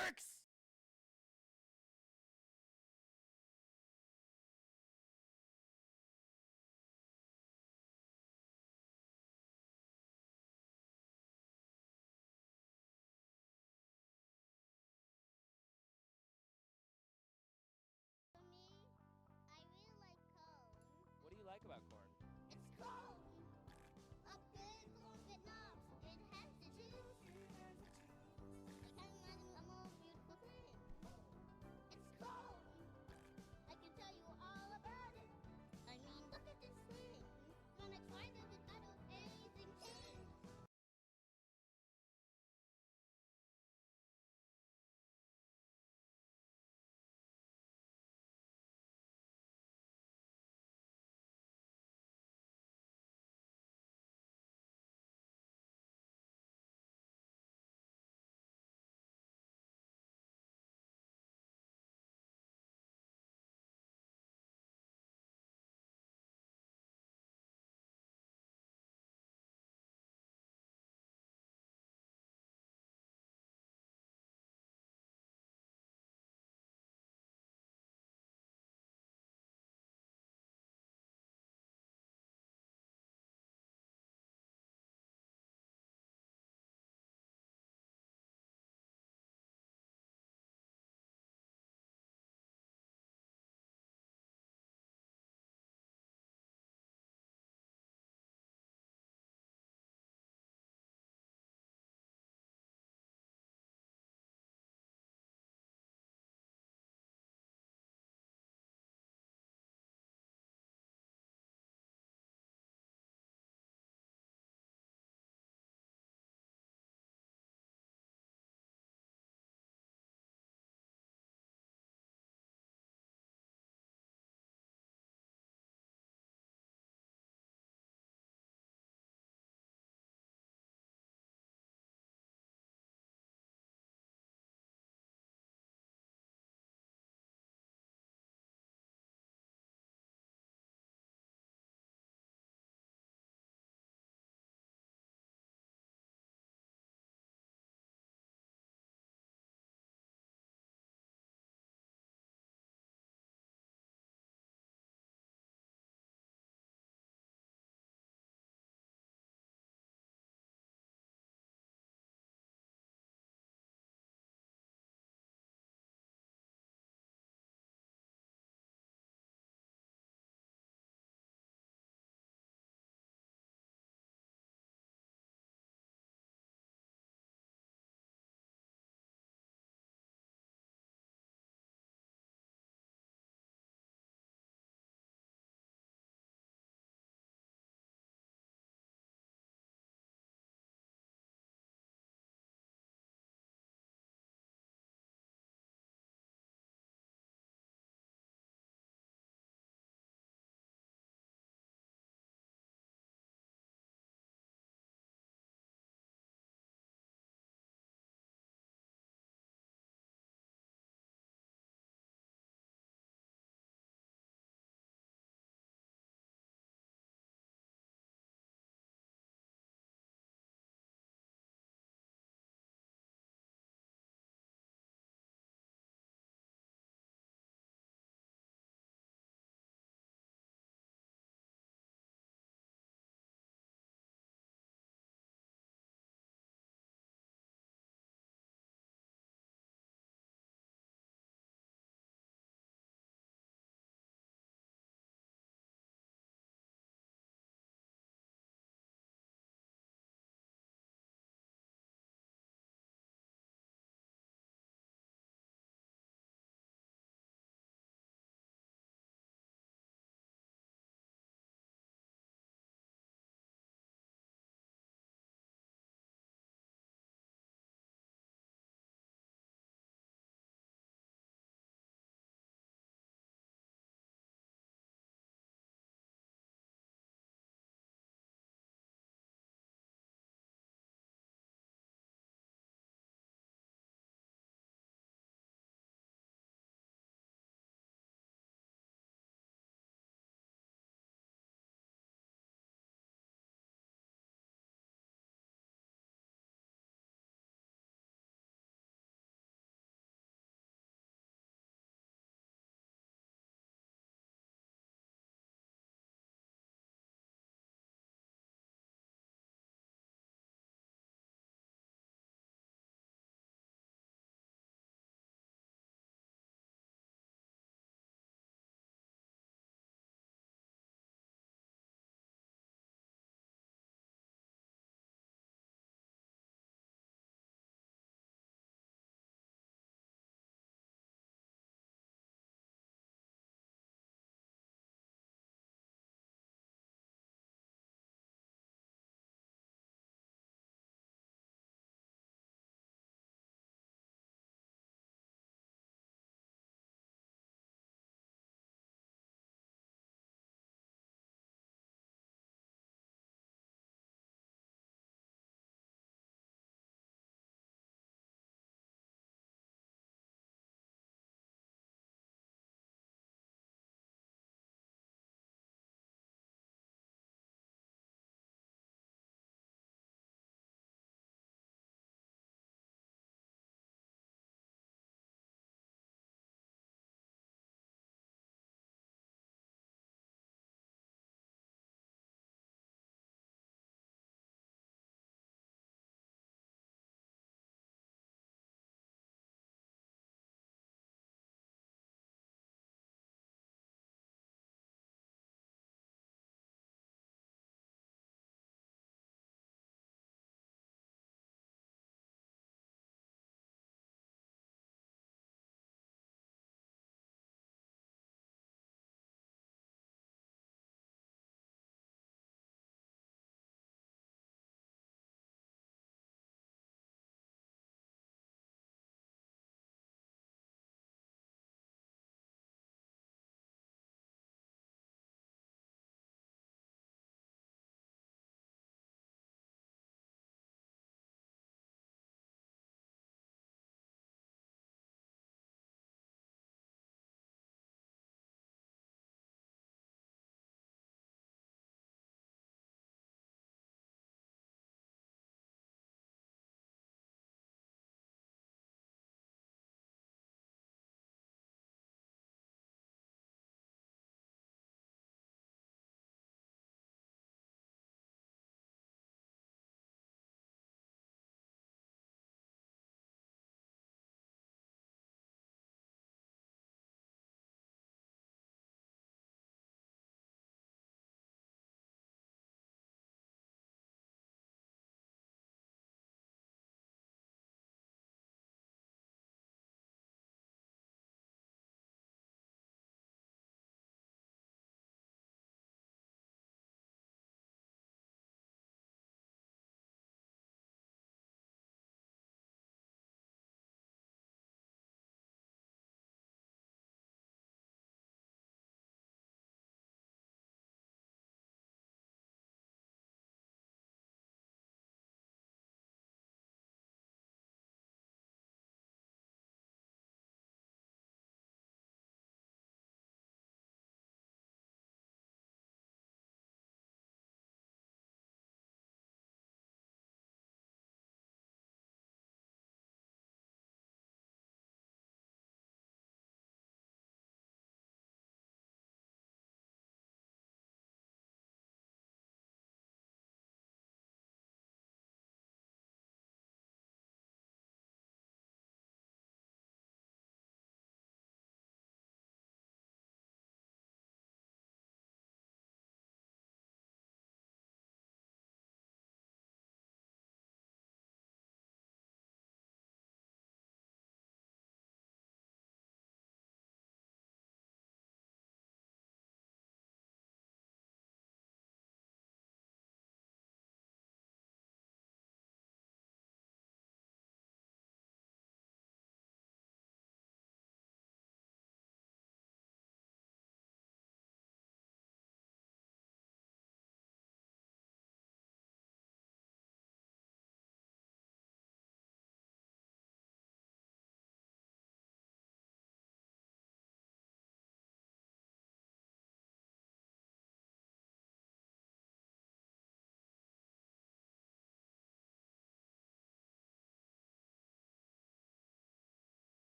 works! For me, I really like corn. What do you like about corn? It's corn! A big corn Vietnam. It has the juice. I can't imagine a more beautiful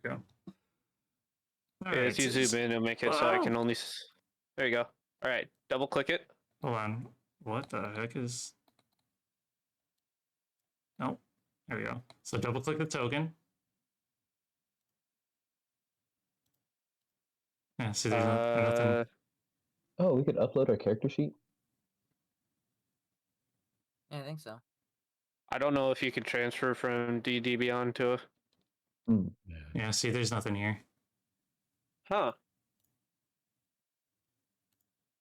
go. All As you zoom in and make it so I can only. There you go. All right, double click it. Hold on. What the heck is? Oh, there we go. So double click the token. Yeah, see, there's nothing. Oh, we could upload our character sheet? Yeah, I think so. I don't know if you can transfer from D&D Beyond to. Yeah, see, there's nothing here. Huh.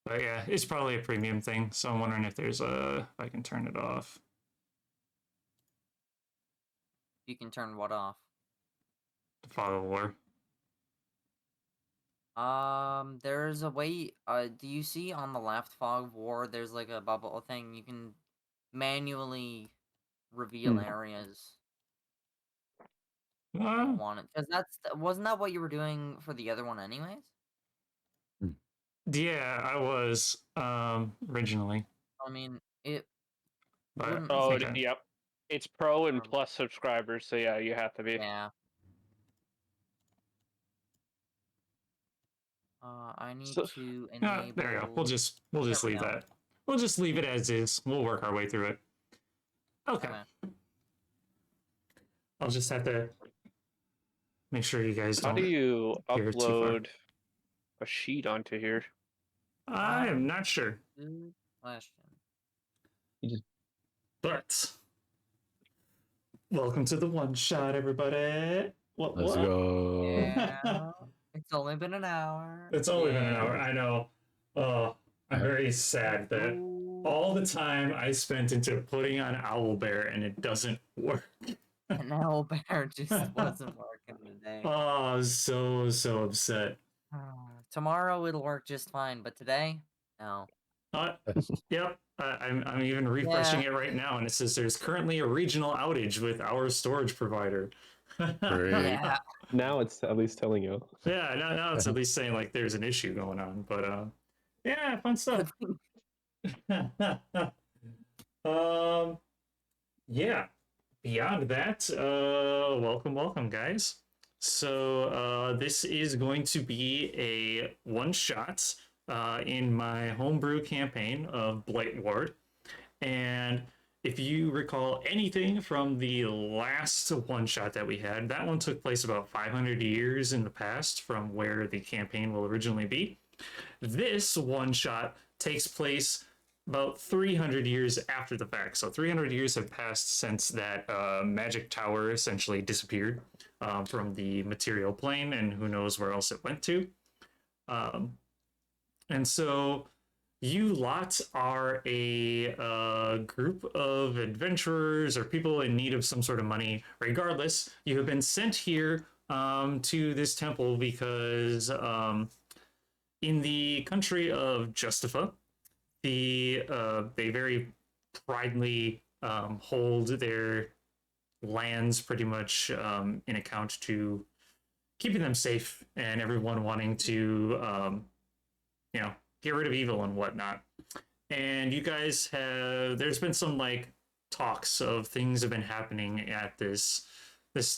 But yeah, it's probably a premium thing. So I'm wondering if there's if I can turn it off. You can turn what off? The Fog of War. There's a way. Do you see on the left, Fog of War? There's like a bubble thing. You can manually reveal areas. If you want it, because wasn't that what you were doing for the other one, anyways? Yeah, I was originally. I mean, it. But Oh, yep. It's pro and plus subscribers, so yeah, you have to be. Yeah. I need to enable. There you go. We'll just leave that. We'll just leave it as is. We'll work our way through it. Okay. I'll just have to make sure you guys don't. How do you upload a sheet onto here? I am not sure. Good question. But welcome to the one shot, everybody. Let's go. Yeah. It's only been an hour. It's only been an hour. I know. I'm very sad that all the time I spent into putting on Owlbear and it doesn't work. And Owlbear just wasn't working today. Oh, I was so upset. Tomorrow it'll work just fine, but today, no. Yep. I'm even refreshing it right now, and it says there's currently a regional outage with our storage provider. Yeah. Now it's at least telling you. Yeah, now it's at least saying like there's an issue going on, but yeah, fun stuff. Yeah. Beyond that, welcome guys. So this is going to be a one shot in my homebrew campaign of Blightward, and if you recall anything from the last one shot that we had, that one took place about 500 years in the past from where the campaign will originally be. This one shot takes place about 300 years after the fact. So 300 years have passed since that magic tower essentially disappeared from the material plane, and who knows where else it went to. And so you lot are a group of adventurers or people in need of some sort of money. Regardless, you have been sent here to this temple because in the country of Justifa, they very pridely hold their lands pretty much in account to keeping them safe and everyone wanting to get rid of evil and whatnot. And you guys there's been some like talks of things have been happening at this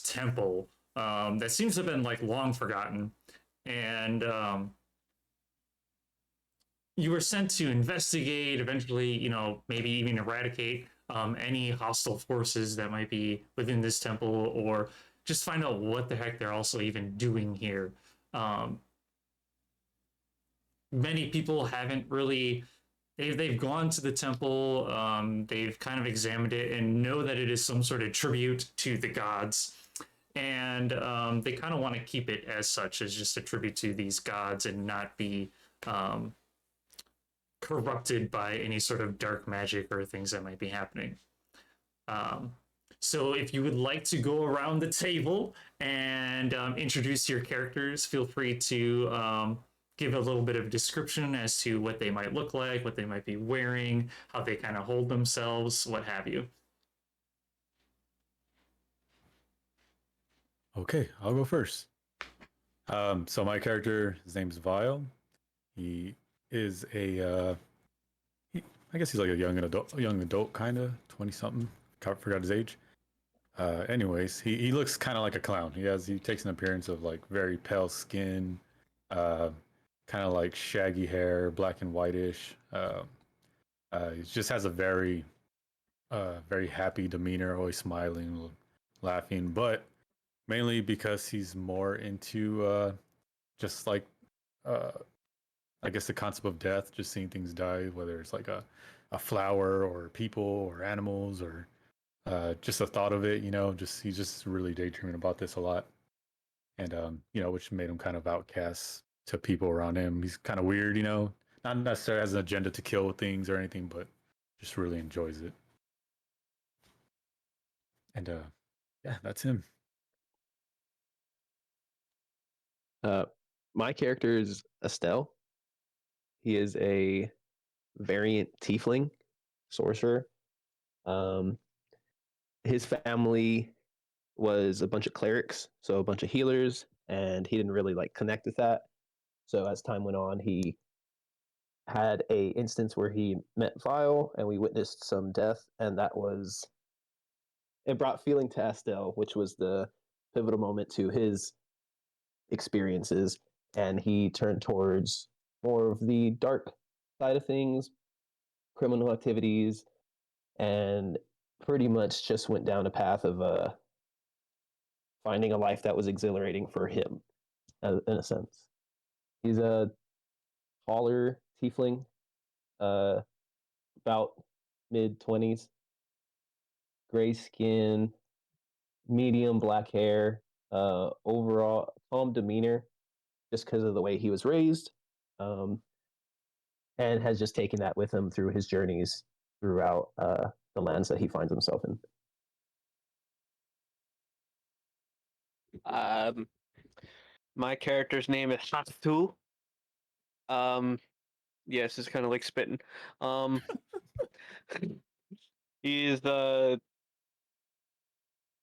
temple that seems to have been like long forgotten. And you were sent to investigate, eventually, maybe even eradicate any hostile forces that might be within this temple, or just find out what the heck they're also even doing here. Many people haven't really, they've gone to the temple, they've kind of examined it and know that it is some sort of tribute to the gods. And they kind of want to keep it as such, as just a tribute to these gods and not be corrupted by any sort of dark magic or things that might be happening. So if you would like to go around the table and introduce your characters, feel free to give a little bit of description as to what they might look like, what they might be wearing, how they kind of hold themselves, what have you. Okay, I'll go first. So my character, his name's Vile. He is I guess he's like a young adult kind of 20 something. Forgot his age. Anyways, he looks kind of like a clown. He takes an appearance of like very pale skin, uh, kind of like shaggy hair, black and whitish. He just has a very happy demeanor, always smiling, laughing, but mainly because he's more into just like uh, I guess the concept of death, just seeing things die, whether it's like a flower or people or animals or just the thought of it, just he's just really daydreaming about this a lot, and which made him kind of outcast to people around him. He's kind of weird, not necessarily has an agenda to kill things or anything, but just really enjoys it. And yeah, that's him. My character is Estelle. He is a variant tiefling sorcerer. His family was a bunch of clerics, so a bunch of healers, and he didn't really like connect with that. So as time went on, he had a instance where he met Vile, and we witnessed some death, and it brought feeling to Estelle, which was the pivotal moment to his experiences, and he turned towards more of the dark side of things, criminal activities, and pretty much just went down a path of finding a life that was exhilarating for him, in a sense. He's a taller tiefling, about mid-20s, gray skin, medium black hair, overall calm demeanor, just because of the way he was raised, and has just taken that with him through his journeys throughout the lands that he finds himself in. My character's name is Hatsu. Yes, it's kind of like spitting. He is the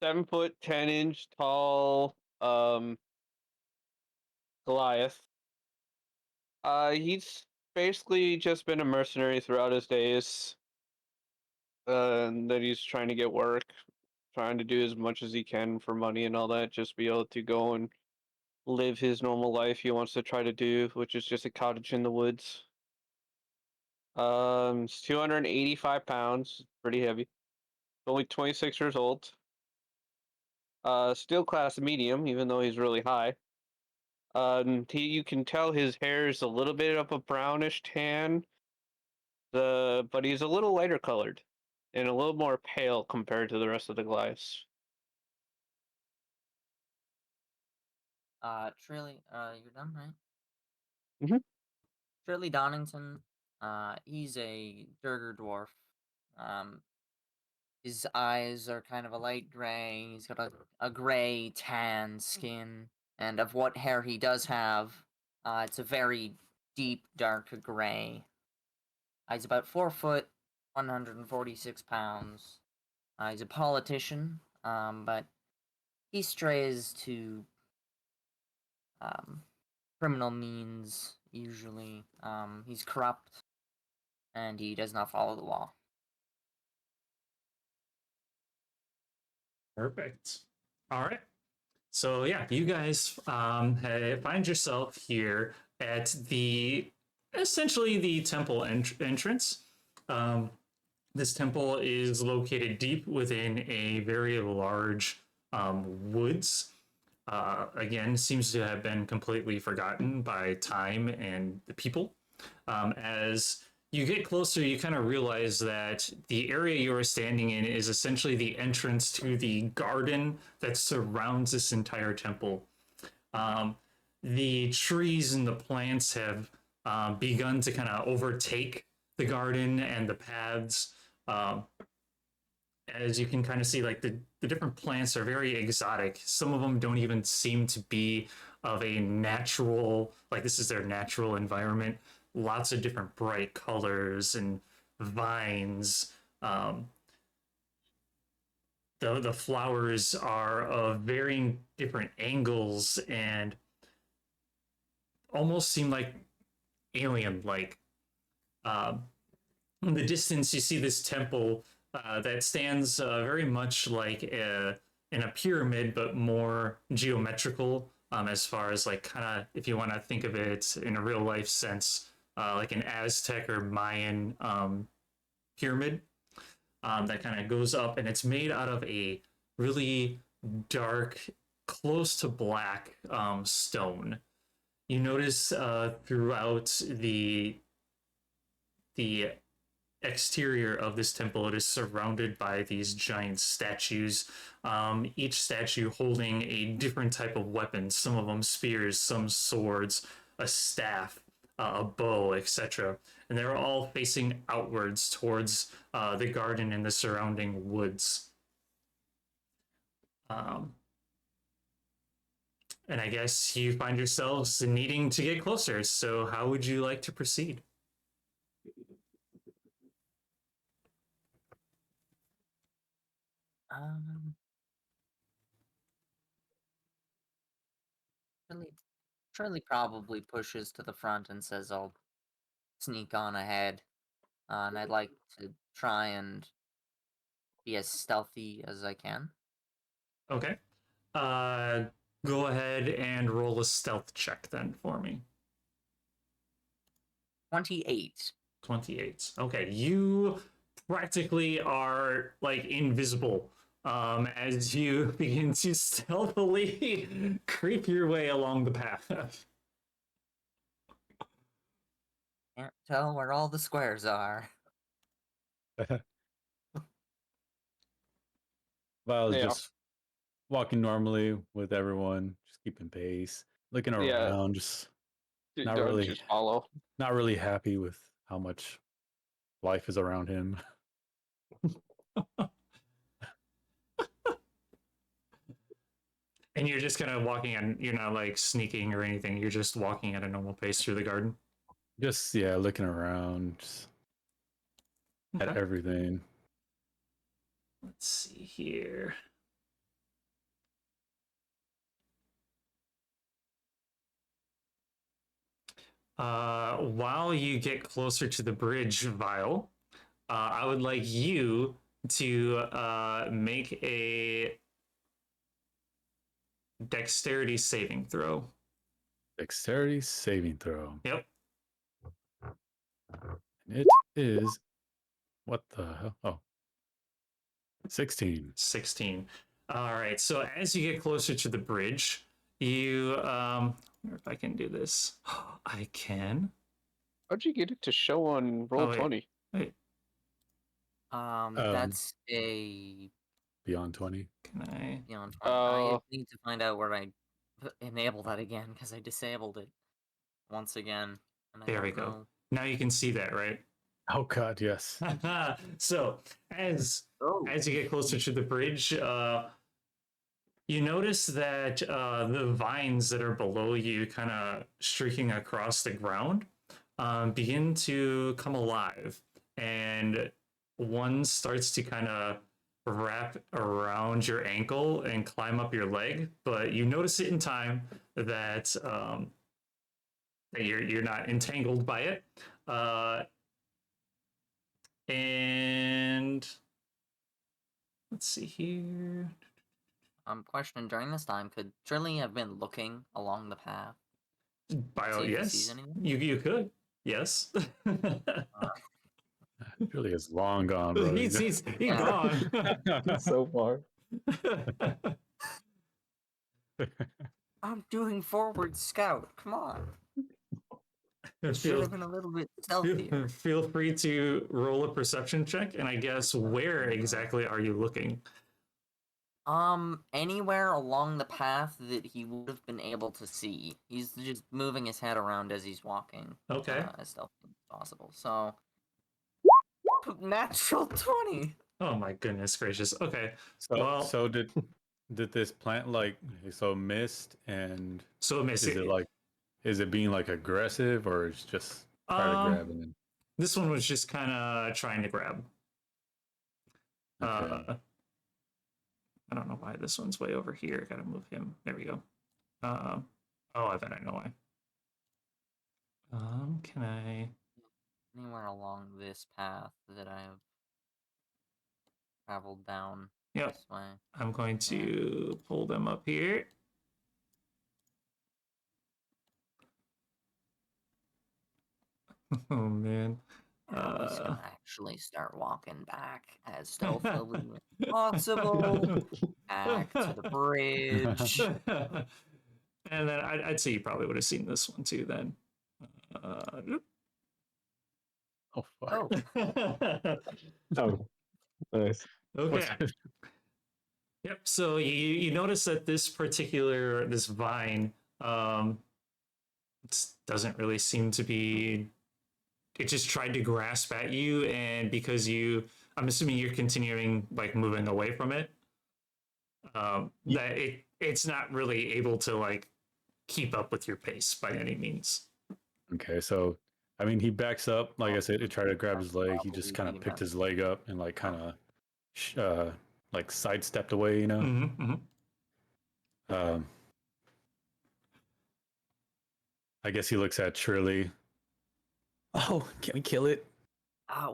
7 foot 10 inch tall Goliath. He's basically just been a mercenary throughout his days. And that he's trying to get work, trying to do as much as he can for money and all that, just be able to go and live his normal life he wants to try to do, which is just a cottage in the woods. He's 285 pounds, pretty heavy. Only 26 years old. Still class medium, even though he's really high. You can tell his hair is a little bit of a brownish tan. But he's a little lighter colored and a little more pale compared to the rest of the Goliaths. Trilly, you're done, right? Mhm. Trilly Donington, he's a Durger dwarf. His eyes are kind of a light gray. He's got a gray tan skin, and of what hair he does have, it's a very deep dark gray. He's about 4 foot, 146 pounds. He's a politician, but he strays to criminal means usually. He's corrupt, and he does not follow the law. Perfect. All right. So yeah, you guys find yourself here at essentially the temple entrance. This temple is located deep within a very large woods. Again, seems to have been completely forgotten by time and the people. As you get closer, you kind of realize that the area you are standing in is essentially the entrance to the garden that surrounds this entire temple. The trees and the plants have begun to kind of overtake the garden and the paths. As you can kind of see, like the different plants are very exotic. Some of them don't even seem to be of a natural, like this is their natural environment. Lots of different bright colors and vines. The flowers are of varying different angles and almost seem like alien like. In the distance, you see this temple that stands very much like in a pyramid, but more geometrical. As far as like kind of if you want to think of it in a real life sense, like an Aztec or Mayan pyramid that kind of goes up, and it's made out of a really dark, close to black stone. You notice throughout the exterior of this temple, it is surrounded by these giant statues, each statue holding a different type of weapon. Some of them spears, some swords, a staff, a bow, etc. And they're all facing outwards towards the garden and the surrounding woods. Um, and I guess you find yourselves needing to get closer. So, how would you like to proceed? Um, Shirley, Shirley probably pushes to the front and says, "I'll sneak on ahead," and I'd like to try and be as stealthy as I can. Okay. Uh, Go ahead and roll a stealth check then for me. 28. 28. Okay, you practically are like invisible as you begin to stealthily creep your way along the path. Can't tell where all the squares are. Well, Yeah. just walking normally with everyone, just keeping pace, looking Yeah. around, just not Don't really, just follow. not really happy with how much life is around him. And you're just kind of walking and you're not like sneaking or anything. You're just walking at a normal pace through the garden. Just yeah, looking around, just at Okay. everything. Let's see here. While you get closer to the bridge, Vile, I would like you to make a dexterity saving throw. Dexterity saving throw. Yep. It is what the hell? Oh, 16. 16. All right. So as you get closer to the bridge, you I wonder if I can do this. I can. How'd you get it to show on roll wait. 20? Wait, That's a Beyond 20. can I? beyond 20. I need to find out where I enable that again because I disabled it once again. And I There we don't go. know. Now you can see that, right? Oh God, yes. So as Oh, you get closer to the bridge, you notice that the vines that are below you, kind of streaking across the ground, begin to come alive, and one starts to kind of wrap around your ankle and climb up your leg. But you notice it in time that that you're not entangled by it, and let's see here. question during this time, could Shirley have been looking along the path? Bio, See if he sees yes, anything? you could, yes. Really is long gone, bro. he's Yeah. gone. So far. I'm doing forward scout. Come on. Should feel, have been a little bit stealthier. feel free to roll a perception check, and I guess where exactly are you looking? Anywhere along the path that he would have been able to see. He's just moving his head around as he's walking. Okay. As stealthy as possible. So, natural 20. Oh my goodness gracious. Okay. So Well- so did this plant like so mist and So is it like is it being like aggressive or it's just try to grab and then this one was just kind of trying to grab. okay. I don't know why this one's way over here. Gotta move him. There we go. Oh, I bet I know why. Can I? Anywhere along this path that I have traveled down Yep. this way. I'm going to pull them up here. Oh man. Now he's gonna actually start walking back as stealthily as possible back to the bridge. And then I'd say you probably would have seen this one too then. Oh fuck. Oh, Oh, nice. Okay. Yep. So you notice that this vine doesn't really seem to be. It just tried to grasp at you, and because I'm assuming you're continuing like moving away from it. That it's not really able to like keep up with your pace by any means. Okay, so I mean, he backs up. Like I said, to try to grab his leg. He just kind of picked his leg up and like kind of like sidestepped away. You know. Mm-hmm, mm-hmm. I guess he looks at Shirley. Oh, can we kill it?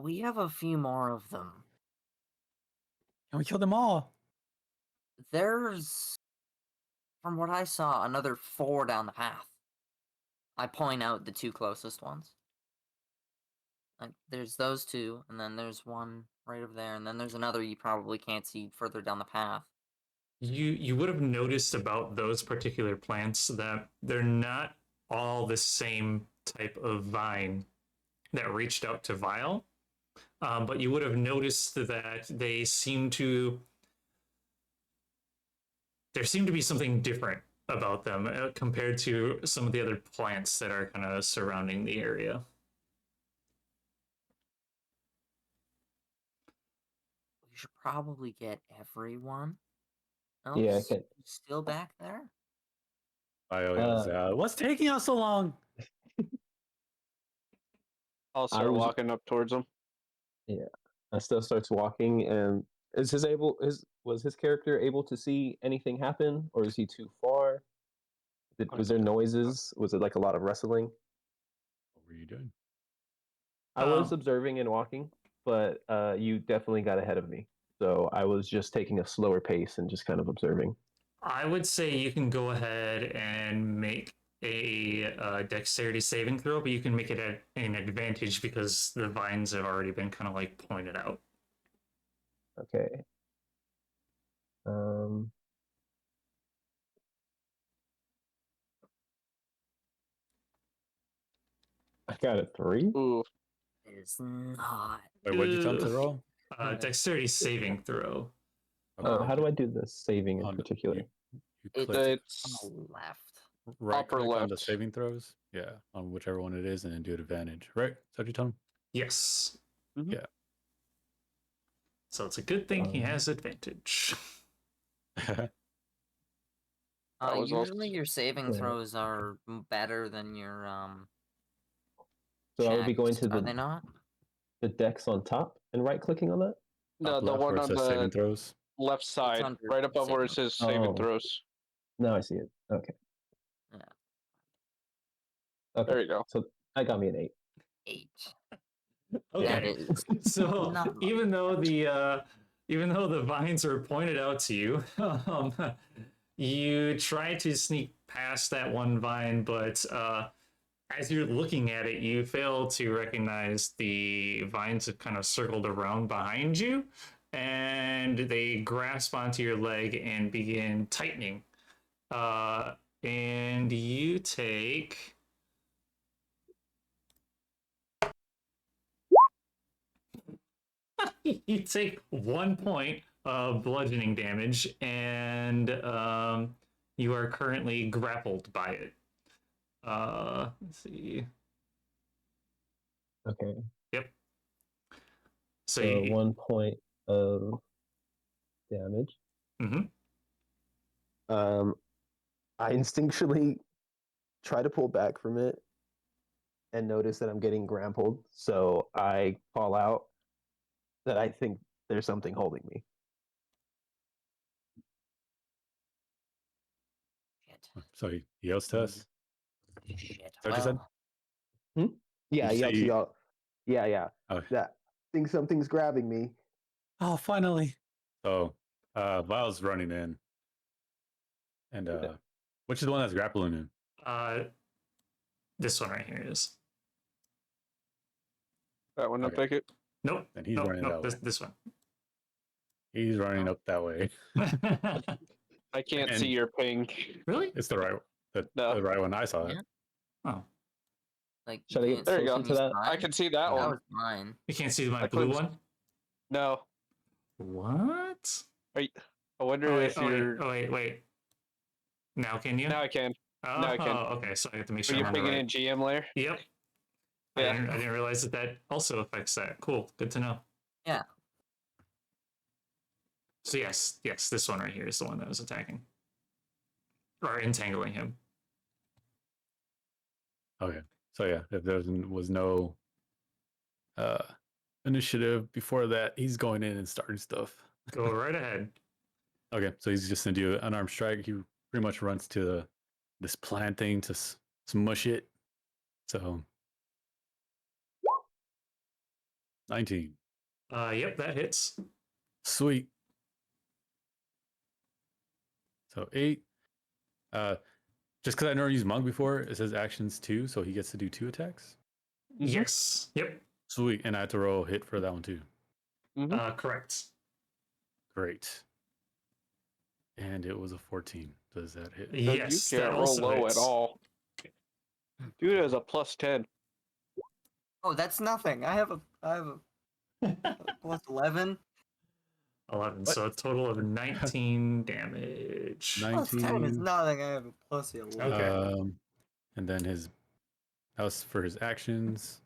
we have a few more of them. Can we kill them all? There's, from what I saw, another 4 down the path. I point out the 2 closest ones. Like, there's those 2, and then there's one right over there, and then there's another you probably can't see further down the path. You would have noticed about those particular plants that they're not all the same type of vine that reached out to Vile, but you would have noticed that there seemed to be something different about them compared to some of the other plants that are kind of surrounding the area. We should probably get everyone else Yeah, okay. still back there. Vile yells out, "What's taking us so long?" I'll start walking up towards him. Yeah, I still starts walking, and was his character able to see anything happen, or is he too far? Was there noises? Was it like a lot of wrestling? What were you doing? I was observing and walking, but you definitely got ahead of me. So I was just taking a slower pace and just kind of observing. I would say you can go ahead and make a dexterity saving throw, but you can make it at an advantage because the vines have already been kind of like pointed out. Okay. I got a 3. Ooh. It is not. Wait, what did you tell him to roll? Dexterity saving throw. Okay. How do I do this saving in On the- particular? You It's click It's on the left. right upper click on the left. saving throws. Yeah, on whichever one it is, and then do it advantage. Right? Is that what you tell him? Yes. Mhm. Yeah. So it's a good thing he has advantage. That was Usually also- your saving Yeah. throws are better than your So I would be going checks, to are they not? the dex on top and right clicking on that. No, Top the left one where it on says saving the throws. left side, under right above where it saving. says saving Oh. throws. Now I see it. Okay. Yeah. Okay. There you go. So I got me an 8. 8. Okay. That is So not much. even though the vines are pointed out to you, you try to sneak past that one vine, but as you're looking at it, you fail to recognize the vines have kind of circled around behind you, and they grasp onto your leg and begin tightening. And you take. You take 1 point of bludgeoning damage, and you are currently grappled by it. Let's see. Okay. Yep. So, So 1 point of damage. Mhm. I instinctually try to pull back from it and notice that I'm getting grappled. So I call out that I think there's something holding me. Shit. So he yells to us. Shit. Is that what you said? Yeah, I You yelled to see- y'all. Yeah. Oh. That think something's grabbing me. Oh, finally. So Vile's running in. And which is the one that's grappling in? This one right here is. That one, Okay. pick it. Nope. And he's nope, running nope, that way. this one. He's running up that way. I can't And- see your ping. Really? It's the right No. the right one. I saw it. Yeah. Oh, Like, Should I get can't There you see go. any to that? I sign? can see that That one. was mine. you can't see my I blue couldn't- one? No. What? I wonder Oh, wait, if you're. wait. Now can you? Now I can. Oh, now I can. okay, so I have to make Are sure you I'm on the pinging right. in GM layer? Yep. Yeah. I didn't realize that also affects that. Cool. Good to know. Yeah. So yes, this one right here is the one that was attacking. Or entangling him. Okay. So yeah, if there was no initiative before that, he's going in and starting stuff. Go right ahead. Okay, so he's just gonna do an unarmed strike. He pretty much runs to this plant thing to smush it. So 19. Yep, that hits. Sweet. So 8. Just because I never used monk before, it says actions 2, so he gets to do 2 attacks. Yes. Yep. Sweet, and I have to roll a hit for that one too. Correct. Great. And it was a 14. Does that hit? Yes, You that can't roll also low hits. at all. Dude has a +10. Oh, that's nothing. I have a plus 11. 11. What? So a total of 19 damage. Plus 10 is 19. nothing. I have a plus 11. Okay. And then that was for his actions.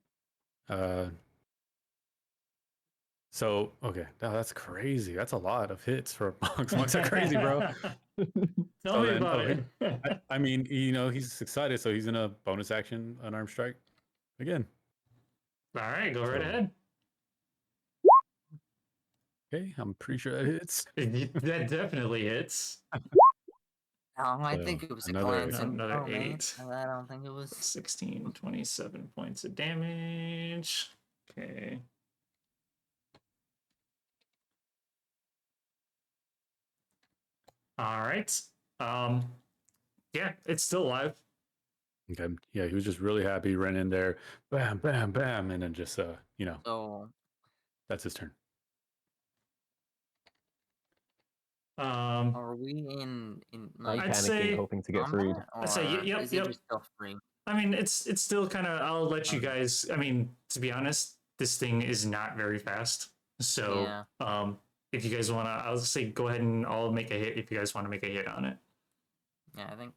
So okay, that's crazy. That's a lot of hits for monks. Monks are crazy, bro. Tell So me then- about okay. it. I mean, he's excited, so he's in a bonus action unarmed strike again. All right, go right So- ahead. Okay, I'm pretty sure that hits. That definitely hits. I So, think it was a another- glance and another oh, man. 8. I don't think it was. 16, 27 points of damage. Okay. All right. Yeah, it's still alive. Okay, yeah, he was just really happy, ran in there, bam, bam, bam, and then just So that's his turn. are we in I'm like I'd panicking, say- hoping to get freed. combat, I'd say or yep, is he yep. just still free? I mean, it's still kind of. I'll let you Okay. guys. I mean, to be honest, this thing is not very fast. So, Yeah. if you guys want to, I'll say go ahead and I'll make a hit if you guys want to make a hit on it. Yeah, I think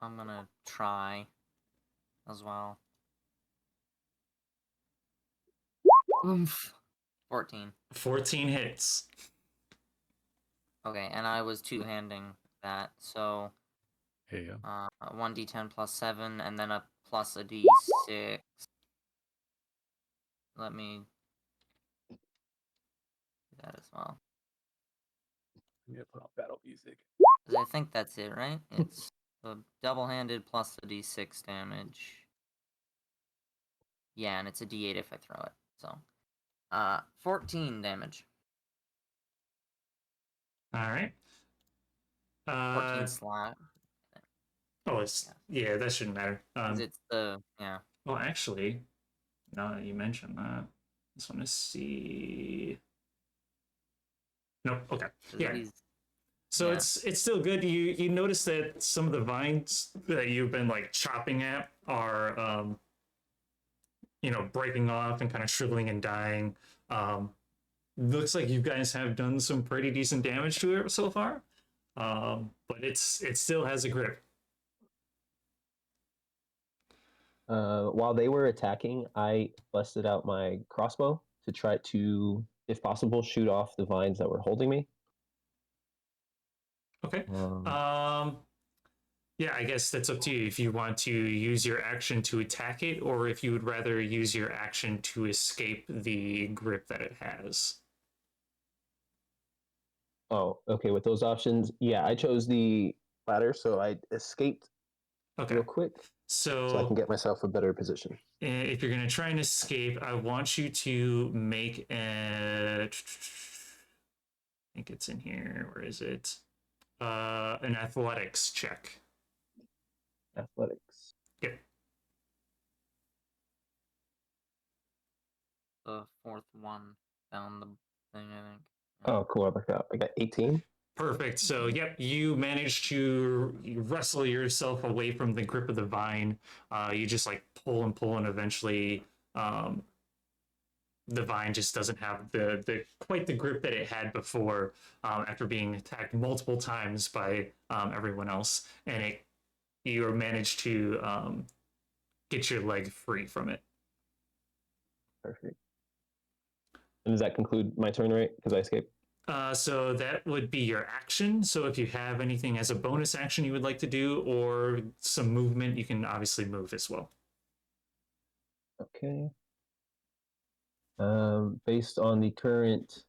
I'm gonna try as well. Oomph. 14. 14 hits. Okay, and I was two-handing that, so Yeah. 1d10 plus 7, and then a plus a d6. Let me do that as well. I'm gonna put on battle music. 'Cause I think that's it, right? It's a double-handed plus a d6 damage. Yeah, and it's a d8 if I throw it. So, 14 damage. All right. 14 slot. Oh, it's yeah. That shouldn't matter. 'Cause it's the yeah. Well, actually, now that you mentioned that, I just want to see. Nope. Okay. 'Cause Yeah. he's- So Yeah. it's still good. You notice that some of the vines that you've been like chopping at are breaking off and kind of shriveling and dying. Looks like you guys have done some pretty decent damage to it so far. But it still has a grip. While they were attacking, I busted out my crossbow to try to, if possible, shoot off the vines that were holding me. Okay. Um, Yeah, I guess that's up to you if you want to use your action to attack it or if you would rather use your action to escape the grip that it has. oh, okay. With those options, yeah, I chose the latter, so I escaped Okay. real quick so I can get myself a better position. If you're going to try and escape, I want you to make a think it's in here. Where is it? An athletics check. Athletics. Yep. The fourth one down the thing, I think. Oh, cool. I got 18. Perfect. So, yep, you manage to wrestle yourself away from the grip of the vine. You just like pull and pull, and eventually, the vine just doesn't have the quite the grip that it had before. After being attacked multiple times by everyone else, and you manage to get your leg free from it. Perfect. And does that conclude my turn, right? Because I escaped. So that would be your action. So if you have anything as a bonus action you would like to do, or some movement, you can obviously move as well. Okay. Based on the current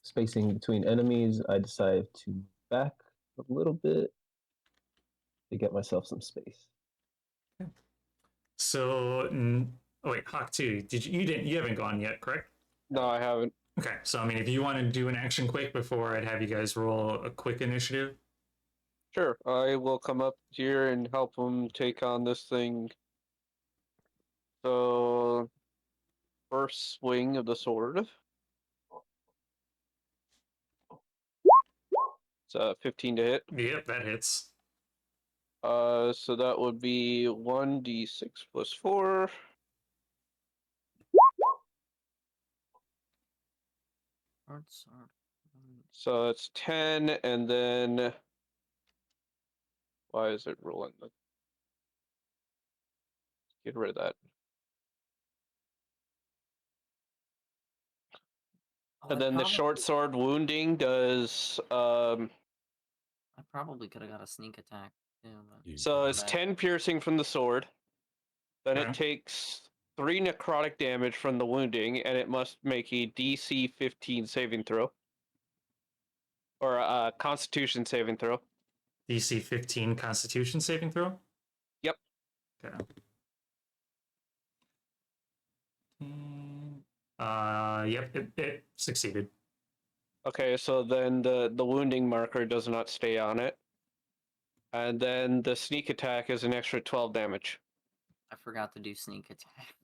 spacing between enemies, I decided to move back a little bit to get myself some space. So, oh wait, Hawk 2, you haven't gone yet, correct? No, I haven't. Okay, so I mean, if you want to do an action quick before I'd have you guys roll a quick initiative. Sure, I will come up here and help him take on this thing. So, first swing of the sword. It's 15 to hit. Yep, that hits. So that would be 1d6 plus 4. Sword, sword. So it's 10, and then why is it rolling? Get rid of that. Oh, And then the short sword wounding does I probably could have got a sneak attack too. But so it's 10 piercing from the sword. Then Okay. it takes 3 necrotic damage from the wounding, and it must make a DC 15 saving throw. Or a Constitution saving throw. DC 15 Constitution saving throw. Yep. Okay. Yep, it succeeded. Okay, so then the wounding marker does not stay on it. And then the sneak attack is an extra 12 damage. I forgot to do sneak attack.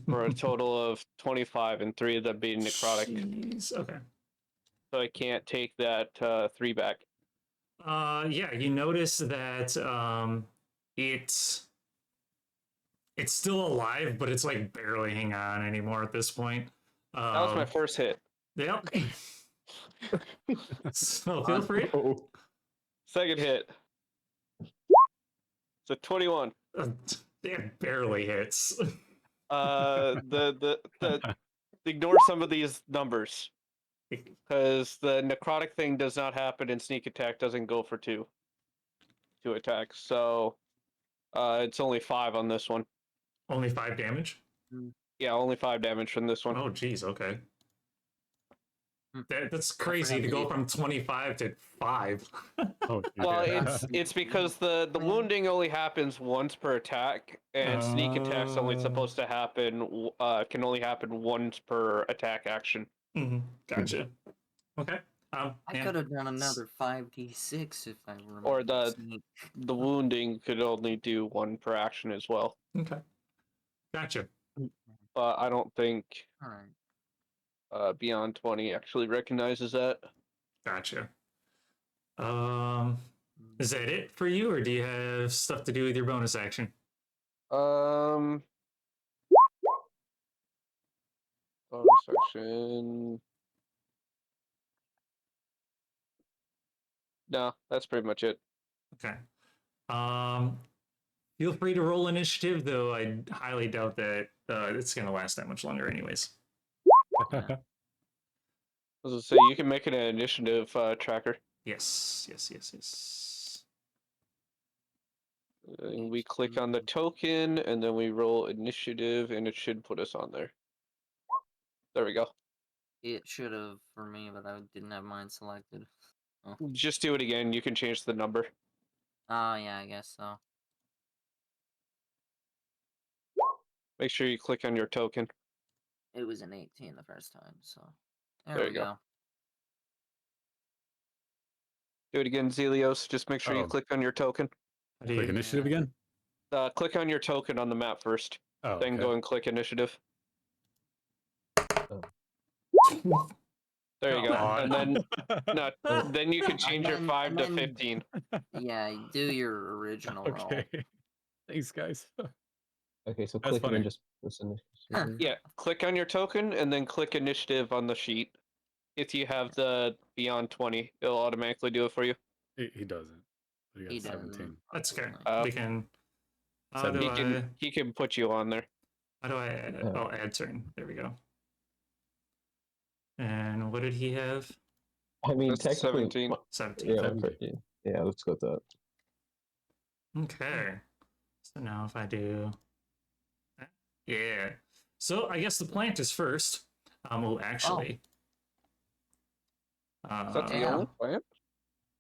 For a total of 25, and 3 of them being necrotic. Jeez. Okay. So I can't take that 3 back. Yeah, you notice that it's still alive, but it's like barely hanging on anymore at this point. That was my first hit. Yep. So feel free. Oh, Second hit. It's a 21. It barely hits. The ignore some of these numbers because the necrotic thing does not happen and sneak attack doesn't go for two attacks. So it's only 5 on this one. Only 5 damage? Yeah, only 5 damage from this one. Oh, geez, okay. Hmm. That's crazy to forgot to go do- from 25 to 5. Oh, Well, yeah. it's because the wounding only happens once per attack, and sneak attack's only supposed to happen can only happen once per attack action. Mhm, gotcha. Okay. I Yeah. could have done another 5d6 if I remember. Or the sneak. wounding could only do 1 per action as well. Okay. Gotcha. But I don't think All right. Beyond 20 actually recognizes that. Gotcha. Is that it for you, or do you have stuff to do with your bonus action? Bonus action. No, that's pretty much it. Okay. Feel free to roll initiative, though I highly doubt that it's going to last that much longer, anyways. As I say, you can make it an initiative tracker. Yes. And we click on the token, and then we roll initiative, and it should put us on there. There we go. It should have for me, but I didn't have mine selected. Oh, Just do it again. You can change the number. yeah, I guess so. Make sure you click on your token. It was an 18 the first time, so There we you go. go. Do it again, Zelios. Just make sure you Oh. click on your token. How do Click you- initiative again. Click on your token on the map first. Oh, Then okay. go and click initiative. There you Come go. on. And then no, Oh. then you can change your then- 5 and to then- 15. Yeah, do your original roll. Okay. Thanks, guys. Okay, so That's click and then funny. just press initiative. Yeah, click on your token and then click initiative on the sheet. If you have the beyond 20, it'll automatically do it for you. He doesn't. But he He got doesn't. 17. That's okay. Oh. We can. How do He can put you on there. How do I add? Oh, add turn. There we go. And what did he have? I mean, That's technically, 17. 17. yeah, 17. yeah, let's go with that. Okay. So now if I do. Yeah. So I guess the plant is first. Oh, actually. Is that the Yeah. only plant?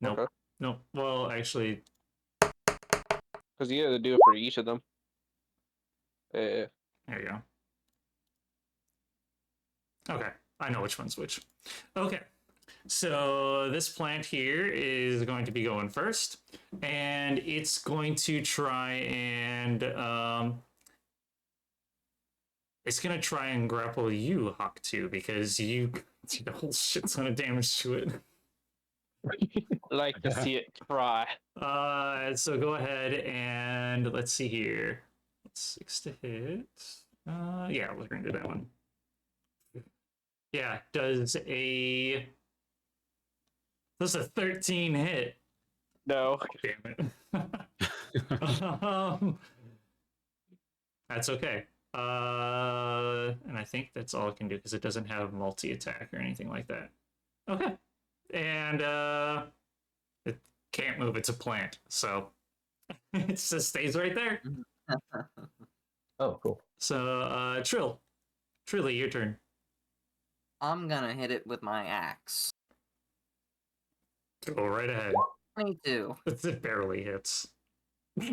Nope. Okay. Nope. Well, actually, Because you had to do it for each of them. Yeah. there you go. Okay. I know which one's which. Okay. So this plant here is going to be going first, and it's going to try and it's going to try and grapple you, Hawk, too, because you did a whole shit ton of damage to it. Like to see it try. So go ahead and let's see here. 6 to hit. Yeah, we're gonna do that one. Yeah, does a 13 hit. No. Damn it. That's okay. And I think that's all it can do because it doesn't have multi-attack or anything like that. Okay. And it can't move, it's a plant, so it just stays right there. Oh, cool. So Trilly, your turn. I'm gonna hit it with my axe. Go right ahead. 22. It barely hits.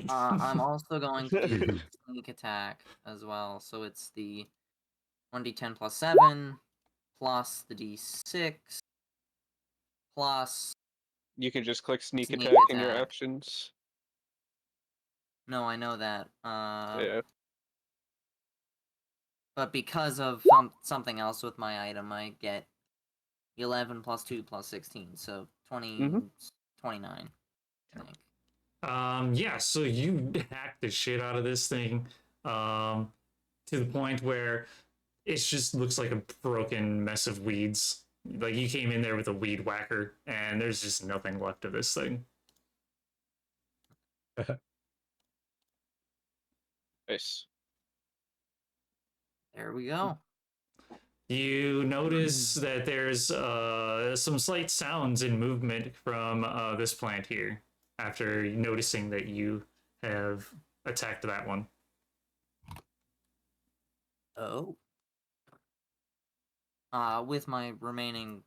I'm also going to do sneak attack as well. So it's the 1d10 plus 7 plus the d6 plus. You can just click sneak Sneak attack in your attack. actions. No, I know that. Yeah. But because of something else with my item, I get 11 plus 2 plus 16. So 20, 29. I think. Yeah, so you hack the shit out of this thing to the point where it just looks like a broken mess of weeds. Like you came in there with a weed whacker and there's just nothing left of this thing. Nice. There we go. You notice that there's some slight sounds and movement from this plant here after noticing that you have attacked that one. Oh. With my remaining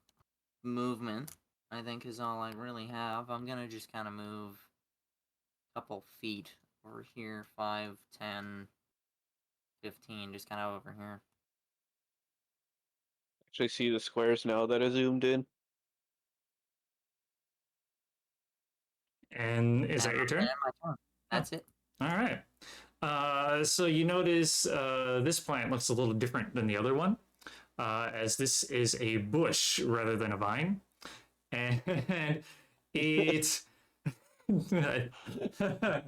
movement, I think is all I really have. I'm gonna just kind of move a couple feet over here, 5, 10, 15, just kind of over here. Actually see the squares now that I zoomed in. And is that your turn? And my turn. That's it. All right. So you notice this plant looks a little different than the other one, as this is a bush rather than a vine, and it It's the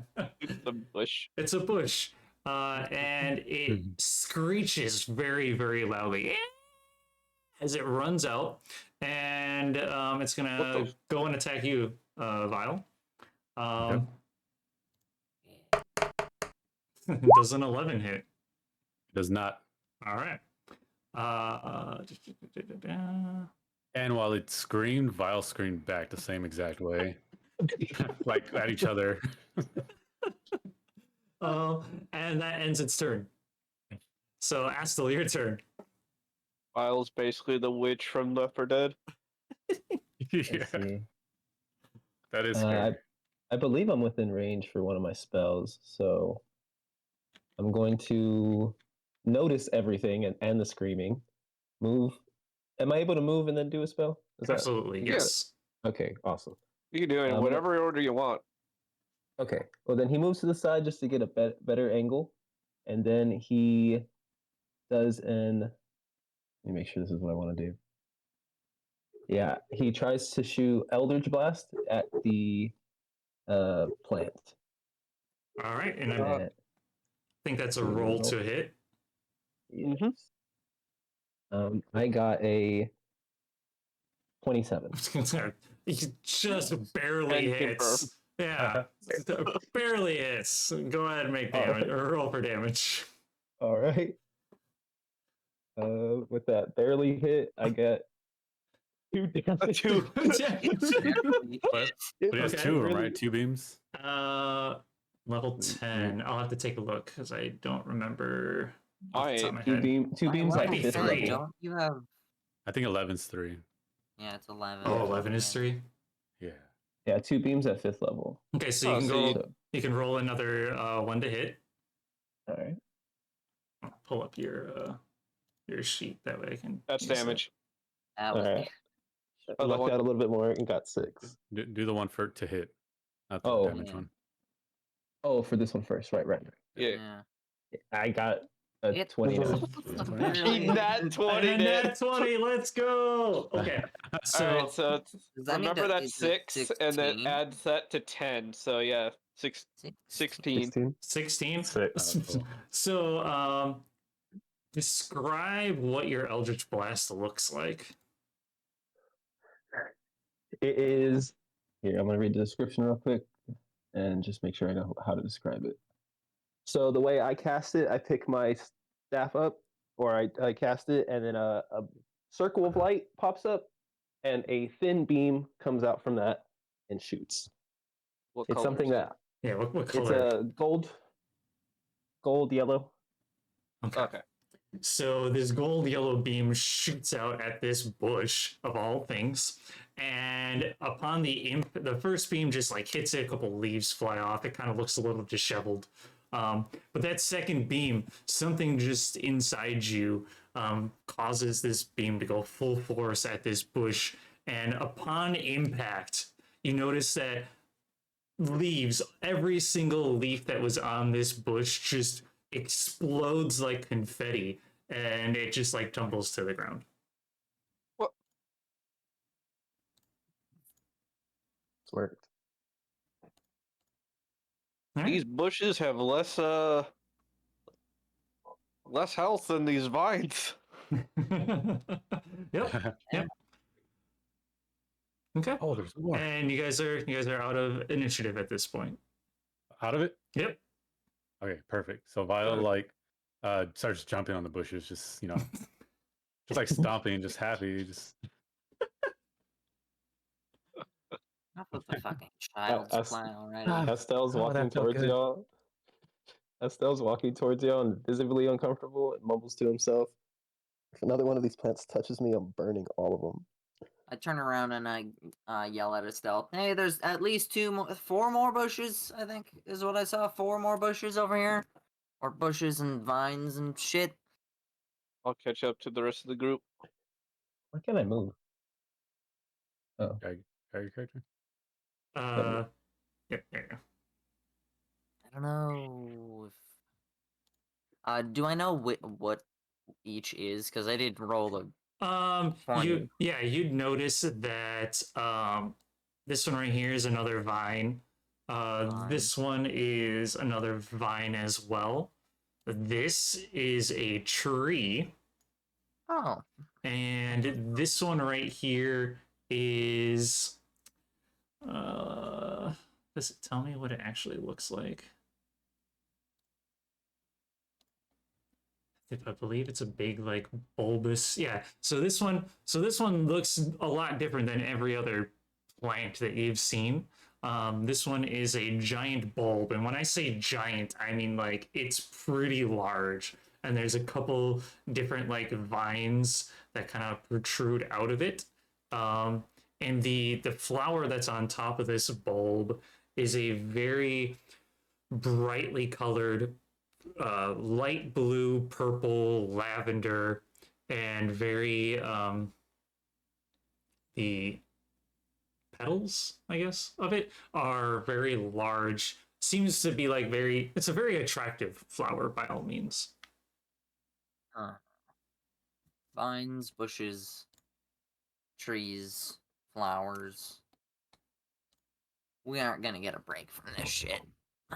bush. it's a bush, and it screeches very, very loudly as it runs out, and it's gonna go and attack you, Vile. Does an 11 hit? Does not. All right. And while it screamed, Vile screamed back the same exact way. Like at each other. And that ends its turn. So, Astel, your turn. Miles basically the witch from Left 4 Dead. Let's Yeah, see. that is I, scary. I believe I'm within range for one of my spells, so I'm going to notice everything and the screaming. Move. Am I able to move and then do a spell? Is that Absolutely, Yeah. yes. okay? Awesome. You can do it in whatever order you want. Okay. Well, then he moves to the side just to get a better angle, and then he does an. Let me make sure this is what I want to do. Yeah, he tries to shoot Eldritch Blast at the plant. All right, and I Uh, think that's a Good roll result. to hit. Yes. I got a 27. He just barely And confirm. hits. Yeah, barely hits. Go ahead and make damage or roll for damage. All right. With that barely hit, I get 2 damage. Two. But he has Okay. two of them, right? 2 beams. Level 10. I'll have to take a look because I don't remember off the top of my Two head. two beams might at be 5th 3. level. Don't you have? I think 11's 3. Yeah, it's 11. Oh, 11 is 3. Yeah. Yeah, 2 beams at 5th level. Okay, so you can so go. you- You can roll another 1 to hit. All right. I'll pull up your sheet that way I can. That's use it. damage. That was All right. I Other lucked one. out a little bit more and got 6. Do the one for to hit, not the Oh. damage Yeah. one. Oh, for this one first. Right. Yeah. I got a It- 29. Keep that 20 And Ned. that 20. Let's go. Okay. So, All right, so Does that mean remember that that's it's a 6, and then 16? add that to 10. So yeah, 16. 16. 16. Six. Cool. So, describe what your Eldritch Blast looks like. It is. Here, I'm going to read the description real quick and just make sure I know how to describe it. So, the way I cast it, I pick my staff up, or I cast it, and then a circle of light pops up, and a thin beam comes out from that and shoots. What It's color something is it? that Yeah, what it's color? a gold yellow. Okay. So this gold yellow beam shoots out at this bush of all things, and upon the first beam just like hits it, a couple leaves fly off. It kind of looks a little disheveled. But that second beam, something just inside you causes this beam to go full force at this bush, and upon impact, you notice that leaves, every single leaf that was on this bush just explodes like confetti, and it just like tumbles to the ground. It's worked. All These bushes have less health than these vines. right. Yep. Yep. Okay. Oh, there's more. And you guys are out of initiative at this point. Out of it? Yep. Okay, perfect. So Viola like starts jumping on the bushes, just just like stomping and just happy. Just Enough with the fucking child's us- play already. Estelle's Oh, walking that felt towards good. y'all. Estelle's walking towards y'all and visibly uncomfortable and mumbles to himself. If another one of these plants touches me, I'm burning all of them. I turn around and I yell at Estelle. Hey, there's at least 4 more bushes, I think, is what I saw. 4 more bushes over here. Or bushes and vines and shit. I'll catch up to the rest of the group. Why can't I move? Oh, your character. Yeah, there you go. I don't know if... do I know what each is? Because I did roll a... You'd notice that this one right here is another vine. This one is another vine as well. This is a tree. Oh. And this one right here is does it tell me what it actually looks like? I believe it's a big like bulbous, yeah. So this one looks a lot different than every other plant that you've seen. This one is a giant bulb, and when I say giant, I mean like it's pretty large. And there's a couple different like vines that kind of protrude out of it. And the flower that's on top of this bulb is a very brightly colored light blue, purple, lavender, and very the petals, I guess, of it are very large. Seems to be like it's a very attractive flower by all means. Huh. Vines, bushes, trees, flowers. We aren't gonna get a break from this shit.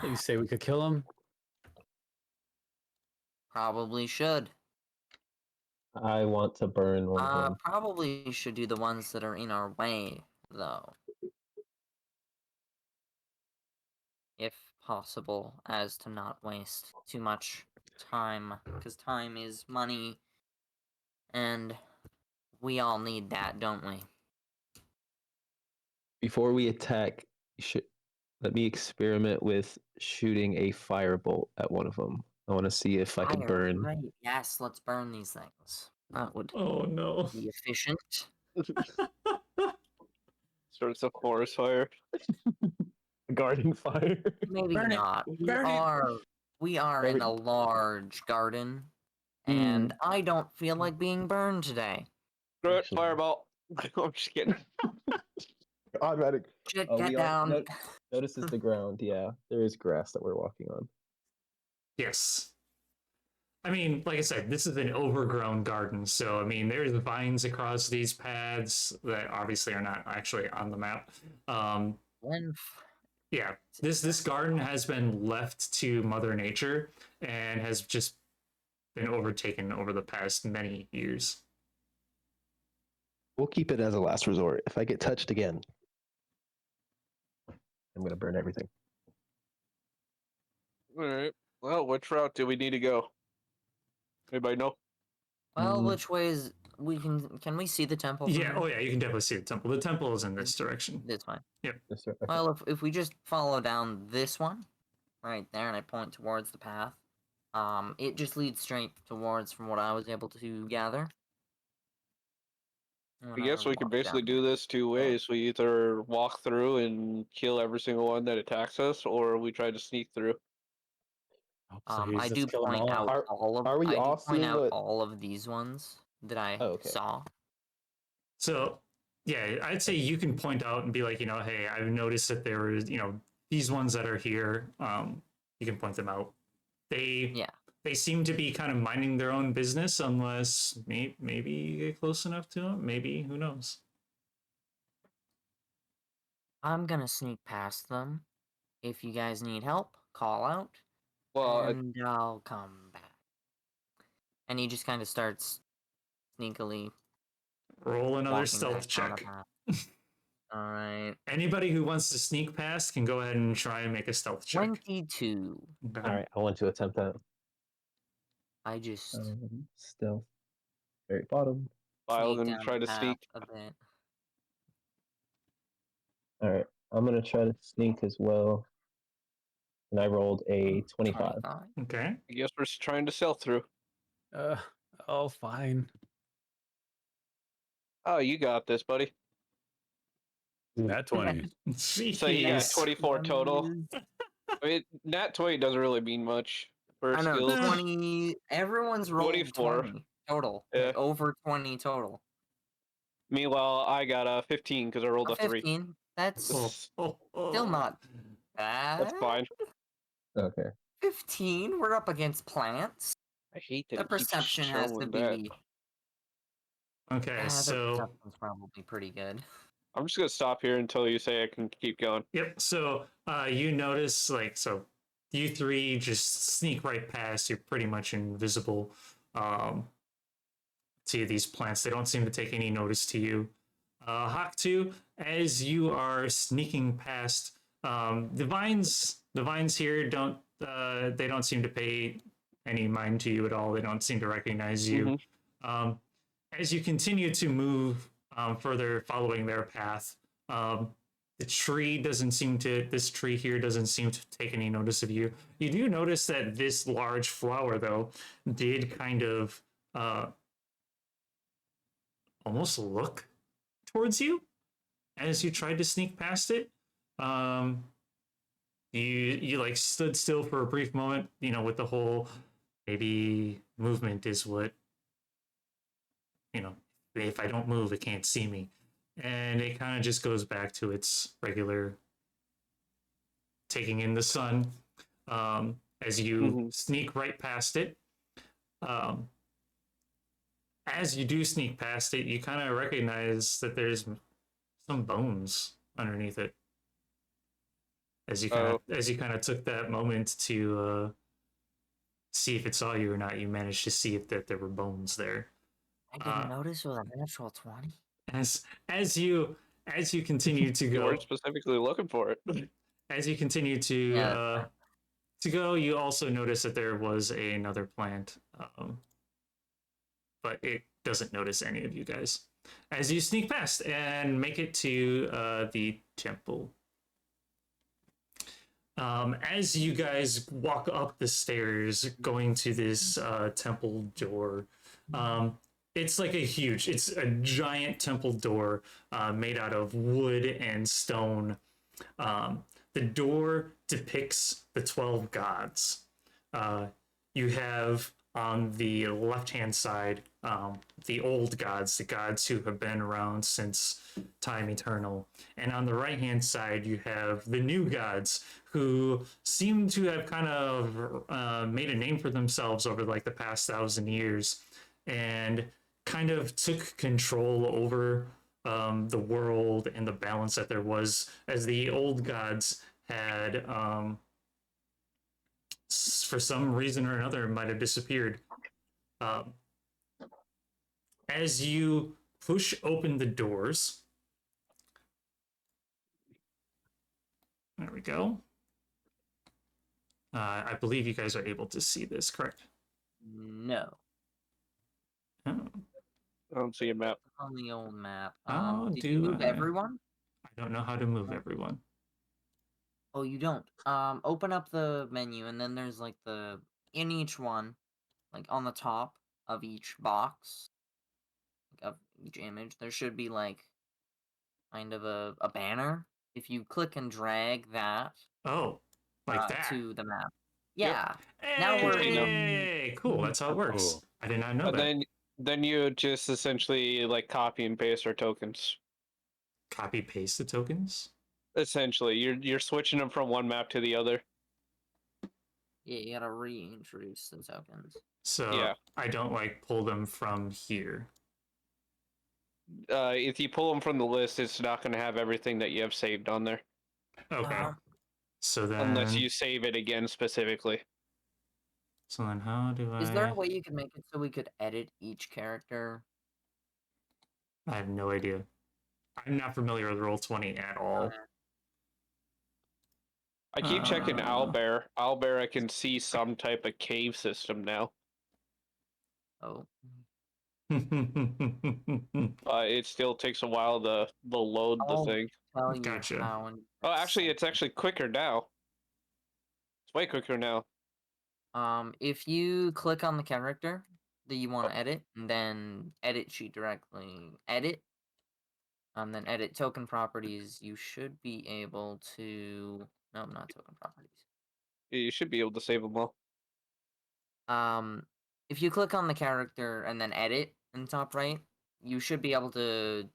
You say we could kill him? Probably should. I want to burn one of them. Probably should do the ones that are in our way, though. If possible, as to not waste too much time, because time is money, and we all need that, don't we? Before we attack, you should let me experiment with shooting a firebolt at one of them. I want to see if I can Fire, burn. right. Yes, let's burn these things. That would Oh no. be efficient. Starts a forest fire. Garden fire. Maybe Burn it, not. burn it. We are in a large garden, and I don't feel like being burned today. Good Actually- fireball. I'm just kidding. Automatic. Shit, Oh, get we down. notices the ground. Yeah, there is grass that we're walking on. Yes. I mean, like I said, this is an overgrown garden, so I mean, there's vines across these paths that obviously are not actually on the map. Yeah, this garden has been left to Mother Nature and has just been overtaken over the past many years. We'll keep it as a last resort. If I get touched again, I'm gonna burn everything. All right. Well, which route do we need to go? Anybody know? Well, which ways we can we see the temple? From Yeah, here? oh yeah, you can definitely see the temple. The temple is in this direction. It's fine. Yes, sir. Okay. Well, if we just follow down this one, right there, and I point towards the path, it just leads straight towards, from what I was able to gather. I guess we could basically do this two ways. We either walk through and kill every single one that attacks us, or we try to sneak through. Please, I just do kill 'em point all. out Are we I do all point seeing out what? all of these ones that I Oh, okay. saw. So, yeah, I'd say you can point out and be like, hey, I've noticed that there is, these ones that are here. You can point them out. They seem to be kind of minding their own business, unless maybe you get close enough to them. Maybe, who knows? I'm gonna sneak past them. If you guys need help, call out, Well, and I'll come back. And he just kind of starts sneakily Roll another walking stealth back down the check. path. All right, Anybody who wants to sneak past can go ahead and try and make a stealth check. 22. Okay. All right, I want to attempt that. I just Stealth. Very bottom. file sneak them, down try the to path sneak. a bit. All right, I'm gonna try to sneak as well. And I rolled a 25. 25. Okay. I guess we're just trying to sell through. Oh, fine. Oh, you got this, buddy. Nat 20. So you got Jeez. 24 total. I mean, Nat 20 doesn't really mean much for I know, skills. 20. Everyone's rolled 24. 20 total. Yeah. Over 20 total. Meanwhile, I got a 15 because I rolled a 3. 15. That's Oh. still not bad. That's fine. Okay. 15. We're up against plants. I hate that The it keeps perception has to showing that. be. Okay, The so perception's probably pretty good. I'm just gonna stop here until you say I can keep going. yep. So you notice you three just sneak right past. You're pretty much invisible to these plants. They don't seem to take any notice to you. Hawk 2, as you are sneaking past, the vines here they don't seem to pay any mind to you at all. They don't seem to recognize you. As you continue to move further following their path, this tree here doesn't seem to take any notice of you. You do notice that this large flower, though, did kind of almost look towards you as you tried to sneak past it. You like stood still for a brief moment, with the whole maybe movement is what, if I don't move, it can't see me. and it kind of just goes back to its regular taking in the sun. As you Mhm. sneak right past it. Um, as you do sneak past it, you kind of recognize that there's some bones underneath it. Oh, As you kind of took that moment to see if it saw you or not, you managed to see if that there were bones there. I didn't Uh, notice with a natural 20. as you continue to you weren't go, specifically looking for it. as you continue Yeah. to go, you also notice that there was another plant, but it doesn't notice any of you guys. As you sneak past and make it to the temple. As you guys walk up the stairs going to this temple door, it's like it's a giant temple door made out of wood and stone. The door depicts the 12 gods. You have on the left hand side the old gods, the gods who have been around since time eternal. And on the right hand side, you have the new gods who seem to have kind of made a name for themselves over like the past 1,000 years and kind of took control over the world and the balance that there was, as the old gods had for some reason or another might have disappeared. Um, as you push open the doors, there we go. I believe you guys are able to see this, correct? No. Oh, I don't see a map. On the old map. how Did you do move I? everyone? I don't know how to move everyone. Oh, you don't. Open up the menu, and then there's like in each one, like on the top of each box, like, of each image, there should be like kind of a banner. If you click and drag that Oh, like that. to the map. Yep. Yeah. Now we're Hey, cool. That's how it works. Cool. I did not know And that. then you just essentially like copy and paste our tokens. Copy paste the tokens. Essentially, you're switching them from one map to the other. Yeah, you gotta reintroduce the tokens. So Yeah. I don't like pull them from here. If you pull them from the list, it's not going to have everything that you have saved on there, Okay. So then, unless you save it again specifically. so then how do I? Is there a way you can make it so we could edit each character? I have no idea. I'm not familiar with Roll20 at all. I keep checking Owlbear. Owlbear, I can see some type of cave system now. Oh. It still takes a while to load the I'll thing. tell you Gotcha. how. Oh, actually, it's actually quicker now. It's way quicker now. If you click on the character that you want to edit, and then edit sheet directly, edit, then edit token properties, you should be able to. No, not token properties. You should be able to save them all. If you click on the character and then edit in the top right, you should be able to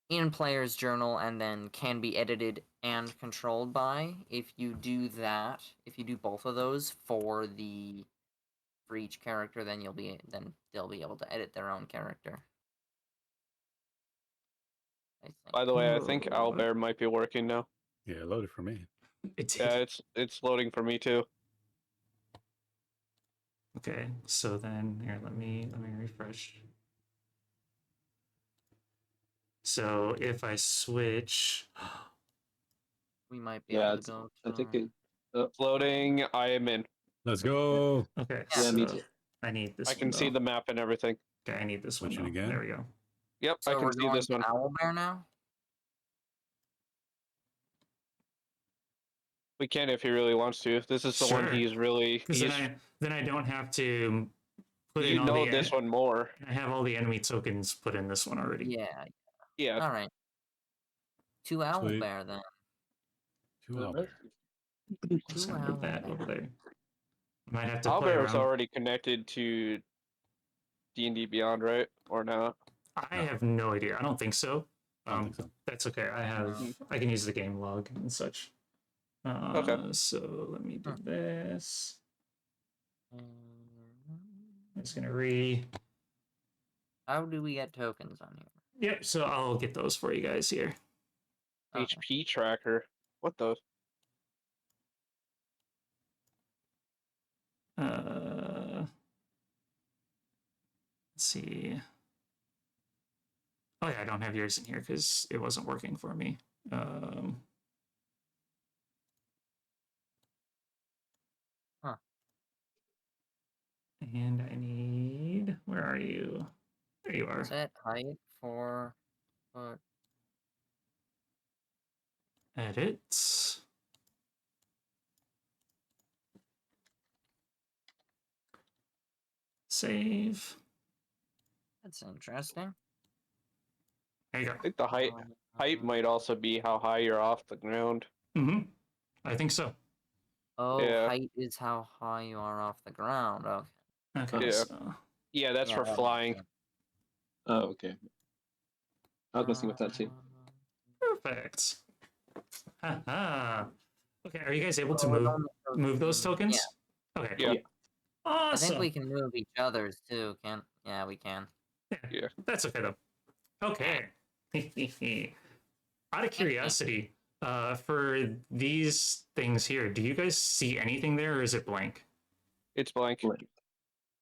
in player's journal and then can be edited and controlled by. If you do that, if you do both of those for each character, then they'll be able to edit their own character. I think. By the way, I think Owlbear might be working now. Yeah, loaded for me. It did. Yeah, it's loading for me too. Okay, so then here, let me refresh. So if I switch, We might be Yeah, able to go to. I think it. It's loading. I am in. Let's go. okay, Yeah, so me too. I need this. I can see the map and everything. Okay, I need this Switching window. again? There we go. Yep, So I we're can see going this to one. Owlbear now. We can if he really wants to. This is the one Sure. he's really. Because then I don't have to put in You all know the this one more. I have all the enemy tokens put in this one already. Yeah. Yeah. All right. To Sweet. Owlbear then. Two out there. Just To gonna move that Owlbear. over there. I might have to play Owlbear is around. already connected to D&D Beyond, right? Or not? I have no idea. I don't think so. I don't think so. That's okay. I can use the game log and such. Okay. So let me do this. Mm, I'm just gonna read. How do we get tokens on here? Yep. So I'll get those for you guys here. Okay. HP tracker. What the? Let's see. Oh yeah, I don't have yours in here because it wasn't working for me. And I need. Where are you? There you are. Set height 4 foot. Edit. Save. That's interesting. There you go. I think the height might also be how high you're off the ground. Mm-hmm. I think so. Oh, Yeah. height is how high you are off the ground. Okay. Okay. Yeah. So Yeah, that's Yeah, for that makes flying. sense. Oh, okay. I was messing with that too. perfect. Haha. Okay. Are you guys able to Oh, it move only those shows- tokens? Okay. Yeah. Cool. Yeah. I Awesome. think we can move each other's too. Can? Yeah, we can. Yeah. That's okay though. Okay. Out of curiosity, for these things here, do you guys see anything there, or is it blank? It's blank. Blank.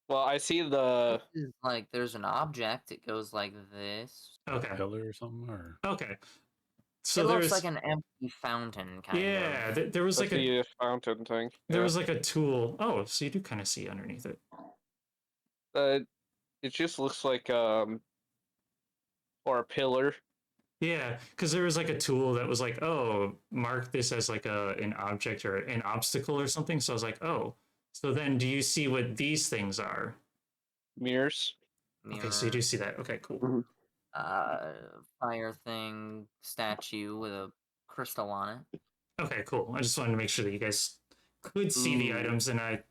Well, I see the. This is like there's an object. It goes like this. Okay. Pillar or something, or Okay. So It looks there's like an empty fountain, kind yeah, of. there was That's like a the fountain thing. there Yeah. was like a tool. Oh, so you do kind of see underneath it. It just looks like or a pillar. Yeah, because there was like a tool that was like, oh, mark this as like an object or an obstacle or something. So I was like, oh, so then do you see what these things are? Mirrors. Okay, so you do see that. Okay, cool. Mhm. Fire thing statue with a crystal on it. Okay, cool. I just wanted to make sure that you guys could see the Ooh. items, and I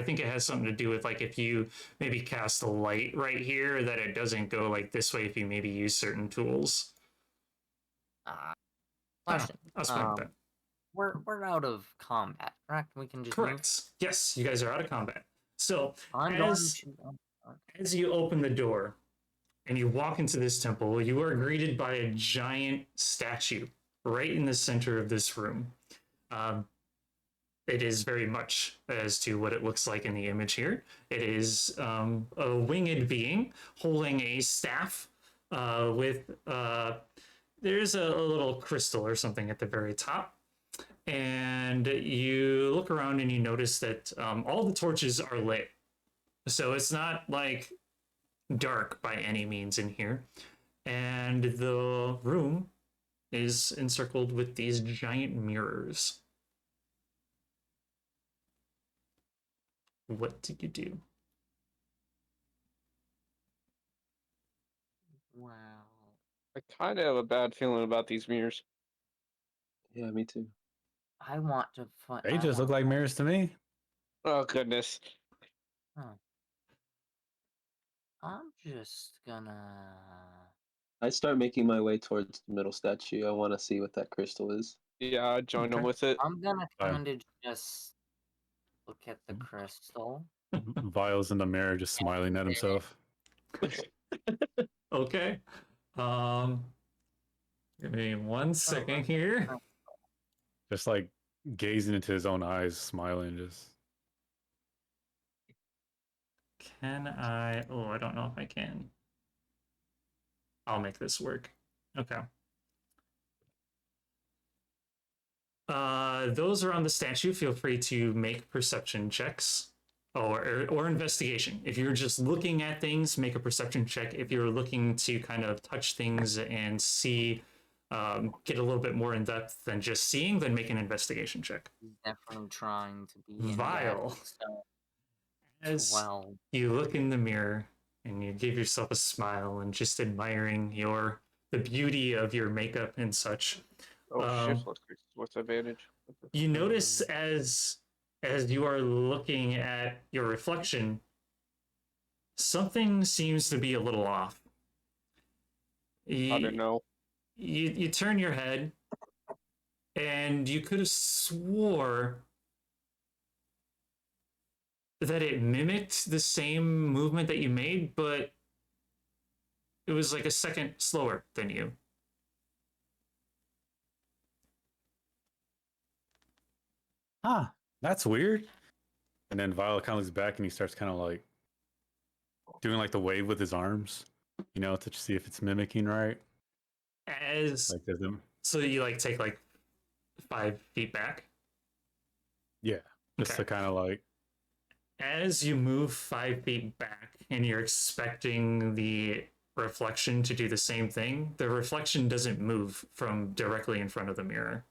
think it has something to do with like if you maybe cast a light right here, that it doesn't go like this way if you maybe use certain tools. Question. I was fine with that. We're out of combat, correct? We can just Correct. Yes, you guys are out of combat. So move. I'm as going to. as you open the door and you walk into this temple, you are greeted by a giant statue right in the center of this room. It is very much as to what it looks like in the image here. It is a winged being holding a staff with there's a little crystal or something at the very top. And you look around and you notice that all the torches are lit. So it's not like dark by any means in here. And the room is encircled with these giant mirrors. What do you do? Wow. I kind of have a bad feeling about these mirrors. Yeah, me too. I want to find. they just look like mirrors to me. Oh goodness. I'm just gonna. I start making my way towards the middle statue. I want to see what that crystal is. Yeah, I'd join them Okay. with it. I'm gonna Fine. kind of just look at the crystal. Vile's in the mirror, just smiling at himself. Okay. Give me 1 second here. Just like gazing into his own eyes, smiling. Just Can I? Oh, I don't know if I can. I'll make this work. Okay. Those around the statue, feel free to make perception checks or investigation. If you're just looking at things, make a perception check. If you're looking to kind of touch things and see, get a little bit more in depth than just seeing, then make an investigation check. He's definitely trying to be in Vile. depth, so As 12. you look in the mirror and you give yourself a smile and just admiring the beauty of your makeup and such. Oh shit! What's the advantage? You notice as you are looking at your reflection, something seems to be a little off. I don't know. you turn your head, and you could have swore that it mimicked the same movement that you made, but it was like a second slower than you. Huh. That's weird. And then Violet kind of looks back and he starts kind of like doing like the wave with his arms, you know, to see if it's mimicking right. As Like does them. so, you like take like 5 feet back. Yeah. Just Okay. to kind of like. As you move 5 feet back, and you're expecting the reflection to do the same thing, the reflection doesn't move from directly in front of the mirror,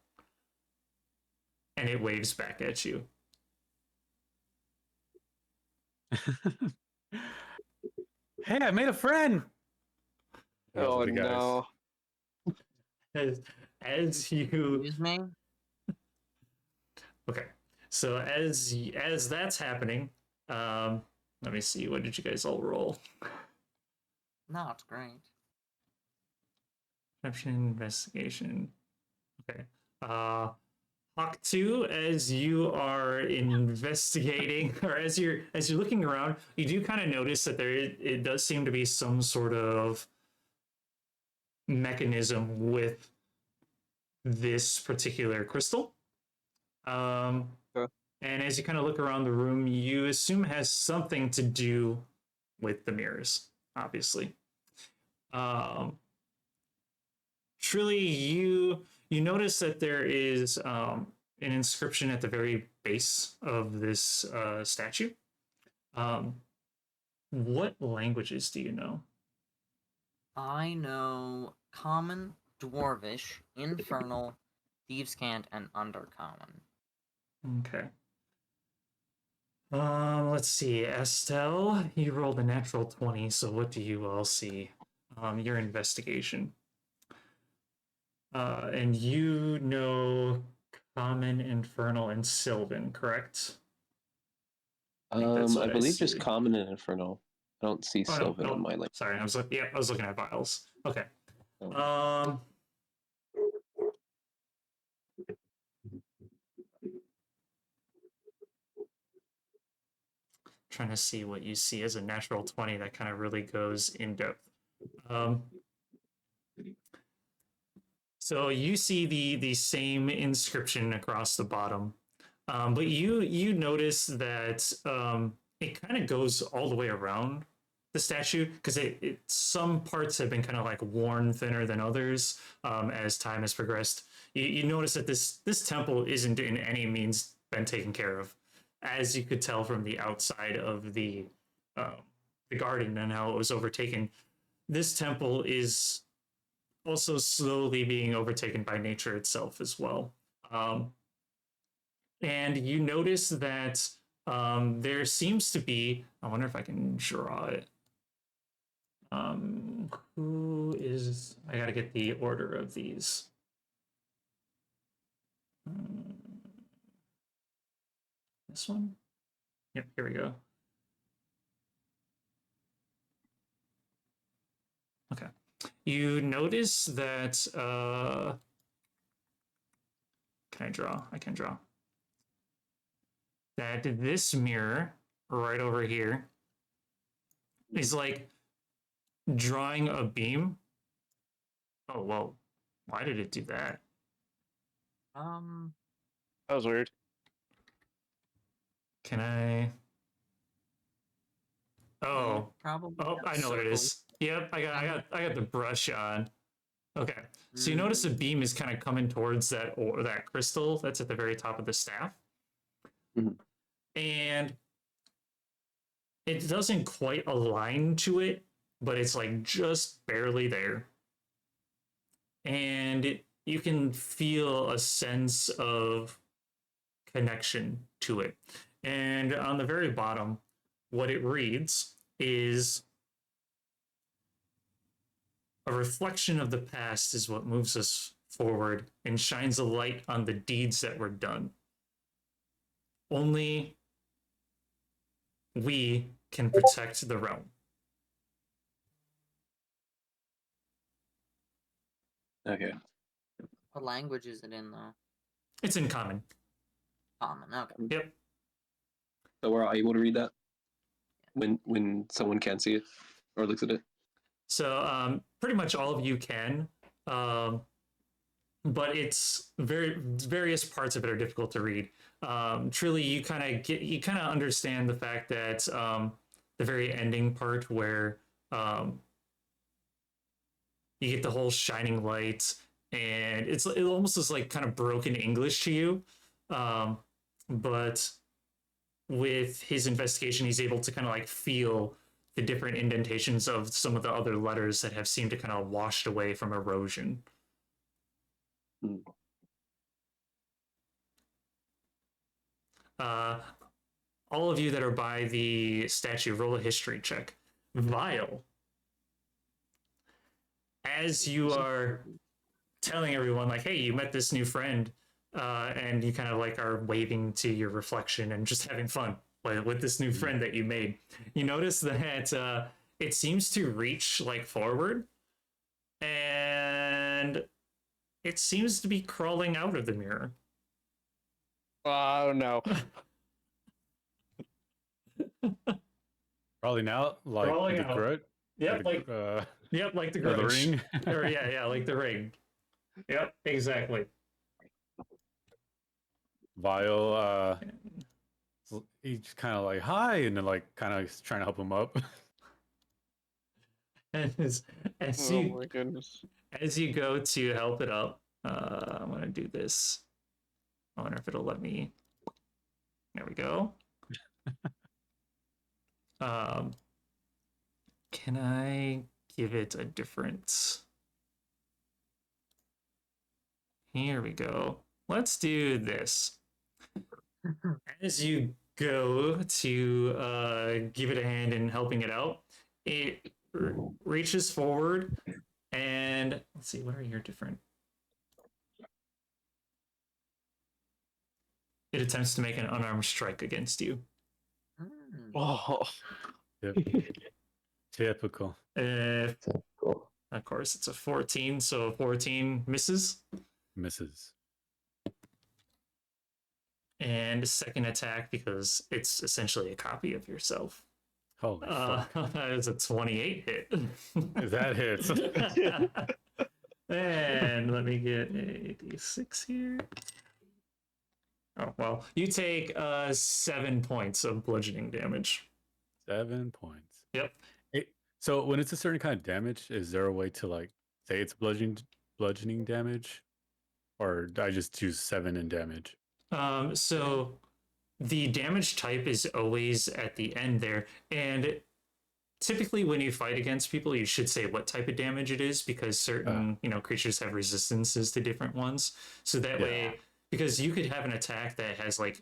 and it waves back at you. Hey, I made a friend. Yells Oh at the guys. no. As you Excuse me? okay, so as that's happening, let me see, what did you guys all roll? No, it's great. Perception, investigation. Okay. Hawk 2, as you are investigating, or as you're looking around, you do kind of notice that it does seem to be some sort of mechanism with this particular crystal. Okay. And as you kind of look around the room, you assume it has something to do with the mirrors, obviously. Truly, you notice that there is an inscription at the very base of this statue. What languages do you know? I know Common, Dwarvish, Infernal, Thieves' Cant, and Undercommon. Okay. Let's see. Estelle, you rolled a natural 20, so what do you all see? Your investigation. And you know Common, Infernal, and Sylvan, correct? I think that's what I believe just see. Common and Infernal. I don't see Oh, Sylvan no. on my link. Sorry, I was looking at vials. Okay. Oh. Trying to see what you see as a natural 20 that kind of really goes in depth. Um, so you see the same inscription across the bottom, but you notice that it kind of goes all the way around the statue, because some parts have been kind of like worn thinner than others as time has progressed. You notice that this temple isn't in any means been taken care of, as you could tell from the outside of the garden and how it was overtaken. This temple is also slowly being overtaken by nature itself as well. And you notice that there seems to be, I wonder if I can draw it. Who is, I gotta get the order of these. This one? Yep, here we go. Okay. You notice that, can I draw? I can draw. That this mirror right over here is like drawing a beam. Oh, well, why did it do that? That was weird. Can I? Oh, Probably. oh, I know what it is. Yep, I got the brush on. Okay, so you notice a beam is kind of coming towards that crystal that's at the very top of the staff, and it doesn't quite align to it, but it's like just barely there, and you can feel a sense of connection to it. And on the very bottom, what it reads is, a reflection of the past is what moves us forward and shines a light on the deeds that were done. Only we can protect the realm. Okay. What language is it in, though? It's in common. Common. Okay. Yep. So we're all able to read that when someone can't see it or looks at it. So pretty much all of you can, but it's various parts of it are difficult to read. Truly, you kind of understand the fact that the very ending part where you get the whole shining light, and it almost is like kind of broken English to you, but with his investigation, he's able to kind of like feel the different indentations of some of the other letters that have seemed to kind of washed away from erosion. Hmm. All of you that are by the statue, roll a history check. Vile, as you are telling everyone, like, hey, you met this new friend, and you kind of like are waving to your reflection and just having fun with this new friend that you made, you notice that it seems to reach like forward, and it seems to be crawling out of the mirror. Oh no. Crawling out like Crawling the out. Groot. Yep, like the the or the Grudge. ring. Or yeah, like the ring. Yep, exactly. Vile, he's kind of like hi, and then like kind of trying to help him up. And as Oh my goodness. you go to help it up, I'm gonna do this. I wonder if it'll let me. There we go. Can I give it a different? Here we go. Let's do this. As you go to give it a hand in helping it out, it reaches forward and let's see, what are your different? It attempts to make an unarmed strike against you. Oh. Yep. Typical. Cool. Of course, it's a 14, so 14 misses. Misses. And second attack, because it's essentially a copy of yourself. Holy fuck. That is a 28 hit. That hits. And let me get a d6 here. Oh, well, you take 7 points of bludgeoning damage. 7 points. Yep. So when it's a certain kind of damage, is there a way to like say it's bludgeoning damage? Or do I just choose 7 in damage? So the damage type is always at the end there, and typically when you fight against people, you should say what type of damage it is, because certain creatures have resistances to different ones. So that way, because you could have an attack that has like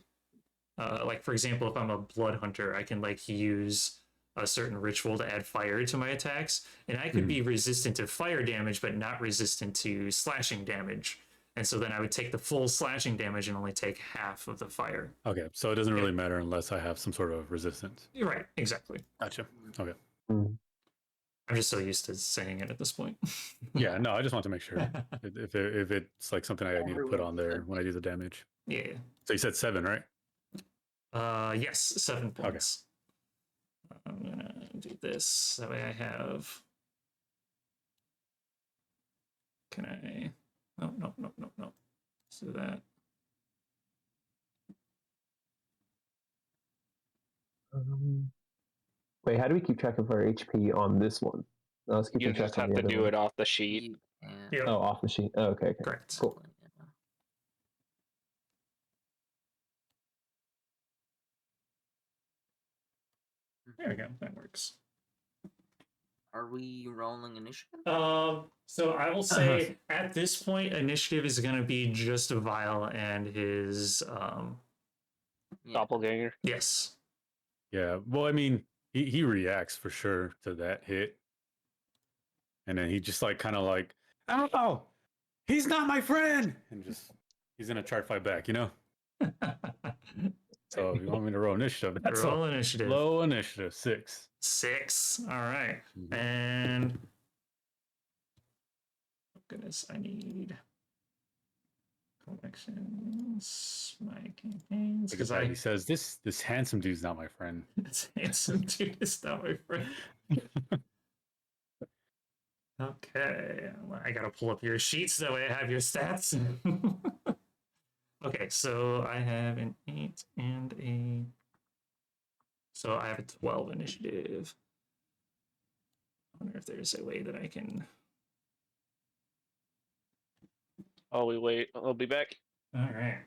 for example, if I'm a blood hunter, I can like use a certain ritual to add fire to my attacks, and I could be resistant to fire damage but not resistant to slashing damage. And so then I would take the full slashing damage and only take half of the fire. Okay, so it doesn't really matter unless I have some sort of resistance. You're right, exactly. Gotcha. Okay. I'm just so used to saying it at this point. Yeah, no, I just want to make sure if it's like something I need to put on there when I do the damage. Yeah. So you said 7, right? Yes, 7 points. Okay. I'm gonna do this. That way I have. Can I? No. Let's do that. Wait, how do we keep track of our HP on this one? No, let's keep You track just on have the to other do one. it off the sheet. Yep. Oh, off the sheet. Oh, okay. Correct. Cool. There we go. That works. Are we rolling initiative? So I will say at this point, initiative is going to be just Vile and his. Doppelganger. Yes. Yeah. Well, I mean, he reacts for sure to that hit, and then he just like kind of like, oh, he's not my friend, and just he's gonna try to fight back, you know. So if you want me to roll initiative, that's Roll initiative. low initiative 6. 6. All right. Mhm. And goodness, I need collections, my campaigns, Because because he says this handsome dude's not my friend. it's handsome dude is not my friend. Okay, well, I gotta pull up your sheets that way I have your stats. Okay, so I have an 8 and a. So I have a 12 initiative. I wonder if there's a way that I can. While we wait, I'll be back. All right.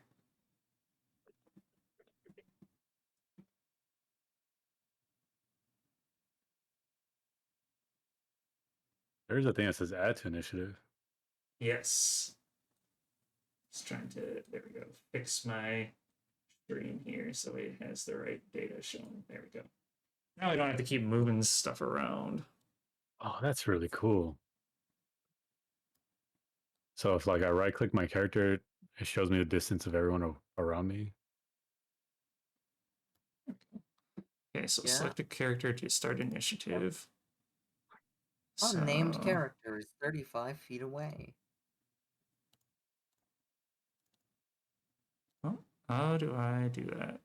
There's a thing that says add to initiative. Yes. Just trying to, there we go, fix my stream here so it has the right data shown. There we go. Now I don't have to keep moving stuff around. Oh, that's really cool. So if like I right click my character, it shows me the distance of everyone around me. Okay, so Yeah. select a character to start initiative. Unnamed So- character is 35 feet away. Oh, how do I do that?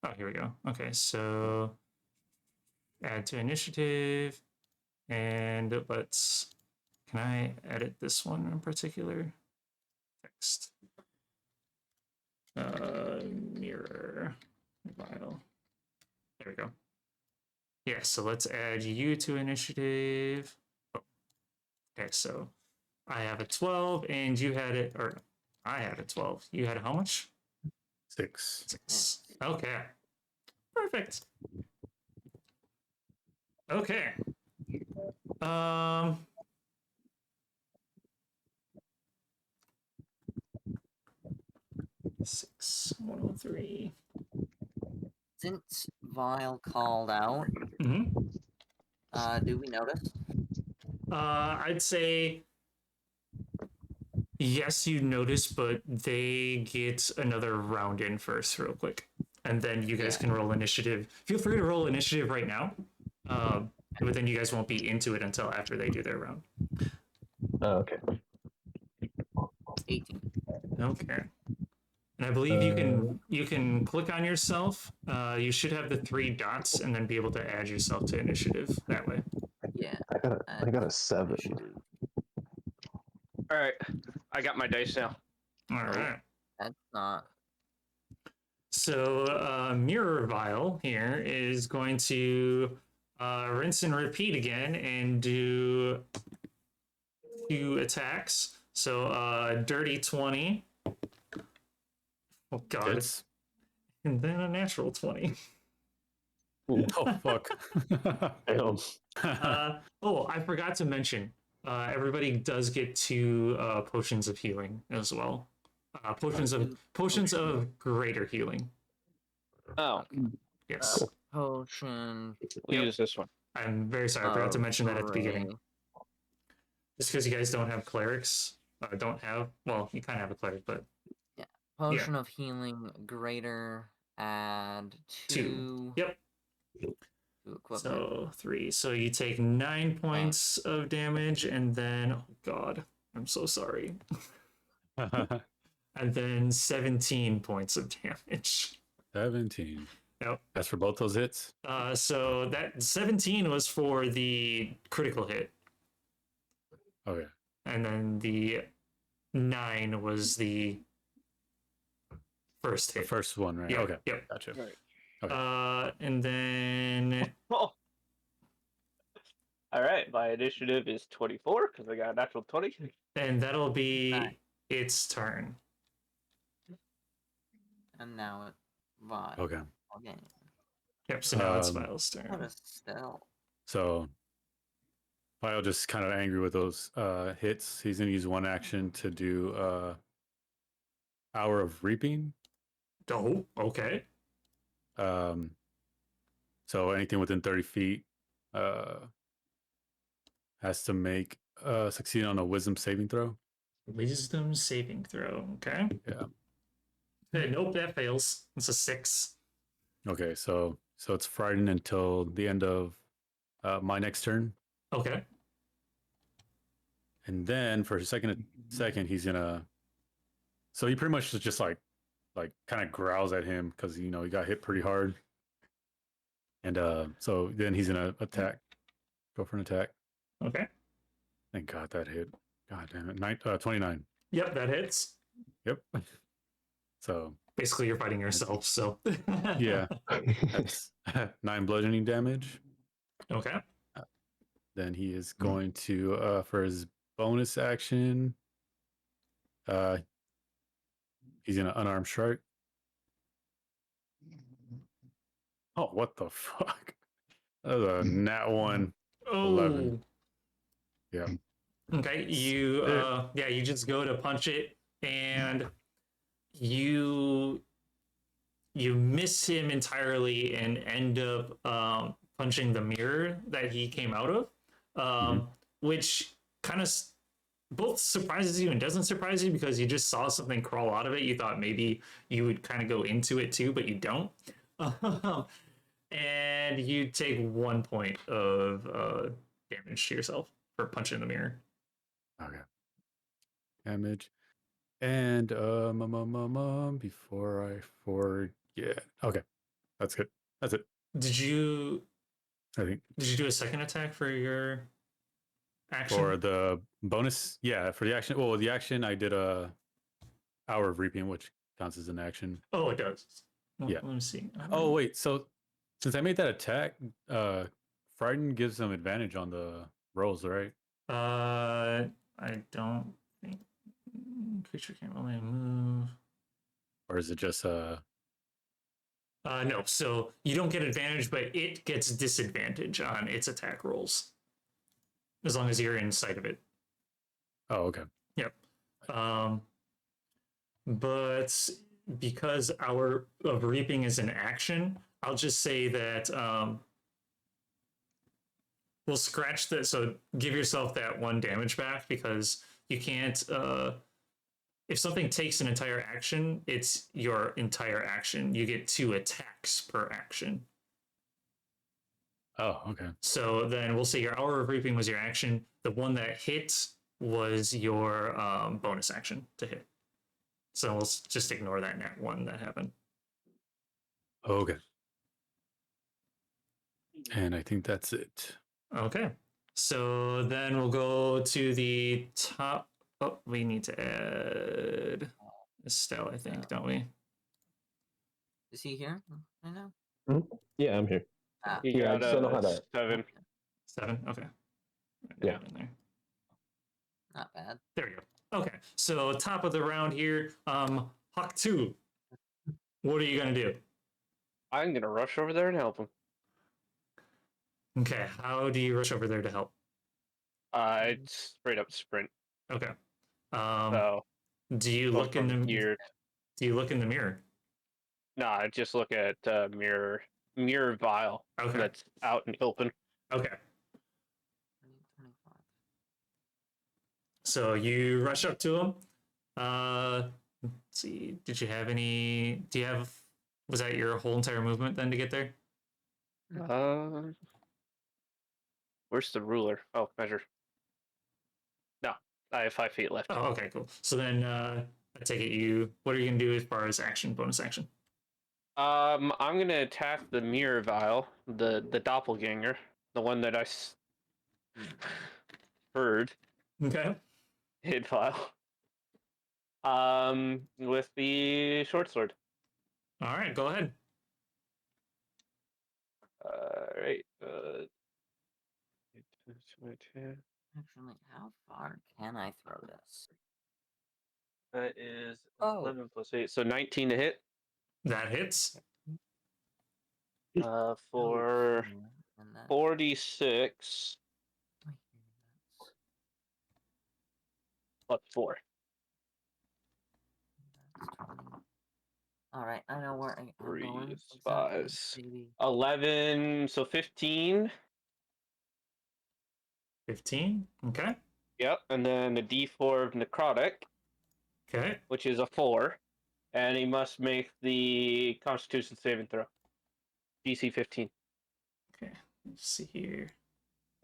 Oh, here we go. Okay, so add to initiative, and let's. Can I edit this one in particular? Text. Mirror file. There we go. Yeah, so let's add you to initiative. Oh. Okay, so I have a 12 and you had it, or I had a 12. You had how much? 6. 6. Okay. Perfect. Okay. Um 6 103. Since Vile called out, Mm-hmm. do we notice? I'd say yes, you notice, but they get another round in first, real quick, and then you guys Yeah. can roll initiative. Feel free to roll initiative right now, but then you guys won't be into it until after they do their round. Oh, okay. 18. Okay. And I believe you can click on yourself. You should have the 3 dots, and then be able to add yourself to initiative that way. Yeah. I got a 7. Initiative. All right, I got my dice now. All right. That's not. So Mirror Vial here is going to rinse and repeat again and do 2 attacks. So Dirty 20. Oh god. Hits. And then a natural 20. Oh fuck. Damn. Oh, I forgot to mention. Everybody does get 2 potions of healing as well. Potions of greater healing. Oh, Yes. Potion. we'll Yep. use this one. I'm very sorry. I forgot to mention that at the beginning. Gray. Just because you guys don't have clerics, well, you kind of have a cleric, but Potion of healing greater. Add 2. Yep. To equipment. So 3. So you take 9 points of damage, and then oh god, I'm so sorry. And then 17 points of damage. 17. Yep. That's for both those hits? So that 17 was for the critical hit, Okay. and then the 9 was the first The hit. first one, right? Yep, Okay. Yep. Gotcha. Right. And then Oh. All right, my initiative is 24 because I got a natural 20. that'll be Nice. its turn. And now it. Vile. Okay. Okay. Yep. So now it's Um, Vile's What turn. a spell. So Vile just kind of angry with those hits. He's gonna use one action to do Hour of Reaping. Oh, okay. So anything within 30 feet has to make succeed on a wisdom saving throw. Wisdom saving throw. Okay. Yeah. Nope, that fails. It's a 6. Okay, so So it's frightened until the end of my next turn. Okay. And then for a second, he's gonna. So he pretty much just like kind of growls at him because he got hit pretty hard. And so then he's gonna attack. Go for an attack. Okay. Thank God that hit. God damn it. 29. Yep, that hits. Yep. So Basically, you're fighting yourself. So yeah, that's 9 bludgeoning damage. Okay. Then he is going to for his bonus action. He's gonna unarmed strike. Oh, what the fuck? That was a nat 1. Oh. 11. Yeah. Okay. You you just go to punch it, and you miss him entirely and end up punching the mirror that he came out of, which kind of both surprises you and doesn't surprise you because you just saw something crawl out of it. You thought maybe you would kind of go into it too, but you don't. And you take 1 point of damage to yourself for punching the mirror. Okay. Damage. And before I forget. Okay. That's good. That's it. Did you I think do a second attack for your action? for the bonus, yeah, for the action. Well, the action I did a Hour of Reaping, which counts as an action. Oh, it does. Well, Yeah. Let me see. Oh wait, so since I made that attack, Frighten gives them advantage on the rolls, right? I don't think creature can't really move. Or is it just No, so you don't get advantage, but it gets disadvantage on its attack rolls as long as you're in sight of it. Oh, okay. Yep. But because Hour of Reaping is an action, I'll just say that we'll scratch that. So give yourself that 1 damage back because you can't. If something takes an entire action, it's your entire action. You get 2 attacks per action. Oh, okay. So then we'll say your Hour of Reaping was your action. The one that hit was your bonus action to hit. So we'll just ignore that nat 1 that happened. Okay. And I think that's it. Okay. So then we'll go to the top. Oh, we need to add Estelle, I think, don't we? Is he here right now? Yeah, I'm here. Ah, You Yeah, I got just don't know how to. 7. 7? Okay. Yeah. In there. not bad. There we go. Okay. So top of the round here, Hawk 2. What are you going to do? I'm gonna rush over there and help him. Okay. How do you rush over there to help? It's straight up sprint. Okay. So Do you go look in from the here. Do you look in the mirror? Nah, just look at mirror vial Okay. that's out and open. Okay. 25. So you rush up to him. Let's see. Did you have any? Do you have? Was that your whole entire movement then to get there? Where's the ruler? Oh, measure. No, I have 5 feet left. Oh, okay, cool. So then I take it you. What are you gonna do as far as action, bonus action? I'm gonna attack the mirror vial, the doppelganger, the one that I heard Okay. hit vial. With the short sword. All right, go ahead. Right. Actually, how far can I throw this? That is Oh. 11 plus 8, so 19 to hit. That hits. For And that, 46 plus 4. that's 20. All right, I know where I'm 3 going. is Exactly. 5. Maybe 11, so 15. 15. Okay. Yep, and then the D4 of necrotic, Okay. which is a 4, and he must make the Constitution saving throw. DC 15. Okay, let's see here.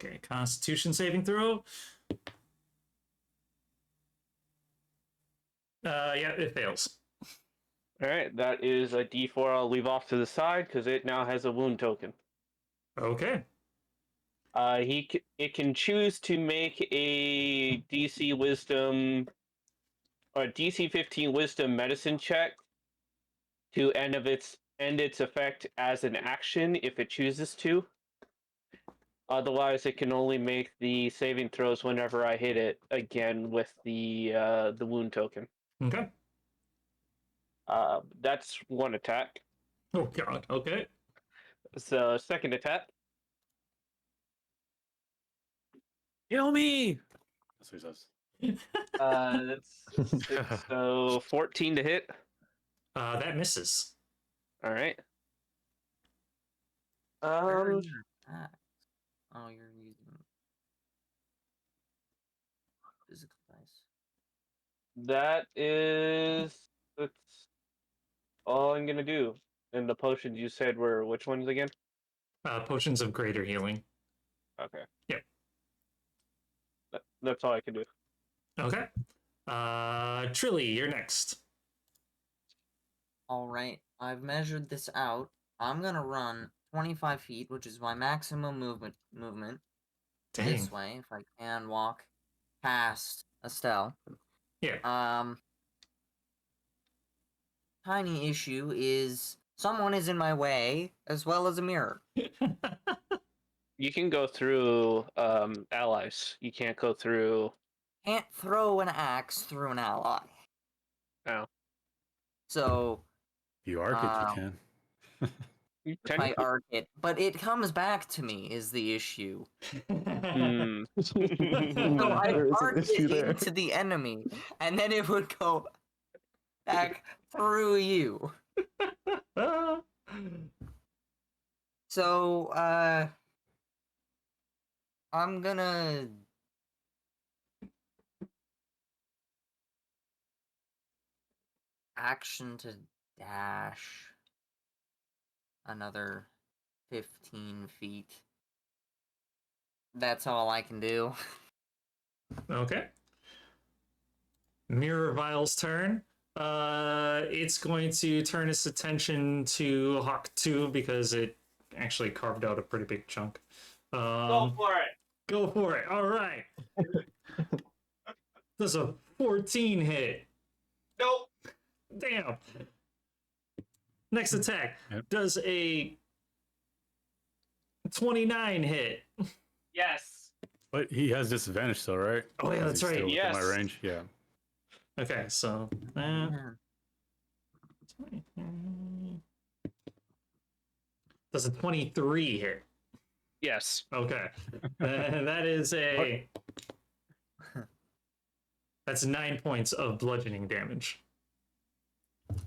Okay, Constitution saving throw. Yeah, it fails. All right, that is a D4 I'll leave off to the side because it now has a wound token. Okay. It can choose to make a DC Wisdom or DC 15 Wisdom Medicine check to end its effect as an action if it chooses to. Otherwise, it can only make the saving throws whenever I hit it again with the wound token. Okay. That's one attack. Oh god. Okay. So second attack. Kill me. That's what he says. That's 6, so 14 to hit. That misses. All right. Where are your attacks? Oh, you're using physical dice. That's all I'm gonna do. And the potions you said were which ones again? Potions of greater healing. Okay. Yep. That's all I can do. Okay. Trilly, you're next. All right, I've measured this out. I'm gonna run 25 feet, which is my maximum movement Dang. this way, if I can walk past Estelle. Yeah. Tiny issue is someone is in my way, as well as a mirror. You can go through allies. You can't go through. Can't throw an axe through an ally. Oh. So You arc it, you can. You if I technically- arc it, but it comes back to me is the issue. Hmm. So I There is an arc issue it there. into the enemy, and then it would go back through you. So, I'm gonna action to dash another 15 feet. That's all I can do. Okay. Mirror Vile's turn. It's going to turn its attention to Hawk 2 because it actually carved out a pretty big chunk. Go for it. Go for it. All right. Does a 14 hit. Nope. Damn. Next attack. Yep. Does a 29 hit. Yes. But he has disadvantage still, right? Oh, yeah, Is that's he right. still within Yes. my range. Yeah. Okay, so Man. does a 23 hit. Yes. Okay. That is a that's 9 points of bludgeoning damage.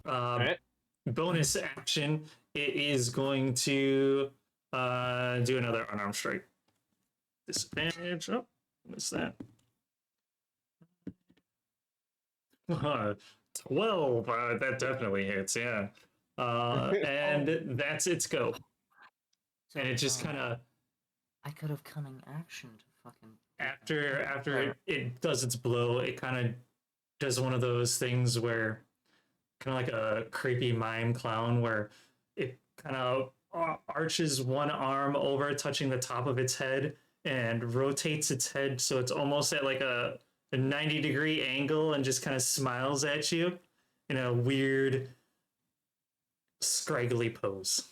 Alright. Bonus action, it is going to do another unarmed strike. Disadvantage. Oh, what's that? 12. That definitely hits, yeah. And that's its go. So, And it just kind of I could have cunning action to fucking. after it does its blow, it kind of does one of those things where kind of like a creepy mime clown where it kind of arches one arm over touching the top of its head and rotates its head so it's almost at like a 90-degree angle and just kind of smiles at you in a weird scraggly pose.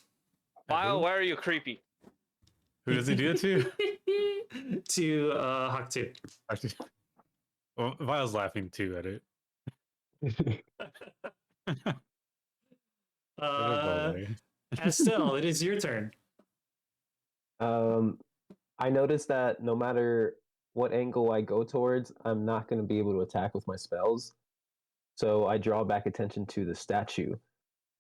Vile, why are you creepy? Who does he do it to? To Hawk 2. Actually, well, Vile's laughing too at it. Estelle, it is your turn. I noticed that no matter what angle I go towards, I'm not going to be able to attack with my spells. So I draw back attention to the statue.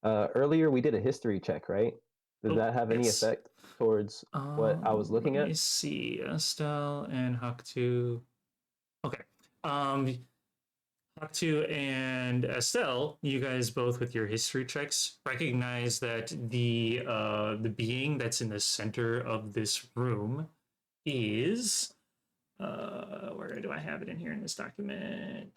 Earlier, we did a history check, right? Does that have any yes. effect towards what I was looking Let at? me see. Estelle and Hawk 2. Okay. Haktu and Estelle, you guys both with your history checks recognize that the being that's in the center of this room is where do I have it in here in this document?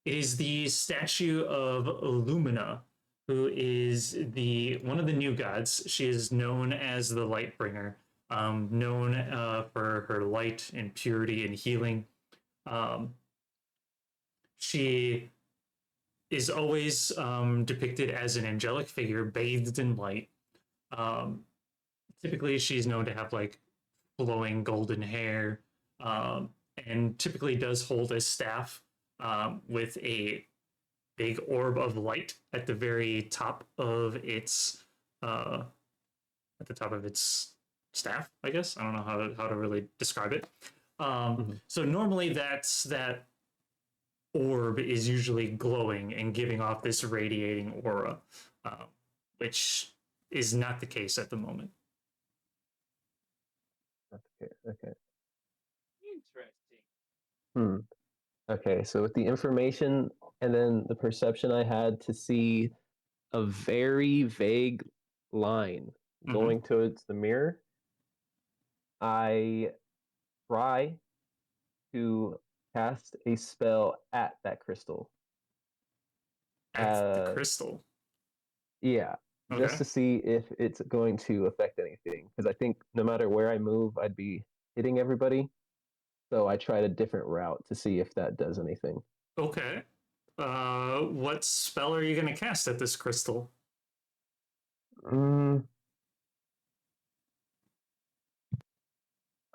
It is the statue of Lumina, who is the one of the new gods. She is known as the Lightbringer, known for her light and purity and healing. She is always depicted as an angelic figure bathed in light. Um, Typically, she's known to have like flowing golden hair, and typically does hold a staff with a big orb of light at the very top of its staff. I guess I don't know how to really describe it. So normally that orb is usually glowing and giving off this radiating aura, which is not the case at the moment. Okay. Okay. Interesting. Okay. So with the information and then the perception I had to see a very vague line going towards the mirror, I try to cast a spell at that crystal. At the crystal. Yeah, Okay. just to see if it's going to affect anything. Because I think no matter where I move, I'd be hitting everybody. So I tried a different route to see if that does anything. Okay. What spell are you going to cast at this crystal?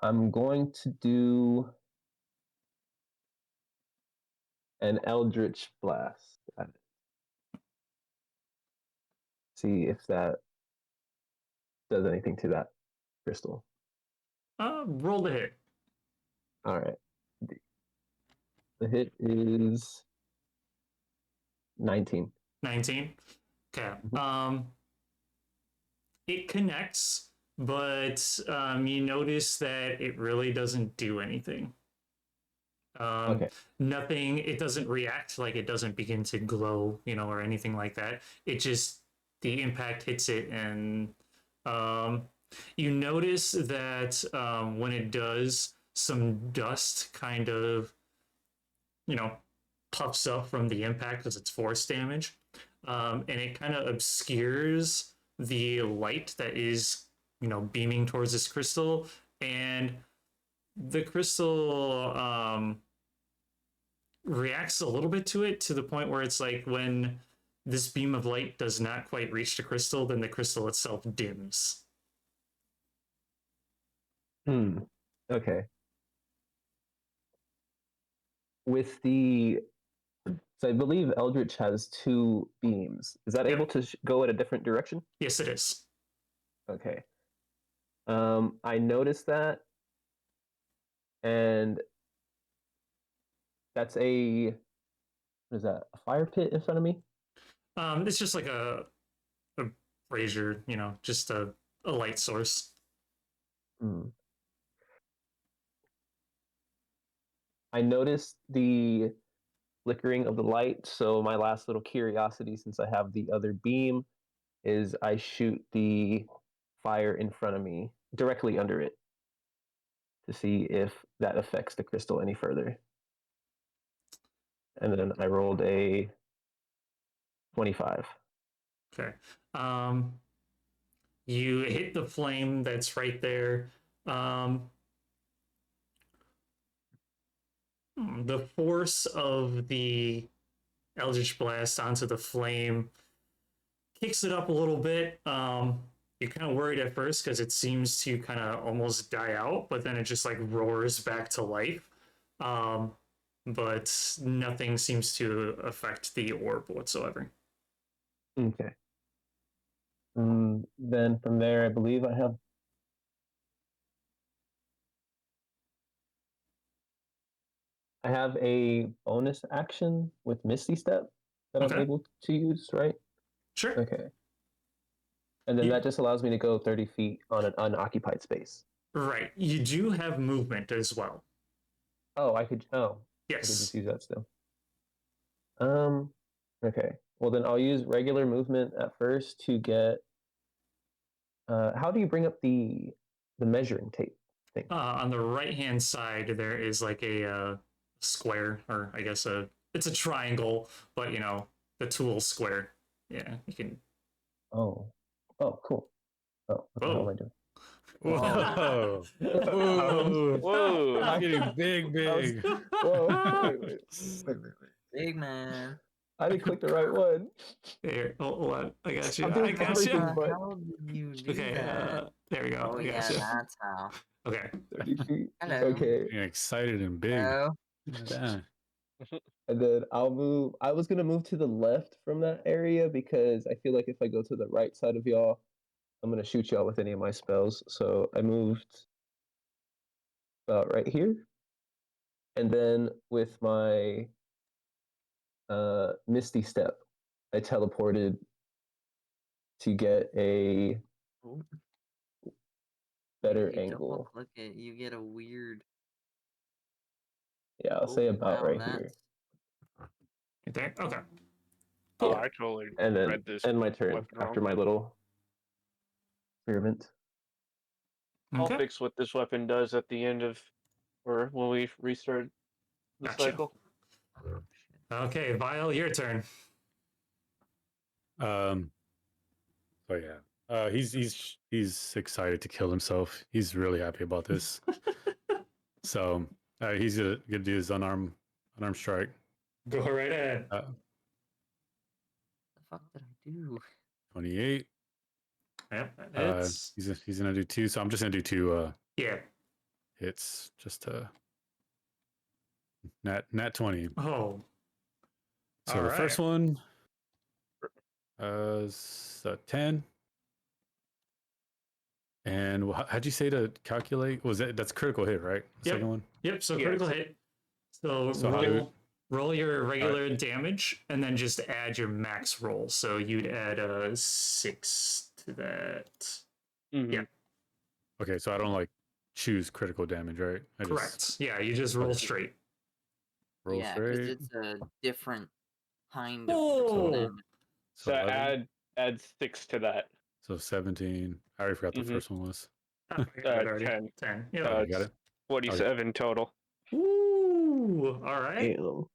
I'm going to do an Eldritch Blast at it. See if that does anything to that crystal. Roll the hit. All right. The hit is 19. 19. Okay. It connects, but you notice that it really doesn't do anything. Okay. Nothing. It doesn't react, like it doesn't begin to glow, or anything like that. It just the impact hits it, and you notice that when it does, some dust kind of puffs up from the impact because it's force damage, and it kind of obscures the light that is beaming towards this crystal, and the crystal reacts a little bit to it, to the point where it's like when this beam of light does not quite reach the crystal, then the crystal itself dims. Okay. With so I believe Eldritch has 2 beams. Is that Yep. able to go in a different direction? Yes, it is. Okay. I noticed that, and that's what is that? A fire pit in front of me? It's just like a brazier, just a light source. I noticed the flickering of the light, so my last little curiosity, since I have the other beam, is I shoot the fire in front of me, directly under it, to see if that affects the crystal any further. And then I rolled a 25. Okay. You hit the flame that's right there. The force of the Eldritch Blast onto the flame kicks it up a little bit. You're kind of worried at first because it seems to kind of almost die out, but then it just like roars back to life. But nothing seems to affect the orb whatsoever. Okay. Then from there, I believe I have a bonus action with Misty Step that I'm able to use, right? Sure. Okay. And then that just allows me to go 30 feet on an unoccupied space. Right. You do have movement as well. Oh, I could. Oh, Yes. I could just use that still. Okay. Okay. Well, then I'll use regular movement at first to get. How do you bring up the measuring tape thing? On the right hand side, there is like a square, or I guess it's a triangle, but the tool square. Yeah, you can. Oh, oh, cool. Oh, what the hell am I Whoa. doing? Whoa. Um, Whoa. Whoa. I'm getting big, big. Whoa! Wait. Big man. I didn't click the right one. Here, hold on. I got you. I'm I doing got everything you. How but did you do Okay, that? there we go. Oh I got yeah, you. that's how. Okay. 30 feet. Hello. Okay, Getting excited and big. Hello. Damn. and then I'll move. I was gonna move to the left from that area because I feel like if I go to the right side of y'all, I'm gonna shoot y'all with any of my spells. So I moved about right here, and then with my Misty Step, I teleported to get a Oh, better you double angle. click it, you get a weird. Yeah, I'll say Oh, about wow, right that's here, Right there. Okay. Oh, Cool. I totally and then read this end my turn weapon wrong. after my little experiment. I'll Okay. fix what this weapon does at the end of, or when we restart the Gotcha. cycle. Okay, Vile, your turn. So yeah. He's excited to kill himself. He's really happy about this. So he's gonna do his unarmed strike. Go right ahead. the fuck did I do? 28. Yep, it's He's gonna do 2. So I'm just gonna do 2 yeah. hits just to nat 20. Oh, So all the first right. one is a 10. And how'd you say to calculate? Was that's critical hit, right? The Yep. second one. Yep. So Yes. critical hit. So, So how do roll your regular damage, and then just add your max roll. So you'd add a 6 to that. Mm-hmm. Yeah. Okay, so I don't like choose critical damage, right? I Correct. just Yeah, you just roll Okay. straight. roll Yeah, because straight. it's a different kind of Oh. critical damage. So 11. add 6 to that. So 17. I already forgot the Mhm. first one was. I got it already. 10. 10. Yep. Oh, you got It's it. 27 total. Ooh. All right. Damn.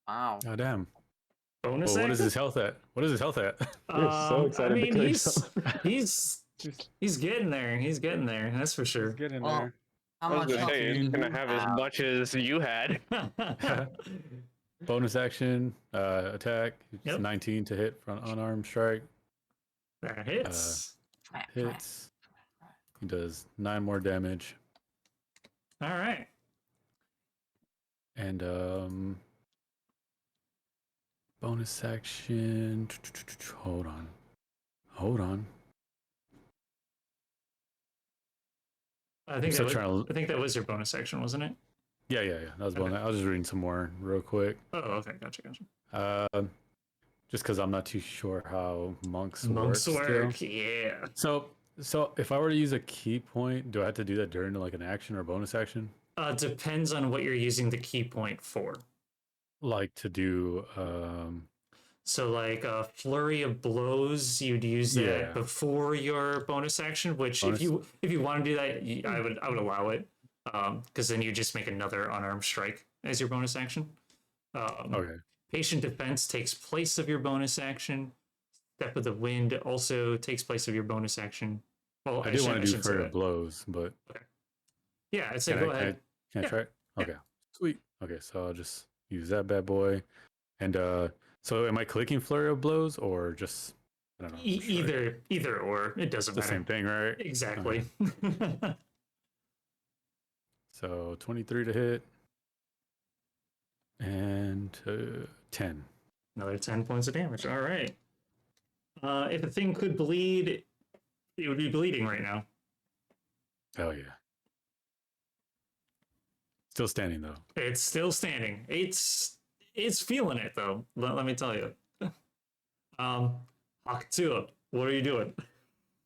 Wow. Oh damn. Bonus Well, what is action? his health at? What is his health at? You're so I excited to mean, kill he's yourself. he's getting there. He's getting there. That's for sure. getting Well, how I was much gonna health say do it's gonna you have as much as you had. Bonus action, attack. It's Yep. 19 to hit for an unarmed strike. That hits. Hits. He does 9 more damage. All right. And bonus action. Hold on. I think still that was, trying to- I think that was your bonus action, wasn't it? Yeah. That was bonus. I was just reading some more real quick. Oh, okay. Gotcha. Just because I'm not too sure how monks Monks work. work. Still. Yeah. So if I were to use a key point, do I have to do that during like an action or bonus action? Depends on what you're using the key point for. Like to do So like a flurry of blows, you'd use that Yeah. before your bonus action. Which Bonus- if you want to do that, I would allow it. Because then you just make another unarmed strike as your bonus action. okay. Patient defense takes place of your bonus action. Step of the wind also takes place of your bonus action. Well, I do want to do shouldn't say further that. blows, but Yeah, I'd say can go I, ahead. Can I Yeah. try it? Okay. Sweet. Okay, so I'll just use that bad boy. And so am I clicking flurry of blows or just I don't know. Either or, it doesn't It's the matter. same thing, right? Exactly. Okay. So 23 to hit. And 10. Another 10 points of damage. All right. If a thing could bleed, it would be bleeding right now. Oh yeah. Still standing though. It's still standing. It's feeling it though. Let me tell you. Hakutua, what are you doing?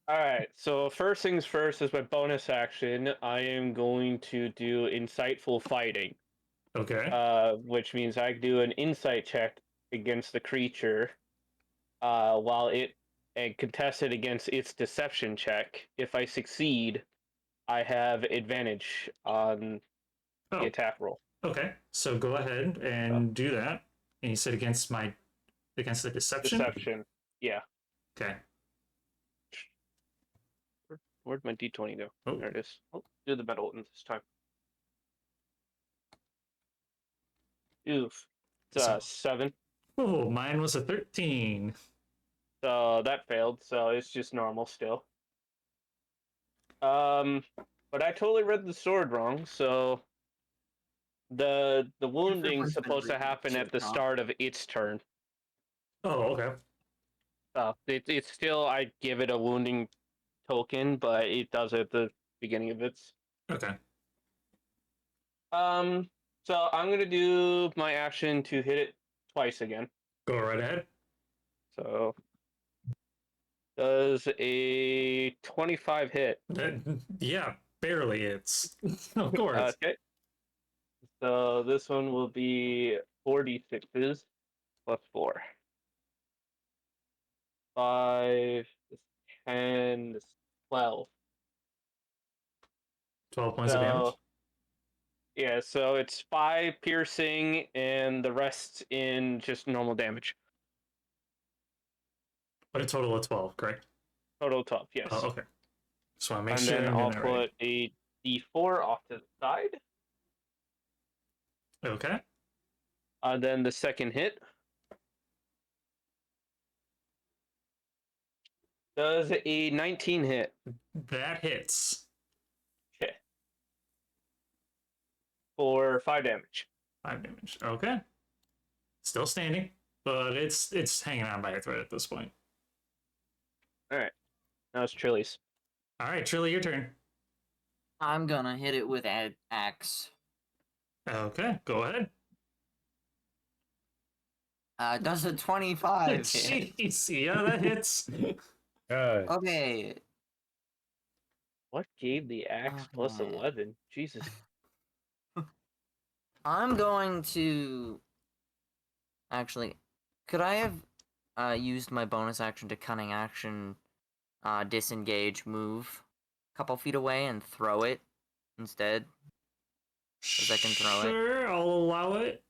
Alright, so first things first is my bonus action. I am going to do insightful fighting. Okay. Which means I do an insight check against the creature, while it and contest it against its deception check. If I succeed, I have advantage on the Oh, attack roll. okay. So go ahead and do that. And you said against the deception? Deception. Yeah. Okay. Where'd my d20 go? Oh. There it is. Oh, do the metal one this time. Oof. It's So- 7. Oh, mine was a 13. So that failed, so it's just normal still. But I totally read the sword wrong, so the wounding's Everyone's been supposed to reading happen shit at the wrong. start of its turn. Oh, okay. It's still, I give it a wounding token, but it does it at the beginning of its. Okay. So I'm gonna do my action to hit it twice again. Go right ahead. So does a 25 hit? Yeah, barely hits. Of course. Okay. So this one will be 46s plus 4. 5, 10, 12. 12 points of damage. So yeah, so it's 5 piercing and the rest in just normal damage. But a total of 12, correct? Total 12, yes. Oh, okay. Just want to make And sure then I'm I'll doing that right. put a d4 off to the side. Okay. Then the second hit does a 19 hit. That hits. Okay. For 5 damage. 5 damage. Okay. Still standing, but it's hanging on by a thread at this point. Alright. Now it's Trilly's. All right, Trilly, your turn. I'm gonna hit it with an axe. Okay, go ahead. Does a 25 hit? Jeez, yeah, that hits. Okay. What gave the axe plus Okay. 11? Jesus. I'm going to... Actually, could I have used my bonus action to cunning action disengage, move a couple feet away and throw it instead? 'Cause I can throw it. Sure, I'll allow it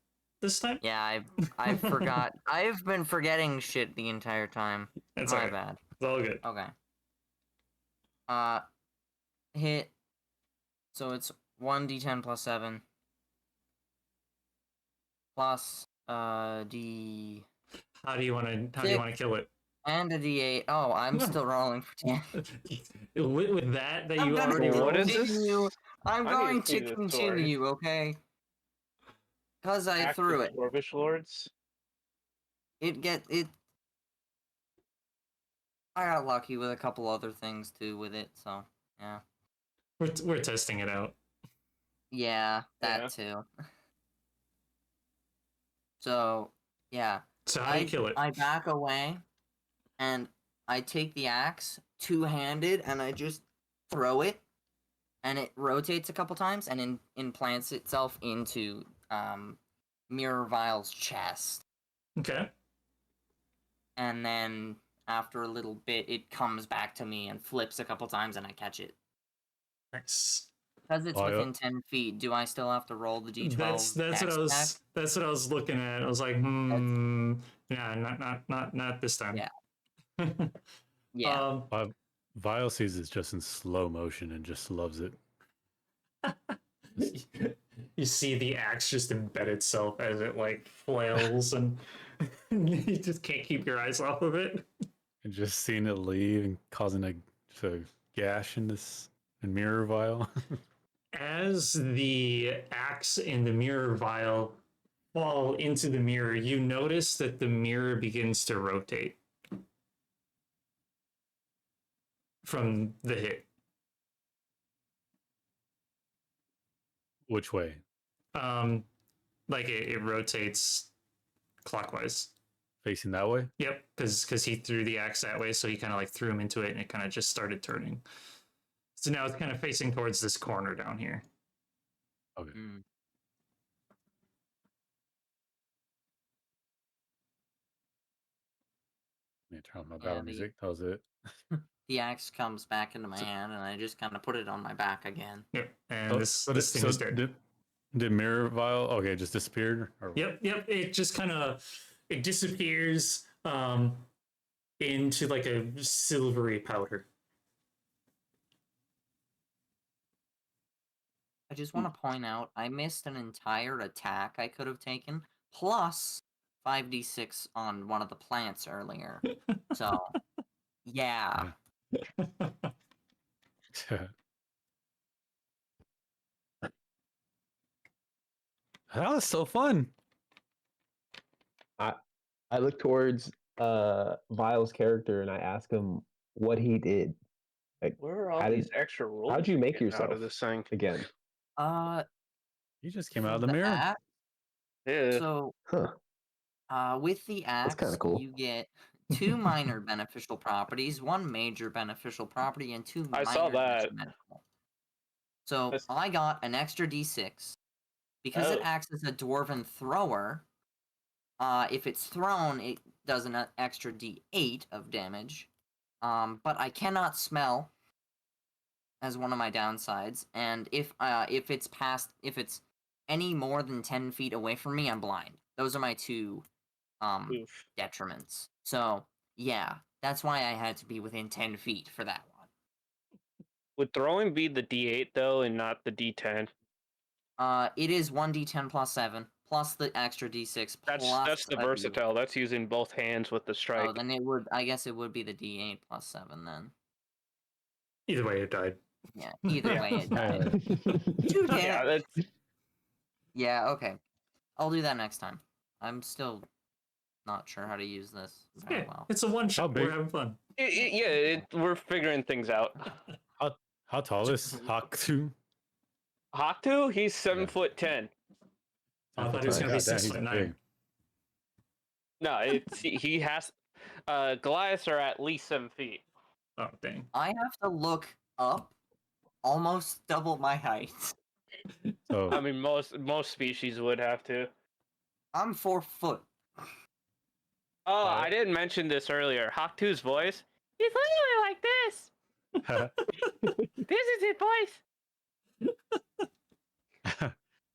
this time. Yeah, I forgot. I've been forgetting shit the entire time. That's My all right. bad. It's all good. Okay. Hit. So it's 1d10 plus 7. Plus, d... How do you want to kill it? And a d8. Oh, I'm still rolling for 10. with that I'm you gonna already What rolled. is this? continue. I'm I need to going see to this continue, okay? Because I Act threw of it. Dwarvish Lords. It. I got lucky with a couple other things too with it, so yeah. We're testing it out. Yeah, that too. So yeah, So how do you kill it? I back away, and I take the axe two-handed, and I just throw it, and it rotates a couple times, and implants itself into Mirror Vile's chest. Okay. And then after a little bit, it comes back to me and flips a couple times, and I catch it. Nice. Because it's Oh, yeah. within 10 feet, do I still have to roll the d12? That's what I was. back? That's what I was looking at. I was like, yeah, not this time. Yeah. Yeah. Vile sees it just in slow motion and just loves it. You see the axe just embed itself as it like flails, and you just can't keep your eyes off of it. And just seeing it leave and causing a gash in mirror vial. As the axe and the mirror vial fall into the mirror, you notice that the mirror begins to rotate from the hit. Which way? Like it rotates clockwise. Facing that way? Yep, because he threw the axe that way, so he kind of like threw him into it, and it kind of just started turning. So now it's kind of facing towards this corner down here. Okay. Mm. Turn on my battle the- music. That was it. The axe comes back into my So- hand, and I just kind of put it on my back again. Yep. And Oh, this so this thing is dead. Did mirror vial? Okay, it just disappeared. Or... Yep. It just kind of it disappears into like a silvery powder. I just want to point out I missed an entire attack I could have taken, plus 5d6 on one of the plants earlier. So, yeah. That was so fun. I look towards Vile's character and I ask him what he did. Like, Where are all How these did- extra rules? how'd you make getting out yourself of this thing? again? You just came out For of the mirror. axe, Yeah. so, Huh. with the axe, kinda cool. you get 2 minor beneficial properties, 1 major beneficial property, and 2 I minor saw that. detrimental. So That's- I got an extra d6 because it Oh. acts as a dwarven thrower. If it's thrown, it does an extra d8 of damage. But I cannot smell as one of my downsides, and if it's any more than 10 feet away from me, I'm blind. Those are my 2 Oof. detriments. So yeah, that's why I had to be within 10 feet for that one. Would throwing be the D8 though, and not the D10? It is 1d10 plus 7 plus the extra d6 plus. That's the a D8. versatile. That's using both hands with the strike. Oh, then it would. I guess it would be the d8 plus 7 then. Either way, it died. Yeah. Either Yeah. way, it died. Dude, Yeah, that's Yeah. Okay. I'll do that next time. I'm still not sure how to use this very Yeah, well. it's a one shot. big- We're having fun. we're figuring things out. How tall is Haku? Haktu, he's 7'10". I thought he was gonna be God damn, 6'9". big. No, he has. Goliaths are at least 7 feet. Oh dang. I have to look up almost double my height. So I mean, most species would have to. I'm 4 foot. Oh, I didn't mention this earlier. Haktu's voice. He's literally like this. This is his voice.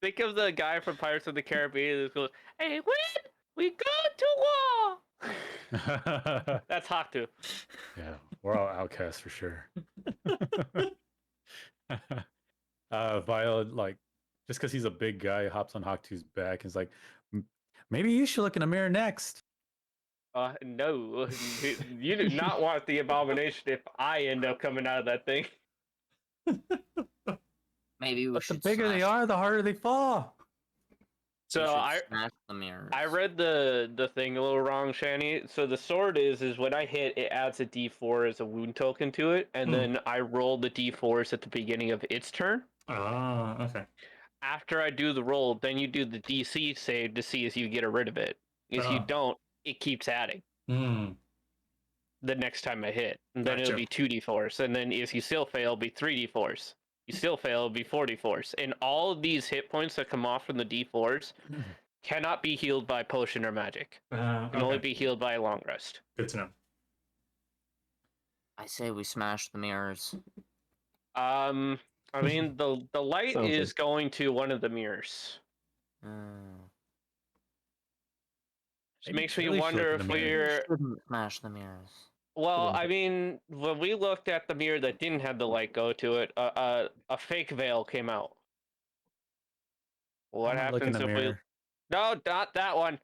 Think of the guy from Pirates of the Caribbean that goes, "Hey, when we go to war." That's Haktu. yeah, we're all outcasts for sure. Violet, like, just because he's a big guy, hops on Haktu's back and is like, maybe you should look in the mirror next. No, you do not want the abomination if I end up coming out of that thing. Maybe we But the should. bigger they are, the harder they fall. So smash the mirrors. I read the thing a little wrong, Shani. So the sword is when I hit, it adds a D4 as a wound token to it, and then I roll the D4s at the beginning of its turn. Oh, okay. After I do the roll, then you do the DC save to see if you get rid of it. If you don't, it keeps adding Hmm. the next time I hit. And then Gotcha. it'll be 2D4s. And then if you still fail, it'll be 3D4s. You still fail, it'll be 4D4s. And all of these hit points that come off from the D4s cannot be healed by potion or magic. Can only Okay. be healed by a long rest. Good to know. I say we smash the mirrors. I mean, the light Sounds is going to one of the mirrors. It Maybe makes me really should wonder look in if the mirror. we're. Shouldn't smash the mirrors. Well, I mean, when we looked at the mirror that didn't have the light go to it, a fake veil came out. What I'm not looking happens in the if we? mirror. No, not that one.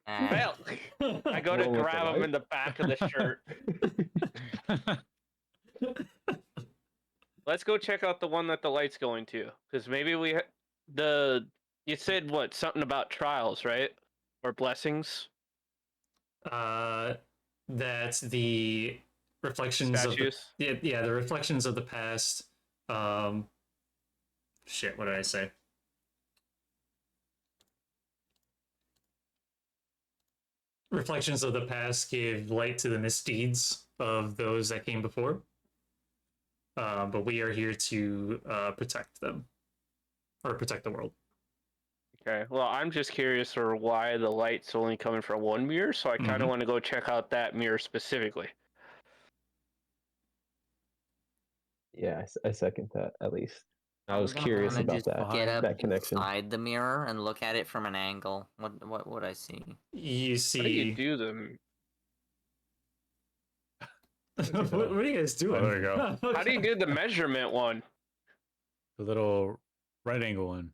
Ah, Veil. I go to One with the grab him light? in the back of the shirt. Let's go check out the one that the light's going to, because maybe you said what, something about trials, right? Or blessings? That's the reflections Statues? of the the reflections of the past. Shit, what did I say? Reflections of the past give light to the misdeeds of those that came before. But we are here to protect them, or protect the world. Okay. Well, I'm just curious for why the light's only coming from one mirror, so I kind of want to go check out that mirror specifically. Yeah, I second that at least. I I'm was gonna curious wanna about just that get up that connection. inside the mirror and look at it from an angle. What would I see? You How do you see. do them? What are you guys doing? Oh, there you go. How do you do the measurement one? The little right angle one.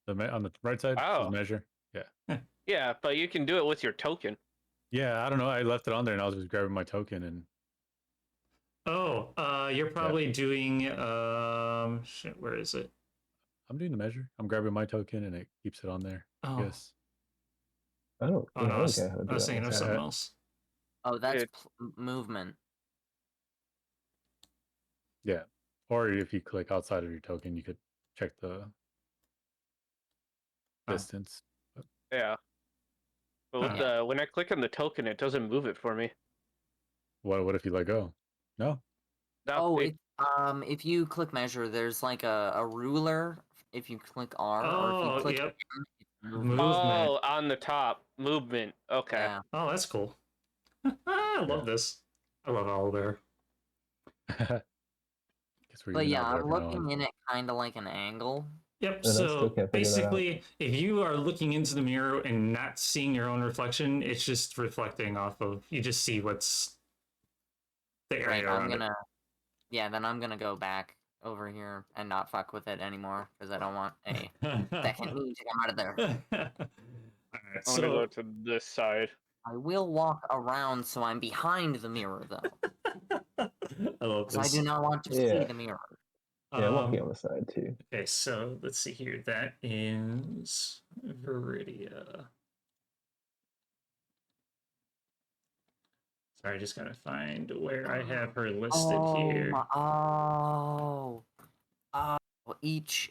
On the right side, Oh. says measure. Yeah. Yeah, but you can do it with your token. Yeah, I don't know. I left it on there and I was just grabbing my token and Oh, you're probably doing shit, where is it? I'm doing the measure. I'm grabbing my token and it keeps it on there. Oh. Yes. I don't. Oh Yeah, no, I I don't was, get how to I do was that thinking of myself. something else. Oh, that's It- movement. Yeah. Or if you click outside of your token, you could check the distance. Yeah. But with Huh. when I click on the token, it doesn't move it for me. What if you let go? No. No, Oh, if you click measure, there's like a ruler. If you click R, or if Oh, you click yep. M, it's movement. Movement. Oh, on the top, movement. Okay. Yeah. Oh, that's cool. I love this. I love Owlbear. Guess we're But using yeah, Owlbear I'm from now looking on. in it kind of like an angle. Yep. And I still So can't figure that out. basically, if you are looking into the mirror and not seeing your own reflection, it's just reflecting off of. You just see what's the Right, area I'm around gonna. Yeah, then I'm gonna go back over here and not fuck with it anymore because I don't want a second me to come out of there. Alright, I'm so gonna go to this side. I will walk around so I'm behind the mirror though, I love because I this. do not want to see Yeah. the mirror. Yeah, I'm walking on the side too. Okay, so let's see here. That is Viridia. Sorry, I just gotta find where I have her listed here. Oh, each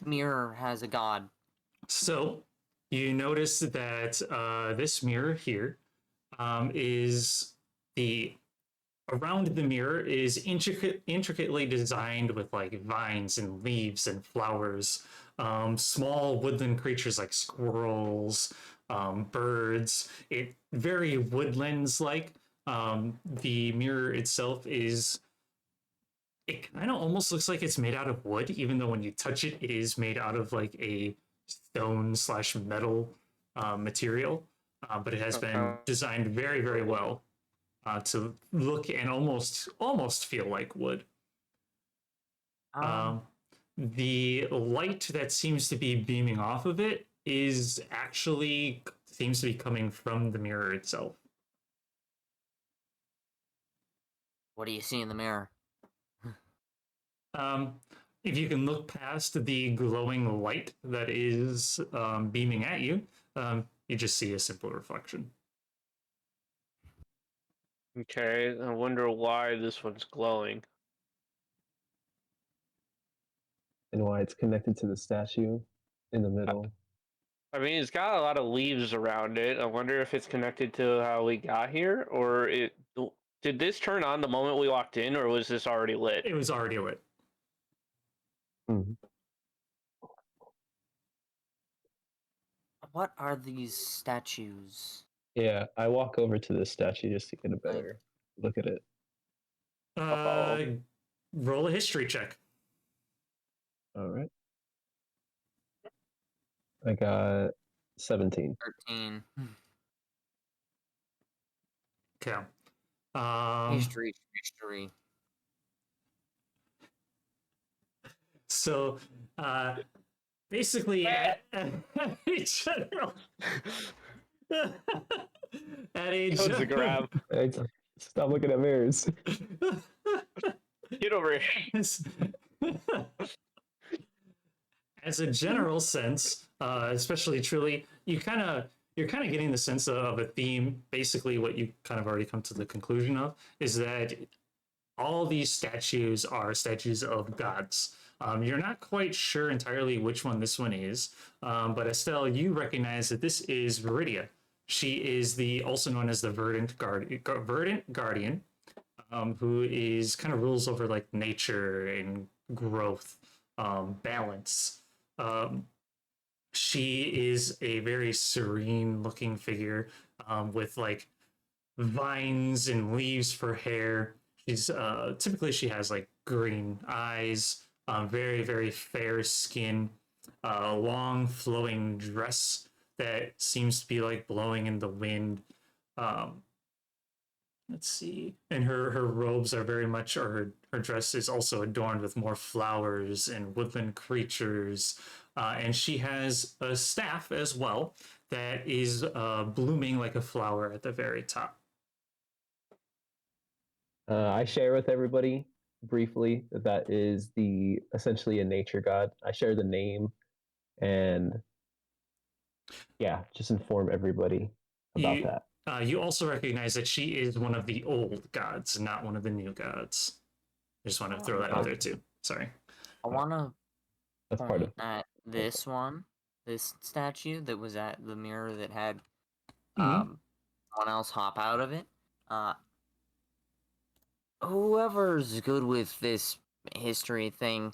mirror has a god. So you notice that this mirror here is the around the mirror is intricately designed with like vines and leaves and flowers, small woodland creatures like squirrels, birds. It very woodlands like. The mirror itself is. It kind of almost looks like it's made out of wood, even though when you touch it, it is made out of like a stone slash metal material. But it has been designed very, very well to look and almost feel like wood. The light that seems to be beaming off of it is actually seems to be coming from the mirror itself. What do you see in the mirror? If you can look past the glowing light that is beaming at you, you just see a simple reflection. Okay, I wonder why this one's glowing. And why it's connected to the statue in the middle. I mean, it's got a lot of leaves around it. I wonder if it's connected to how we got here, or did this turn on the moment we walked in, or was this already lit? It was already lit. Mm-hmm. What are these statues? Yeah, I walk over to the statue just to get a better look at it. Roll a history check. All right. I got 17. 13. Okay. History. So, basically, at a general, at a Goes the grab. Hey, stop looking at mirrors. Get over here. As a general sense, especially truly, you're kind of getting the sense of a theme. Basically, what you kind of already come to the conclusion of is that all these statues are statues of gods. You're not quite sure entirely which one this one is, but Estelle, you recognize that this is Viridia. She is also known as the Verdant Guardian, who is kind of rules over like nature and growth. balance. She is a very serene looking figure with like vines and leaves for hair. She's typically she has like green eyes, very very fair skin, a long flowing dress that seems to be like blowing in the wind. Um, let's see, and her robes are very much, or her dress is also adorned with more flowers and woodland creatures. And she has a staff as well that is blooming like a flower at the very top. I share with everybody briefly that is the essentially a nature god. I share the name and yeah, just inform everybody about You that. you also recognize that she is one of the old gods, not one of the new gods. I just want to throw that out there too. Sorry. I want to That's part of point at this one, this statue that was at the mirror that had Mhm. someone else hop out of it. Whoever's good with this history thing,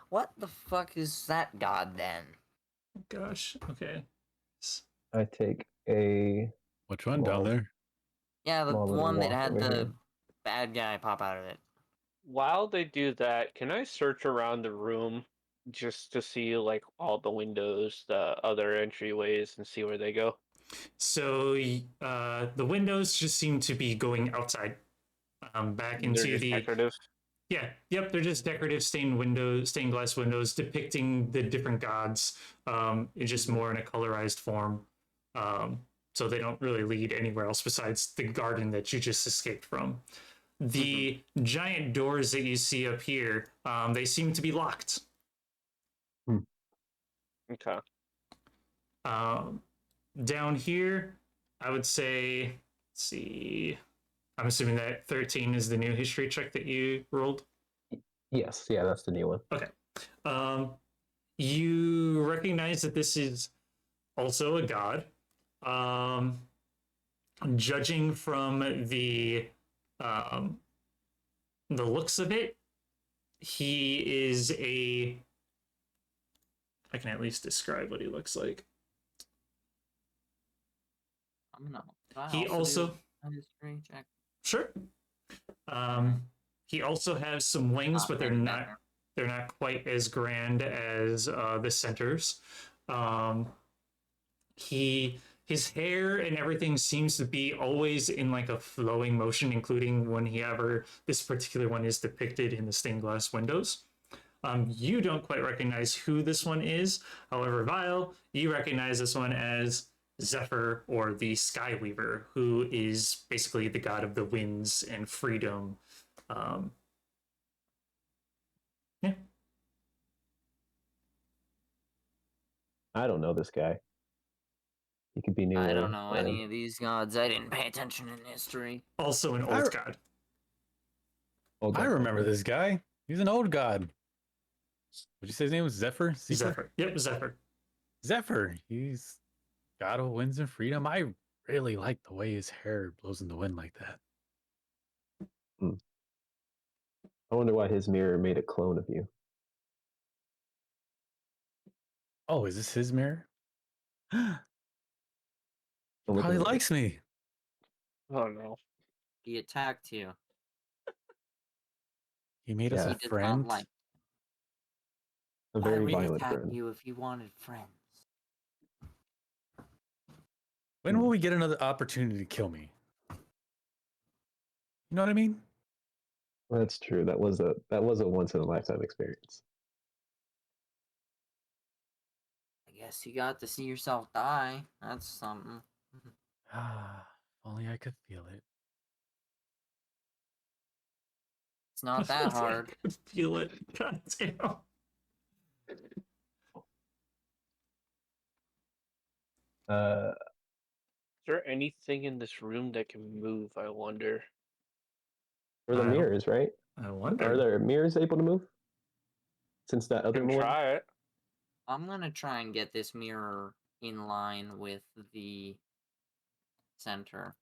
what the fuck is that god then? Gosh. Okay. I take a Which one down small, there? Yeah, the small little one that walk had over the here. bad guy pop out of it. While they do that, can I search around the room just to see like all the windows, the other entryways, and see where they go? So the windows just seem to be going outside, back They're into just the. decorative. Yeah, yep. They're just decorative stained glass windows depicting the different gods. It's just more in a colorized form. So they don't really lead anywhere else besides the garden that you just escaped from. The giant doors that you see up here, they seem to be locked. Okay. Um, Down here, I would say, let's see. I'm assuming that 13 is the new history check that you rolled. Yes, yeah, that's the new one. Okay. Um, you recognize that this is also a god. Um, Judging from um, the looks of it, he is a. I can at least describe what he looks like. I'm gonna. Can I He do also a history check? sure. Alright. He also has some wings, but Very better. they're not quite as grand as the centers. Um, his hair and everything seems to be always in like a flowing motion, including when he ever this particular one is depicted in the stained glass windows. You don't quite recognize who this one is. However, Vile, you recognize this one as Zephyr, or the Skyweaver, who is basically the god of the winds and freedom. Um, yeah. I don't know this guy. He could be newer. I don't know any of these gods. I didn't pay attention in history. Also an old god. old I guy. remember this guy. He's an old god. What'd you say his name was? Zephyr? Zephyr. Yep, Zephyr. Zephyr. He's god of winds and freedom. I really like the way his hair blows in the wind like that. I wonder why his mirror made a clone of you. Oh, is this his mirror? He Don't look probably at it. likes me. Oh no. He attacked you. He made us Yeah. He a did friend. not like. A Why very would he violent attack friend. you if he wanted friends? When will we get another opportunity to kill me? You know what I mean? That's true. That was a once in a lifetime experience. I guess you got to see yourself die. That's something. Ah, if only I could feel it. It's not that hard. I could feel it. God damn. Uh, Is there anything in this room that can move? I wonder. or the I don't- mirrors, right? I wonder. Are there mirrors able to move? Since that other Can one. try it. I'm gonna try and get this mirror in line with the center.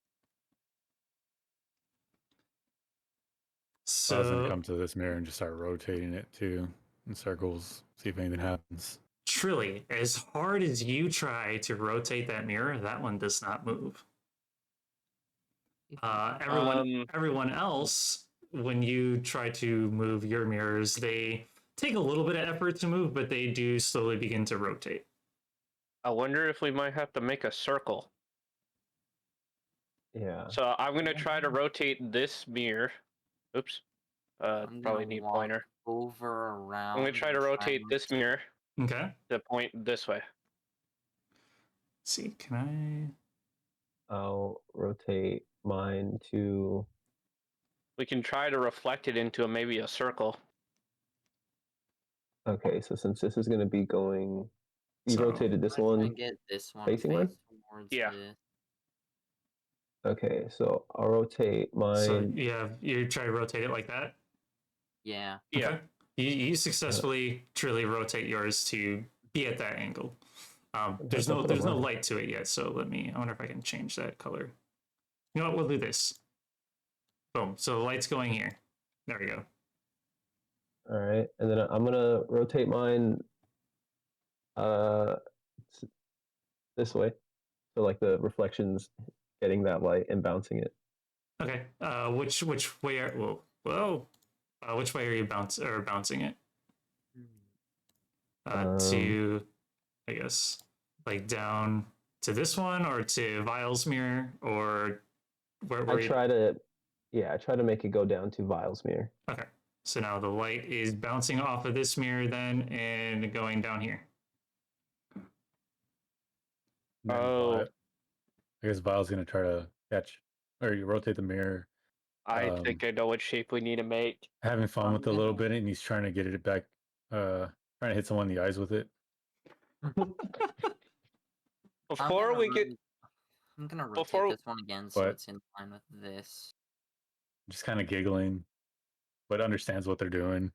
I was gonna So come to this mirror and just start rotating it too. in circles, see if anything happens. Truly, as hard as you try to rotate that mirror, that one does not move. Everyone else, when you try to move your mirrors, they take a little bit of effort to move, but they do slowly begin to rotate. I wonder if we might have to make a circle. Yeah. So I'm gonna try to rotate this mirror. Oops. I'm Probably gonna need walk pointer. over around. I'm gonna try to and rotate and- this mirror Okay. to point this way. Let's see, can I'll rotate mine to. We can try to reflect it into maybe a circle. Okay, so since this is going to be going, you So, rotated this I'm gonna one. get this one facing mine? towards Yeah. this. Okay, so I'll rotate I? So mine. you try to rotate it like that. Yeah. Yeah. Okay. You successfully truly rotate yours to be at that angle. There's no light to it yet, so I wonder if I can change that color. You know what? We'll do this. Boom. So the light's going here. There we go. All right, and then I'm gonna rotate mine this way, so like the reflections getting that light and bouncing it. Okay. Which way are which way are you bouncing it? To, I guess, like down to this one or to Vile's mirror, or where I try to make it go down to Vile's mirror. Okay. So now the light is bouncing off of this mirror then and going down here. Oh. I guess Vile's gonna try to catch, or you rotate the mirror. I think I know what shape we need to make. Having fun with it a little bit, and he's trying to get it back, trying to hit someone in the eyes with it. Before we get, I'm gonna rotate before- this one again so What? it's in line with this. Just kind of giggling, but understands what they're doing,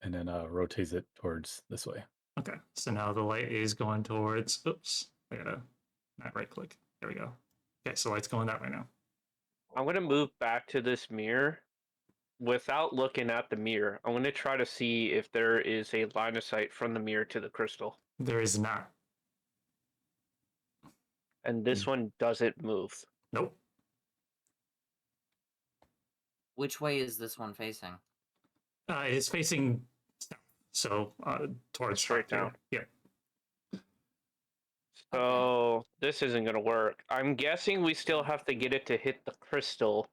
and then rotates it towards this way. Okay. So now the light is going towards, oops, I gotta not right click. There we go. Okay, so light's going that way now. I'm gonna move back to this mirror without looking at the mirror. I'm gonna try to see if there is a line of sight from the mirror to the crystal. There is not. And this one doesn't move. Nope. Which way is this one facing? It's facing south. So towards Straight top here. down. Yeah. So this isn't gonna work. I'm guessing we still have to get it to hit the crystal.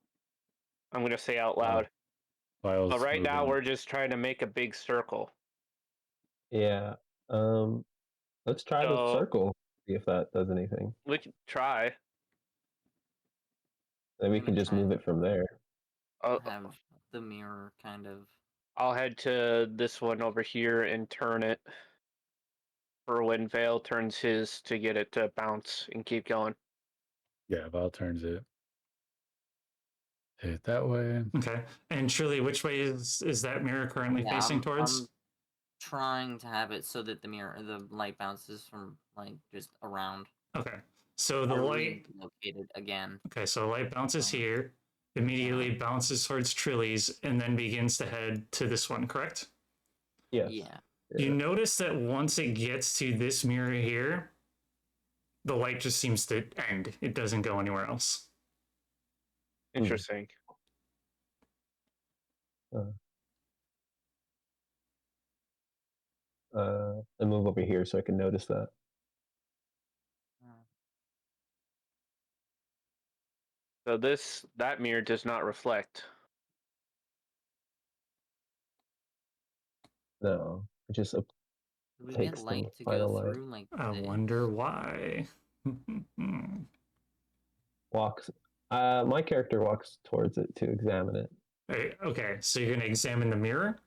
I'm gonna say out loud. Vile's But right now moving. we're just trying to make a big circle. Yeah. Let's try the So- circle. See if that does anything. We can try. Then we I'm can gonna just try move and- it from there. Have the mirror kind of. I'll head to this one over here and turn it for when Vale turns his to get it to bounce and keep going. Yeah, Vile turns it. Hit it that way. Okay. And Shirley, which way is that mirror currently Yeah, facing I'm towards? trying to have it so that the light bounces from like just around. Okay. So the Or light. located again. Okay, so light bounces here, immediately bounces towards Trilly's, and then begins to head to this one, correct? Yes. Yeah. You notice that once it gets to this mirror here, the light just seems to end. It doesn't go anywhere else. Interesting. And move over here so I can notice that. So that mirror does not reflect. No, it just Do we takes get the light to final go light. through like I this? wonder why. walks. My character walks towards it to examine it. Okay, so you're gonna examine the mirror?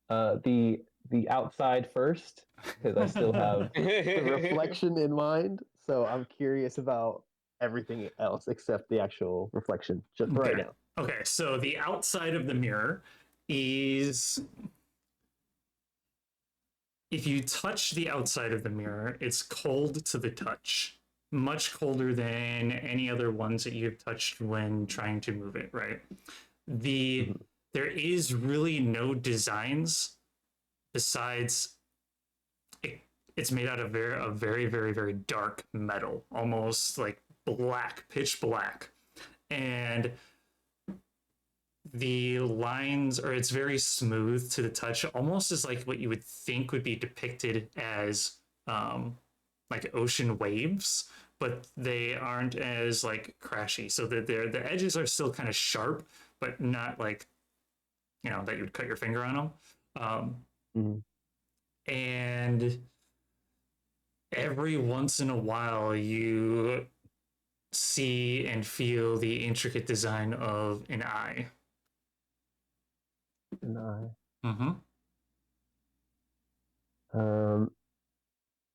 The outside first, because I still have the reflection in mind. So I'm curious about everything else except the actual reflection just for right Okay. now. Okay, so the outside of the mirror is. If you touch the outside of the mirror, it's cold to the touch. Much colder than any other ones that you've touched when trying to move it, right? The there is really no designs besides it's made out of a very, very, very dark metal, almost like black, pitch black. And the lines, or it's very smooth to the touch, almost as like what you would think would be depicted as like ocean waves, but they aren't as like crashy. So that the edges are still kind of sharp, but not like, you know, that you would cut your finger on them. And every once in a while, you see and feel the intricate design of an eye. An eye.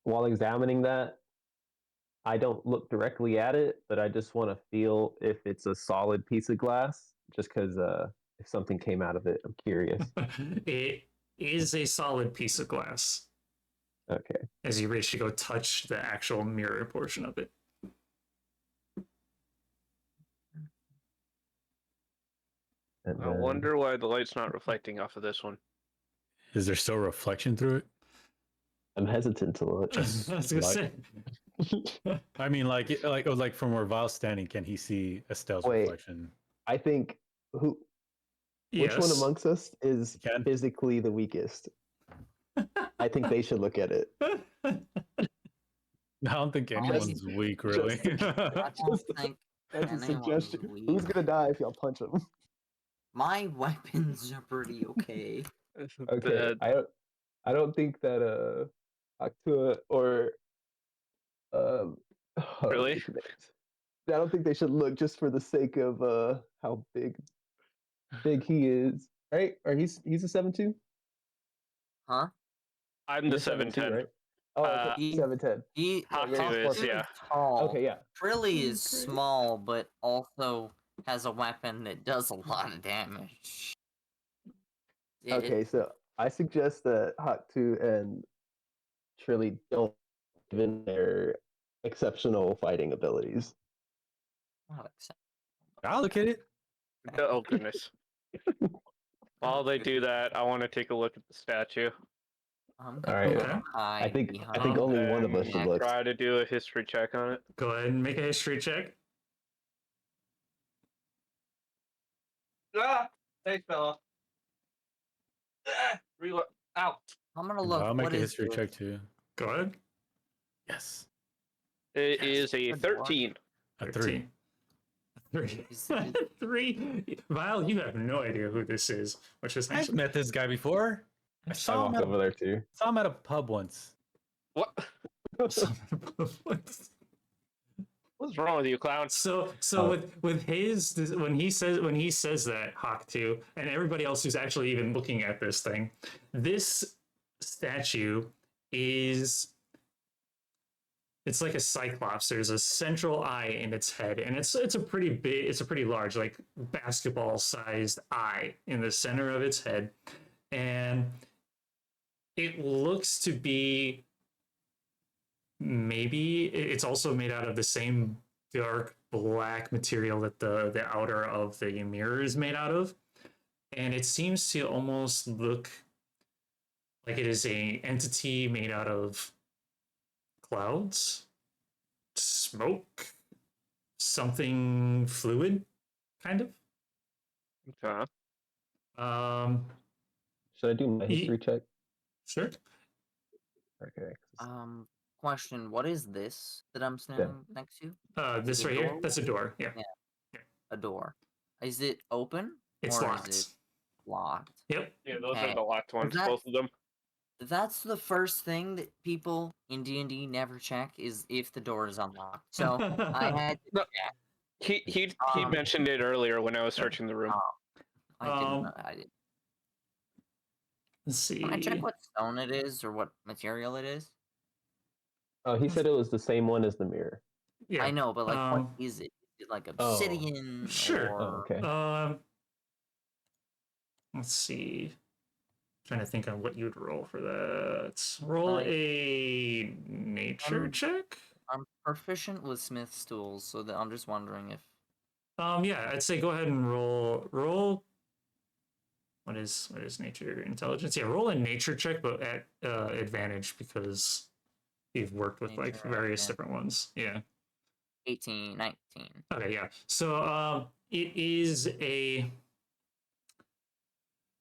While examining that, I don't look directly at it, but I just want to feel if it's a solid piece of glass, just because if something came out of it, I'm curious. It is a solid piece of glass. Okay. As you reach to go touch the actual mirror portion of it. And I wonder why the light's not reflecting off of this one. Is there still reflection through it? I'm hesitant to look. I was gonna say. I mean, like from where Val's standing, can he see Estelle's Wait. reflection? I think which one Yes. amongst us is Ken? physically the weakest? I think they should look at it. I don't think anyone's weak, really. I don't think That's a anyone's suggestion. weak. Who's gonna die if y'all punch him? My weapons are pretty okay. Okay, I don't think that Actua or Really? what's his name? I don't think they should look just for the sake of how big he is, right? Or he's a 7'2"? Huh? I'm the You're 7'10". right? Oh, okay, He- 7'10". He Hawk yeah, two he's is, Hawk yeah. tall. Okay, yeah. Trilly is small, but also has a weapon that does a lot of damage. Okay, so I suggest that Hawk2 and Trilly don't given their exceptional fighting abilities. Not acceptable. I'll look at it. Oh, goodness. While they do that, I want to take a look at the statue. I'm All right. Okay. I think behind only one of us and should look. try to do a history check on it. Go ahead and make a history check. Ah! Thanks, fella. Reload. Ow. I'm gonna look. I'll make what a is history this? check too. Go ahead. Yes. It is a Good lord. 13. A 3. 3. Is it- 3. Vile, you have no idea who this is, which is I've met this guy before. I I saw him, walked over there too. saw him at a pub once. What? What's wrong with you, clown? So Oh. with his when he says that Hawk 2 and everybody else who's actually even looking at this thing, this statue is it's like a cyclops. There's a central eye in its head, and it's a pretty big, it's a pretty large, like basketball sized eye in the center of its head, and it looks to be maybe it's also made out of the same dark black material that the outer of the mirror is made out of, and it seems to almost look like it is a entity made out of clouds, smoke, something fluid, kind of. Okay. Should I do my history check? Sure. Okay. Question: what is this that I'm standing next to? This Is it right a here, door? that's a door. Yeah. A door. Is it open? It's or locked. Is it locked? Yep. Yeah, those Okay. are the locked ones, that- both of them. That's the first thing that people in D&D never check is if the door is unlocked. So I had to No. check. He Um, mentioned it earlier when I was searching the room. I didn't. Um, know- I didn't. Let's see. Can I check what stone it is or what material it is? Oh, he said it was the same one as the mirror. Yeah. I know, but like, what um, is it? Is it like Oh. obsidian? Sure. Or... Oh, okay. Let's see. Trying to think on what you'd roll for that. Roll Like- a nature check. I'm proficient with Smith's tools, so that I'm just wondering if Yeah, I'd say go ahead and roll What is nature intelligence? Yeah, roll a nature check, but at advantage because you've worked with like Nature various advantage. different ones. Yeah. 18, 19. Okay, yeah. So it is a.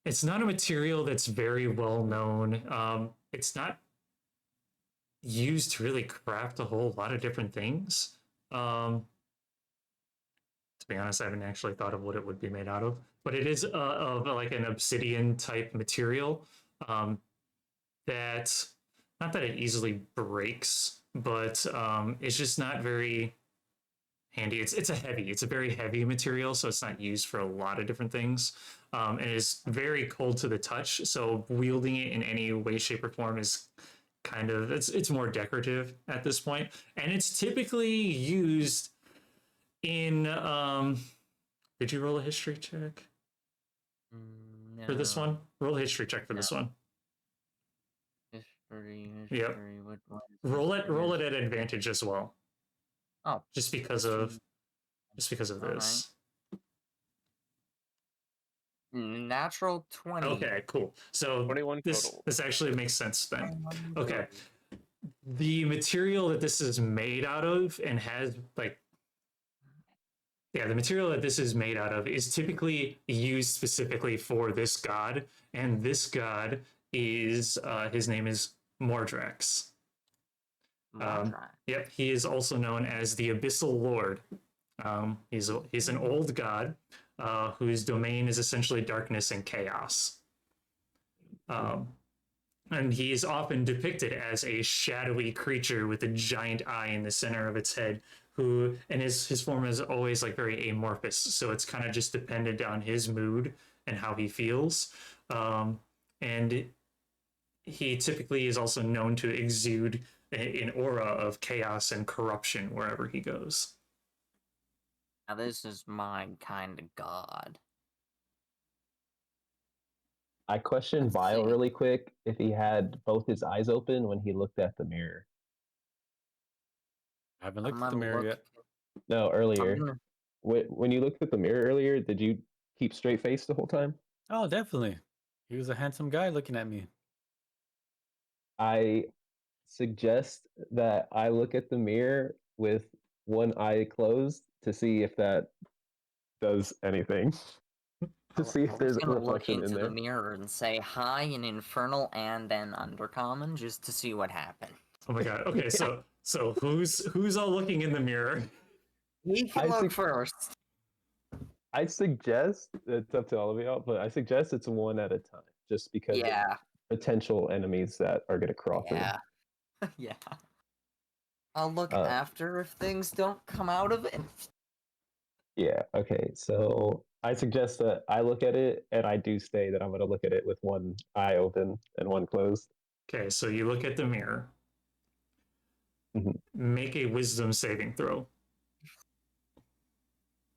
It's not a material that's very well known. It's not used to really craft a whole lot of different things. To be honest, I haven't actually thought of what it would be made out of, but it is of like an obsidian type material that, not that it easily breaks, but it's just not very handy. It's a very heavy material, so it's not used for a lot of different things. And it's very cold to the touch, so wielding it in any way, shape, or form is kind of it's more decorative at this point, and it's typically used in did you roll a history check No. for this one? Roll a history check for this one. History. Yep. What Roll history it at advantage as well. Oh, Just because history. of this. Natural 20. Okay, cool. So 21 this total. this actually makes sense then. Okay. The material that this is made out of and has like the material that this is made out of is typically used specifically for this god, and this god is his name is Mordrax. Yep, he is also known as the Abyssal Lord. He's an old god whose domain is essentially darkness and chaos. And he is often depicted as a shadowy creature with a giant eye in the center of its head, who, and his form is always like very amorphous, so it's kind of just dependent on his mood and how he feels. And he typically is also known to exude an aura of chaos and corruption wherever he goes. Now this is my kind of god. I questioned Let's Vile see. really quick if he had both his eyes open when he looked at the mirror. I haven't I'm looked at the gonna mirror look. yet. No, I'm earlier. gonna, When you looked at the mirror earlier, did you keep straight face the whole time? Oh, definitely. He was a handsome guy looking at me. I suggest that I look at the mirror with one eye closed to see if that does anything. To see Are if we there's a gonna look reflection in into the there. mirror and say hi in infernal and then undercommon just to see what happened? Oh my god. Okay, Yeah. so who's all looking in the mirror? He can I look think- first. I suggest it's up to all of y'all, but I suggest it's one at a time, just because Yeah, of potential enemies that are gonna crawl yeah, yeah. I'll look through. after if things don't come out of it. Yeah, okay. So I suggest that I look at it, and I do say that I'm gonna look at it with one eye open and one closed. Okay, so you look at the mirror. Mhm. Make a wisdom saving throw.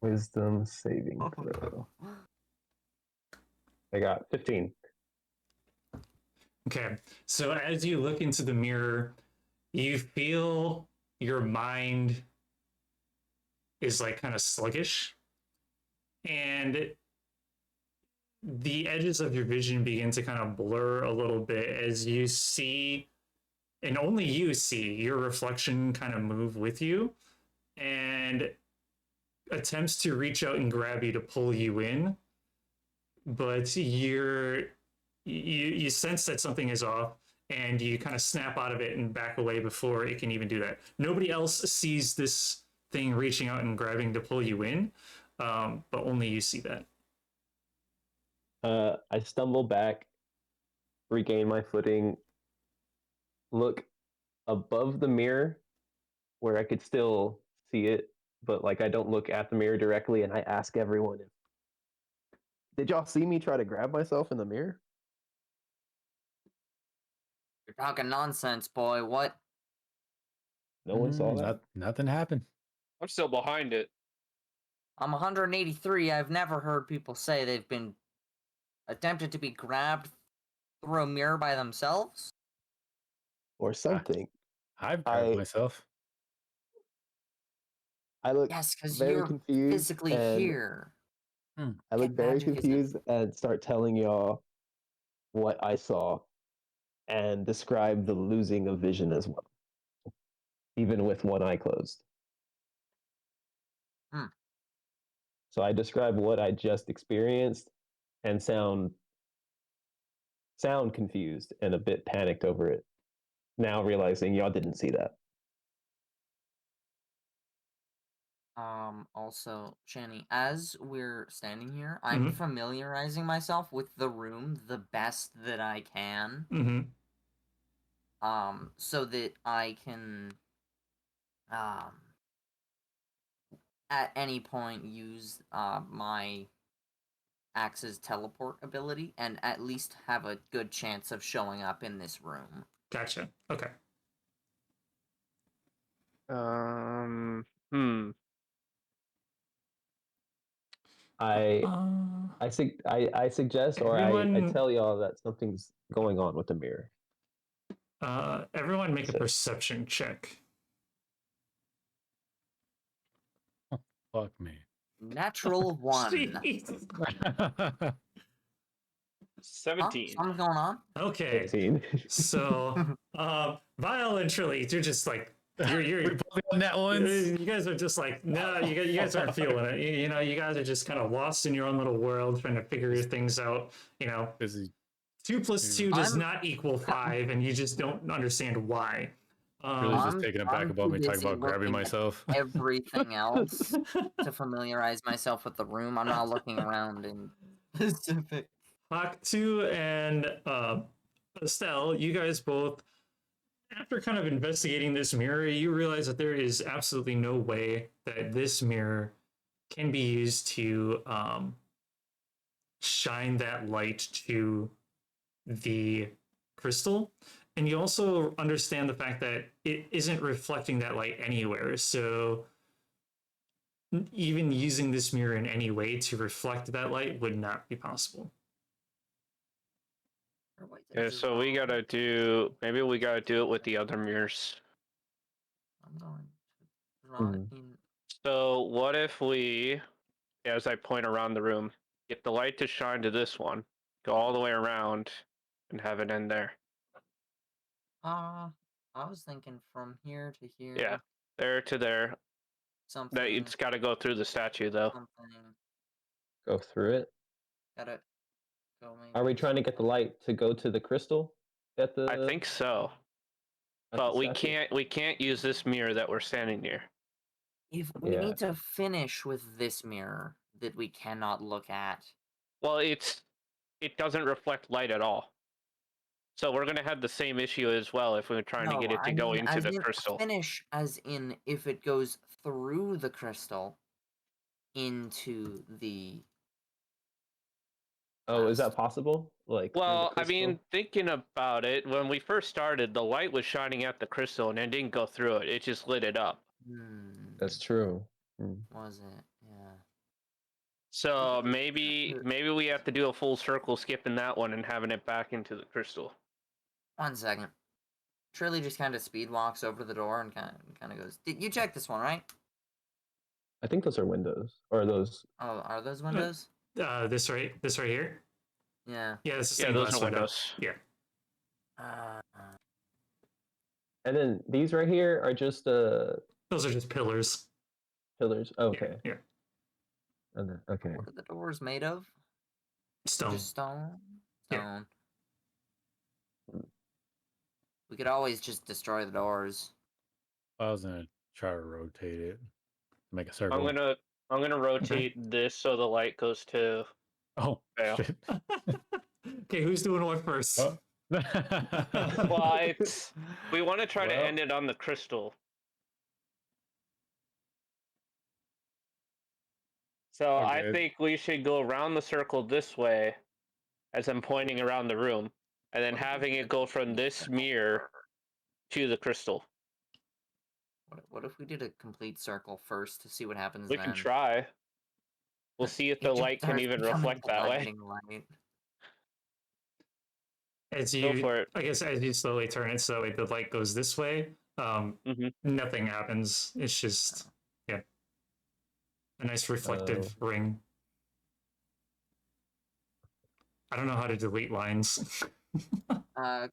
Wisdom saving throw. I got 15. Okay, so as you look into the mirror, you feel your mind is like kind of sluggish, and the edges of your vision begin to kind of blur a little bit as you see, and only you see, your reflection kind of move with you and attempts to reach out and grab you to pull you in, but you sense that something is off, and you kind of snap out of it and back away before it can even do that. Nobody else sees this thing reaching out and grabbing to pull you in, but only you see that. I stumble back, regain my footing, look above the mirror where I could still see it, but like I don't look at the mirror directly, and I ask everyone if did y'all see me try to grab myself in the mirror? You're talking nonsense, boy. What? No one saw that. Nothing happened. I'm still behind it. I'm 183. I've never heard people say they've been attempted to be grabbed through a mirror by themselves. Or something. I've grabbed I myself. I look Yes, because very you're confused physically and here. I look Cat very magic is a- confused and start telling y'all what I saw and describe the losing of vision as well, even with one eye closed. Hmm. So I describe what I just experienced and sound confused and a bit panicked over it. Now realizing y'all didn't see that. Also, Shani, as we're standing here, I'm Mhm. familiarizing myself with the room the best that I can. Mm-hmm. So that I can, at any point use, my Axe's teleport ability and at least have a good chance of showing up in this room. Gotcha. Okay. Hmm. I Uh, I suggest or I everyone, tell y'all that something's going on with the mirror. everyone, make a So- perception check. Fuck me. Natural 1. Jeez. Huh? 17. Something's going on? Okay. 15. So, Vile and Trilly, you're just like you're We both got net ones. you guys are just like no, you guys aren't feeling it. You know, you guys are just kind of lost in your own little world, trying to figure things out. You know, Busy. 2 + 2 does I'm- not equal 5, and you just don't understand why. Really just I'm- taking it back I'm about too me, talking busy about grabbing looking at myself. everything else to familiarize myself with the room. I'm not looking around in specific. Hawk 2 and Estelle, you guys both, after kind of investigating this mirror, you realize that there is absolutely no way that this mirror can be used to shine that light to the crystal. And you also understand the fact that it isn't reflecting that light anywhere. So even using this mirror in any way to reflect that light would not be possible. Yeah, so we gotta do. Maybe we gotta do it with the other mirrors. I'm going to draw Mhm. in. So what if we, as I point around the room, get the light to shine to this one, go all the way around, and have it end there? I was thinking from here to here. Yeah, there to there. That Something. it's got to go through the statue though. Something. Go through it. Gotta go. Maybe Are we trying to get the light to go to the crystal? At the I think so, at the but we statue? can't use this mirror that we're standing near. If we Yeah. need to finish with this mirror that we cannot look at. Well, it doesn't reflect light at all. So we're gonna have the same issue as well if we're trying to No, get it to I go mean, into as the in crystal. finish, as in if it goes through the crystal into the. Oh, is that past. possible? Like through the Well, I crystal? mean, thinking about it, when we first started, the light was shining at the crystal and it didn't go through it. It just lit it up. That's true. Was it? Yeah. So Okay. maybe we have to do a full circle skipping that one and having it back into the crystal. 1 second. Trilly just kind of speed walks over to the door and kind of goes, "Did you check this one, right?" I think those are windows. Or those Oh, are those windows? This right here. Yeah. Yeah, it's the Yeah, same those glass are window. windows. Yeah. and then these right here are just Those are just pillars. pillars. Oh, okay. Yeah. And then, okay. What are the doors made of? Stone. Just stone. Yeah. Stone. We could always just destroy the doors. I was gonna try to rotate it, make a circle. I'm gonna rotate this so the light goes to. Oh Fail. shit! Okay, who's doing what first? Oh. Well, we want to try to Well- end it on the crystal. So I Okay. think we should go around the circle this way, as I'm pointing around the room, and then having it go from this mirror to the crystal. What if we did a complete circle first to see what happens We then? can try. We'll see if It the just light can starts even becoming reflect that way. blinding light. As Go you, for it. I guess, as you slowly turn it so the light goes this way, Mhm. nothing happens. It's just, yeah, a nice reflective ring. I don't know how to delete lines.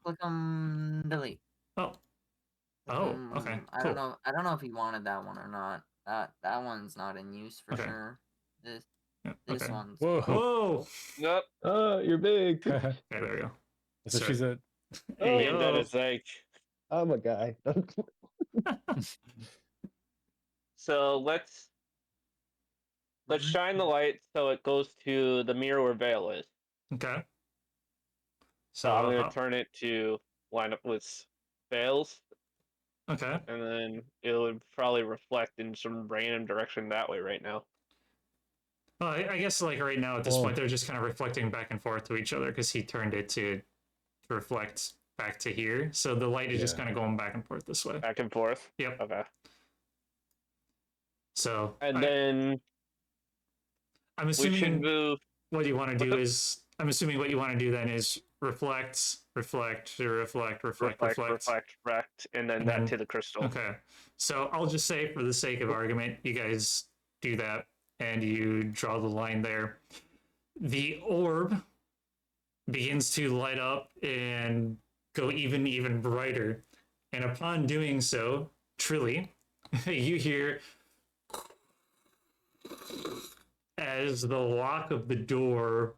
Click on delete. Oh. Oh, okay. I Cool. don't know. I don't know if he wanted that one or not. That one's not in use for Okay. sure. This Yeah, this okay. one's. Whoa. Whoa! Yep. Oh, you're big. Okay, there we go. So she said, Hey, And that yo. is like. I'm a guy. So let's shine the light so it goes to the mirror where Veil is. Okay. So I'm gonna So, turn it to line up with Veil's, okay. and then it would probably reflect in some random direction that way right now. Well, I guess like right now at this Whoa. point they're just kind of reflecting back and forth to each other because he turned it to reflect back to here. So the light is just Yeah. kind of going back and forth this way. Back and forth. Yep. Okay. So And then I'm we should assuming move. what you want to What do the- is I'm assuming what you want to do then is reflect, reflect, reflect, reflect, reflect, and then And that then- to the crystal. Okay. So I'll just say for the sake of argument, you guys do that and you draw the line there. The orb begins to light up and go even brighter. And upon doing so, Trilly, you hear as the lock of the door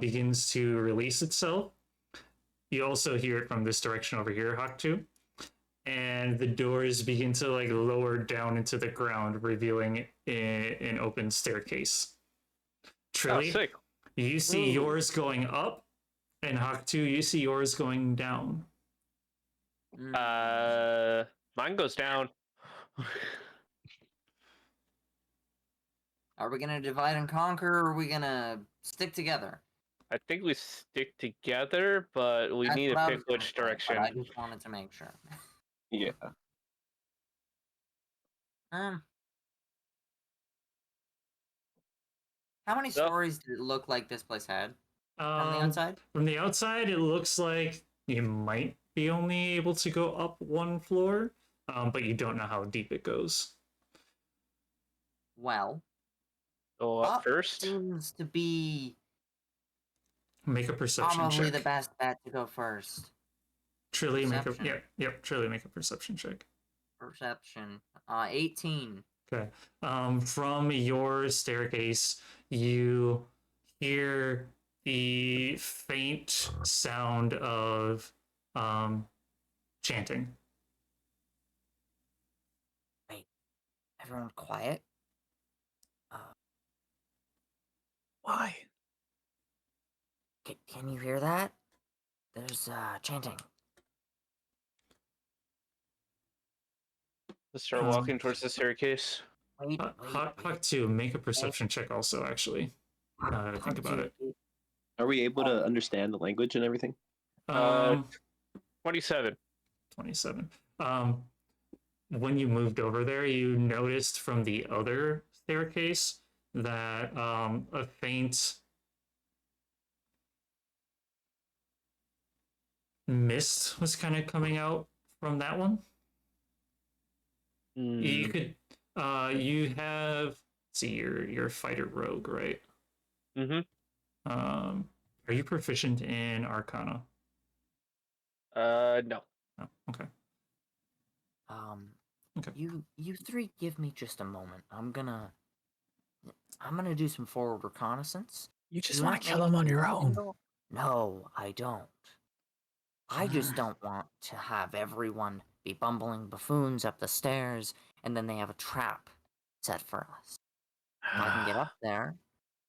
begins to release itself. You also hear it from this direction over here, Hawk 2. And the doors begin to like lower down into the ground, revealing an open staircase. Oh, Trilly, sick. you see Ooh. yours going up, and Hawk 2, you see yours going down. Mine goes down. Are we gonna divide and conquer, or are we gonna stick together? I think we stick together, but we That's need what to I pick was gonna which say, direction. But I just wanted to make sure. Yeah. How many So- stories did it look like this place had from the Um, outside? From the outside, it looks like you might be only able to go up one floor, but you don't know how deep it goes. Well, Go up first. seems to be Make a perception probably check. the best bet to go first. Trilly, make a Perception. Trilly, make a perception check. Perception. 18. Okay. From your staircase, you hear the faint sound of chanting. Everyone quiet. why? Can you hear that? There's chanting. Let's start Um, walking towards the staircase. Wait, Hawk 2, make a perception check also, actually. Think about it. Are we able to understand the language and everything? 27. 27. When you moved over there, you noticed from the other staircase that a faint mist was kind of coming out from that one. You could, you have, let's see, you're a fighter rogue, right? Mm-hmm. Are you proficient in Arcana? No. Oh, okay. Okay. You three give me just a moment. I'm gonna do some forward reconnaissance. You just You want want to kill me him on to your own. handle- No, I don't. I just don't want to have everyone be bumbling buffoons up the stairs and then they have a trap set for us. If I can get up there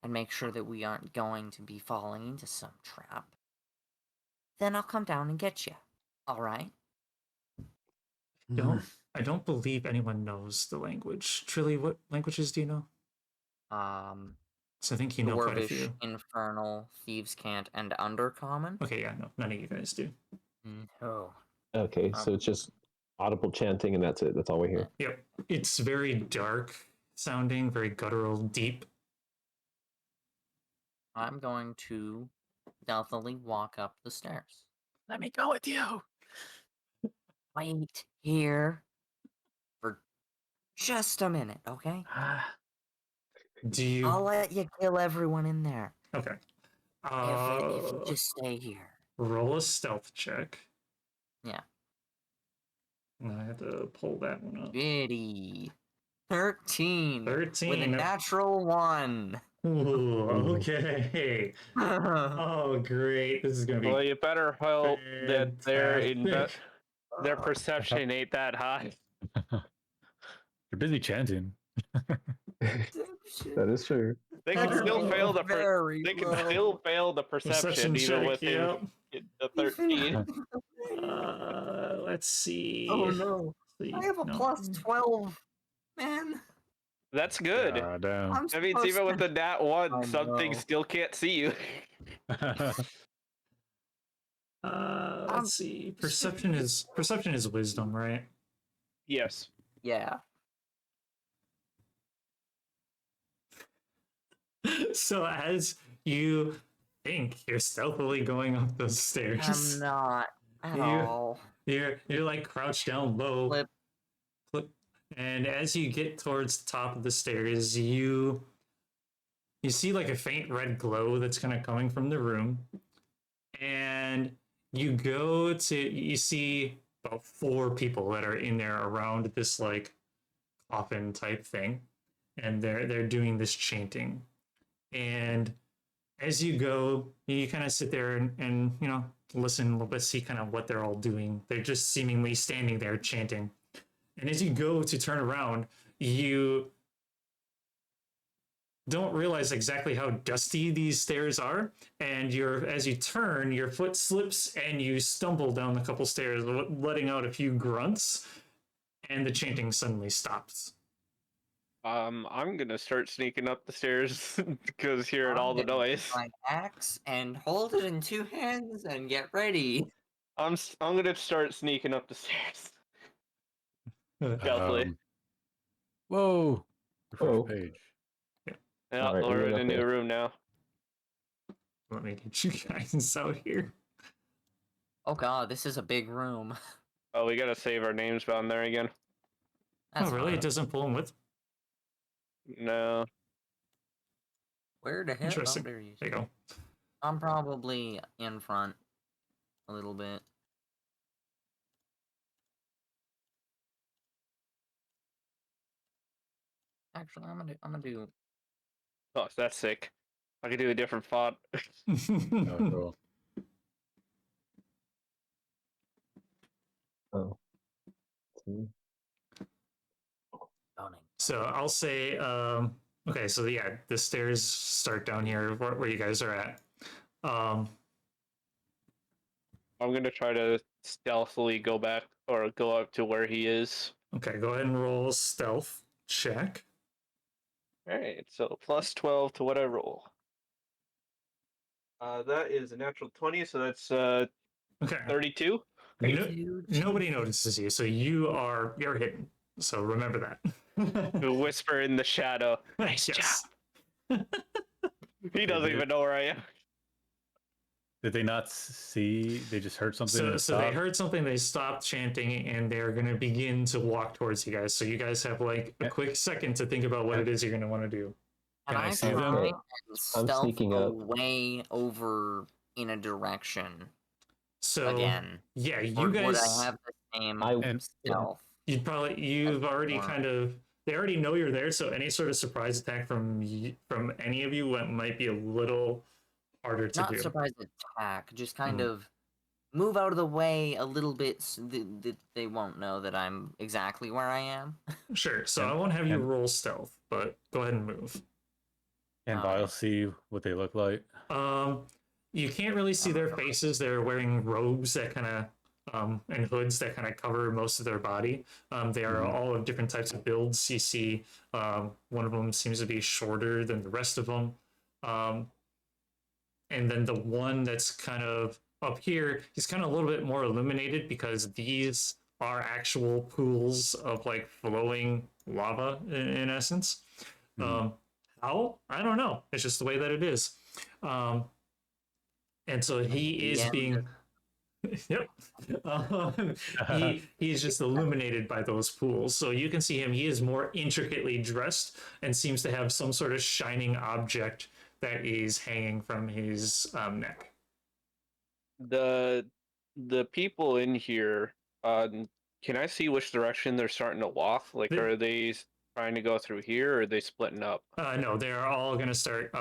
and make sure that we aren't going to be falling into some trap, then I'll come down and get you. All right? I don't believe anyone knows the language. Trilly, what languages do you know? So I think you know quite a Dwarvish, few. Infernal, Thieves' Cant, and Undercommon. Okay, yeah, no, none of you guys do. No. Okay, so it's just audible chanting, and that's it. That's all we hear. Yep. It's very dark sounding, very guttural, deep. I'm going to stealthily walk up the stairs. Let me go with you. Wait here for just a minute, okay? Do you I'll let you kill everyone in there. Okay. If you Uh, just stay here. roll a stealth check. Yeah. And I have to pull that one up. Biddy. 13. 13. With a natural 1. Ooh, okay. Oh, great. This is going to be Well, you better hope that fantastic. their perception ain't that high. You're busy chanting. That is true. They can still fail the very they can low. still fail the perception even check, with him yep. the 13. Let's see. Oh no. See. I have a No. plus 12. Man. That's good. Damn. I'm That means supposed even with to... the nat 1, I something know. still can't see you. Let's see. Perception is wisdom, right? Yes. Yeah. So as you think you're stealthily going up those stairs, I'm not at You- all. you're like crouched down low. Flip. And as you get towards the top of the stairs, you see like a faint red glow that's kind of coming from the room. And you see about 4 people that are in there around this like coffin type thing. And they're doing this chanting. And as you go, you kind of sit there and listen a little bit, see kind of what they're all doing. They're just seemingly standing there chanting. And as you go to turn around, you don't realize exactly how dusty these stairs are. And as you turn, your foot slips and you stumble down a couple stairs, letting out a few grunts. And the chanting suddenly stops. I'm gonna start sneaking up the stairs because hearing all the I'm gonna noise. take my axe and hold it in 2 hands and get ready. I'm gonna start sneaking up the stairs. Stealthily. Whoa. Refresh Oh. page. Yeah, Alright, we're moving in a up new there. room now. Let me get you guys out here. Oh god, this is a big room. Oh, we gotta save our names down there again. That's Oh, really? fine. It doesn't pull them with? No. Where the hell? Oh, Interesting. there you There you go. I'm probably in front a little bit. Actually, I'm gonna do. Oh, that's sick. I could do a different font. Oh, cool. Oh. See? Boning. So I'll say, okay, so yeah, the stairs start down here where you guys are at. I'm gonna try to stealthily go back or go up to where he is. Okay, go ahead and roll a stealth check. Alright, so plus 12 to what I roll. That is a natural 20, so that's Okay. 32. Nobody notices you, so you're hidden. So remember that. To whisper in the shadow. Nice Yes. job. He doesn't even know where I am. Did they not see? They just heard something. So and they stopped? heard something, they stopped chanting, and they're going to begin to walk towards you guys. So you guys have like a quick second to think about what it is you're going to want to do. Can I I see them? try and I'm stealth sneaking up. away over in a direction So again? yeah, Or you would guys, I have the same And stealth? you've already Wow. kind of, they already know you're there. So any sort of surprise attack from any of you might be a little harder to Not do. surprise attack, just kind Mhm. of move out of the way a little bit so that they won't know that I'm exactly where I am. Sure. So And- I won't have you and- roll stealth, but go ahead and move. and Alright. I'll see what they look like. You can't really see their faces. They're wearing robes that kind of and hoods that kind of cover most of their body. They are Mhm. all of different types of builds. You see, one of them seems to be shorter than the rest of them, and then the one that's kind of up here, he's kind of a little bit more illuminated because these are actual pools of like flowing lava in essence. Mhm. How? I don't know. It's just the way that it is. And so he is Yeah. being, yep. He is just illuminated by those pools. So you can see him. He is more intricately dressed and seems to have some sort of shining object that is hanging from his neck. The people in here, can I see which direction they're starting to walk? Like, The- are they trying to go through here, or are they splitting up? No, they're all gonna start.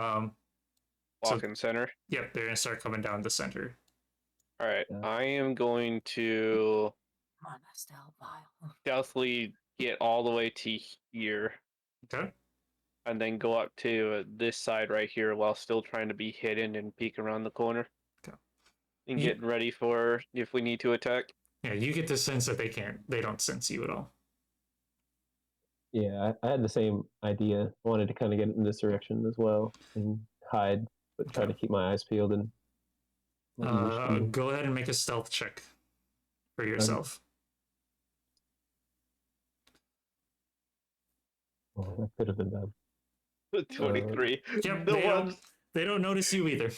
Walking center. Yep, they're gonna start coming down the center. All right, Yeah. I am going to Come on, Estelle, Vile. stealthily get all the way to here, Okay. and then go up to this side right here while still trying to be hidden and peek around the corner. Okay. And You- getting ready for if we need to attack. Yeah, you get the sense that they don't sense you at all. Yeah, I had the same idea. I wanted to kind of get in this direction as well and hide, but try Okay. to keep my eyes peeled and. Go ahead and make a stealth check for yourself. Oh, that could have been bad. 23. Yep, The they one, they don't notice you either.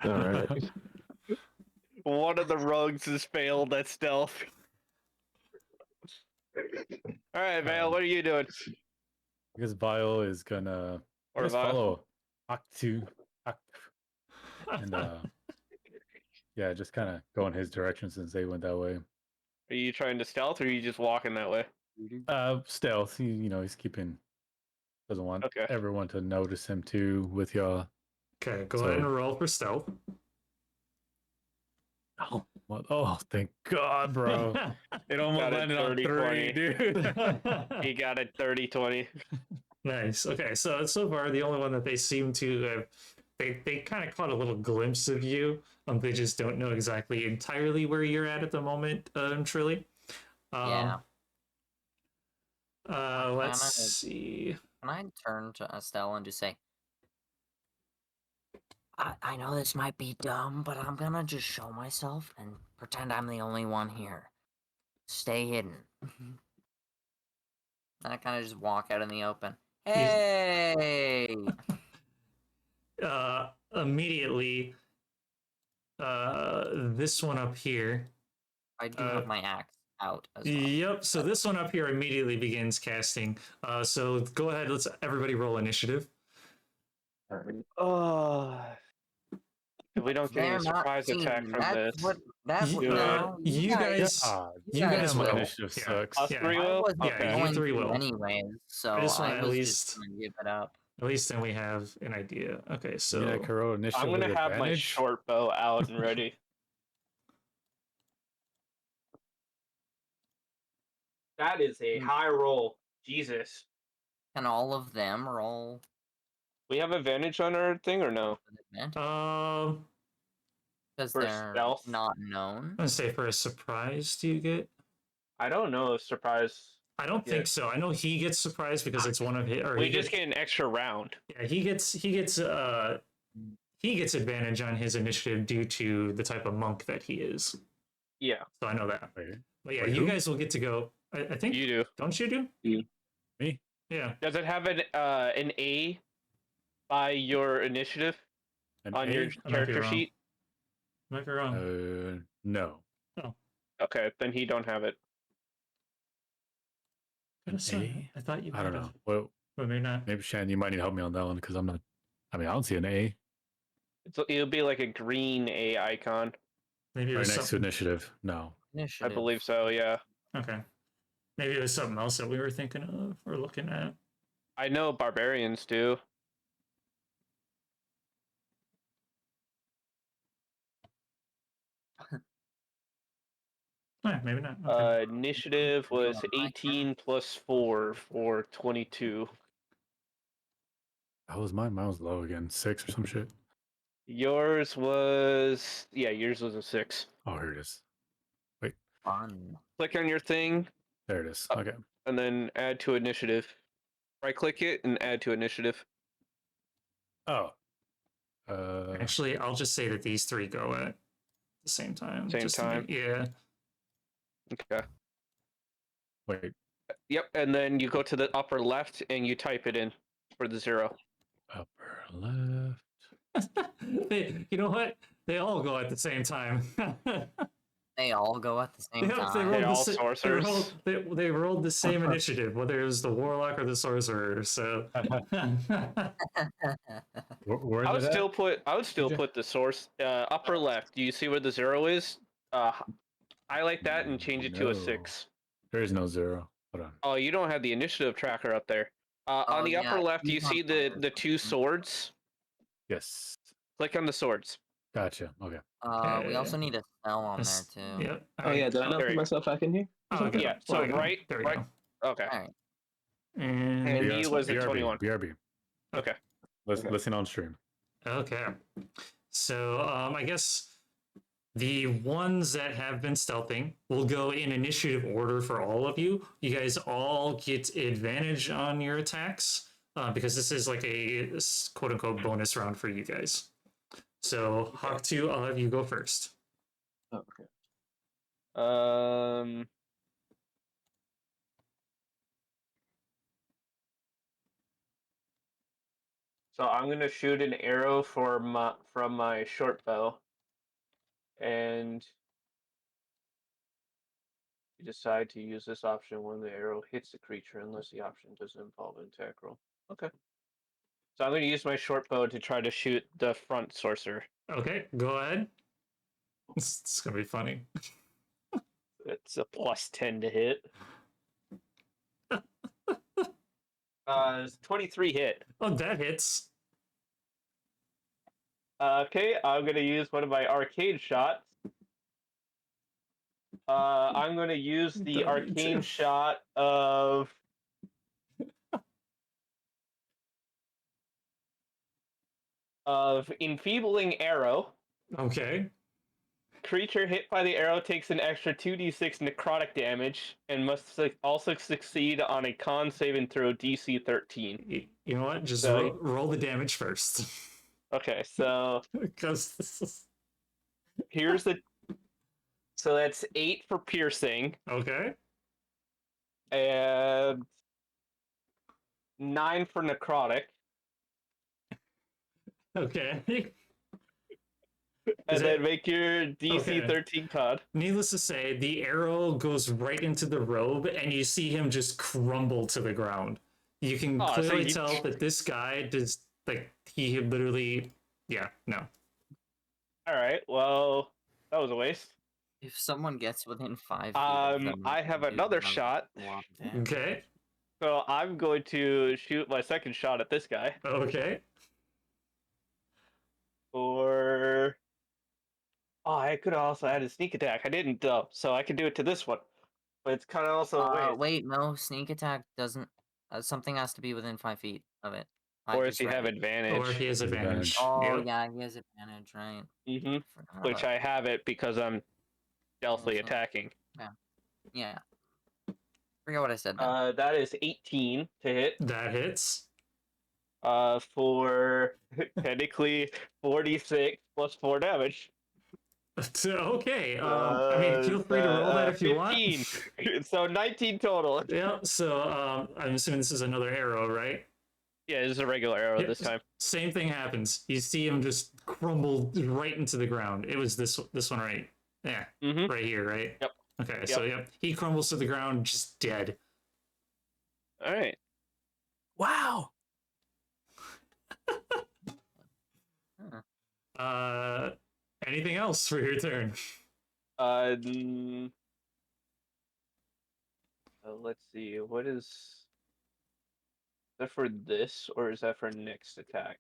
All right. one of the rugs has failed at stealth. All right, Vale, what are you doing? I guess Vile is gonna Or just Vile? follow Octu, and yeah, just kind of go in his direction since they went that way. Are you trying to stealth, or are you just walking that way? Stealth. He's keeping. Doesn't want Okay. everyone to notice him too with y'all. Okay, go So- ahead and roll for stealth. Oh, what? Oh, thank God, bro! It almost Got a landed on 30, 3, dude. He got a 30-20. Nice. Okay, so far the only one that they seem to have, they kind of caught a little glimpse of you. They just don't know exactly entirely where you're at the moment, Trilly. Yeah. Let's Kinda- see. Can I turn to Estelle and just say, I know this might be dumb, but I'm gonna just show myself and pretend I'm the only one here. Stay hidden. And I kind of just walk out in the open. Hey! Immediately, this one up here. I do have my axe out as well. Yep. So this one up here immediately begins casting. So go ahead. Let's everybody roll initiative. Oh. If we don't get They're any not surprise seeing attack me. from That's this. what. That's what. You No, guys, God, you guys my will. initiative Yeah. sucks. Us Yeah. three I will? wasn't Yeah, you going three to will. anyways, so I just I wanna at was least- just gonna give it up. At least then we have an idea. Okay, so Yeah, Kuro initiative. I'm gonna with have my advantage? short bow out and ready. That is a high roll. Jesus. Can all of them roll We have advantage on our thing or no? with advantage? Because for they're stealth? not known. I'm gonna say for a surprise, do you get? I don't know. Surprise. I don't Yeah. think so. I know he gets surprised because it's one of his. Or We he just gets, get an extra round. Yeah, he gets advantage on his initiative due to the type of monk that he is. Yeah, So I know that. Wait, But yeah, Wait, you who? guys will get to go. I think you do. don't you do? Me? Yeah. Does it have an A by your initiative An on A? your might be character wrong. sheet? Might be wrong. No. Okay, then he don't have it. Could have sworn- A? I thought you. I don't might know. have. Well, But maybe not. maybe Shan, you might need to help me on that one because I'm not. I mean, I don't see an A It'll be like a green A icon. Maybe it right was next to something. initiative. No. I Initiative. believe so. Yeah, Okay. Maybe it was something else that we were thinking of or looking at. I know barbarians do. Maybe not. Okay. Initiative was 18 plus 4 for 22. How was mine? Mine was low again. 6 or some shit. Yours was yours was a 6. Oh, here it is. Fun. Click on your thing There it is. Oh. Okay. and then add to initiative. Right click it and add to initiative. Oh. Actually, I'll just say that these three go at the same time. Same just to time? yeah. Okay. Wait. Yep, and then you go to the upper left and you type it in for the 0. Upper left. You know what? They all go at the same time. They all go at the same Yep, time. They all the, sorcerers. they rolled the same initiative, whether it was the warlock or the sorcerer. So Well, Where I would is it still at? put TJ? the source upper left. Do you see where the 0 is? Highlight that and change it to a No. 6. There is no 0. Hold on. Oh, you don't have the initiative tracker up there. On Oh, the upper yeah, left, do you he's on see fire. the 2 swords? Yes. Click on the swords. Gotcha. Okay. We also need a spell on there too. Yep. Oh yeah, did I not There put you go. myself back in here? or Oh, something? okay. Yeah. Well, So I got it. right. There we Right. go. Okay. All right. And And maybe he that's was what- at BRB. 21. BRB. Okay. Okay. Listen on stream. Okay. So I guess the ones that have been stealthing will go in initiative order for all of you. You guys all get advantage on your attacks because this is like a quote unquote bonus round for you guys. So Hawk 2, I'll have you go first. Oh, okay. So I'm gonna shoot an arrow from my short bow, and you decide to use this option when the arrow hits the creature, unless the option doesn't involve an attack roll. Okay. So I'm gonna use my short bow to try to shoot the front sorcerer. Okay, go ahead. It's gonna be funny. It's a +10 to hit. 23 hit. Oh, that hits. Okay, I'm gonna use one of my arcane shots. I'm gonna use the W2. arcane shot of enfeebling arrow. Okay. Creature hit by the arrow takes an extra 2d6 necrotic damage and must also succeed on a con saving throw DC 13. You know what? Just So- roll the damage first. Okay, so Because this is... here's the. So that's 8 for piercing Okay. and 9 for necrotic. Okay. And Is then it- make your DC Okay. 13 con. Needless to say, the arrow goes right into the robe, and you see him just crumble to the ground. You can Oh, so clearly you- tell that this guy does, like, he literally, yeah, no. Alright, well, that was a waste. If someone gets within 5 feet of them, I they have do another a shot. lot of damage. Okay. So I'm going to shoot my second shot at this guy Okay. for. Oh, I could have also added sneak attack. I didn't though, so I can do it to this one. But it's kind of also a waste. Wait, no, sneak attack doesn't. Something has to be within 5 feet of it. I Or just if you read have it. advantage. Or he has advantage. Oh Yep. yeah, he has advantage, right? Mm-hmm. Forgot Which about I have it because I'm stealthily Also- attacking. Yeah. Forget what I said. Then. That is 18 to hit. That hits. For technically 46 plus 4 damage. Okay. I mean, feel free to roll that if you want. 15. So 19 total. Yeah. So I'm assuming this is another arrow, right? Yeah, this is a regular arrow Yep, this time. Same thing happens. You see him just crumble right into the ground. It was this one, right? Yeah, Mm-hmm. right here, right? Yep. Okay, so yep, he crumbles to the ground, just dead. All right. Wow. Anything else for your turn? Let's see. What is that for this, or is that for next attack?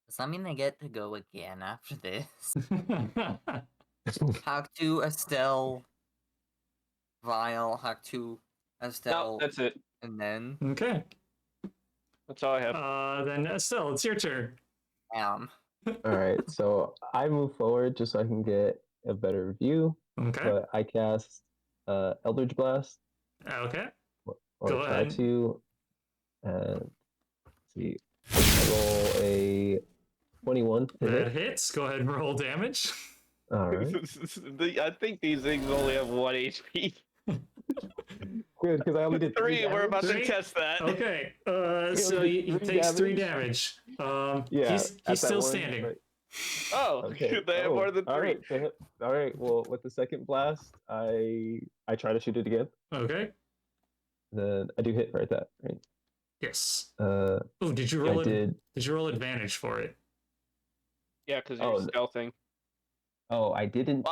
Does that mean they get to go again after this? Hack to Estelle, Vile, Hack to Estelle, No, that's it. and then Okay. That's all I have. Then Estelle, it's your turn. All right, so I move forward just so I can get a better view. Okay. But I cast Eldritch Blast, Okay. or Go try ahead. to. And let's see, I roll a 21 to That hit. hits. Go ahead and roll damage. All right, I think these things only have 1 HP. good because I only did 3. We're about to Three? test that. Okay. only So did he three takes 3 damage. damage. Yeah, He's at that still one, standing. but- Oh, Okay. they have more than 3. All right. All right. Well, with the second blast, I try to shoot it again. Okay. Then I do hit right that right. Yes. Oh, did you I roll? did. Did you roll advantage for it? Yeah, because you're Oh, stealthing. Oh, I didn't.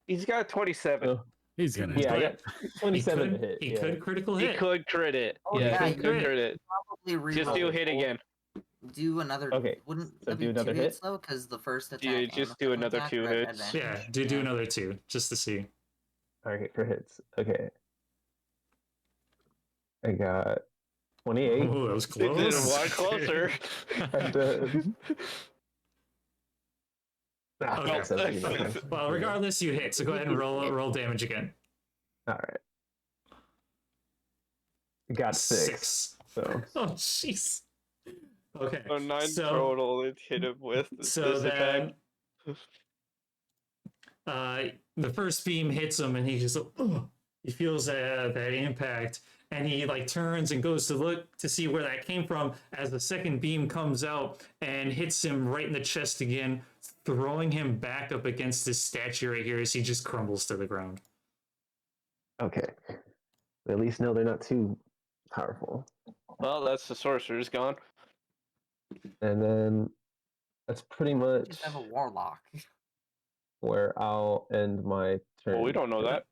He's got a 27. Oh, He's gonna. yeah, I But got 27 to hit. He Yeah. could critical He hit. could crit it. Oh, Yeah, yeah, he you could could. crit it. Probably Just do reroll. hit again. Do another. Okay, Wouldn't so that do be another 2 hit? hits though? Because the first attack. Yeah, and just the do second another attack 2 are at hits. Yeah, advantage. do another 2 just to see. Okay, for hits. Okay. I got 28. Oh, that was They did close. a lot closer. And, Okay. 17. Okay. Well, regardless, you hit. So go ahead and roll damage again. All right. Got 6. So Oh, jeez. Okay. So 9 total it hit him with So this attack. then, the first beam hits him, and he just he feels that impact, and he like turns and goes to look to see where that came from. As the second beam comes out and hits him right in the chest again, throwing him back up against this statue right here as he just crumbles to the ground. okay. At least know they're not too powerful. Well, that's the sorcerer's gone. And then that's pretty much Just have a warlock. where I'll end my turn. Well, we don't know that.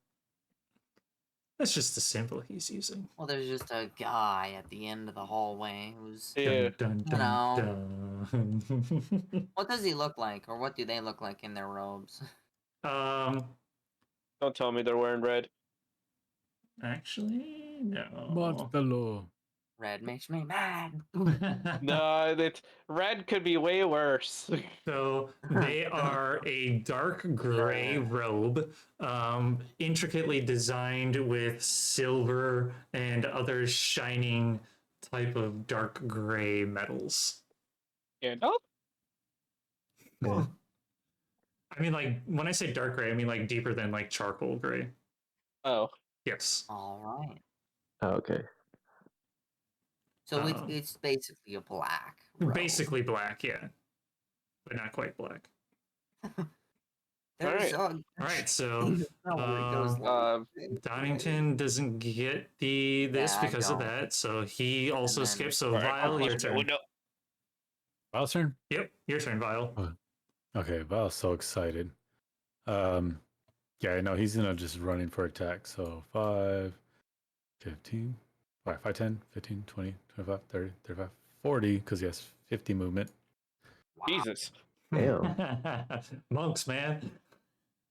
That's just the symbol he's using. Well, there's just a guy at the end of the hallway who's. Yeah. Dun, dun, dun, dun. What does he look like, or what do they look like in their robes? Don't tell me they're wearing red. actually, no. Monster law. Red makes me mad. No, red could be way worse. So they are a dark gray robe, intricately designed with silver and other shining type of dark gray metals. Gandalf? Yeah. I mean, like, when I say dark gray, I mean like deeper than like charcoal gray. Oh. Yes. All right. Oh, okay. So it's basically a black. Basically black, yeah. But not quite black. There's, All All right, so Donington doesn't get this Yeah, I because of don't. that, so he also then- skips. So Alright, Vile, your turn. window. Vile's turn. Yep, your turn, Vile. Okay, Vile's so excited. Yeah, no, he's gonna just run in for attack. So 5, 15, 5, 10, 15, 20, 25, 30, 35, 40, because he has 50 movement. Jesus. Damn. Monks, man.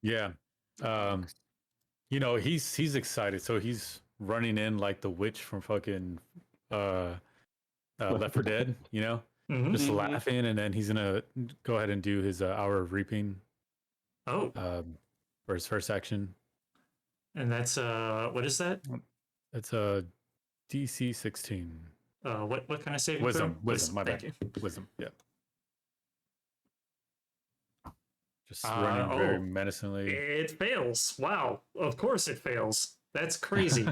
Yeah. You know, he's excited. So he's running in like the witch from fucking Left 4 Dead, you know? Mhm. Just laughing, and then he's gonna go ahead and do his Hour of Reaping Oh, for his first action. and that's what is that? It's a DC 16. What kind of saving Wisdom, throw? wisdom, my Thank bad. you. Wisdom, yeah. Just running very menacingly. It fails. Wow. Of course it fails. That's crazy.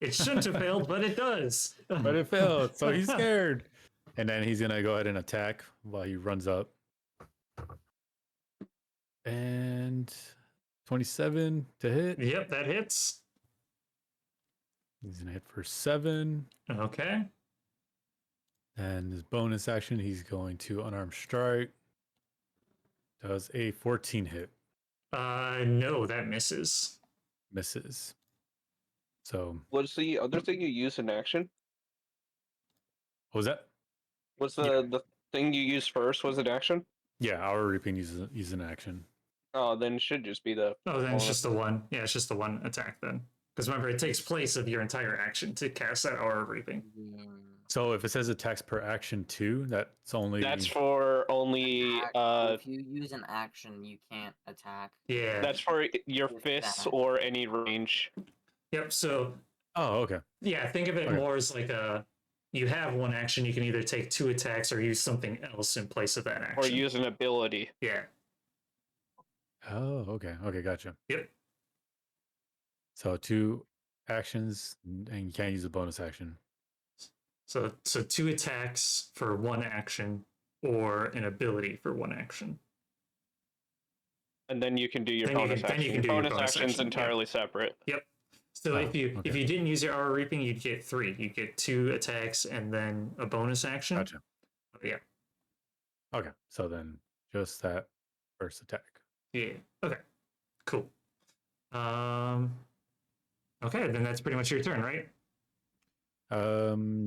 It shouldn't have failed, but it does. But it failed, so he's scared. And then he's gonna go ahead and attack while he runs up. And 27 to hit. Yep, that hits. He's gonna hit for 7. Okay. And his bonus action, he's going to unarmed strike. Does a 14 hit. No, that misses. Misses. So What's the other thing you use in action? what was that? What's the thing you use first was an action? Yeah, Hour Reaping uses an action. Oh, then it should just be the. Oh, then it's just the one. Yeah, it's just the one attack then. Because remember, it takes place of your entire action to cast that Hour of Reaping. So if it says attacks per action 2, that's only. That's for only. If you use an action, you can't attack. Yeah. That's for your With fists that. or any range. Yep. So Oh, okay. yeah, think of it Okay. more as like you have one action. You can either take 2 attacks or use something else in place of that action. Or use an ability. Yeah. Oh, okay. Okay, gotcha. Yep. So 2 actions, and you can't use a bonus action. So 2 attacks for 1 action, or an ability for 1 action. And then you can do your Then you bonus can- then you action. can do your bonus bonus action's action, yeah. entirely separate. Yep. So Oh, if you okay. didn't use your hour reaping, you'd get 3. You'd get 2 attacks and then a bonus action. Gotcha. Yeah. Okay, so then just that first attack. Yeah. Okay. Cool. Okay, then that's pretty much your turn, right?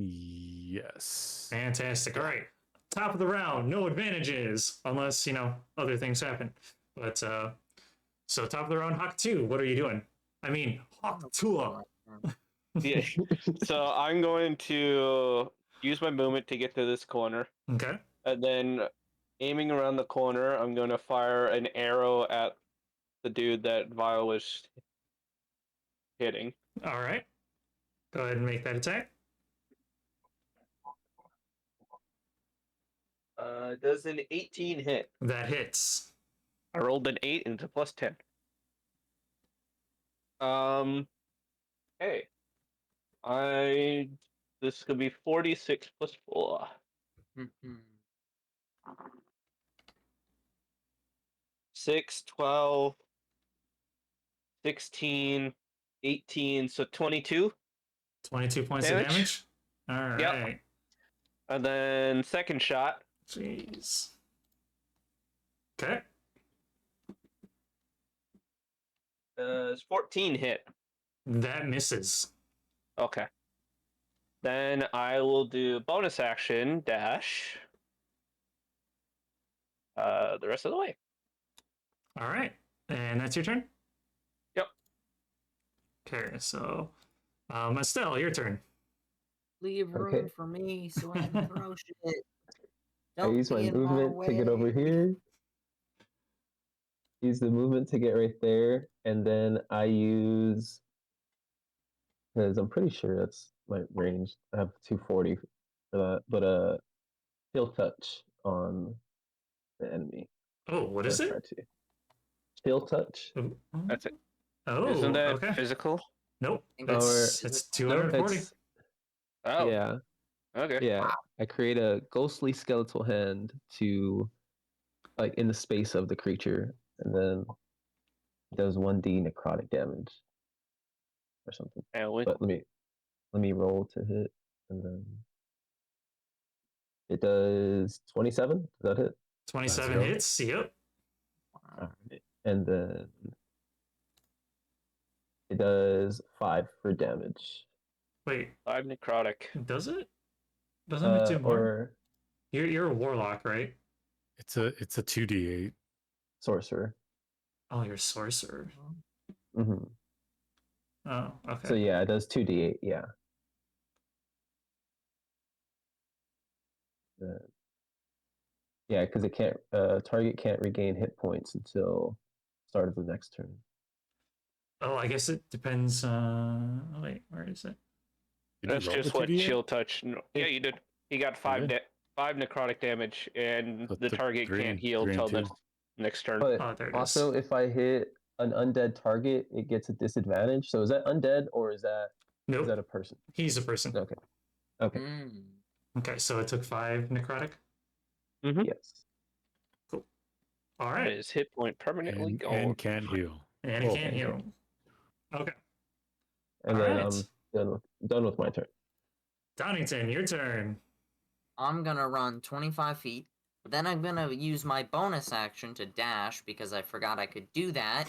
Yes. Fantastic. All right. Top of the round, no advantages unless, other things happen. But so top of the round, Hawk 2, what are you doing? I mean, Hawk 2. Yeah. So I'm going to use my movement to get to this corner, Okay. and then aiming around the corner, I'm going to fire an arrow at the dude that Vile was hitting. All right. Go ahead and make that attack. Does an 18 hit? That hits. I rolled an 8 and it's a plus 10. Hey. This could be 46 plus 4. Mhm. 6, 12, 16, 18, so 22. 22 points Damage. of damage. All right. Yep. And then second shot. Jeez. Okay. Does 14 hit? That misses. Okay. Then I will do bonus action dash. The rest of the way. All right. And that's your turn? Yep. Okay, so Estelle, your turn. Leave room Okay. for me so I can throw shit. I Don't use my be in movement to get over way. here. Use the movement to get right there, and then I use, because I'm pretty sure that's my range. I have 240 for that, but Chill Touch on the enemy. Oh, what Or is try it? to Chill Touch. That's it. Oh, Isn't that okay. Physical? Nope. Think It's it's 240. It's Oh, yeah, okay. yeah. I create a ghostly skeletal hand to like in the space of the creature, and then it does 1d necrotic damage or something. And we, But let me roll to hit, and then it does 27. Does that hit? 27 go. hits. Yep. All right. And then it does 5 for damage. Wait, 5 necrotic. does it? Doesn't it do more? Or You're a warlock, right? It's a 2d8. sorcerer. Oh, you're a sorcerer. Hmm. Oh, okay. So yeah, it does 2d8. Yeah. Yeah, because it can't. Target can't regain hit points until start of the next turn. Oh, I guess it depends. Oh, wait, where is it? Did you That's roll just the what 2d8? chill touch. Yeah, you did. He got 5 did? 5 necrotic damage, and So the target three can't and- heal three and till the two. next turn. But Oh, there it also, is. if I hit an undead target, it gets a disadvantage. So is that undead or is that Nope. a person? He's a person. Okay. Okay. Mm. Okay, so it took 5 necrotic. Yes. Cool. All right. His hit point permanently And gone. can't heal. And he Oh, can't okay. heal. Okay. And All then right. I'm done with my turn. Donington, your turn. I'm gonna run 25 feet. But then I'm gonna use my bonus action to dash because I forgot I could do that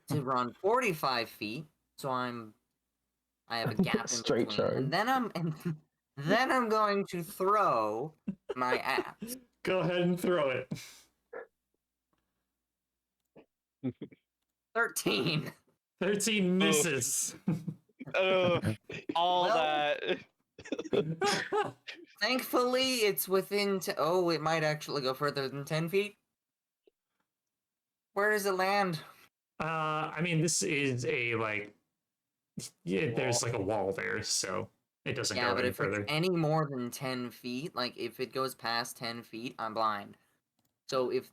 to run 45 feet. So I have a gap in Straight between, charge. and then I'm going to throw my axe. Go ahead and throw it. 13. 13 misses. All Well- that. Thankfully, it's within. Oh, it might actually go further than 10 feet. Where does it land? I mean, this is a there's like a wall there, so it doesn't Yeah, go but any if further. it's any more than 10 feet, like if it goes past 10 feet, I'm blind. So if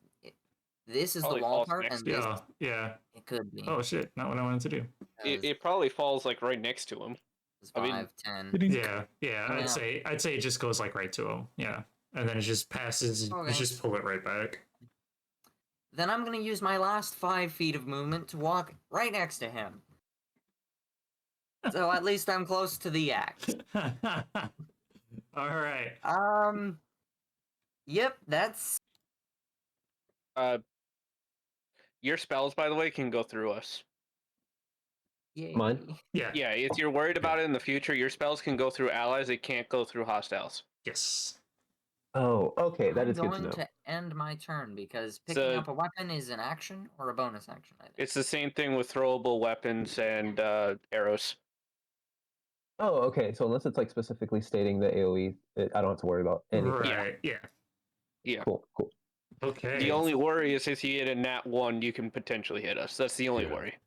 this is the Probably wall falls part, next and to this, Yeah. it could be. Oh shit! Not what I wanted to do. It probably falls like right next to him. It's I mean- 5, 10. Yeah. Yeah. I'd say it just goes like right to him. Yeah, and then it just passes. Okay. You just pull it right back. Then I'm gonna use my last 5 feet of movement to walk right next to him. So at least I'm close to the axe. All right. Yep, that's Your spells, by the way, can go through us. yay. Mine? Yeah. Yeah, if you're worried about it in the future, your spells can go through allies. It can't go through hostiles. Yes. Oh, okay. That I'm is good to going know. to end my turn because picking So- up a weapon is an action or a bonus action. I think. It's the same thing with throwable weapons and arrows. Oh, okay. So unless it's like specifically stating the AOE, I don't have to worry about anything. Right. Yeah. Yeah. Cool, cool. Okay. The only worry is if you hit a nat 1, you can potentially hit us. That's the only Yeah. worry.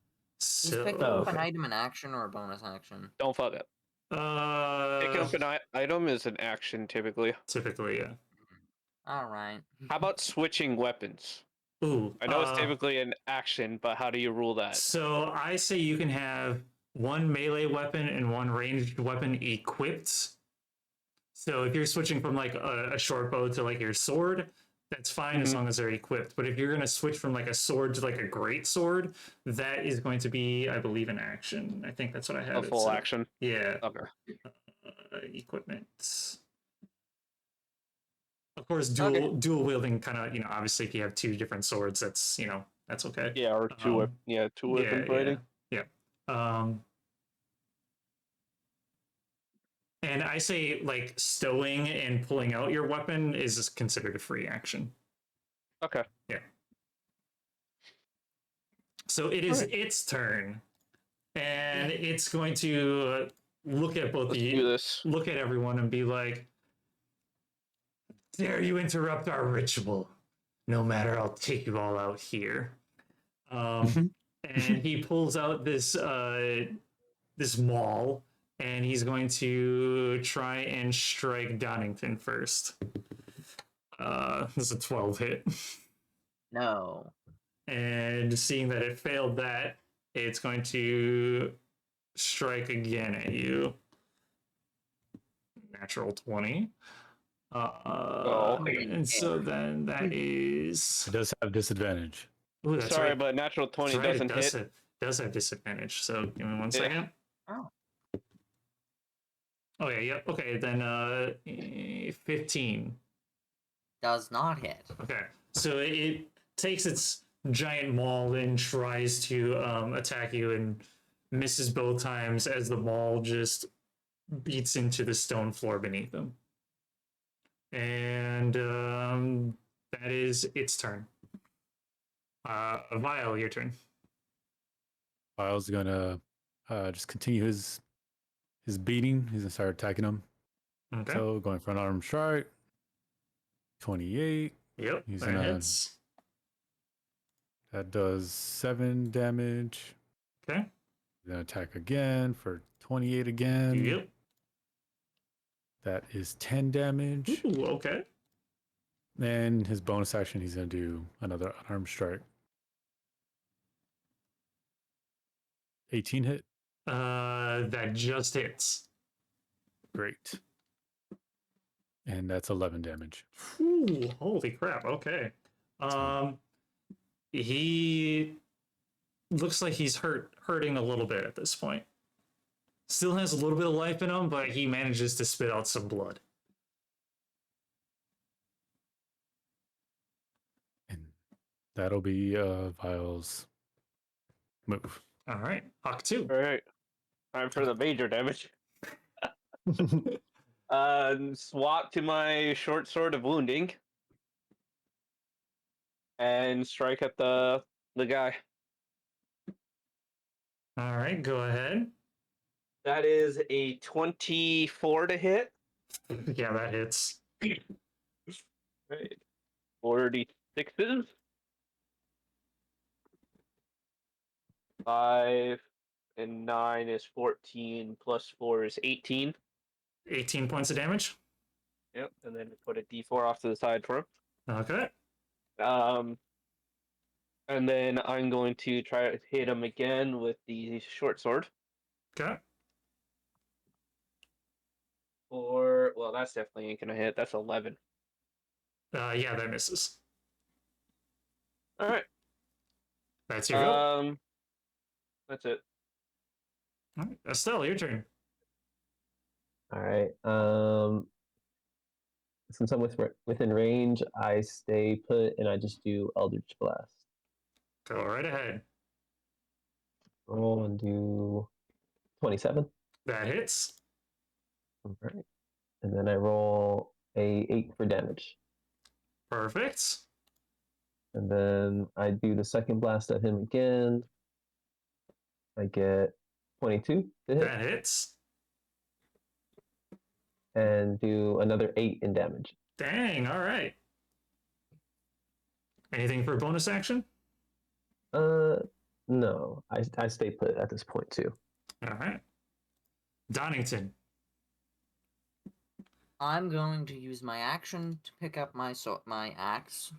Is So. picking Oh, up an okay. item an action or a bonus action? Don't fuck up. Pick up an item is an action typically. Typically, yeah. All right. How about switching weapons? Ooh. I know it's typically an action, but how do you rule that? So I say you can have one melee weapon and one ranged weapon equipped. So if you're switching from like a short bow to like your sword, that's fine as Mhm. long as they're equipped. But if you're going to switch from like a sword to like a great sword, that is going to be, I believe, an action. I think that's what I A have. full action. Yeah. Okay. Equipment. Of course, dual wielding kind of, obviously if you have two different swords, that's, that's okay. Yeah, or two weapon fighting. Yeah. And I say like stowing and pulling out your weapon is considered a free action. Okay. Yeah. So it is its turn, and it's going to look at both of Let's do you, this. look at everyone, and be like, "Dare you interrupt our ritual? No matter, I'll take you all out here." And he pulls out this this maul, and he's going to try and strike Donington first. This is a 12 hit. No. And seeing that it failed that, it's going to strike again at you. Natural 20. And so then that is. It does have disadvantage. Ooh, that's Sorry, right. but natural 20 That's right, doesn't hit. It does have disadvantage. So give me 1 second. Oh. Oh, yeah, yep. Okay, then 15. Does not hit. Okay, so it takes its giant maul and tries to attack you and misses both times as the maul just beats into the stone floor beneath him. And that is its turn. Vile, your turn. Vile's gonna just continue his beating. He's gonna start attacking him. Okay. So going for an armed strike. 28. Yep, he's that gonna- hits. That does 7 damage. Okay. He's gonna attack again for 28 again. Yep. That is 10 damage. Ooh, okay. And his bonus action, he's gonna do another unarmed strike. 18 hit. That just hits. Great. And that's 11 damage. Ooh, holy crap. Okay. He looks like he's hurting a little bit at this point. Still has a little bit of life in him, but he manages to spit out some blood. And that'll be Vile's move. All right, Hawk 2. All right. Time for the major damage. Swap to my short sword of wounding. And strike at the guy. All right, go ahead. That is a 24 to hit. Yeah, that hits. Right. 46s. 5 and 9 is 14, plus 4 is 18. 18 points of damage. Yep, and then put a d4 off to the side for him. Okay. And then I'm going to try to hit him again with the short sword. Okay. Well, that's definitely ain't gonna hit. That's 11. Yeah, that misses. All right. That's your go. That's it. All right. Estelle, your turn. All right. Since I'm within range, I stay put and I just do Eldritch Blast. Go right ahead. Roll and do 27. That hits. All right. And then I roll a 8 for damage. Perfect. And then I do the second blast at him again. I get 22 to hit That hits. and do another 8 in damage. Dang. All right. Anything for a bonus action? No, I stay put at this point too. All right. Donington. I'm going to use my action to pick up my axe.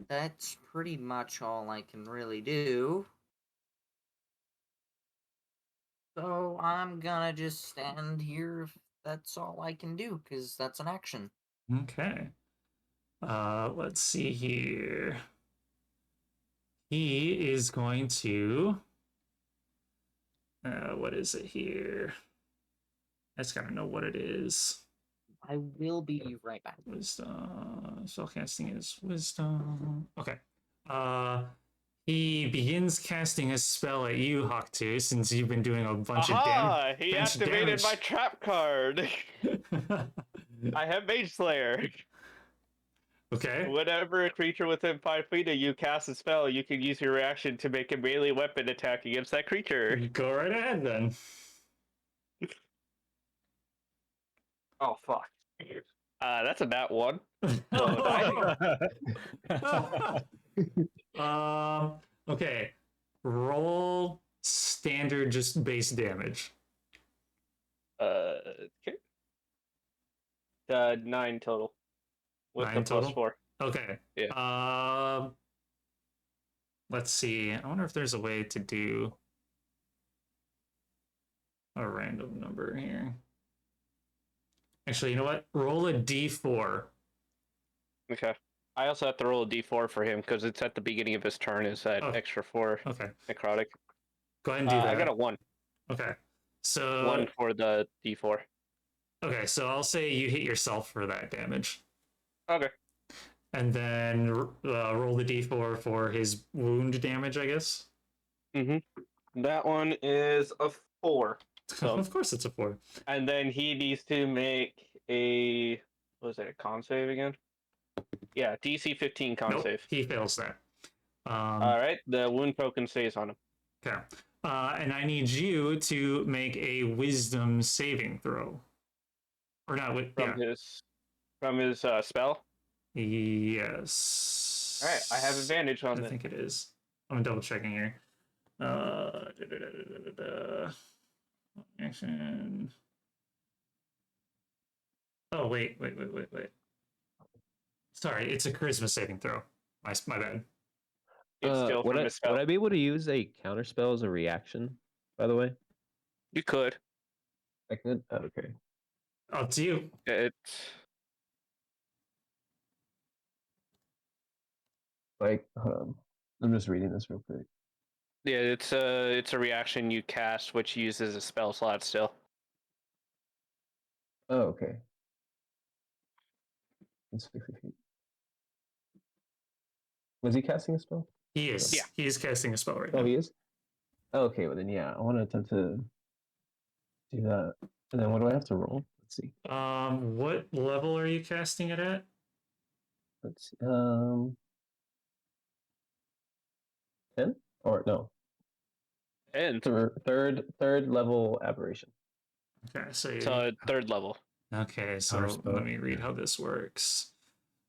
That's pretty much all I can really do. So I'm gonna just stand here if that's all I can do, because that's an action. Okay. Let's see here. He is going to. What is it here? I just gotta know what it is. I will be right back. Wisdom. Spellcasting is wisdom. Okay. He begins casting a spell at you, Hawk2, since you've been doing a bunch of damage. He activated my trap card. I have Mage Slayer. Okay. Whenever a creature within 5 feet of you casts a spell, you can use your reaction to make a melee weapon attack against that creature. Go right ahead then. Oh, fuck. That's a nat 1. Okay. Roll standard just base damage. Okay. 9 total. With 9 the total? +4. Okay. Yeah. Let's see. I wonder if there's a way to do a random number here. Actually, you know what? Roll a d4. Okay. I also have to roll a d4 for him because it's at the beginning of his turn. Is that extra 4 Okay. necrotic? Go ahead and do that. I got a 1. Okay. So 1 for the d4. Okay, so I'll say you hit yourself for that damage. Okay. And then roll the d4 for his wound damage, I guess. Mm-hmm. That one is a 4. So, of course it's a 4. And then he needs to make a... What was it, a con save again? Yeah, DC 15 con save. He fails that. Alright, the wound token stays on him. Okay. And I need you to make a wisdom saving throw. Or not, From his spell? Yes. Alright, I have advantage on this. I think it is. I'm double checking here. Action. Oh, wait. Sorry, it's a charisma saving throw. My bad. It's still from his spell. Would I be able to use a counter spell as a reaction, by the way? You could. I could? Oh, okay. Up to you. It's... Like, hold on. I'm just reading this real quick. Yeah, it's a reaction you cast, which uses a spell slot still. Oh, okay. It's 50 feet. Was he casting a spell? He is. Yeah. He is casting a spell right now. Oh, he is? Oh, okay, well then, yeah. I want to attempt to do that. And then what do I have to roll? Let's see. What level are you casting it at? Let's see. 10? Or no. And Third level aberration. Okay, so third level. Okay, so Counterspell. let me read how this works.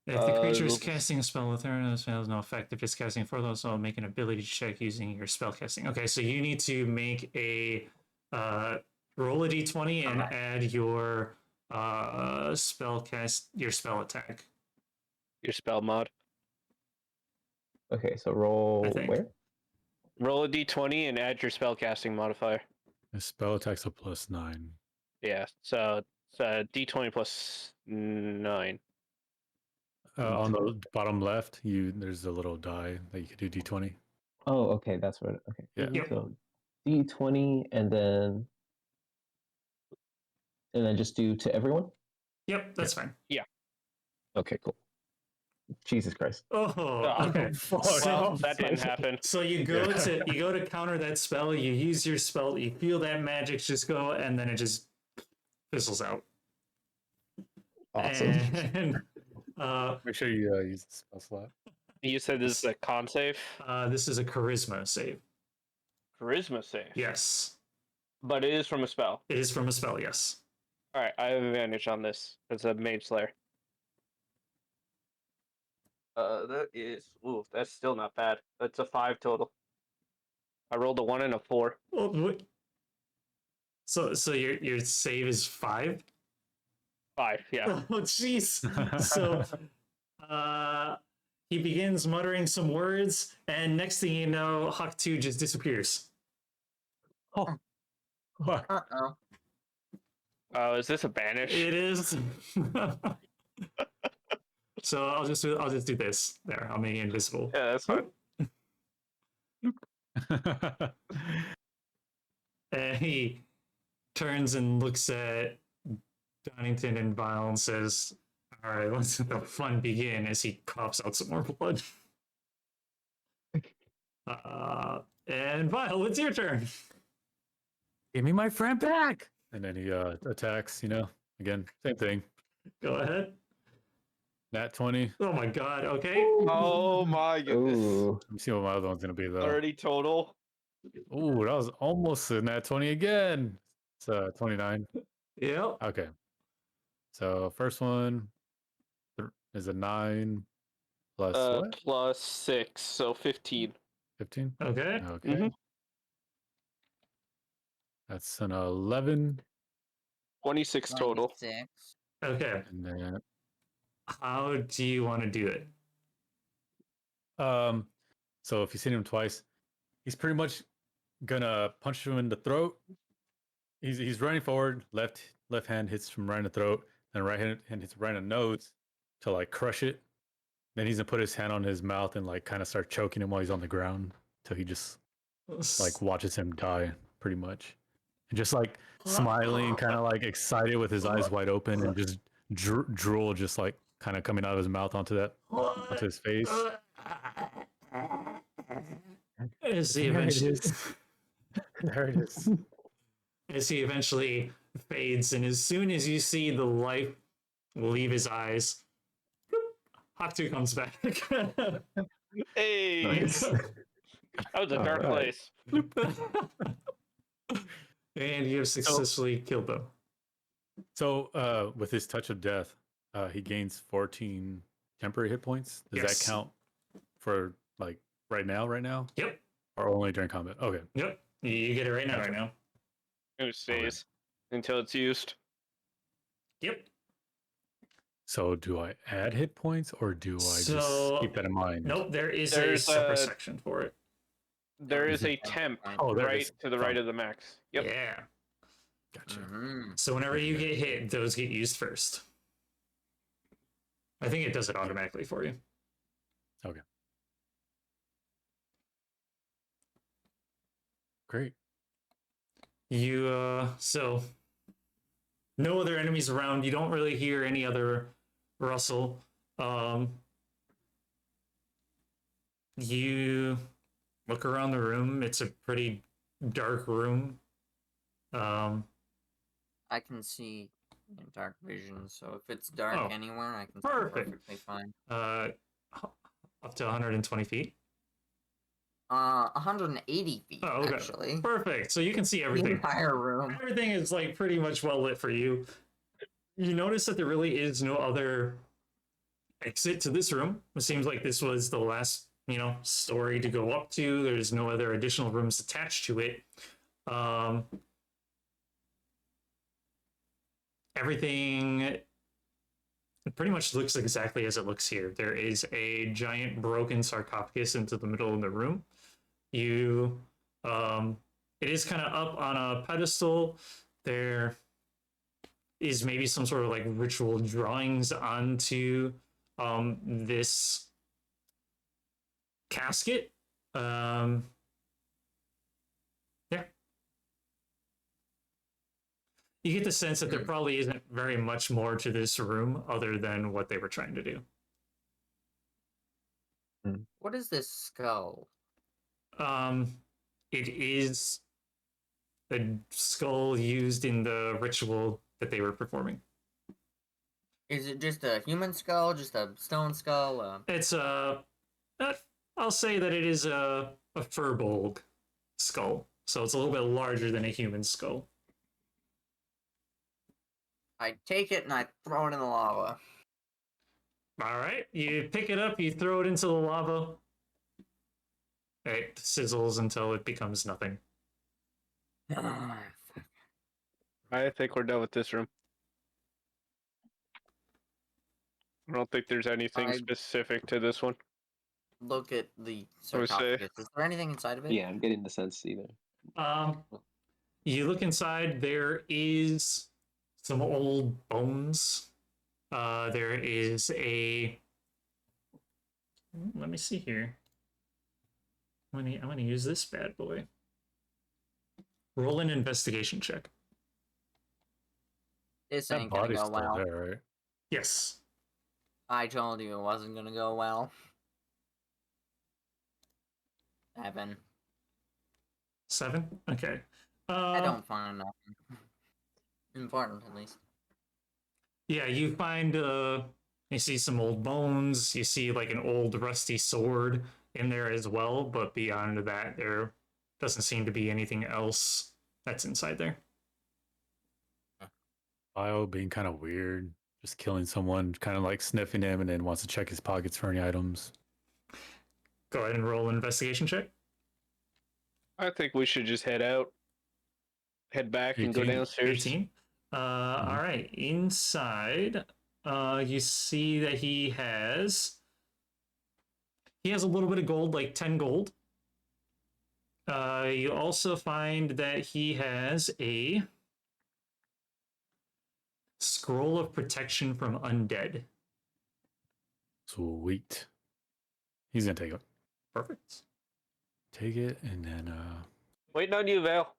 If the creature is casting a spell with her, the spell has no effect. If it's casting a fourth level spell, make an ability check using your spell casting. Okay, so you need to make a roll a d20 and add your spell attack. Your spell mod. Okay, so roll I think. where? Roll a d20 and add your spell casting modifier. The spell attack's a +9. Yeah, so it's d20 plus 9. On the bottom left, there's a little die that you could do D20. Oh, okay, that's what. Okay. Yeah. Yep. So D20, and then just do to everyone. Yep, that's fine. Okay, cool. Jesus Christ. Oh, okay. Well, So, that didn't happen. so you go to counter that spell. You use your spell. You feel that magic just go, and then it just fizzles out. Awesome. And Make sure you use the spell slot. You said this is a con save? this is a charisma save. Charisma save. Yes, But it is from a spell. it is from a spell. Yes. Alright, I have advantage on this. It's a Mage Slayer. That's still not bad. That's a 5 total. I rolled a 1 and a 4. Oh, what? So your save is 5. 5, yeah. Oh, jeez. So, he begins muttering some words, and next thing you know, Hawk 2 just disappears. Uh-oh. Oh, is this a banish? It is. So I'll just do this. There, I'll make it invisible. Yeah, that's fine. And he turns and looks at Donington and Vile and says, "All right, let's let the fun begin." As he coughs out some more blood. And Vile, it's your turn. Give me my friend back. And then he attacks. Again, same thing. Go ahead. Nat 20. Oh my god. Okay. Oh my goodness. Ooh. Let me see what my other one's gonna be though. 30 total. Ooh, that was almost a nat 20 again. It's 29. Yep. Okay. So first one is a 9 plus what? Plus 6, so 15. 15. Okay. Okay. Mhm. That's an 11, 26 total. 26. Okay. and then How do you want to do it? so if you hit him twice, he's pretty much gonna punch him in the throat. He's running forward, left hand hits him right in the throat, and right hand hits right in the nose to like crush it. Then he's gonna put his hand on his mouth and like kind of start choking him while he's on the ground till he just like watches him die pretty much. And just like smiling, kind of like excited with his eyes wide open, and just drool just like kind of coming out of his mouth onto his face. As he There it eventually, is. There it is. as he eventually fades, and as soon as you see the life leave his eyes, Hawk 2 comes back. Hey! Nice. That was a dark Alright. place. And you have successfully killed them. So with his touch of death, he gains 14 temporary hit points. Does Yes. that count for like right now? Yep. Or only during combat? Okay. Yep. You get it right now. Right now. It stays until it's used. Yep. So do I add hit points or do I So- just keep that in mind? Nope. There's a There's separate a- section for it. There is Mhm. a temp Oh, there it right is. to the right of the max. Yep. Yeah. Gotcha. Mhm. So whenever you get hit, those get used first. I think it does it automatically for you. Great. You so no other enemies around. You don't really hear any other rustle. You look around the room. It's a pretty dark room. I can see in dark vision, so if it's dark Oh, anywhere, I can perfect. see perfectly fine. Up to 120 feet. 180 feet, Oh, okay. actually. Perfect. So you can see The everything. entire room. Everything is like pretty much well lit for you. You notice that there really is no other exit to this room. It seems like this was the last, story to go up to. There's no other additional rooms attached to it. Everything pretty much looks exactly as it looks here. There is a giant broken sarcophagus into the middle of the room. It is kind of up on a pedestal. There is maybe some sort of like ritual drawings onto this casket. Yeah. You get the sense that there probably isn't very much more to this room other than what they were trying to do. What is this skull? It is a skull used in the ritual that they were performing. Is it just a human skull? Just a stone skull? It's I'll say that it is a furbolg skull, so it's a little bit larger than a human skull. I take it and I throw it in the lava. All right, you pick it up, you throw it into the lava. It sizzles until it becomes nothing. I think we're done with this room. I don't think there's anything specific to this one. Look at the I would say- sarcophagus. Is there anything inside of it? Yeah, I'm getting the sense either. You look inside, there is some old bones. There is a... Let me see here. I'm gonna use this bad boy. Roll an investigation check. This That ain't gonna body's go still well. there, right? Yes. I told you it wasn't gonna go well. 7. 7? Okay. I don't find nothing important, at least. Yeah, you find you see some old bones, you see like an old rusty sword in there as well, but beyond that there doesn't seem to be anything else that's inside there. Bio being kind of weird, just killing someone, kind of like sniffing him, and then wants to check his pockets for any items. Go ahead and roll an investigation check. I think we should just head out, head back, and go 18. downstairs. 18. All right. Inside, you see that he has a little bit of gold, like 10 gold. You also find that he has a scroll of protection from undead. Sweet. He's gonna take it. Perfect. Take it, and then Waiting on you, Val.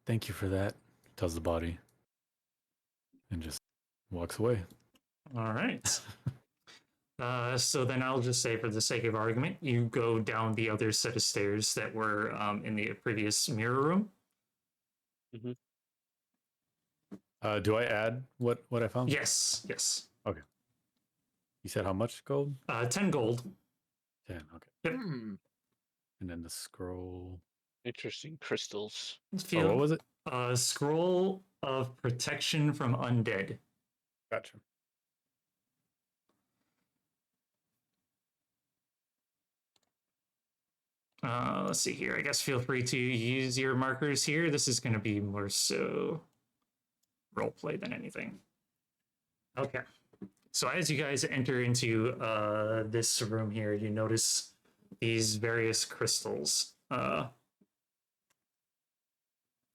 thank you for that, tells the body, and just walks away. All right. So then I'll just say, for the sake of argument, you go down the other set of stairs that were in the previous mirror room. Do I add what I found? Yes. You said how much gold? 10 gold. 10. Okay. Yep. Hmm. And then the scroll. Interesting crystals. Oh, what was it? Scroll of protection from undead. Gotcha. Let's see here. I guess feel free to use your markers here. This is going to be more so roleplay than anything. Okay. So as you guys enter into this room here, you notice these various crystals.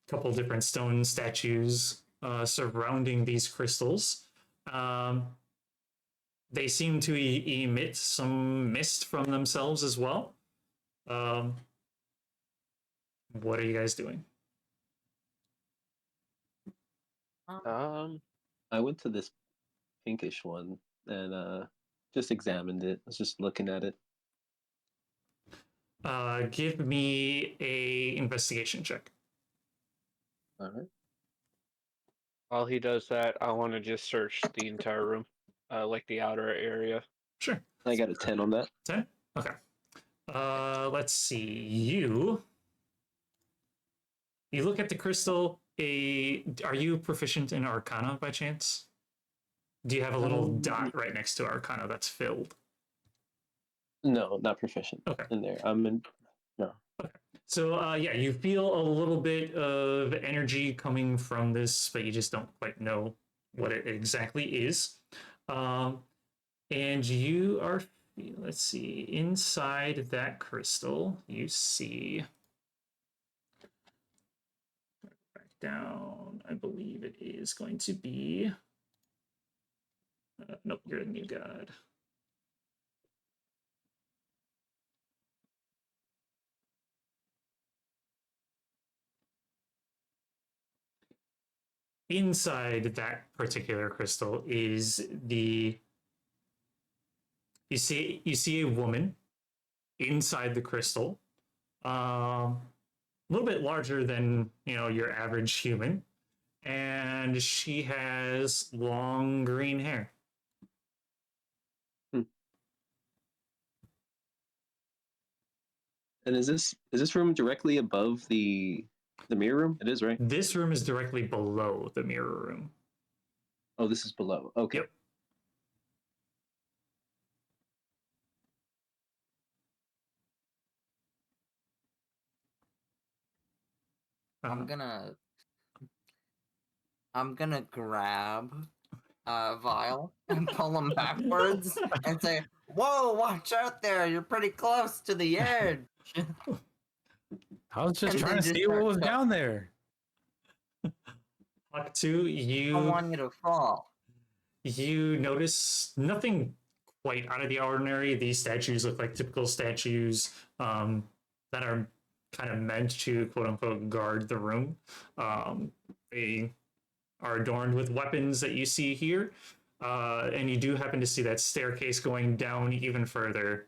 Couple different stone statues surrounding these crystals. They seem to emit some mist from themselves as well. What are you guys doing? I went to this pinkish one and just examined it. I was just looking at it. Give me a investigation check. All right. While he does that, I want to just search the entire room, like the outer area. Sure. I got a 10 on that. 10? Okay. Let's see. You look at the crystal. Are you proficient in Arcana by chance? Do you have a little dot right next to Arcana that's filled? No, not proficient in there. I'm in. No. Okay. So yeah, you feel a little bit of energy coming from this, but you just don't quite know what it exactly is. And you are, let's see, inside that crystal, you see, back down, I believe it is going to be Nope, you're a new god. Inside that particular crystal is you see a woman inside the crystal, a little bit larger than your average human, and she has long green hair. And is this room directly above the mirror room? It is, right? This room is directly below the mirror room. Oh, this is below. Okay. Yep. I'm gonna grab Vile and pull him backwards and say, "Whoa, watch out there! You're pretty close to the edge." I was just And trying then to just see what start was cutting. down there. Hawk 2, I don't want you to fall. you notice nothing quite out of the ordinary. These statues look like typical statues that are kind of meant to quote unquote guard the room. They are adorned with weapons that you see here, and you do happen to see that staircase going down even further.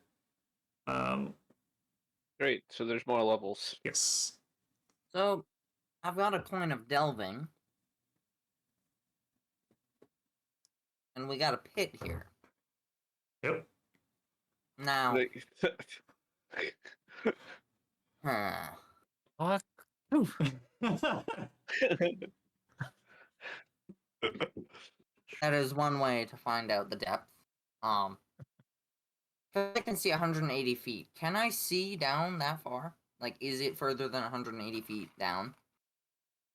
Great. So there's more levels. Yes. So, I've got a coin of delving. And we got a pit here. Yep. Now, Fuck. that is one way to find out the depth. 'Cause I can see 180 feet. Can I see down that far? Like, is it further than 180 feet down?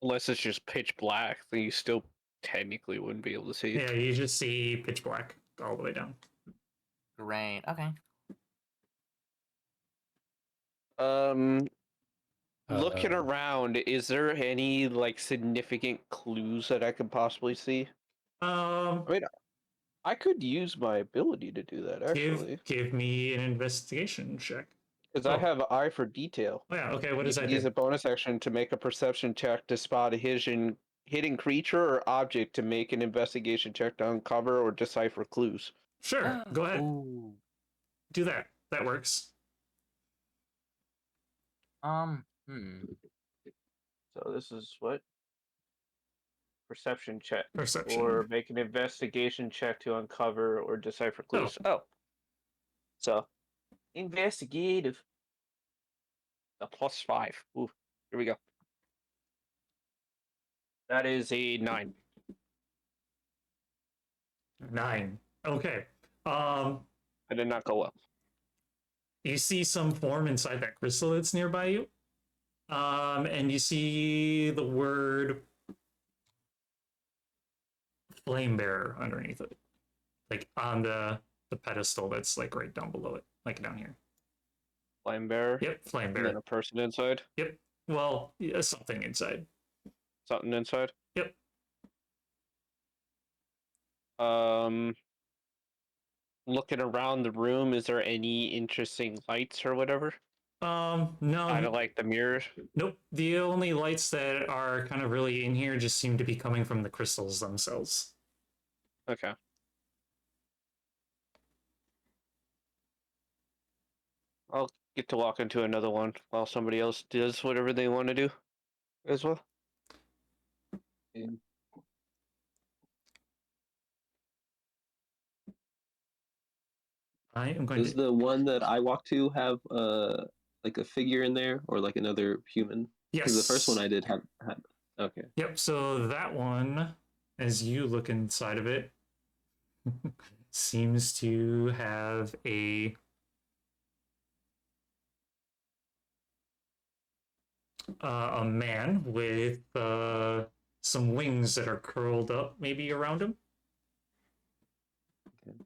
Unless it's just pitch black, then you still technically wouldn't be able to see. Yeah, you just see pitch black all the way down. Great. Okay. Looking around, is there any like significant clues that I could possibly see? I mean, I could use my ability to do that actually, give me an investigation check. because I have eye for detail. Oh yeah, okay, what does You that can use do? a bonus action to make a perception check to spot a hidden creature or object to make an investigation check to uncover or decipher clues. Sure, go ahead. Ooh. Do that. That works. So this is what? Perception check. Perception. Or make an investigation check to uncover or decipher clues. Oh. So, investigative. A +5. Ooh, here we go. That is a 9. 9. Okay. I did not go well. You see some form inside that crystal that's nearby you. And you see the word flame bearer underneath it. Like on the pedestal that's like right down below it. Like down here. Flame bearer. Yep, flame And bearer. then a person inside. Yep. Well, yeah, something inside. Something inside. Yep. Looking around the room, is there any interesting lights or whatever? No. Kind of like the mirrors. Nope. The only lights that are kind of really in here just seem to be coming from the crystals themselves. Okay. I'll get to walk into another one while somebody else does whatever they want to do as well. I am going Does to. the one that I walked to have like a figure in there or like another human? Yes. Because the first one I did had okay. Yep. So that one, as you look inside of it, seems to have a man with some wings that are curled up, maybe around him. Okay.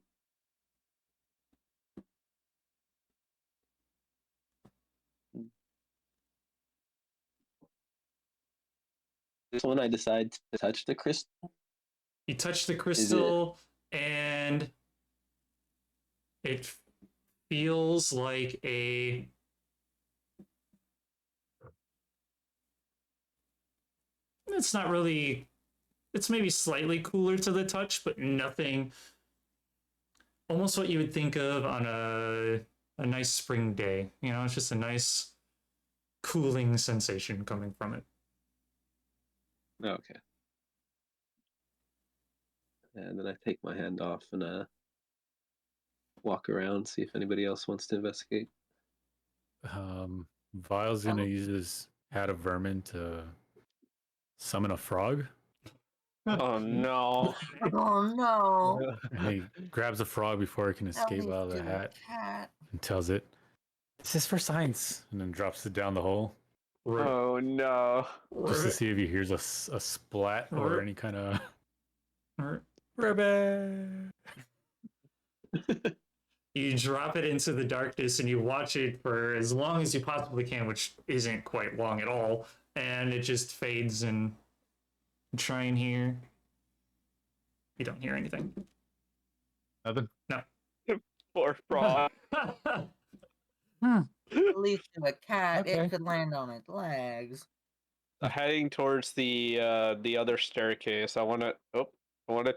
This one I decide to touch the crystal. You touch the crystal. and it feels like a it's not really it's maybe slightly cooler to the touch, but nothing almost what you would think of on a nice spring day. You know, it's just a nice cooling sensation coming from it. Okay. And then I take my hand off and walk around, see if anybody else wants to investigate. Vile's gonna use his hat of vermin to summon a frog. Oh no. Oh no! And he grabs a frog before it can At escape least out of the do a hat cat. and tells it, "This is for science," and then drops it down the hole Oh no. just to see if he hears a splat or any kind of ribbit. You drop it into the darkness and you watch it for as long as you possibly can, which isn't quite long at all, and it just fades and try and hear. You don't hear anything. Nothing. No. Poor frog. At least do a cat. Okay. It could land on its legs. Heading towards the other staircase. I wanna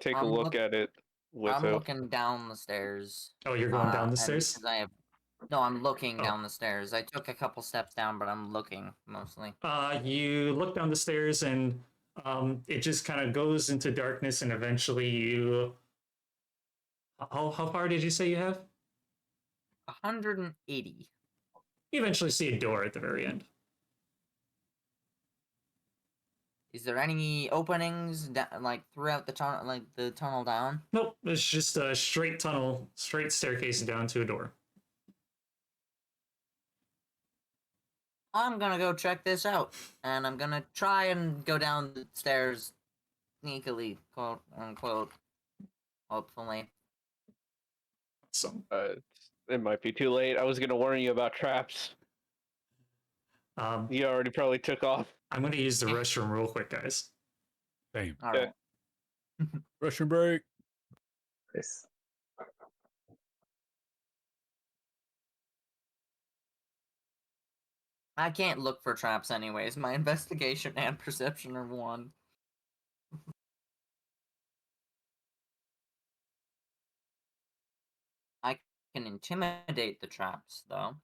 take a I'm look at it with I'm it. looking down the stairs. Oh, you're going down the and stairs? 'cause No, I'm looking Oh. down the stairs. I took a couple steps down, but I'm looking mostly. You look down the stairs and it just kind of goes into darkness, and eventually you. How far did you say you have? 180. You eventually see a door at the very end. Is there any openings like throughout the tunnel, like the tunnel down? Nope, it's just a straight tunnel, straight staircase down to a door. I'm gonna go check this out, and I'm gonna try and go down the stairs sneakily, quote unquote. Hopefully. So, It might be too late. I was gonna warn you about traps. You already probably took off. I'm going to use the restroom real quick, guys. Same. All right. Russian break. Nice. I can't look for traps anyways. My investigation and perception are 1. I can intimidate the traps, though.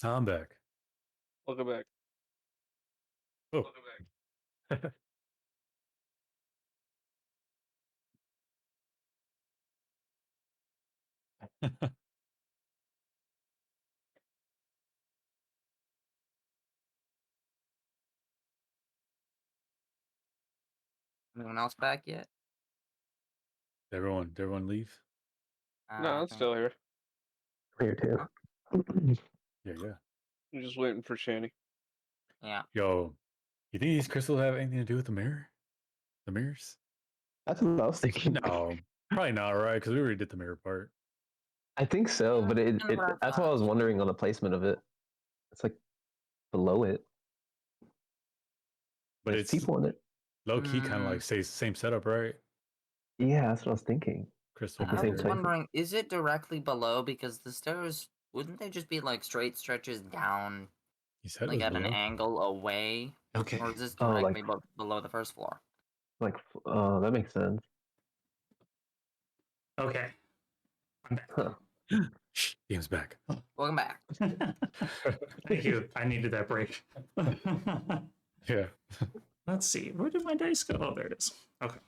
I'm back. Welcome back. Oh. Anyone else back yet? Everyone leave? No, I'm still here. Here too. Yeah. I'm just waiting for Shani. Yeah. Yo, you think these crystals have anything to do with the mirror? The mirrors? That's what I was thinking. No, probably not, right? Because we already did the mirror part. I think so, but Kinda what I that's what I was thought. wondering on the placement of it. It's like below it. But There's it's people in it. low key, kind of like same setup, right? Yeah, that's what I was thinking. Crystal At the I same was barrier. place. wondering, is it directly below? Because the stairs, wouldn't they just be like straight stretches down, He said it like was at an below. angle away? Okay. Or is this Oh, directly like below the first floor? that makes sense. Okay. I'm back. Huh. Shh, game's back. Welcome back. Thank you. I needed that break. Yeah. Let's see. Where did my dice go? Oh, there it is. Okay.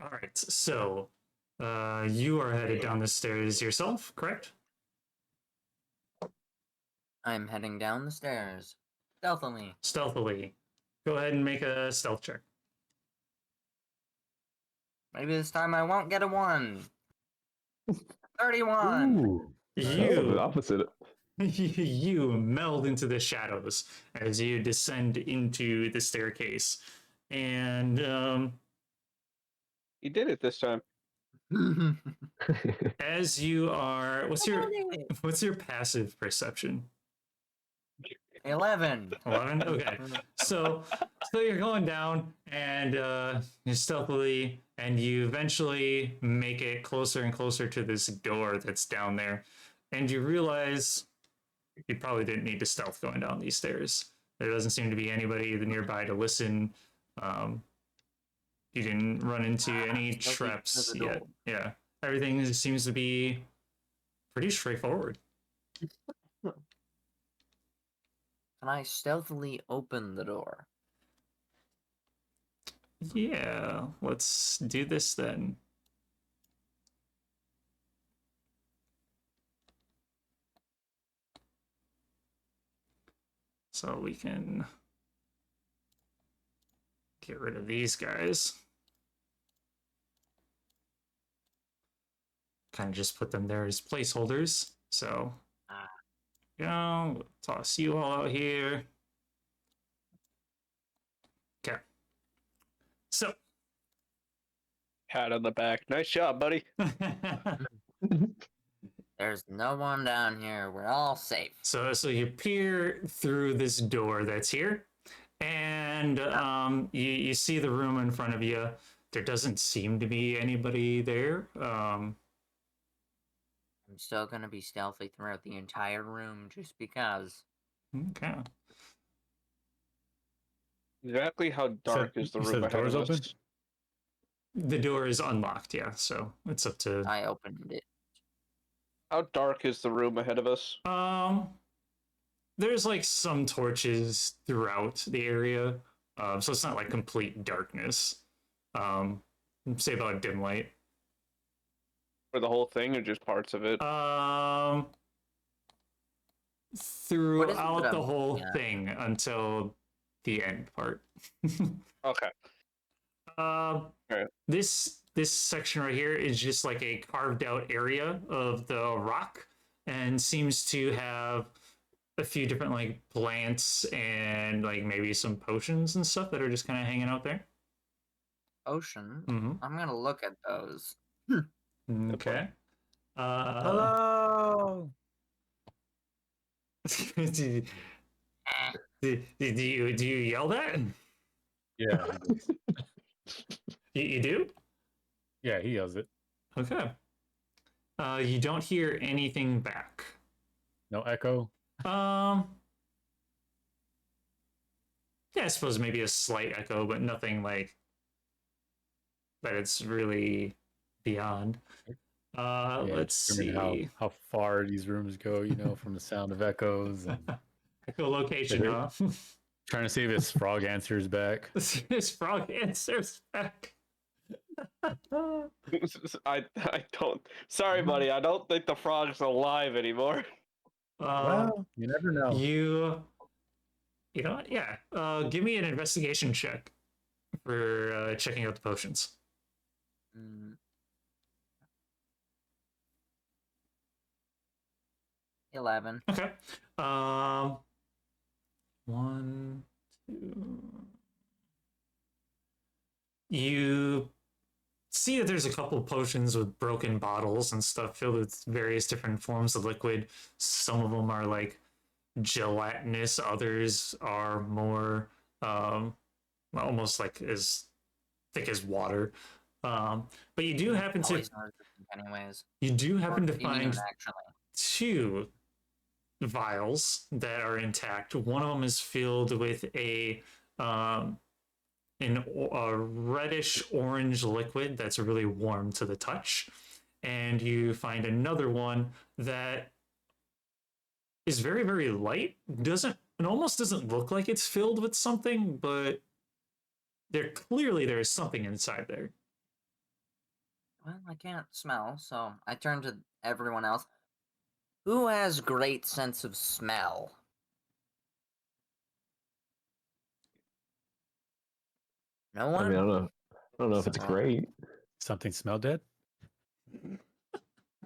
All right. So, you are headed down the stairs yourself, correct? I'm heading down the stairs. Stealthily. Stealthily. Go ahead and make a stealth check. Maybe this time I won't get a 1. 31! Ooh. That was the You opposite. you meld into the shadows as you descend into the staircase, and You did it this time. as you are, what's your passive perception? 11. 11. Okay, so you're going down, and you stealthily, and you eventually make it closer and closer to this door that's down there, and you realize you probably didn't need to stealth going down these stairs. There doesn't seem to be anybody nearby to listen. You didn't run into any stealthy traps through the yet. door. Yeah, everything seems to be pretty straightforward. Can I stealthily open the door? Yeah, let's do this then. So we can get rid of these guys. Kind of just put them there as placeholders. So, toss you all out here. Okay. So, Pat on the back. Nice job, buddy. There's no one down here. We're all safe. so you peer through this door that's here, and you see the room in front of you. There doesn't seem to be anybody there. I'm still gonna be stealthy throughout the entire room just because. Okay. Exactly how dark is the you room said the ahead door's of open? us? The door is unlocked, yeah, so it's up to I opened it. How dark is the room ahead of us? there's like some torches throughout the area. So it's not like complete darkness. Say about dim light. For the whole thing or just parts of it? Throughout the whole yeah. thing until the end part. Okay. Alright. This section right here is just like a carved out area of the rock, and seems to have a few different like plants and like maybe some potions and stuff that are just kind of hanging out there. Ocean. Mm-hmm. I'm gonna look at those. Okay. Hello. do, do you yell that? Yeah. You do? Yeah, he yells it. Okay. You don't hear anything back. No echo. Yeah, I suppose maybe a slight echo, but nothing like that it's really beyond. Yeah, Let's determine see. how far these rooms go, you know, from the sound of echoes. And Echolocation, huh? trying to see if his frog answers back. This frog answers back. I don't. Sorry, buddy. I don't think the frog's alive anymore. Well, you never know. You know what? Yeah. Give me an investigation check for checking out the potions. 11. Okay. 1, 2. you see that there's a couple potions with broken bottles and stuff filled with various different forms of liquid. Some of them are like gelatinous, others are more almost like as thick as water. But you do happen to Poison resistant anyways. Or find immune, actually. 2 vials that are intact. One of them is filled with a reddish orange liquid that's really warm to the touch, and you find another one that is very, very light. It almost doesn't look like it's filled with something, but there's something inside there. Well, I can't smell, so I turn to everyone else. Who has great sense of smell? No one? I mean, I don't know if it's great. Something smell dead?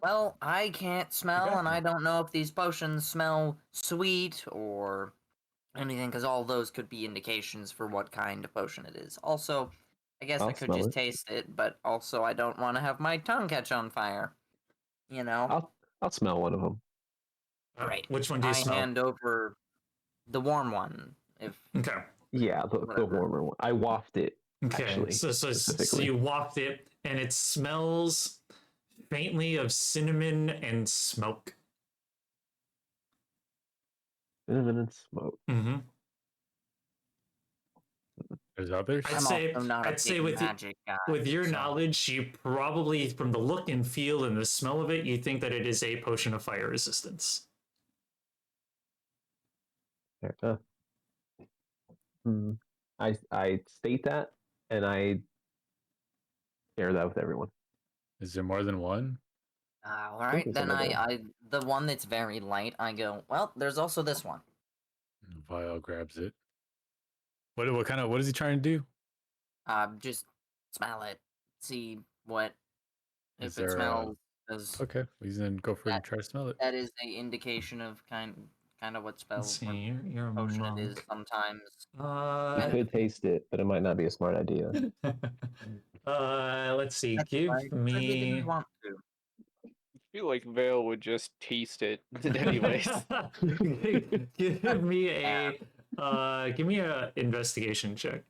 Well, I can't smell, Okay. and I don't know if these potions smell sweet or anything, because all those could be indications for what kind of potion it is. Also, I guess I I'll could smell just it. taste it, but also I don't want to have my tongue catch on fire. You know? I'll smell one of them. Great. Which one do you I smell? hand over the warm one. If Okay. Yeah, the Whatever. warmer one. I waft it. Okay. Actually, So specifically. you waft it, and it smells faintly of cinnamon and smoke. Cinnamon and smoke. Mm-hmm. There's others? I'd I'm say- also not a I'd say big with you- magic guy. With your so- knowledge, you probably, from the look and feel and the smell of it, you think that it is a potion of fire resistance. Fair enough. I state that, and I share that with everyone. Is there more than one? All right, there's then another the one that's very light, I go, well, there's also this one. Vial grabs it. What is he trying to do? Just smell it, see what, Is if it there smells, because Okay, he's gonna go for it and try to smell it. that is the indication of kind of what spell Let's or see, you're a potion it is monk. sometimes. You could taste it, but it might not be a smart idea. Let's see. That's Give why I said we me. didn't want to. I feel like Vale would just taste it anyways. give me a investigation check.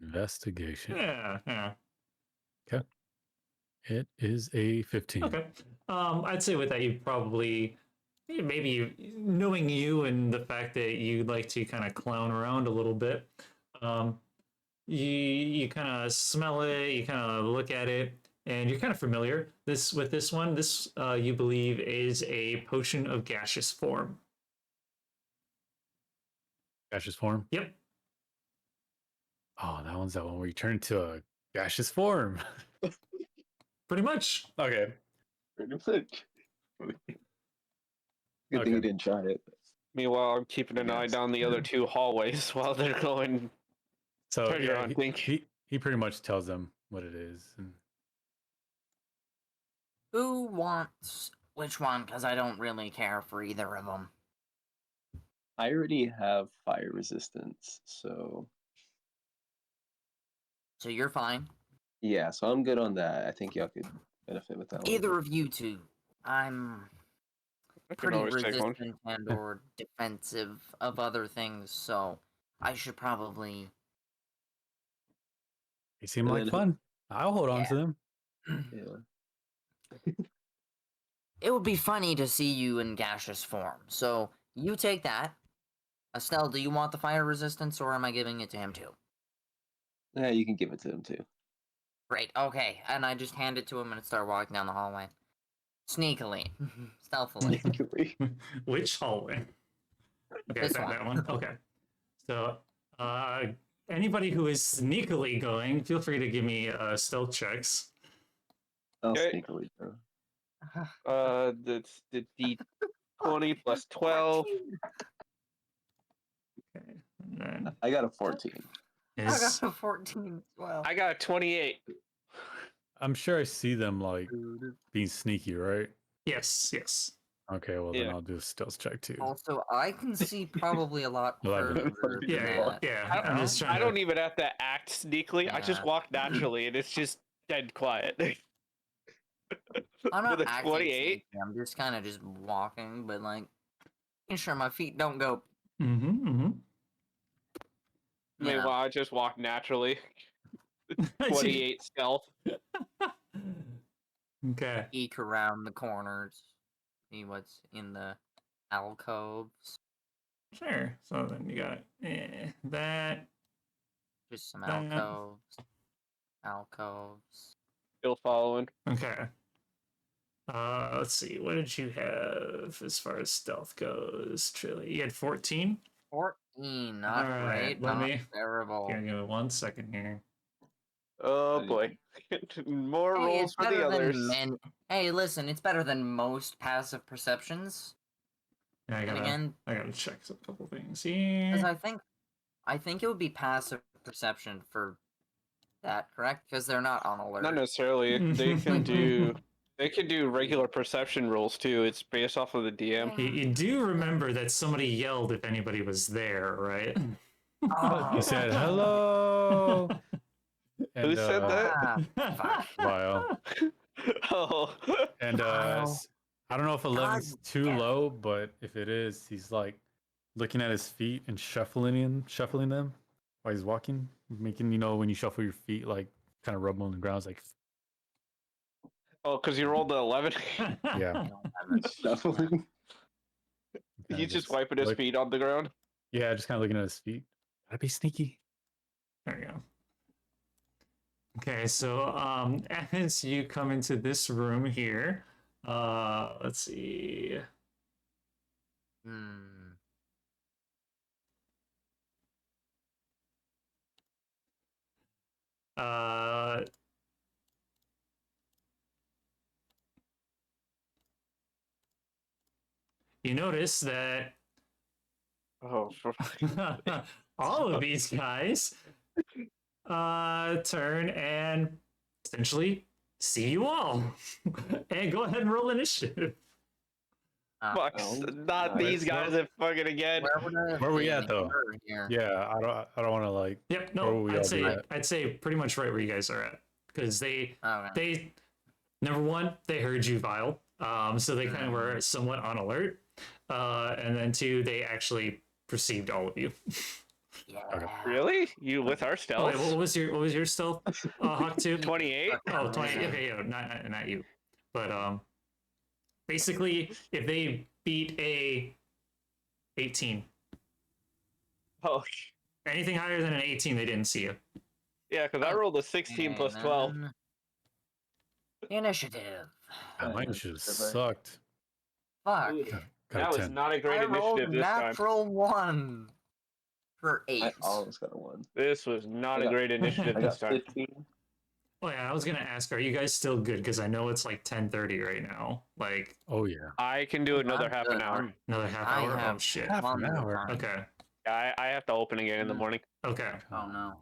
Investigation. Yeah. It is a 15. Okay. I'd say with that, you probably maybe knowing you and the fact that you like to kind of clown around a little bit. You kind of smell it, you kind of look at it, and you're kind of familiar. This one, you believe is a potion of gaseous form. Gaseous form? Yep. Oh, that one's that one where you turn into a gaseous form. Pretty much. Okay. Pretty much. Good thing you didn't try it. Meanwhile, I'm keeping an eye Yes. down the other 2 hallways while they're going. So Treasure yeah, hunting. he pretty much tells them what it is. And Who wants which one? Because I don't really care for either of them. I already have fire resistance, so So you're fine. yeah, so I'm good on that. I think y'all could benefit with that one. Either of you two. I'm I can pretty always take one. resistant and or defensive of other things, so I should probably. they seem And like then- fun. I'll hold on to them. Yeah. It would be funny to see you in gaseous form. So you take that. Estelle, do you want the fire resistance, or am I giving it to him too? Yeah, you can give it to him too. Great. Okay, and I just hand it to him and start walking down the hallway, sneakily, stealthily. Which hallway? Okay, This that one. one. Okay. So, anybody who is sneakily going, feel free to give me stealth checks. I'll Okay. sneakily throw. That's the D20 plus 12. Okay. And then I got a 14. is a 14 as well. I got a 28. I'm sure I see them like being sneaky, right? yes. Okay, well then Yeah. I'll do a stealth check too. Also, I can see probably a lot 11. further than Yeah, that. yeah. I'm just trying I to. don't even have to act sneakily. I just Yeah. walk naturally, and it's just dead quiet. I'm With not a acting 28. sneaky, I'm just kind of just walking, but like, making sure my feet don't go. Mm-hmm. Meanwhile, I just walk naturally. 28 stealth. Okay. Peek around the corners, see what's in the alcoves. Sure. So then you got that. Just some That. alcoves. Still following. Okay. Let's see. What did you have as far as stealth goes, Trilly? You had 14? 14, not All right, great, let not me- terrible. Here, give me 1 second here. Oh boy. More Hey, rolls it's for the better others. than Hey, listen, it's better than most passive perceptions. Yeah, And again, I gotta check a couple things because here. I think it would be passive perception for that, correct? Because they're not on alert. Not necessarily. They can do regular perception rolls too. It's based off of the DM. You do remember that somebody yelled if anybody was there, right? Oh, He said hello. And, Who said that? fuck. Vile. Oh. And Vile. I don't know if 11's God too damn it. low, but if it is, he's like looking at his feet and shuffling them while he's walking, making when you shuffle your feet, like kind of rub them on the ground. It's like, Oh, because you rolled the 11. yeah. Shuffling. kinda He's just wiping his look- feet on the ground. Yeah, just kind of looking at his feet. Gotta be sneaky. There we go. Okay, so as you come into this room here, let's see. Hmm. Uh, you notice that Oh, all of these guys turn and essentially see you all. And go ahead and roll initiative. fuck! Oh, Not nice. these guys are fucking again. Where would I Where we be at, though? Here? Yeah, I don't want to like. Yep, Where no, will we I'd all say be at? I'd say pretty much right where you guys are at. Because Okay. they number one, they heard you, Vile. So they kind of were somewhat on alert. And then two, they actually perceived all of you. Yeah. Really? You with our Oh, stealth? wait, what was your stealth, Hawk 2? 28? Oh, 20. Okay, yeah, not you. But basically, if they beat a 18, Oh, anything higher than an 18, they didn't see you. yeah, because I rolled a 16 plus 12. And initiative. God, mine should have sucked. Fuck. Ooh, Got That a was 10. not a great I rolled initiative this time. natural 1 for 8. I always got a 1. This was not I a got- great initiative I this got time. 15. Oh yeah, I was gonna ask, are you guys still good? Because I know it's like 10:30 right now. Like Oh yeah. I can do another I'm half good. an hour. another half I hour. Oh have shit. Half an one hour. time. Okay. I have to open again in the morning, Okay. Oh no.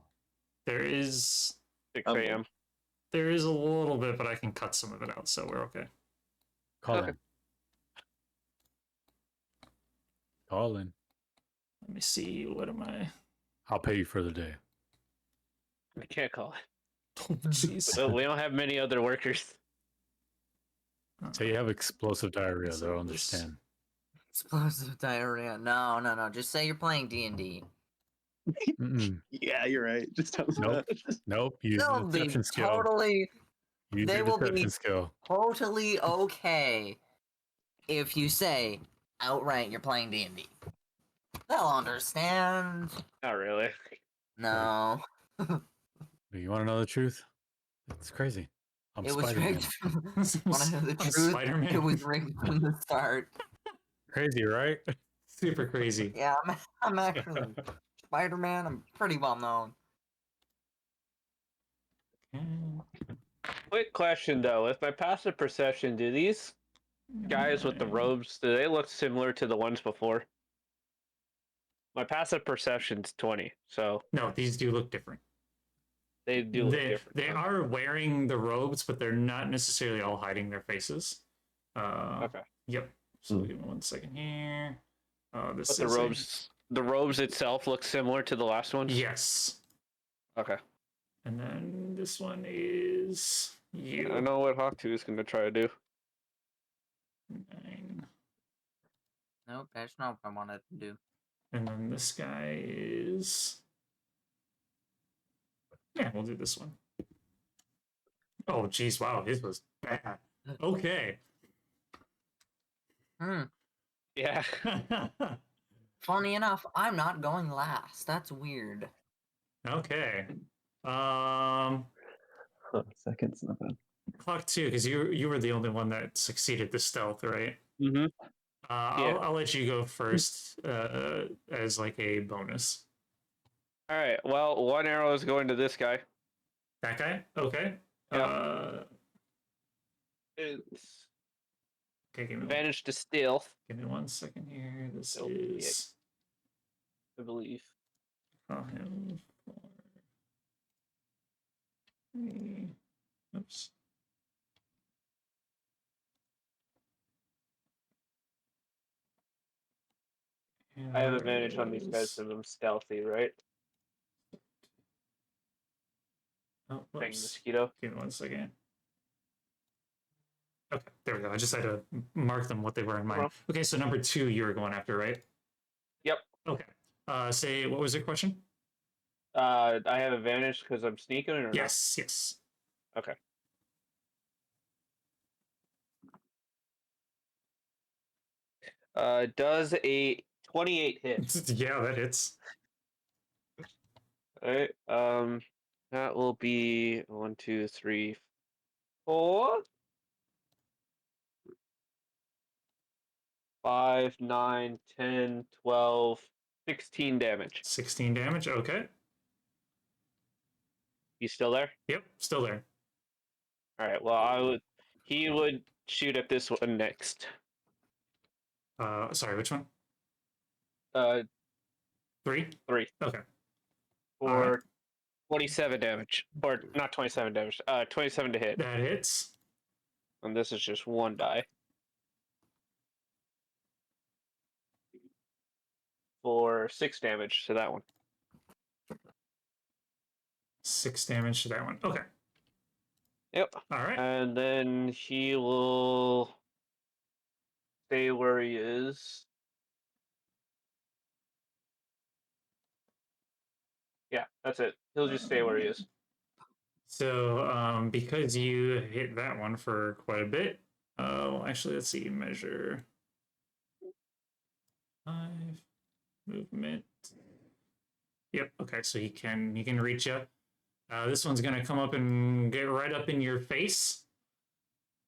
There is 6 Okay. a.m. a little bit, but I can cut some of it out, so we're okay. Call Okay. in. Call in. Let me see. What am I? I'll pay you for the day. I can't call it. Oh, jeez. So we don't have many other workers. Say you have explosive diarrhea, So they'll this- understand. Explosive diarrhea. No. Just say you're playing D&D. Mm-mm. Yeah, you're right. Just tell them Nope. that. Nope. Use They'll the be deception skill. totally Use they your will be- deception skill. totally okay if you say outright you're playing D&D. They'll understand. Not really. No. Do you want to know the truth? It's crazy. I'm It was Spider-Man. rigged. Want to know the truth? Spider-Man. It was rigged from the start. Crazy, right? super crazy. Yeah, I'm actually Spider-Man. I'm pretty well known. Quick question though: with my passive perception, do these guys with the robes do they look similar to the ones before? My passive perception's 20, so No, these do look different. they do look They different. they are wearing the robes, but they're not necessarily all hiding their faces. Okay. Yep. So give me 1 second here. This But the robes itself look similar to the last ones. Yes. Okay. And then this one is you. I know what Hawk2 is going to try to do. 9. Nope, that's not what I wanted to do. And then this guy is. Yeah, we'll do this one. Oh, geez, wow, his was bad. Okay. Yeah. Funny enough, I'm not going last. That's weird. Okay. Seconds, not bad. Clock 2, because you were the only one that succeeded the stealth, right? Mm-hmm. I'll let you go first as like a bonus. All right. Well, one arrow is going to this guy. That guy? Okay. Yep. It's Okay, advantage to stealth, give me 1 second here. This Stealth, is. I believe. Call him for. Oops. I have advantage on these guys because I'm stealthy, right? Oh, Dang whoops. mosquito. Give me 1 second. Okay, there we go. I just had to mark them what they were in mind. Okay, so number 2 you were going after, right? Yep. Okay. Say, what was your question? I have advantage because I'm sneaking or Yes, yes. not? Okay. Does a 28 hit? Yeah, that hits. Alright. That will be 1, 2, 3, 4, 5, 9, 10, 12, 16 damage. 16 damage. Okay. You still there? Yep, still there. Alright, well he would shoot at this one next. Sorry, which one? 3. 3. Okay. For Alright. 27 damage. Or not 27 damage. 27 to hit. That hits. And this is just one die. For 6 damage to that one. 6 damage to that one. Okay. Yep. Alright. And then he will stay where he is. Yeah, that's it. He'll just stay where he is. So, because you hit that one for quite a bit, well, actually, let's see, measure 5 movement. Yep. Okay, so he can reach you. This one's gonna come up and get right up in your face,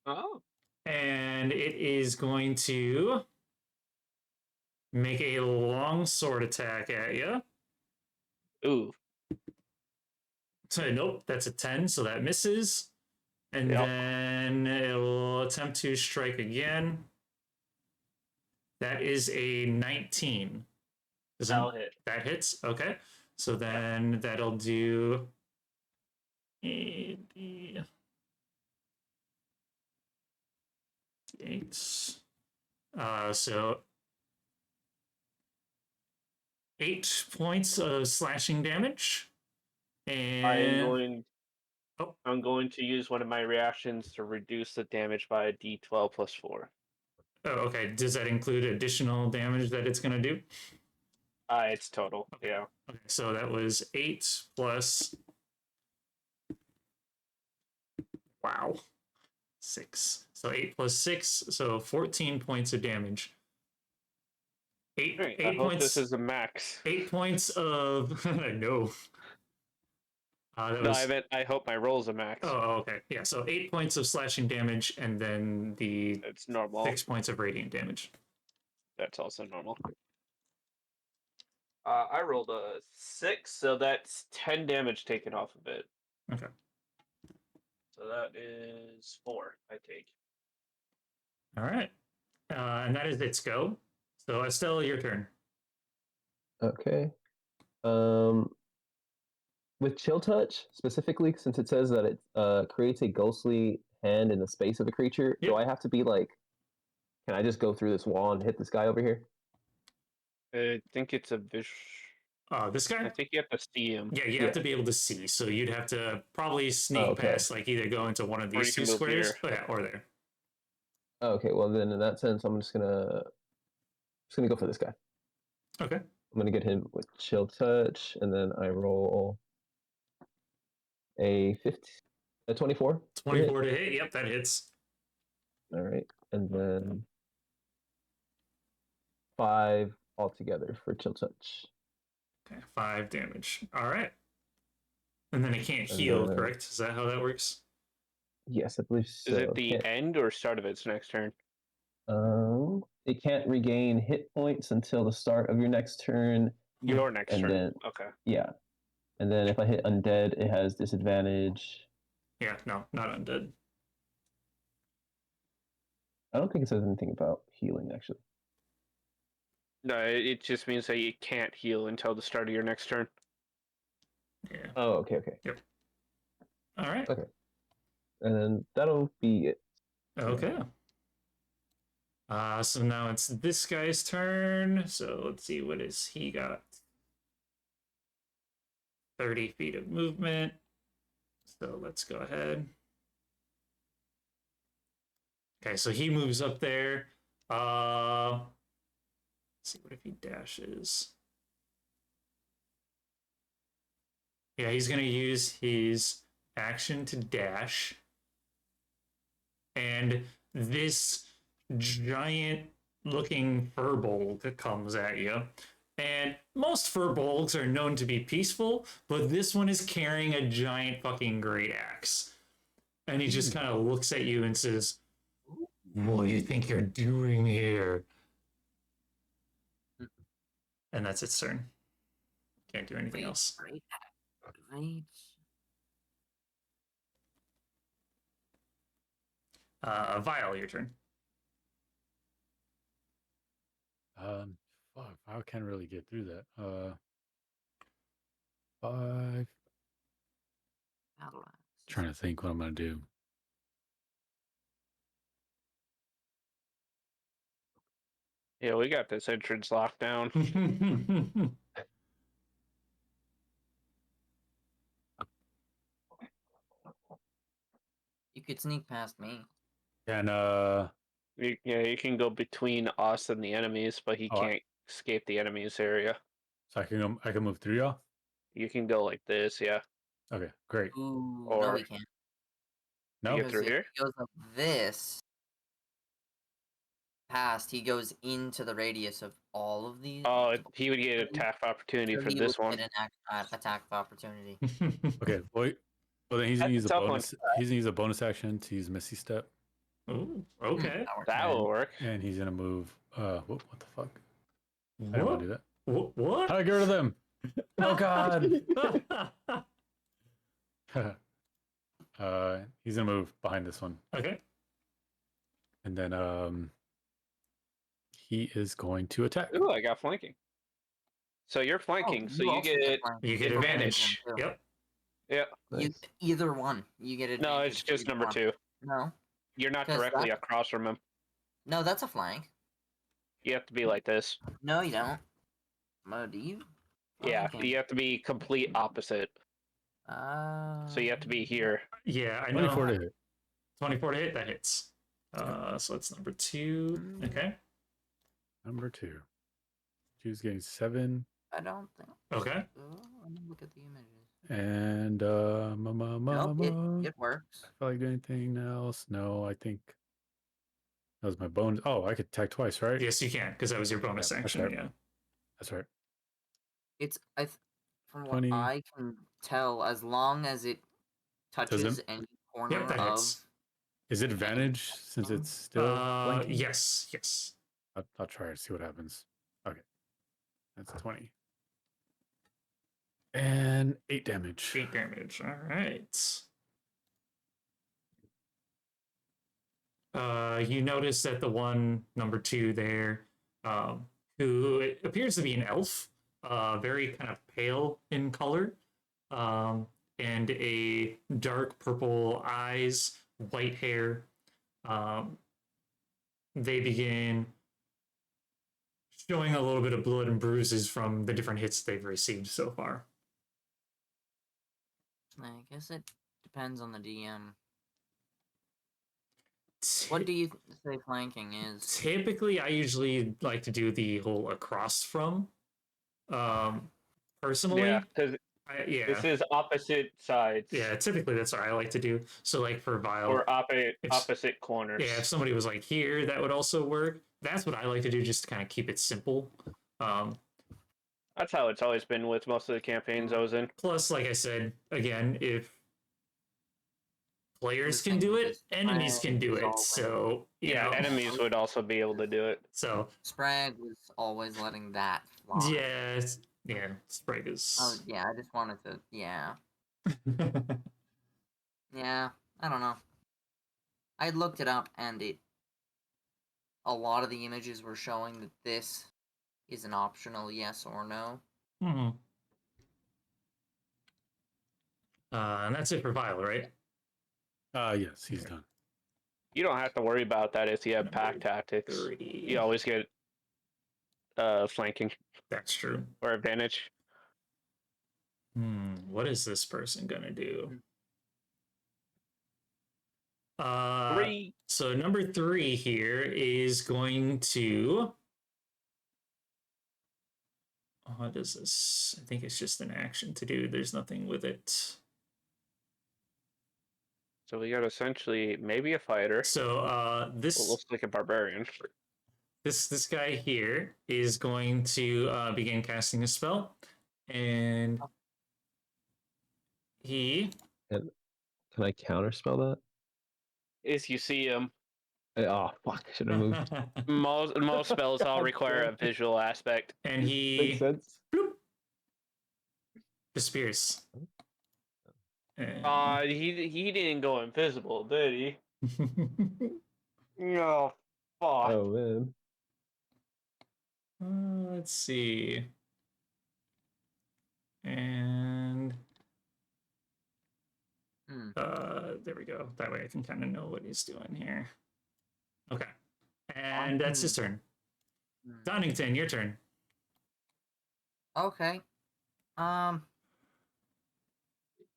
Oh. and it is going to make a long sword attack at you. Ooh. So, nope, that's a 10, so that misses. And Yep. then it'll attempt to strike again. That is a 19. That'll hit. That hits? Okay. So then that'll do 8. So 8 points of slashing damage. And I'm going to use one of my reactions to reduce the damage by a d12 plus 4. oh, okay. Does that include additional damage that it's going to do? It's total. Okay. Yeah. Okay, so that was 8 plus. Wow. 6. So 8 plus 6, so 14 points of damage. 8 Right. 8 I hope points. this is a max. 8 points of no. I hope my roll's a max. Oh, okay. Yeah, so 8 points of slashing damage, and then It's normal. 6 points of radiant damage. That's also normal. I rolled a 6, so that's 10 damage taken off of it. Okay. So that is 4, I take. All right. And that is its go. So, Estelle, your turn. Okay. With Chill Touch, specifically, since it says that it creates a ghostly hand in the space of a creature, Yep. do I have to be like Can I just go through this wall and hit this guy over here? I think it's a vision. This guy? I think you have to see him. Yeah, you Yeah. have to be able to see. So you'd have to probably sneak okay. past, like either go into one of Or you these can two move squares, here. oh, yeah, or there. Okay, well then in that sense, I'm just gonna go for this guy. Okay. I'm gonna get him with chill touch, and then I roll a 24. 24 to hit. Yep, that hits. All right, and then 5 altogether for chill touch. Okay, 5 damage. All right. And then it can't And heal, then- correct? Is that how that works? Yes, I believe so. Is it the end or start of its next turn? It can't regain hit points until the start of your next turn. Your next And turn. then- Okay. Yeah, and then if I hit undead, it has disadvantage. Yeah, no, not undead. I don't think it says anything about healing actually. No, it just means that you can't heal until the start of your next turn. Yeah. Oh, okay. All right. Okay. And then that'll be it. Okay. So now it's this guy's turn. So let's see, what is he got? 30 feet of movement. So let's go ahead. Okay, so he moves up there. Let's see, what if he dashes? Yeah, he's gonna use his action to dash. And this giant looking furbolg comes at you. And most furbolgs are known to be peaceful, but this one is carrying a giant fucking great axe. And he just kind of looks at you and says, "What do you think you're doing here?" And that's its turn. Can't do anything else. Great. Vile, your turn. Fuck, I can't really get through that. 5. Trying to think what I'm gonna do. Yeah, we got this entrance locked down. You could sneak past me. And You can go between us and the enemies, but he Oh, I- can't escape the enemies area. so I can move through y'all. You can go like this, yeah. Okay, great. Ooh, no, Or- we can't. No, get through Because if here? he goes up this past, he goes into the radius of all of these. Oh, he would get an attack of opportunity So for he this would one. get an attack of opportunity. okay. Well, then he's gonna That's use a a tough one. bonus. He's gonna use a bonus action to use Misty Step, Ooh, okay. That works. That will work. and he's gonna move. What the fuck? I didn't want to do that. What? How do I get rid of them? Oh God. He's gonna move behind this one, Okay. and then he is going to attack. Ooh, I got flanking. So you're Oh, flanking, so you also get flank. You get advantage. advantage. Yep. Yeah. You, Nice. either one. You get advantage. No, it's for just either number one. 2. No, You're not 'Cause directly that- across from him. no, that's a flank. You have to be like this. No, you don't. Do you? Yeah, Okay. you have to be complete opposite. So you have to be here. Yeah, I know. 24 to hit. 24 to hit, that hits. So that's number 2. Okay. Number 2. She's getting 7, I don't think. Okay. Oh, let me look at the images. and Nope, it works. I feel like doing anything else? No, I think that was my bonus. Oh, I could attack twice, right? Yes, you can, because that was your bonus Yeah, that's action. right. Yeah. That's right. It's from what 20. I can tell, as long as it touches any corner Yep, that of. hits. Is it advantage since it's still flanking? Yes, yes. I'll try to see what happens. Okay. That's 20. And 8 damage. 8 damage. All right. You notice that the one, number 2 there, who appears to be an elf, very kind of pale in color, and a dark purple eyes, white hair. they begin showing a little bit of blood and bruises from the different hits they've received so far. I guess it depends on the DM. What do you say flanking is? Typically, I usually like to do the whole across from. Personally, Yeah, because yeah, this is opposite sides. yeah. Typically, that's what I like to do. So, like for Vile, Or if- opposite corners. yeah, if somebody was like here, that would also work. That's what I like to do, just to kind of keep it simple. That's how it's always been with most of the campaigns I was in. Plus, like I said, again, if players The can do thing it, is, enemies can do is it. always- So you Yeah, know, enemies would also be able to do it. So Sprague was always letting that fly. yeah, Sprague is. Oh yeah, I just wanted to. Yeah, yeah. I don't know. I looked it up, and a lot of the images were showing that this is an optional yes or no. Hmm. And that's it for Vile, right? Yes, he's done. You don't have to worry about that if you have pack tactics. 30. You always get flanking That's true. or advantage. What is this person gonna do? 3. So number 3 here is going to. What is this? I think it's just an action to do. There's nothing with it. So we got essentially maybe a fighter. So this Well, looks like a barbarian. this guy here is going to begin casting a spell, and he. Can I counterspell that? If you see him, Oh fuck! I should have moved. most spells all require a visual aspect. And he Makes sense. bloop, disappears. And... He didn't go invisible, did he? No, fuck. Oh man. Let's see. And there we go. That way I can kind of know what he's doing here. Okay. And that's his turn. Donington, your turn. Okay.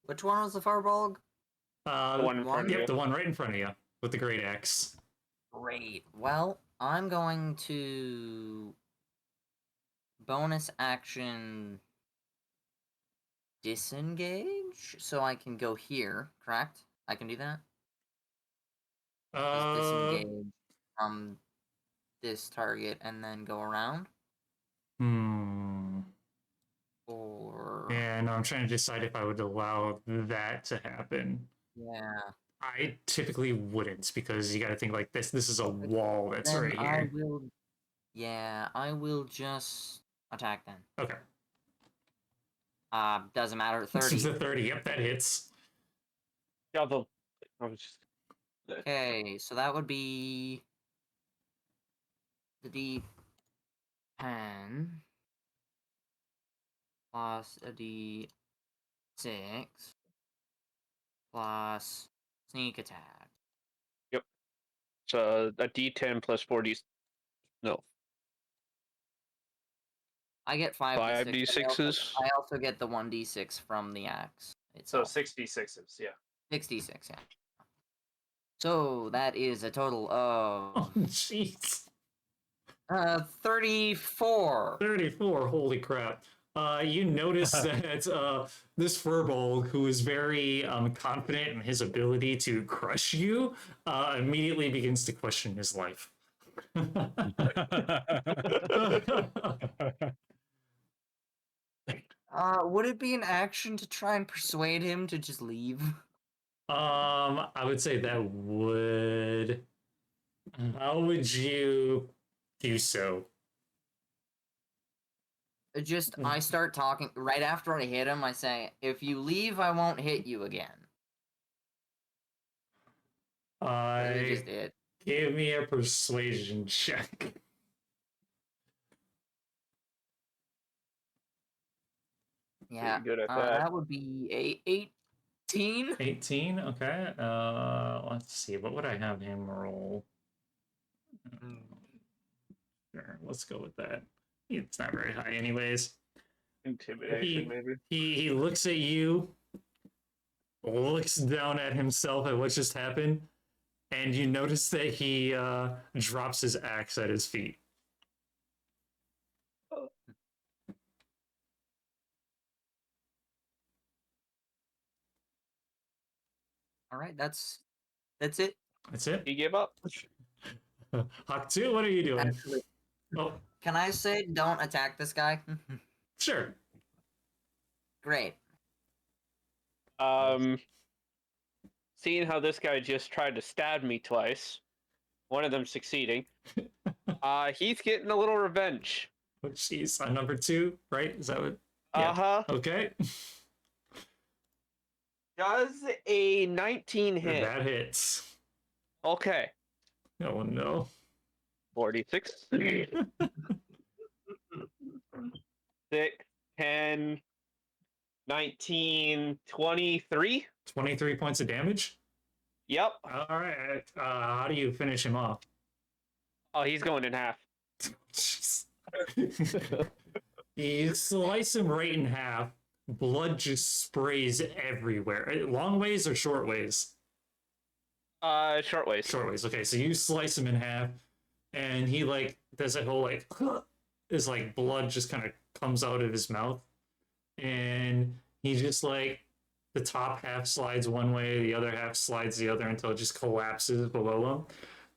Which one was the fireball? The one in front of Yep, you. the one right in front of you with the great axe. Great. Well, I'm going to bonus action disengage, so I can go here. Correct? I can do that. Just disengage from this target and then go around. Or Yeah, no, I'm trying to decide if I would allow that to happen. yeah. I typically wouldn't, because you got to think like this. This is a wall that's Then right I here. will. Yeah, I will just attack then. Okay. Doesn't matter. This 30. is a 30. Yep, that hits. I was just... Okay, so that would be the D10 plus a D6 plus sneak attack. Yep. So a D10 plus 40. No. I get 5 5d6. D6s. I also get the 1d6 from the axe. So Itself. 66s, yeah. 6d6, yeah. So that is a total Oh, of jeez. 34. 34. Holy crap. You notice that this furball, who is very confident in his ability to crush you, immediately begins to question his life. Would it be an action to try and persuade him to just leave? I would say that would. How would you do so? I start talking right after I hit him. I say, "If you leave, I won't hit you again." He just did. Give me a persuasion check. Yeah, Pretty good at that. that would be 18. 18. Okay. Let's see. What would I have him roll? Sure, let's go with that. It's not very high, anyways. Intimidation, maybe. He looks at you, looks down at himself at what just happened, and you notice that he drops his axe at his feet. All right, that's it. That's it. He gave up. Hawk 2, what are you doing? Actually, Oh, can I say don't attack this guy? sure. Great. Seeing how this guy just tried to stab me twice, one of them succeeding, he's getting a little revenge. Oh, jeez, on number 2, right? Is that what? Yeah. Uh-huh. Okay. Does a 19 hit? That hits. Okay. Oh, no. 46. 6, 10, 19, 23. 23 points of damage? Yep. All right. How do you finish him off? Oh, he's going in half. Jeez. You slice him right in half. Blood just sprays everywhere. Long ways or short ways? Short ways. Short ways. Okay, so you slice him in half, and he like does that whole like is like blood just kind of comes out of his mouth, and he just like the top half slides one way, the other half slides the other until it just collapses below him.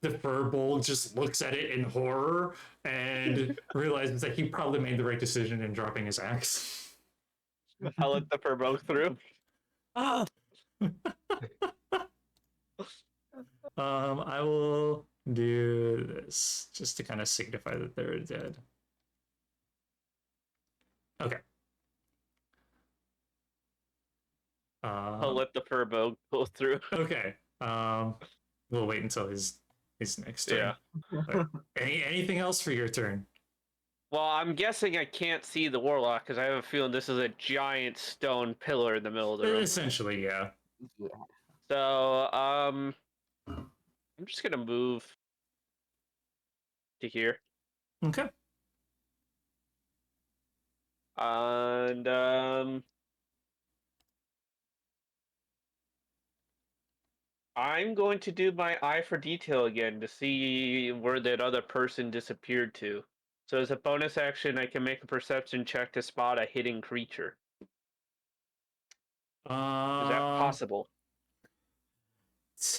The furbolg just looks at it in horror and realizes that he probably made the right decision in dropping his axe. I'll let the furbolg through. Ah! I will do this just to kind of signify that they're dead. Okay. I'll let the furbolg go through. Okay. We'll wait until his next turn. Yeah. Anything else for your turn? Well, I'm guessing I can't see the warlock because I have a feeling this is a giant stone pillar in the middle of the room. Essentially, yeah. So, I'm just gonna move to here, Okay. and I'm going to do my eye for detail again to see where that other person disappeared to. So as a bonus action, I can make a perception check to spot a hidden creature. Is that possible?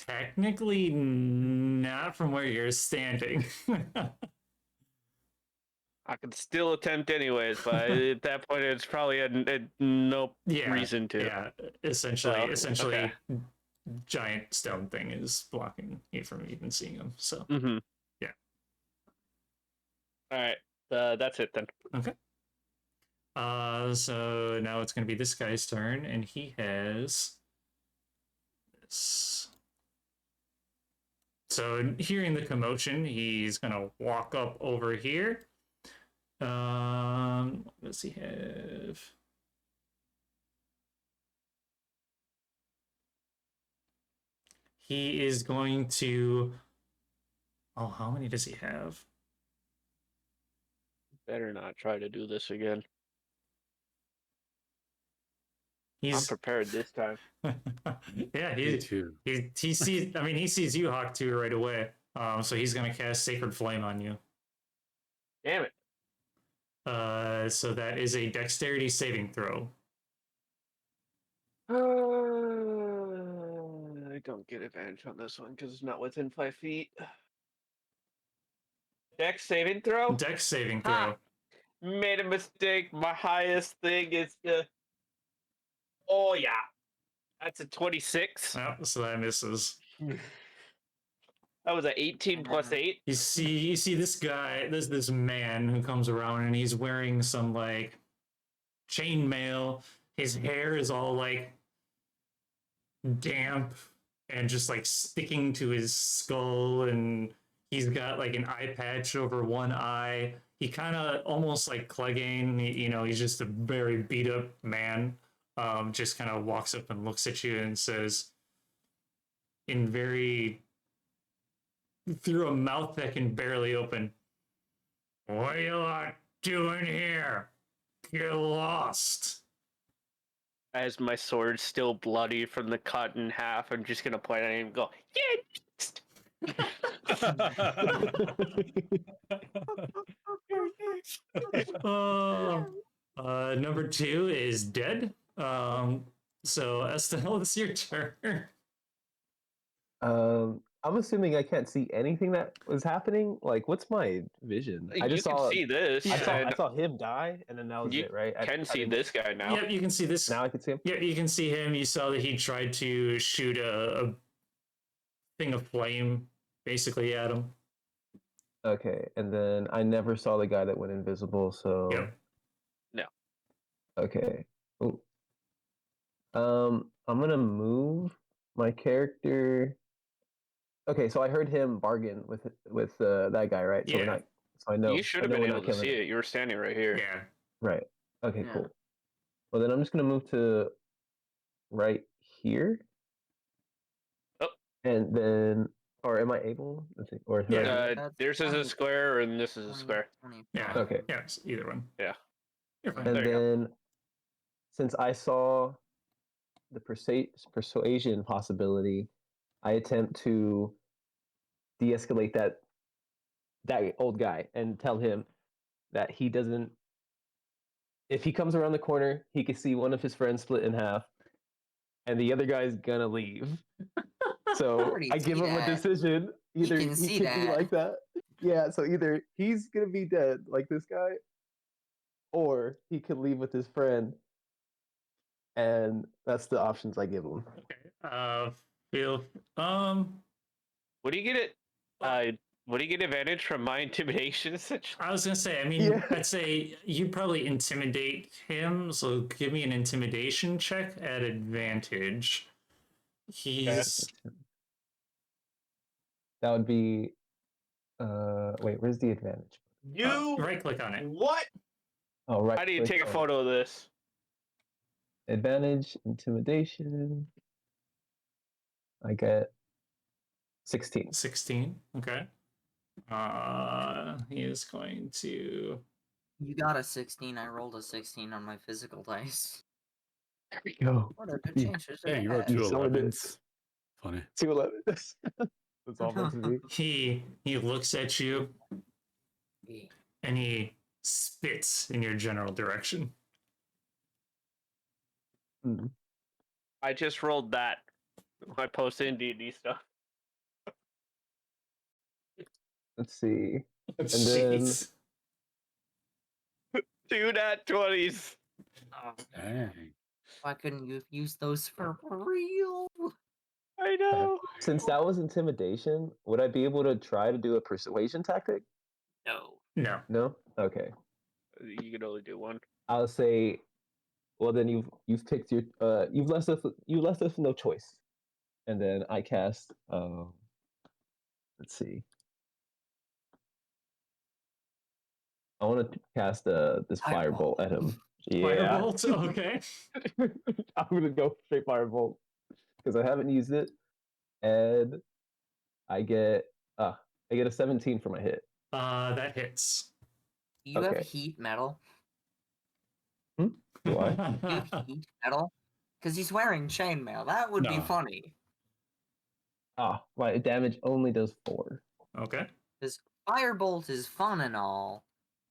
Technically, not from where you're standing. I could still attempt anyways, but at that point, it's probably no reason to. Yeah, essentially, okay. giant stone thing is blocking you from even seeing him. So, Mm-hmm. Yeah. All right, that's it then. Okay. So now it's going to be this guy's turn, and he has this. So hearing the commotion, he's going to walk up over here. What does he have? He is going to. Oh, how many does he have? Better not try to do this again. I'm He's prepared this time. yeah, Me too. he sees. I mean, he sees you, Hawk 2, right away. So he's gonna cast Sacred Flame on you. Damn it. So that is a Dexterity saving throw. I don't get advantage on this one because it's not within 5 feet. Dex saving throw? Dex saving throw. Ha! Made a mistake. My highest thing is the. Oh yeah, that's a 26. Oh, so that misses. That was an 18 plus 8. You see this guy, this man who comes around, and he's wearing some like chainmail. His hair is all like damp and just like sticking to his skull, and he's got like an eye patch over one eye. He kind of almost like Clegane, he's just a very beat up man. Just kind of walks up and looks at you and says, in very through a mouth that can barely open. What are you lot doing here? Get lost. As my sword's still bloody from the cut in half, I'm just gonna point at him and go, yeah. Number 2 is dead. So Estelle, it's your turn. I'm assuming I can't see anything that was happening. Like, what's my vision? I You just can saw. see this. Yeah. I saw him die, and then that was You it, right? can see didn't- this guy now. Yep, you can see this. Now I can see him. Yeah, you can see him. You saw that he tried to shoot a thing of flame basically at him. Okay, and then I never saw the guy that went invisible. So. Yep. No. Okay. Ooh. I'm gonna move my character. Okay, so I heard him bargain with that guy, right? So Yeah. we're not. So I know. You should I have know been we're able not to killing see him. it. You were standing right here. Yeah. Right. Okay. Yeah. Cool. Well, then I'm just gonna move to right here. Oh. And then, or am I able? Let's see. Or Yeah. That's Theirs is a 20, square and this is a 20, square. 25. Yeah. Okay. Yeah, it's either one. Yeah. You're fine. And There you go. then, since I saw the persuasion possibility, I attempt to de-escalate that old guy and tell him that he doesn't. If he comes around the corner, he can see one of his friends split in half, and the other guy's gonna leave. So Already I give see him a that. decision. Either can see could be that. like that. Yeah, so either he's gonna be dead like this guy, or he could leave with his friend. And that's the options I give him. Okay. Feel What do you get it? What do you get advantage from my intimidation? Essentially, I was gonna say, I mean, Yeah. I'd say you'd probably intimidate him, so give me an intimidation check at advantage. He's That would be wait, where's the advantage? right click on it. What? Oh, right. How do you click take a on photo of this? Advantage, intimidation. I get 16. 16. Okay. He is going to You got a 16. I rolled a 16 on my physical dice. There we go. What a good Yeah. change. Yeah, you wrote two. two You saw it. 11s. Funny. 211. That's all meant to be. he looks at you and he spits in your general direction. Hmm. I just rolled that. I posted in D&D stuff. Let's see. then- Jeez. 2 nat 20s. Oh, Dang. why couldn't you have used those for real? I know. Since that was intimidation, would I be able to try to do a persuasion tactic? No. No. No? Okay. You can only do one. I'll say, well then you've picked your you've left us with no choice. And then I cast let's see. I want to cast this Firebolt. firebolt at him. Yeah. Firebolt? Okay. I'm gonna go straight firebolt because I haven't used it, and I get a 17 for my hit. That hits. Do you have Okay. heat metal? Do I? Do you have heat metal? Because he's wearing chainmail. That would be No. funny. My damage only does 4. Okay. Because firebolt is fun and all,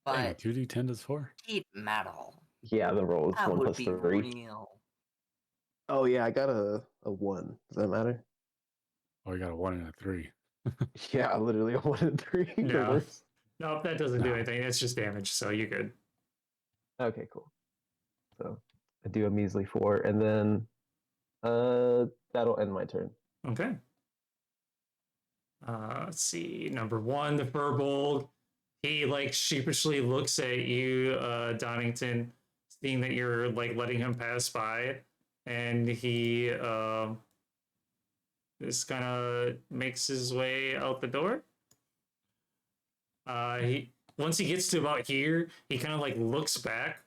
Dang, but 2d10 does 4. heat metal. Yeah, the roll is That 1 would plus be 3. real. Oh yeah, I got a 1. Does that matter? Oh, you got a 1 and a 3. Yeah, literally a 1 and 3. The No. worst. Nope, that doesn't do No. anything. It's just damage, so you're good. Okay, cool. So I do a measly 4, and then that'll end my turn. Okay. Let's see. Number 1, the Firbolg. He like sheepishly looks at you, Donington, seeing that you're like letting him pass by, and he just kind of makes his way out the door. He once he gets to about here, he kind of like looks back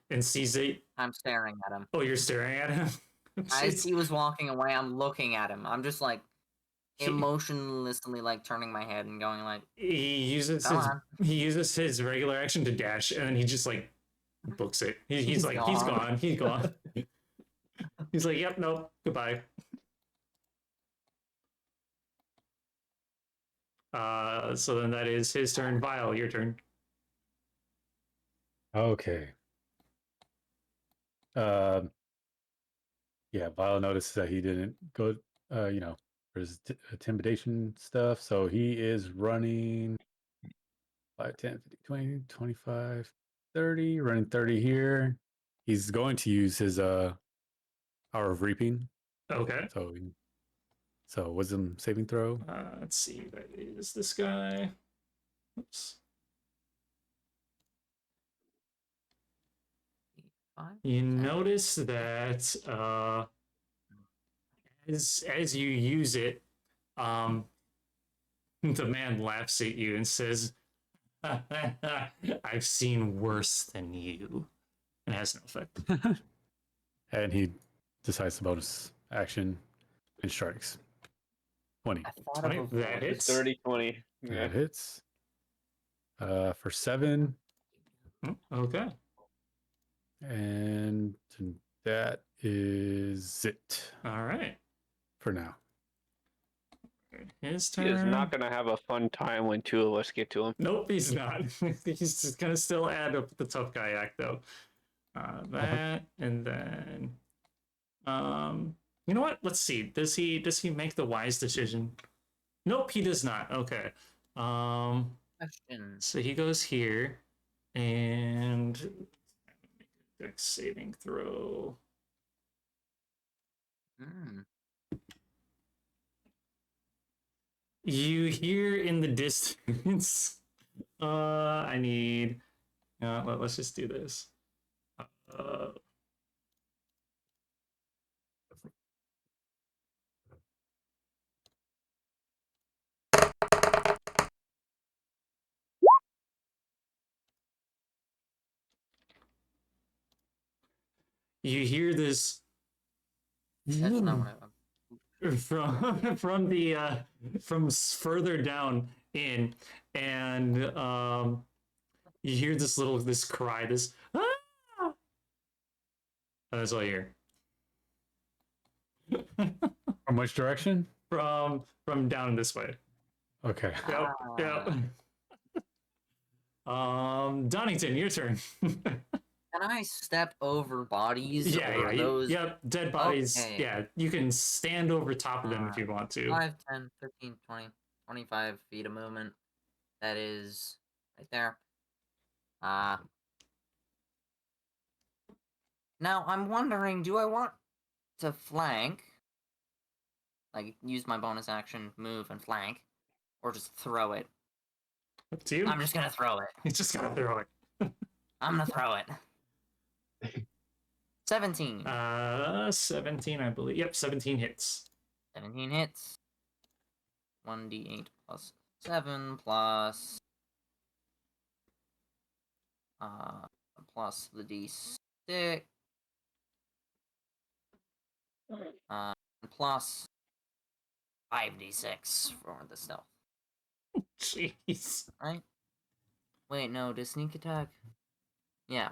and sees it. I'm staring at him. Oh, you're staring at him. As Jeez. he was walking away, I'm looking at him. I'm just like, emotionlessly like turning my head and going like, he uses "Come his on." he uses his regular action to dash, and then he just like books it. He's like, he's gone. He's gone. He's like, yep, nope, goodbye. So then that is his turn. Vile, your turn. Okay. Yeah, Vile notices that he didn't go, for his intimidation stuff. So he is running 5, 10, 15, 20, 25, 30, running 30 here. He's going to use his Hour of Reaping. Okay. So wisdom saving throw. Let's see. That is this guy. Oops. You notice that as you use it, the man laughs at you and says, "I've seen worse than you," and it has no effect. And he decides the bonus action and strikes. 20. I thought 20, of that hits. 30, 20. That Yeah. hits. For 7. Okay. And that is it All right. for now. His He turn. is not going to have a fun time when two of us get to him. Nope, he's not. He's just gonna still add up the tough guy act though. That and then, you know what? Let's see. Does he make the wise decision? Nope, he does not. Okay. Question. So he goes here and dex saving throw. You hear in the distance. I need. Let's just do this. You hear this That's not what I from the from further down in, and you hear this cry, this ah! And that's all you hear. From which direction? From down this way. Okay. Yep. Yep. Donington, your turn. Can I step over bodies? Yeah, or yeah, those yep. Dead bodies. Okay. Yeah, you can stand over top of them if you want to. 5, 10, 15, 20, 25 feet of movement. That is right there. Now I'm wondering, do I want to flank? Like, use my bonus action, move, and flank? Or just throw it? Up to you. I'm just gonna throw it. You just gotta throw it. I'm gonna throw it. 17. 17, I believe. Yep, 17 hits. 17 hits. 1d8 plus 7 plus... plus the d6. Plus 5d6 for the stealth. Jeez. Right? Wait, no, does sneak attack? Yeah.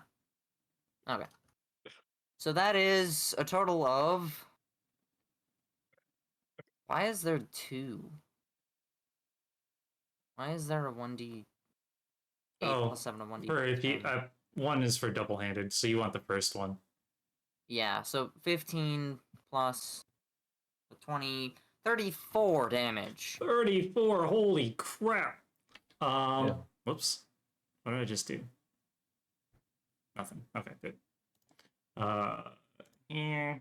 Okay. So that is a total of... Why is there 2? Why is there a 1d8 plus 7 of 1d8? For if you, one is for double-handed, so you want the first one. Yeah, so 15 plus 20, 34 damage. 34, holy crap. Whoops. What did I just do? Nothing. Okay, good. Yeah.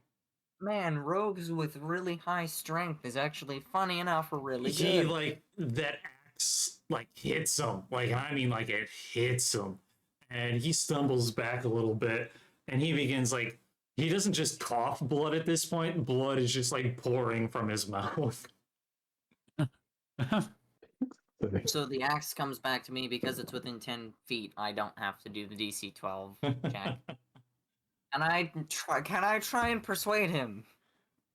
Man, rogues with really high strength is actually funny enough really He, good. like, that axe, like, hits him. Like, I mean, like, it hits him. And he stumbles back a little bit, and he begins, like, he doesn't just cough blood at this point. Blood is just, like, pouring from his mouth. So the axe comes back to me because it's within 10 feet. I don't have to do the DC 12 check. Can I try and persuade him?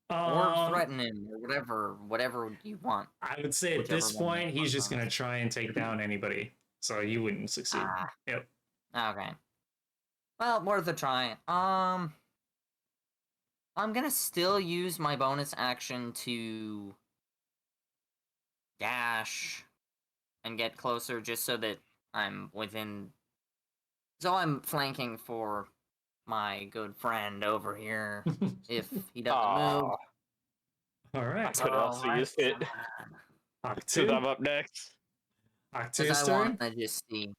Or threaten him, or whatever you want. I would say at Whichever this one you point, he's just want. going to try and take down anybody. So you wouldn't succeed. Ah. Yep. Okay. Well, worth a try. I'm gonna still use my bonus action to dash and get closer just so that I'm within. So I'm flanking for my good friend over here if he doesn't move. Aw, All I right. could also use it. Hawk Since 2. I'm up next. Hawk Because 2's I turn. want to just see.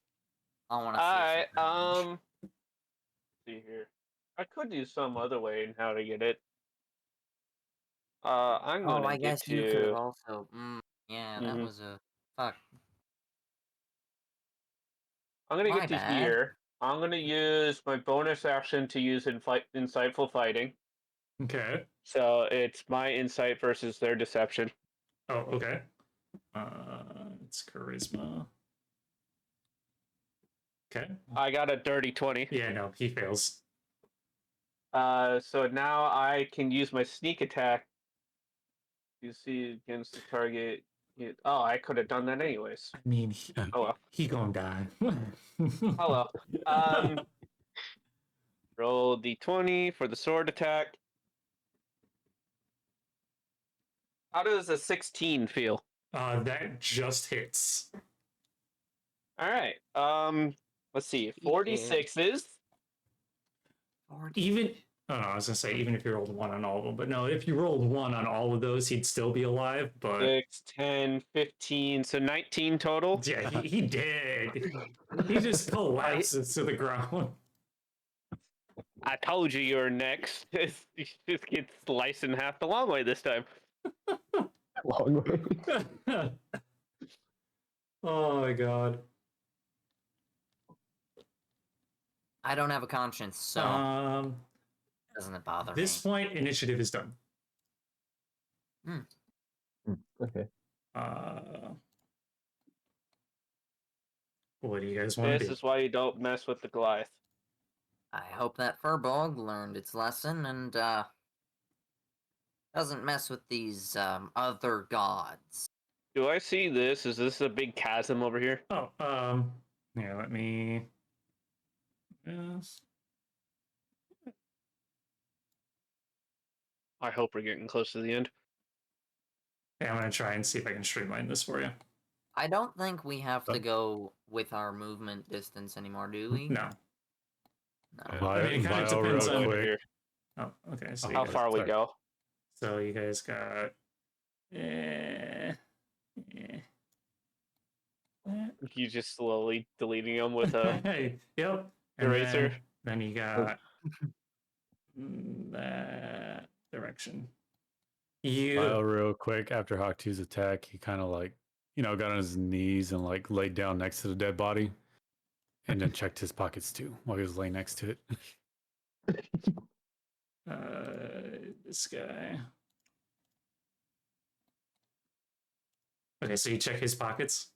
I want to see. Alright, some damage. see here. I could use some other way in how to get it. I'm Oh, gonna I get guess you could have to. also. Yeah, that Mhm. was a fuck. I'm gonna My get to bad. here. I'm gonna use my bonus action to use insightful fighting. Okay. So it's my insight versus their deception. Oh, okay. It's charisma. Okay. I got a dirty 20. Yeah, no, he fails. So now I can use my sneak attack. You see against the target. Oh, I could have done that anyways. I mean, Oh well. he gonna die. Oh well. Roll d20 for the sword attack. How does a 16 feel? That just hits. All right. Let's see. 46s. Even oh no, I was gonna say even if you rolled 1 on all of them, but no, if you rolled 1 on all of those, he'd still be alive. But 6, 10, 15, so 19 total. yeah, he did. He just collapses to the ground. I told you were next. You just get sliced in half the long way this time. Long way. Oh my god. I don't have a conscience, so doesn't it bother This me? point, initiative is done. Okay. What do you guys want to This do? is why you don't mess with the Goliath. I hope that Furbog learned its lesson and doesn't mess with these other gods. Do I see this? Is this a big chasm over here? Oh, yeah, let me. Yes. I hope we're getting close to the end. Yeah, I'm gonna try and see if I can streamline this for you. I don't think we have to go with our movement distance anymore, do we? No. No. I mean, it kind of Bio depends real on. quick. Here. Oh, okay. So How you guys, far we sorry. go? So you guys got. Eh, eh, You just slowly deleting them with a yep. eraser. Then you got that direction. Bio real quick after Hawk 2's attack, he kind of like, got on his knees and like laid down next to the dead body and then checked his pockets too while he was laying next to it. This guy. Okay, so you check his pockets.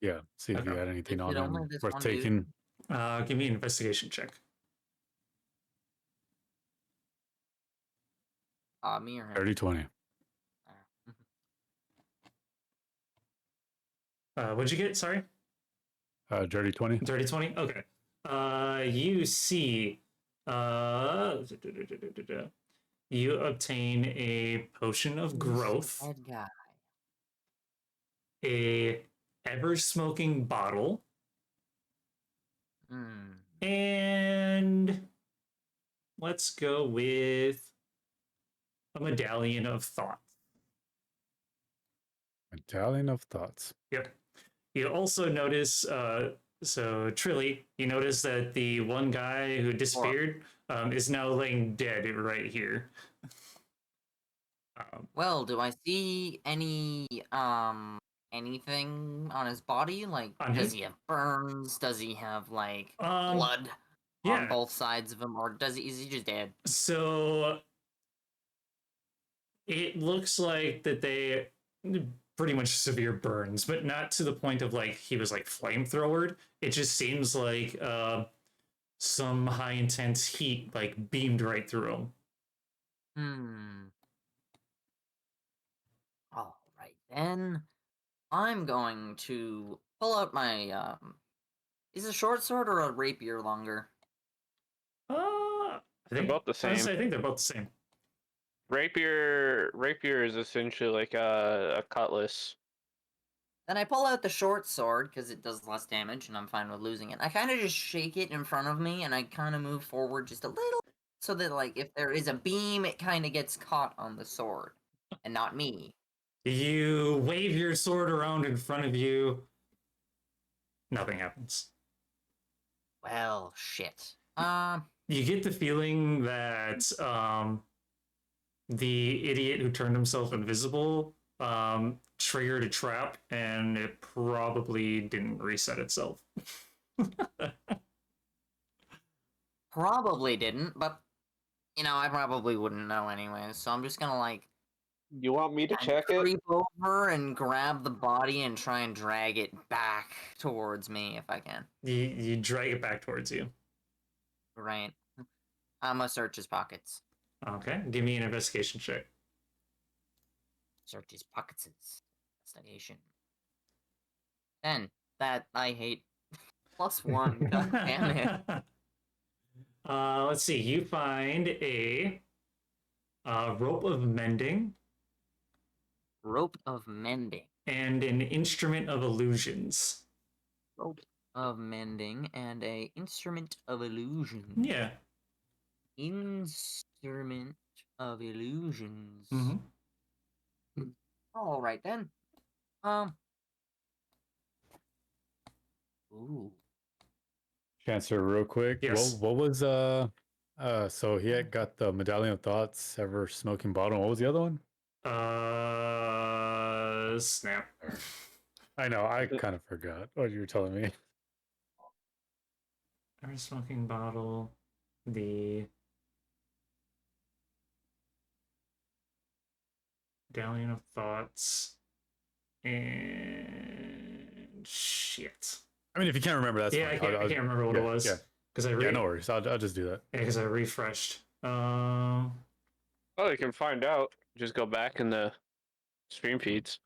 Yeah, see if Okay. you had anything Is on it only him this worth one dude? taking. Give me an investigation check. Me or him? 30-20. What'd you get? Sorry? Dirty 20. Dirty 20? Okay. You see, you obtain a potion of growth, Dead guy. a ever-smoking bottle, and let's go with a medallion of thought. Medallion of Thoughts. Yep. You also notice, so Trilly, you notice that the one guy who disappeared is now laying dead right here. Well, do I see any anything on his body? Like, On does his- he have burns? Does he have like Um, blood yeah. on both sides of him, or is he just dead? So it looks like that they pretty much severe burns, but not to the point of like he was like flamethrowered. It just seems like some high intense heat like beamed right through him. Then I'm going to pull out my is a short sword or a rapier longer? I They're think both the same. honestly, I think they're both the same. Rapier is essentially like a cutlass. Then I pull out the short sword because it does less damage and I'm fine with losing it. I kind of just shake it in front of me and I kind of move forward just a little so that, like, if there is a beam, it kind of gets caught on the sword and not me. You wave your sword around in front of you. Nothing happens. Well, shit. You get the feeling that the idiot who turned himself invisible triggered a trap and it probably didn't reset itself. Probably didn't, but, you know, I probably wouldn't know anyway, so I'm just gonna, like, You want me to kind check of it? creep over and grab the body and try and drag it back towards me if I can. You drag it back towards you. Right. I'm gonna search his pockets. Okay, give me an investigation check. Search his pockets. Investigation. 10. That I hate. +1. God damn it. Let's see. You find a rope of mending Rope of mending. and an instrument of illusions. Rope of mending and a instrument of illusion. Yeah. Instrument of illusions. Mm-hmm. All right then. Ooh. Chancellor, real quick. Yes. What was so he had got the Medallion of Thoughts, ever smoking bottle. What was the other one? Snap. I know, I kind of forgot what you were telling me. Ever smoking bottle. The Medallion of Thoughts. And shit. I mean, if you can't remember, that's Yeah, fine. I can't remember what it was. Yeah, Because I yeah, no worries. I'll just do that. Yeah, because I refreshed. Oh, you can find out. Just go back in the stream feeds.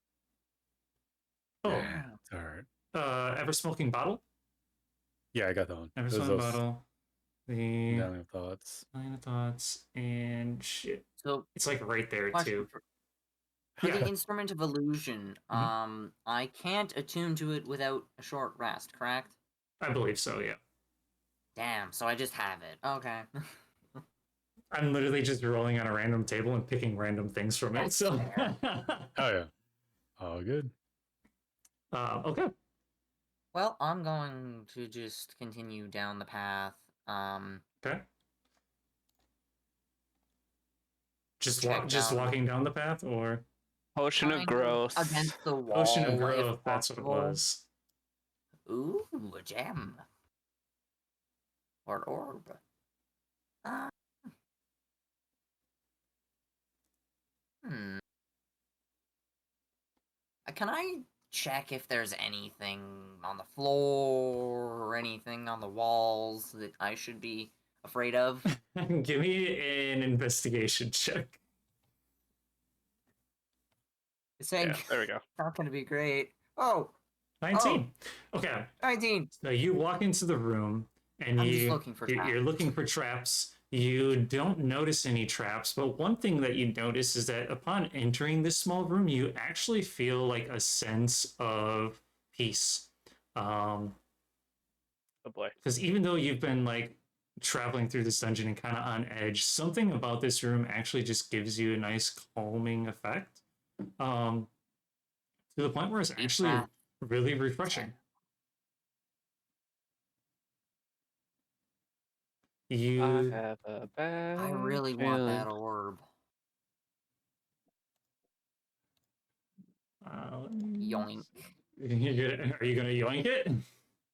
Oh, Yeah, it's all right. ever smoking bottle. Yeah, I got that one. Ever It was smoking those bottle. The Medallion of Thoughts. Line of Thoughts and shit. So It's like right there question too. for Yeah. the instrument of illusion, I can't attune to it without a short rest, correct? I believe so. Yeah. Damn, so I just have it. Okay. I'm literally just rolling on a random table and picking random things from it. That's So. Oh yeah. Oh, good. Okay. Well, I'm going to just continue down the path. Okay. Just Check down. walking down the path, or Potion of kind growth. against the wall. Ocean of if Growth. That's what it possible. was. Ooh, a gem. Or orb. Can I check if there's anything on the floor or anything on the walls that I should be afraid of? Give me an investigation check. It's Yeah, there we go. not going to be great. Oh, 19. Okay. 19. So you walk into the room and I'm just looking for you're traps. looking for traps. You don't notice any traps, but one thing that you notice is that upon entering this small room, you actually feel like a sense of peace. Oh boy. Because even though you've been like traveling through this dungeon and kind of on edge, something about this room actually just gives you a nice calming effect. To the point where it's actually breath. really refreshing. I You have a bad I really want that orb. Yoink. Are you gonna yoink it?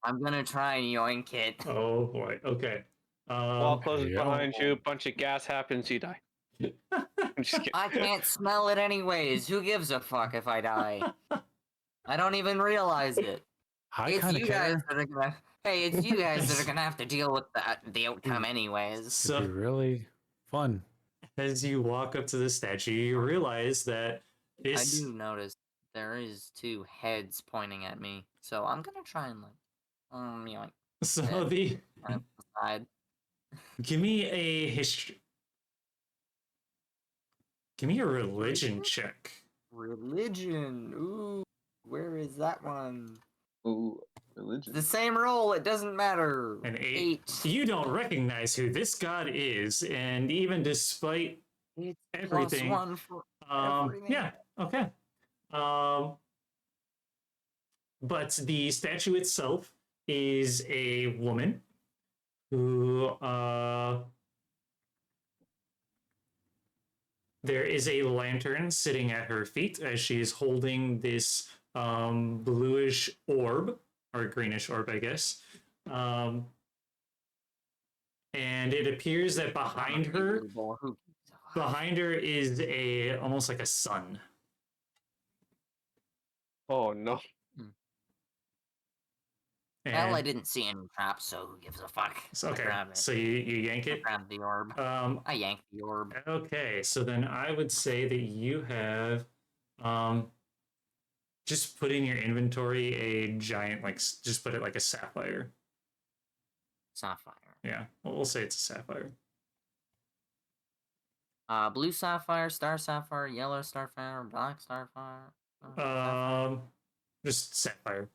I'm gonna try and yoink it. Oh boy. Okay. wall closes Yeah. behind you, a bunch of gas happens, you die. I'm just kidding. I can't smell it anyways. Who gives a fuck if I die? I don't even realize it. I It's kind of you guys care. that are gonna. Hey, it's you guys that are gonna have to deal with the outcome anyways. It'd be So really fun. as you walk up to the statue, you realize that I this do notice there is 2 heads pointing at me, so I'm gonna try and like So Yeah. the kind of side. give me a history. Give me a religion check. Religion. Ooh, where is that one? Ooh, It's religion. the same roll. It doesn't matter. An 8. You don't recognize who this god is, and even despite It's everything, +1 for everything. yeah, okay. But the statue itself is a woman who there is a lantern sitting at her feet as she is holding this bluish orb, or greenish orb, I guess. And it appears that behind her is a almost like a sun. Oh no. Well, I And didn't see any traps, so who gives a fuck? so, I okay, grab it. so you yank I it. grab the orb. I yank the orb. Okay, so then I would say that you have just put in your inventory a giant, like, just put it like a sapphire. Sapphire. Yeah, we'll say it's a sapphire. Blue sapphire, star sapphire, yellow sapphire, black sapphire. Just sapphire.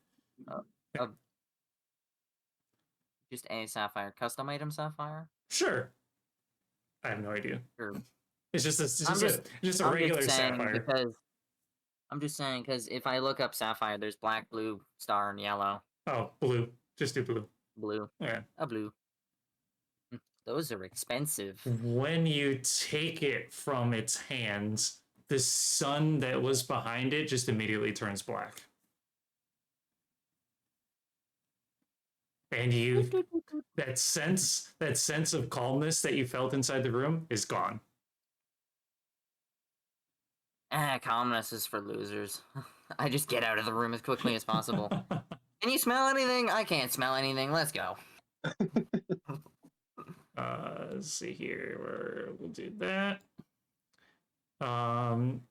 Just a sapphire. Custom item sapphire? Sure. I have no idea. Sure. It's just a I'm regular just saying sapphire. because I'm just saying because if I look up sapphire, there's black, blue, star, and yellow. Oh, blue. Just do blue. Blue. Yeah. A blue. Those are expensive. When you take it from its hands, the sun that was behind it just immediately turns black. And that sense of calmness that you felt inside the room is gone. Calmness is for losers. I just get out of the room as quickly as possible. Can you smell anything? I can't smell anything. Let's go. Let's see here. We'll do that. Calmness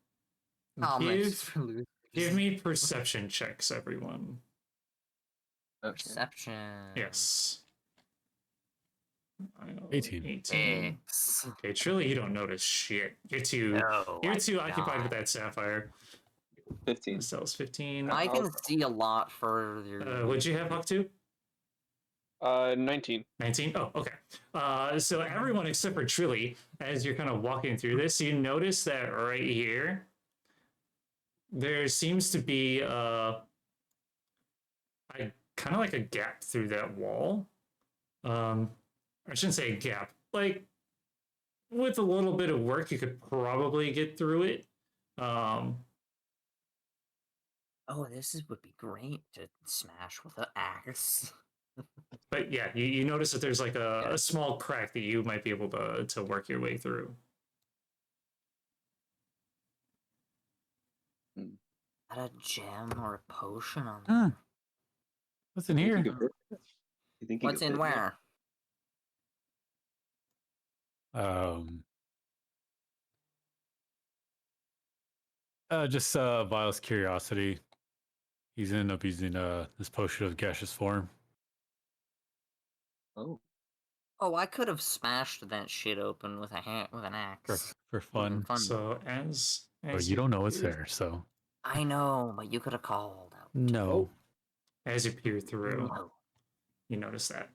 is for losers. Give me perception checks, everyone. Okay. Perception. Yes. 18. 18. X. Okay, truly, you don't notice shit. You're too occupied with that sapphire. 15. Sells 15. I can see a lot further. What'd you have, Huck, to? 19. 19? Oh, okay. So everyone except for Trilly, as you're kind of walking through this, you notice that right here, there seems to be kind of like a gap through that wall. I shouldn't say a gap. Like, with a little bit of work, you could probably get through it. Oh, would be great to smash with an axe. But yeah, you notice that there's like a small crack that you might be able to work your way through. Add a gem or a potion on Huh. there. What's in here? What's in where? Just Vile's curiosity. He's ended up using this potion of gaseous form. Oh. Oh, I could have smashed that shit open with an axe. For fun. So as But you don't know it's there, so. I know, but you could have called out. No. As you peer through, you notice that.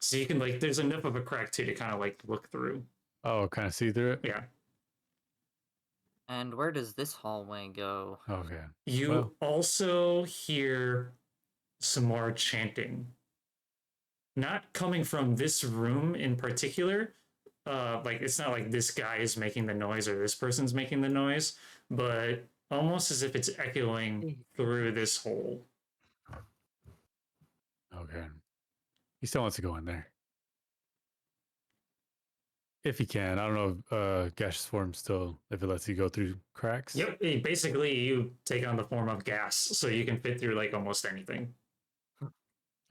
So you can, like, there's enough of a crack too to kind of like look through. Oh, kind of see through it? Yeah. And where does this hallway go? Okay. You also hear some more chanting. Not coming from this room in particular. Like, it's not like this guy is making the noise or this person's making the noise, but almost as if it's echoing through this hole. Okay. He still wants to go in there. If he can. I don't know if gaseous form still, if it lets you go through cracks. Yep. Basically, you take on the form of gas, so you can fit through like almost anything.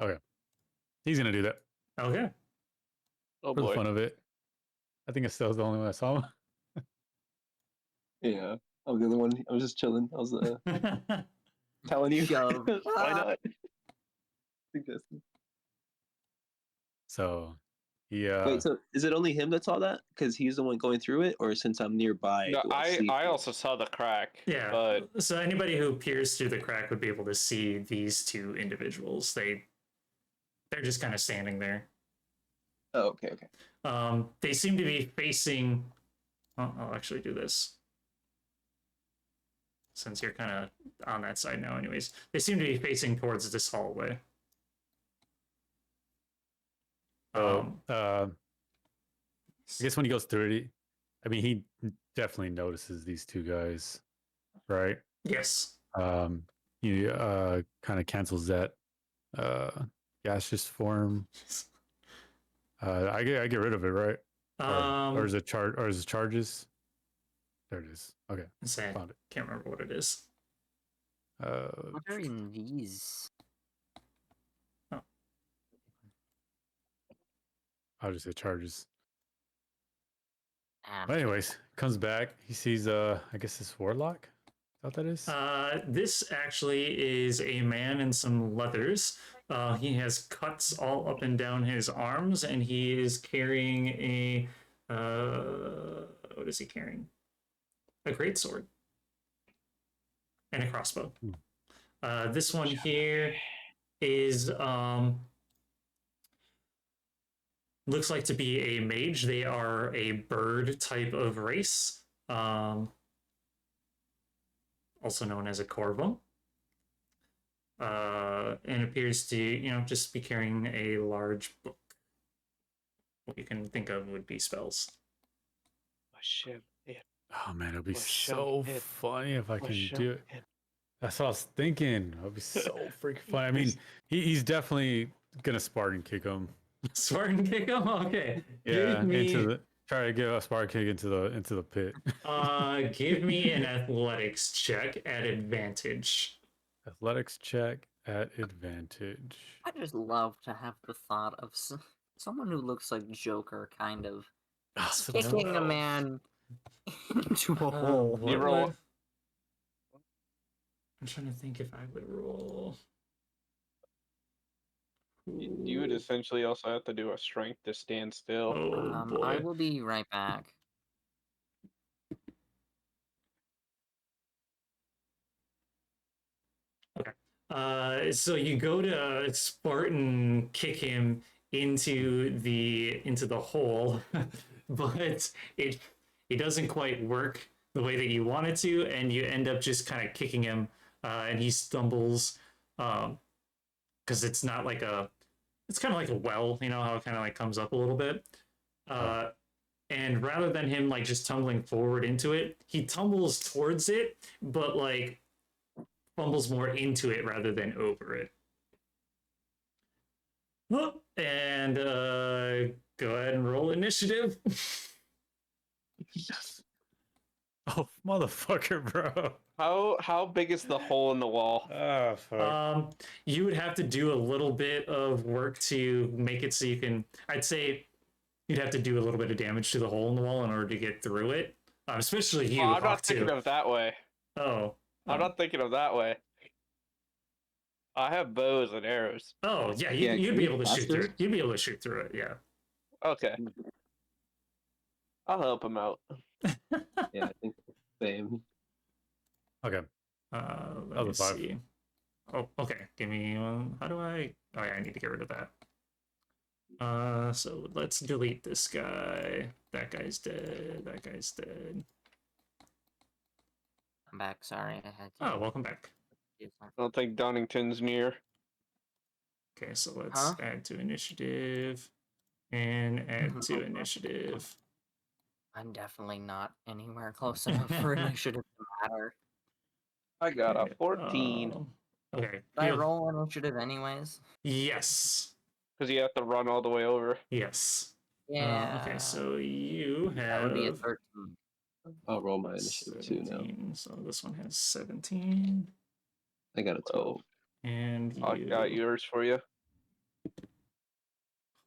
Okay. He's going to do that. Okay. Oh For the boy. fun of it. I think Estelle's the only one I saw him. Yeah. Oh, the other one. I was just chilling. I was telling you. Shove. Why not? Suggesting. So he Wait, so is it only him that saw that? Because he's the one going through it, or since I'm nearby, No, do I see? I also saw the crack. Yeah. But So anybody who peers through the crack would be able to see these two individuals. They're just kind of standing there. Oh, okay, okay. They seem to be facing. I'll actually do this since you're kind of on that side now. Anyways, they seem to be facing towards this hallway. I guess when he goes through it, I mean, he definitely notices these two guys, right? Yes. He kind of cancels that gaseous form. I get rid of it, right? Or is it charges? There it is. Okay, Sad. found it. Can't remember what it is. What are in these? I'll just say charges. Ah, But anyways, comes back. He sees I guess this warlock. Is that what that is? This actually is a man in some leathers. He has cuts all up and down his arms, and he is carrying a what is he carrying? A greatsword and a crossbow. This one here is looks like to be a mage. They are a bird type of race, also known as a corvo. And appears to, just be carrying a large book. What you can think of would be spells. Oh man, it'd be so funny if I can do it. That's what I was thinking. It'd be so freaking funny. I mean, he's definitely gonna Spartan kick him. Spartan kick him? Okay. Yeah, try to get a Spartan kick into the pit. Give me an athletics check at advantage. Athletics check at advantage. I just love to have the thought of someone who looks like Joker, kind of kicking a man into a hole. You roll. I'm trying to think if I would roll. You would essentially also have to do a strength to stand still. Oh boy. I will be right back. Okay. So you go to Spartan kick him into the hole, but it doesn't quite work the way that you want it to, and you end up just kind of kicking him, and he stumbles, because it's not like it's kind of like a well, how it kind of like comes up a little bit, and rather than him like just tumbling forward into it, he tumbles towards it, but like fumbles more into it rather than over it. And go ahead and roll initiative. Yes. Oh, motherfucker, bro. How big is the hole in the wall? Oh, fuck. You would have to do a little bit of work to make it so you can. I'd say you'd have to do a little bit of damage to the hole in the wall in order to get through it. Especially you. I'm not thinking of it that way. Oh. I'm not thinking of that way. I have bows and arrows. Oh yeah, Yeah, you'd can be you able to pass shoot this? through it. You'd be able to shoot through it. Yeah. Okay. I'll help him out. Yeah, I think same. Okay. Let me 5. see. Oh, okay. Give me one. How do I? Oh yeah, I need to get rid of that. So let's delete this guy. That guy's dead. That guy's dead. I'm back. Sorry, I had to. Oh, welcome back. I don't think Donington's near. Okay, so let's add to initiative and add to initiative. I'm definitely not anywhere close enough for initiative to matter. I got Okay, a 14. Okay. Did I roll initiative anyways? Yes. Because you have to run all the way over. Yes. Yeah. Okay, so you that would be a have 13. I'll roll my initiative too now. 17. So this one has 17. I got a 12. And you. I got yours for you.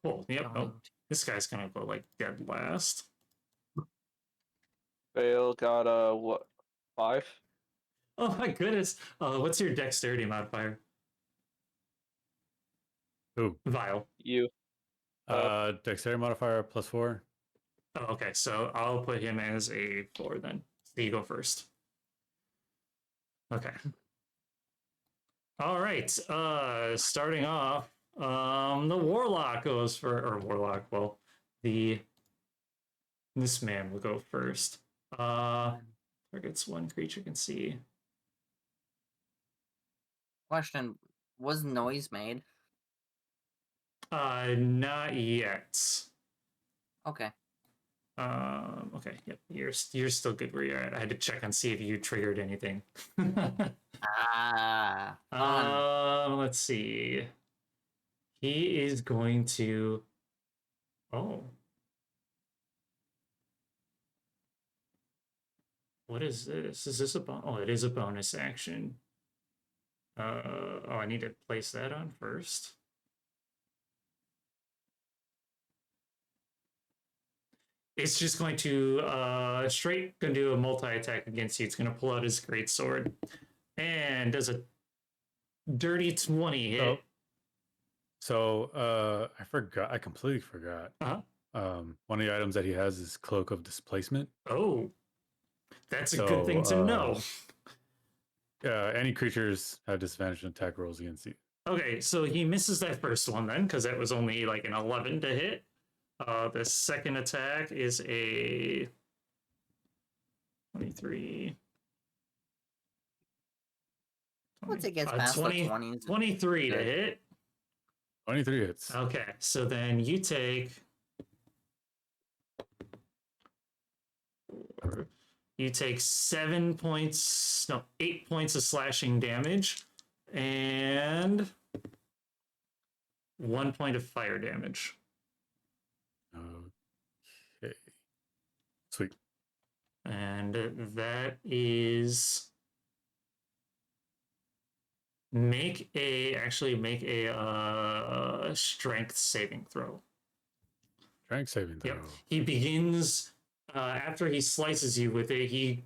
Oh, yep. Oh, Going this guy's gonna go like dead last. Vale got a what? 5. Oh my goodness. What's your dexterity modifier? Ooh. Vile. You. Dexterity modifier +4. Oh, okay, so I'll put him as a 4 then. So you go first. Okay. All right. Starting off, the warlock goes for, or warlock. Well, this man will go first. Targets one creature can see. Question: was noise made? Not yet. Okay. Okay. Yep. You're still good where you're at. I had to check and see if you triggered anything. Ah. Fun. Let's see. He is going to. Oh. What is this? Is this a oh? It is a bonus action. Oh, I need to place that on first. It's just going to straight gonna do a multi-attack against you. It's gonna pull out his great sword and does a dirty 20 hit. So I forgot. I completely forgot. One of the items that he has is Cloak of Displacement. Oh, that's a good thing to know. Any creatures have disadvantage on attack rolls against you. Okay, so he misses that first one then, because that was only like an 11 to hit. The second attack is a 23. Once it gets past the 20s, 23 to hit. 23 hits. Okay, so then you take. You take 8 points of slashing damage, and 1 point of fire damage. Okay. Sweet. And that is make a strength saving throw. Strength saving throw. Yep. He begins after he slices you with it. He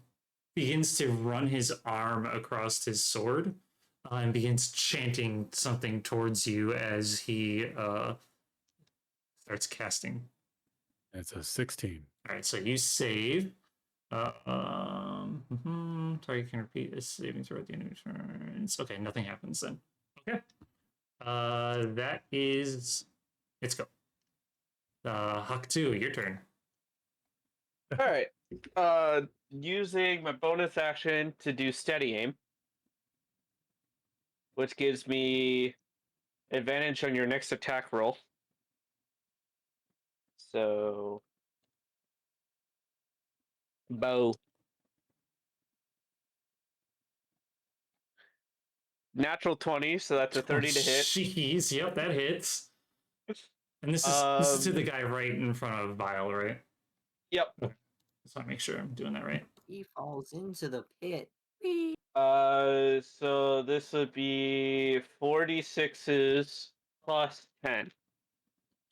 begins to run his arm across his sword and begins chanting something towards you as he starts casting. It's a 16. All right, so you save. Target can repeat this saving throw at the end of turns. Okay, nothing happens then. Okay. That is. Let's go. Huck 2, your turn. All right. Using my bonus action to do steady aim, which gives me advantage on your next attack roll. So, bow. Natural 20, so that's a 30 to hit. Jeez, yep, that hits. And this is to the guy right in front of Vile, right? Yep. Okay. Just want to make sure I'm doing that right. he falls into the pit. So this would be 46s plus 10.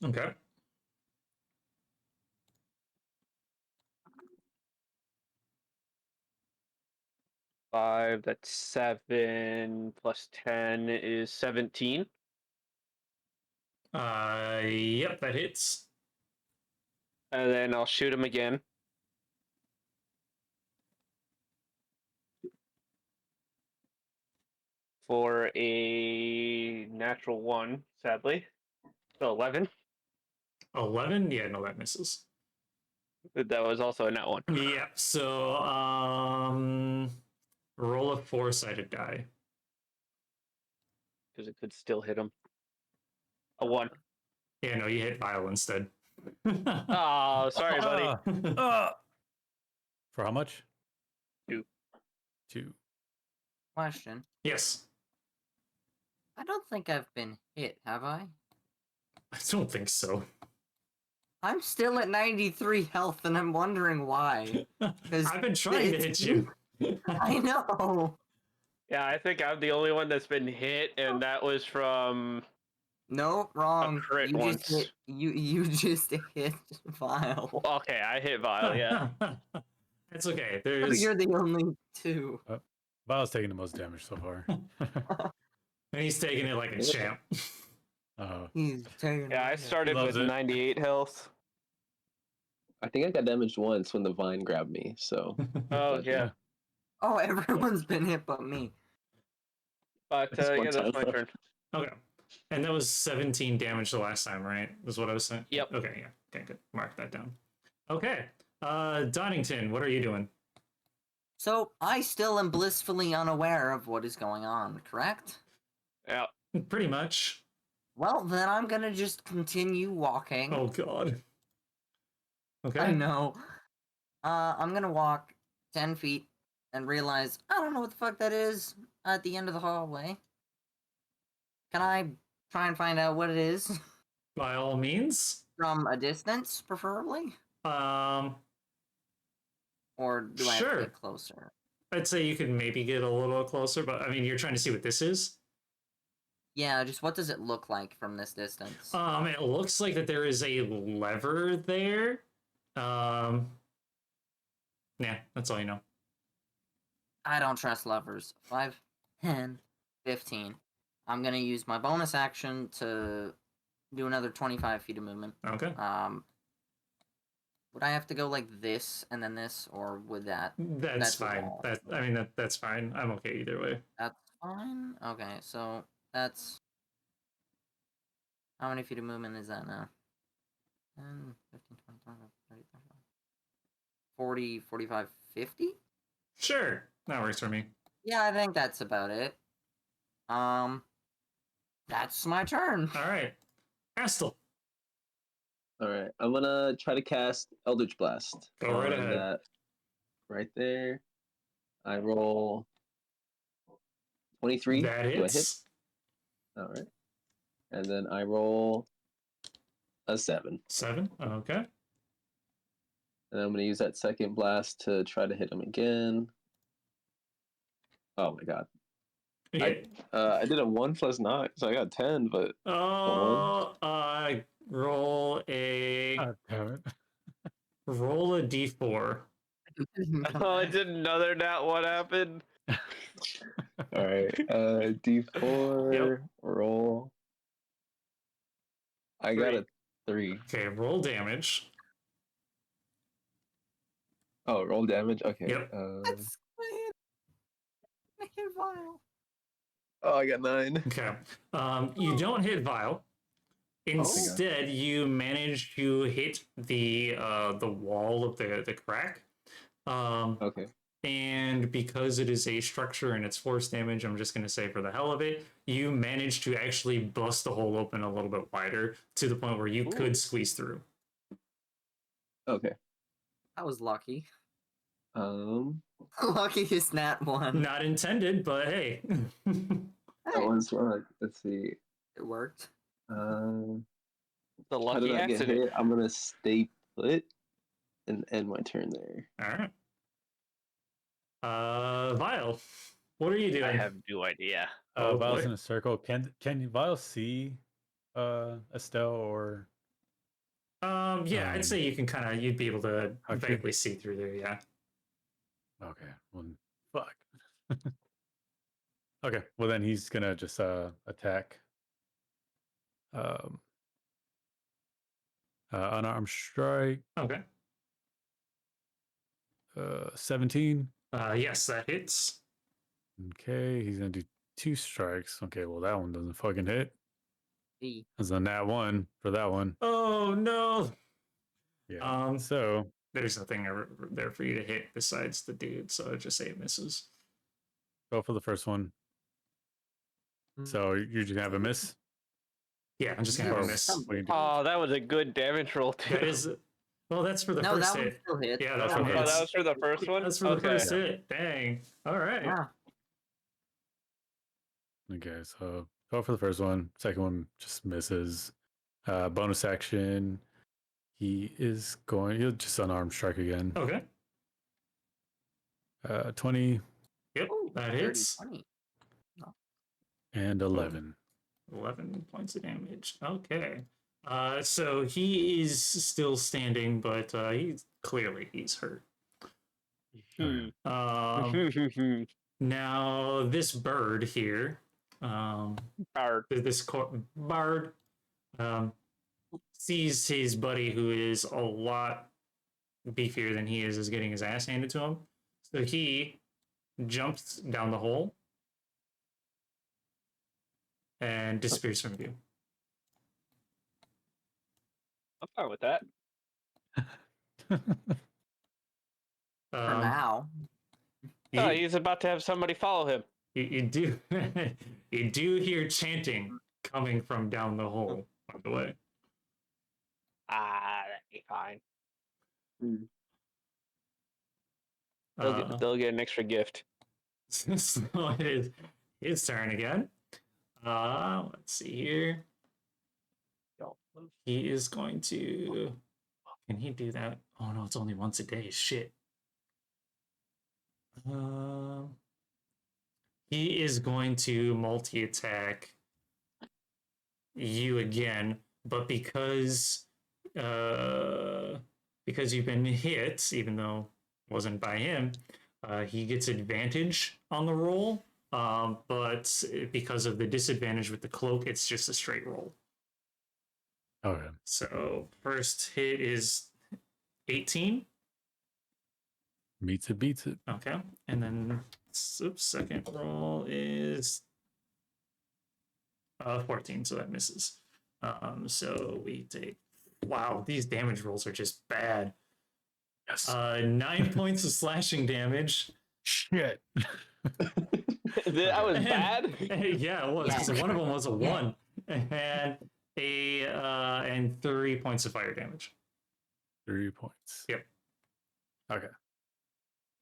Okay. Five, that's 7 plus 10 is 17. Yep, that hits. And then I'll shoot him again. For a natural 1, sadly. So 11. 11? Yeah, no, that misses. That was also a nat 1. Yep, so roll a 4-sided die. Because it could still hit him. A 1. Yeah, no, you hit Vile instead. Oh, sorry, buddy. For how much? 2. 2. Question: Yes. I don't think I've been hit, have I? I don't think so. I'm still at 93 health, and I'm wondering why. I've been trying to hit you. I know. Yeah, I think I'm the only one that's been hit, and that was from... No, wrong. A crit you once. just hit, you just hit Vile. Okay, I hit Vile, yeah. It's okay. Oh, There's you're the only two. Vile's taking the most damage so far. and he's taking it like a champ. Oh, He's taking. Yeah, I started Loves with it. 98 health. I think I got damaged once when the vine grabbed me. So Oh, But, yeah. Oh, everyone's been hit but me. But, That's one yeah, that's my time. turn. Okay. And that was 17 damage the last time, right? Is what I was saying? Yep. Okay, yeah. Okay, good. Mark that down. Okay. Donington, what are you doing? So I still am blissfully unaware of what is going on, correct? Yeah. Pretty much. Well, then I'm gonna just continue walking. Oh god. Okay. I know. I'm gonna walk 10 feet and realize I don't know what the fuck that is at the end of the hallway. Can I try and find out what it is? By all means. From a distance, preferably? Um, Or do I have to Sure. get closer? I'd say you could maybe get a little closer, but I mean, you're trying to see what this is. Yeah, just what does it look like from this distance? It looks like that there is a lever there. Yeah, that's all you know. I don't trust levers. 5, 10, 15. I'm gonna use my bonus action to do another 25 feet of movement. Okay. Would I have to go like this and then this, or would that? That's That's a fine. wall. That's fine. I'm okay either way. That's fine. Okay, so that's how many feet of movement is that now? 10, 15, 20, 25, 30, 35, 40, 45, 50? Sure. That works for me. Yeah, I think that's about it. That's my turn. All right. Astle. all right, I'm gonna try to cast Eldritch Blast. Go right on ahead. That right there. I roll 23. That Do I hit? hits. All right. And then I roll a 7. 7. Okay. And I'm going to use that second blast to try to hit him again. Oh my god. Yeah. I did a 1 plus 9, so I got 10, but Roll a God damn it. roll a d4. Oh, I didn't know there that what happened. all right. D4 Yep. roll. I got a 3. Okay, roll damage. Oh, roll damage. Okay. Yep. That's my hit vial. Oh, I got 9. Okay. You don't hit Vile. Instead, you manage to hit the wall of the crack. Okay. And because it is a structure and it's force damage, I'm just going to say for the hell of it, you manage to actually bust the hole open a little bit wider to the point where you could squeeze through. Okay. That was lucky. That Luckiest nat 1. Not intended, but hey. was let's see. It worked. The How lucky did I get accident. hit? I'm gonna stay put and end my turn there. All right. Vile, what are you doing? I have no idea. Oh, Vile's boy. in a circle. Can Vile see Estelle or Yeah, I'd say you can you'd be able to Okay. vaguely see through there, yeah. okay, well fuck. Okay, well then he's gonna just attack unarmed strike, Okay. 17. Yes, that hits. Okay, he's gonna do 2 strikes. Okay, well that one doesn't fucking hit. E. That's a nat 1 for that one. Oh no. Yeah. So There's nothing there for you to hit besides the dude, so I'd just say it misses. go for the first one. So you're just gonna have a miss. Yeah, I'm just gonna have a miss. What do you do? Oh, that was a good damage roll too. That is well, that's for the No, first that one hit. still hit. Yeah, That's that one for Oh, hits. that was for the first one? That's for the first hit. Dang. All right. Yeah. Okay, so go for the first one. Second one just misses. Bonus action. He'll just unarmed strike again. Okay. 20 Yep, Ooh, that 30, hits. 20. and 11. 11 points of damage. Okay. So he is still standing, but he's hurt. Now this bird here, bard, sees his buddy, who is a lot beefier than he is getting his ass handed to him. So he jumps down the hole and disappears from view. I'm fine with that. For now. Oh, he's about to have somebody follow him. You do you do hear chanting coming from down the hole, by the way. That'd be fine. Uh, They'll get an extra gift. so it is his turn again. Let's see here. He is going to. Can he do that? Oh no, it's only once a day. Shit. He is going to multi-attack you again, but because you've been hit, even though it wasn't by him, he gets advantage on the roll. But because of the disadvantage with the cloak, it's just a straight roll. Okay. So first hit is 18. Meets it, beats it. Okay, and then second roll is 14, so that misses. So we take. Wow, these damage rolls are just bad. Yes. 9 points of slashing damage. Shit. That was bad. Yeah, it was. Yeah. So one of them was a 1, and and 3 points of fire damage. 3 points. Yep. Okay.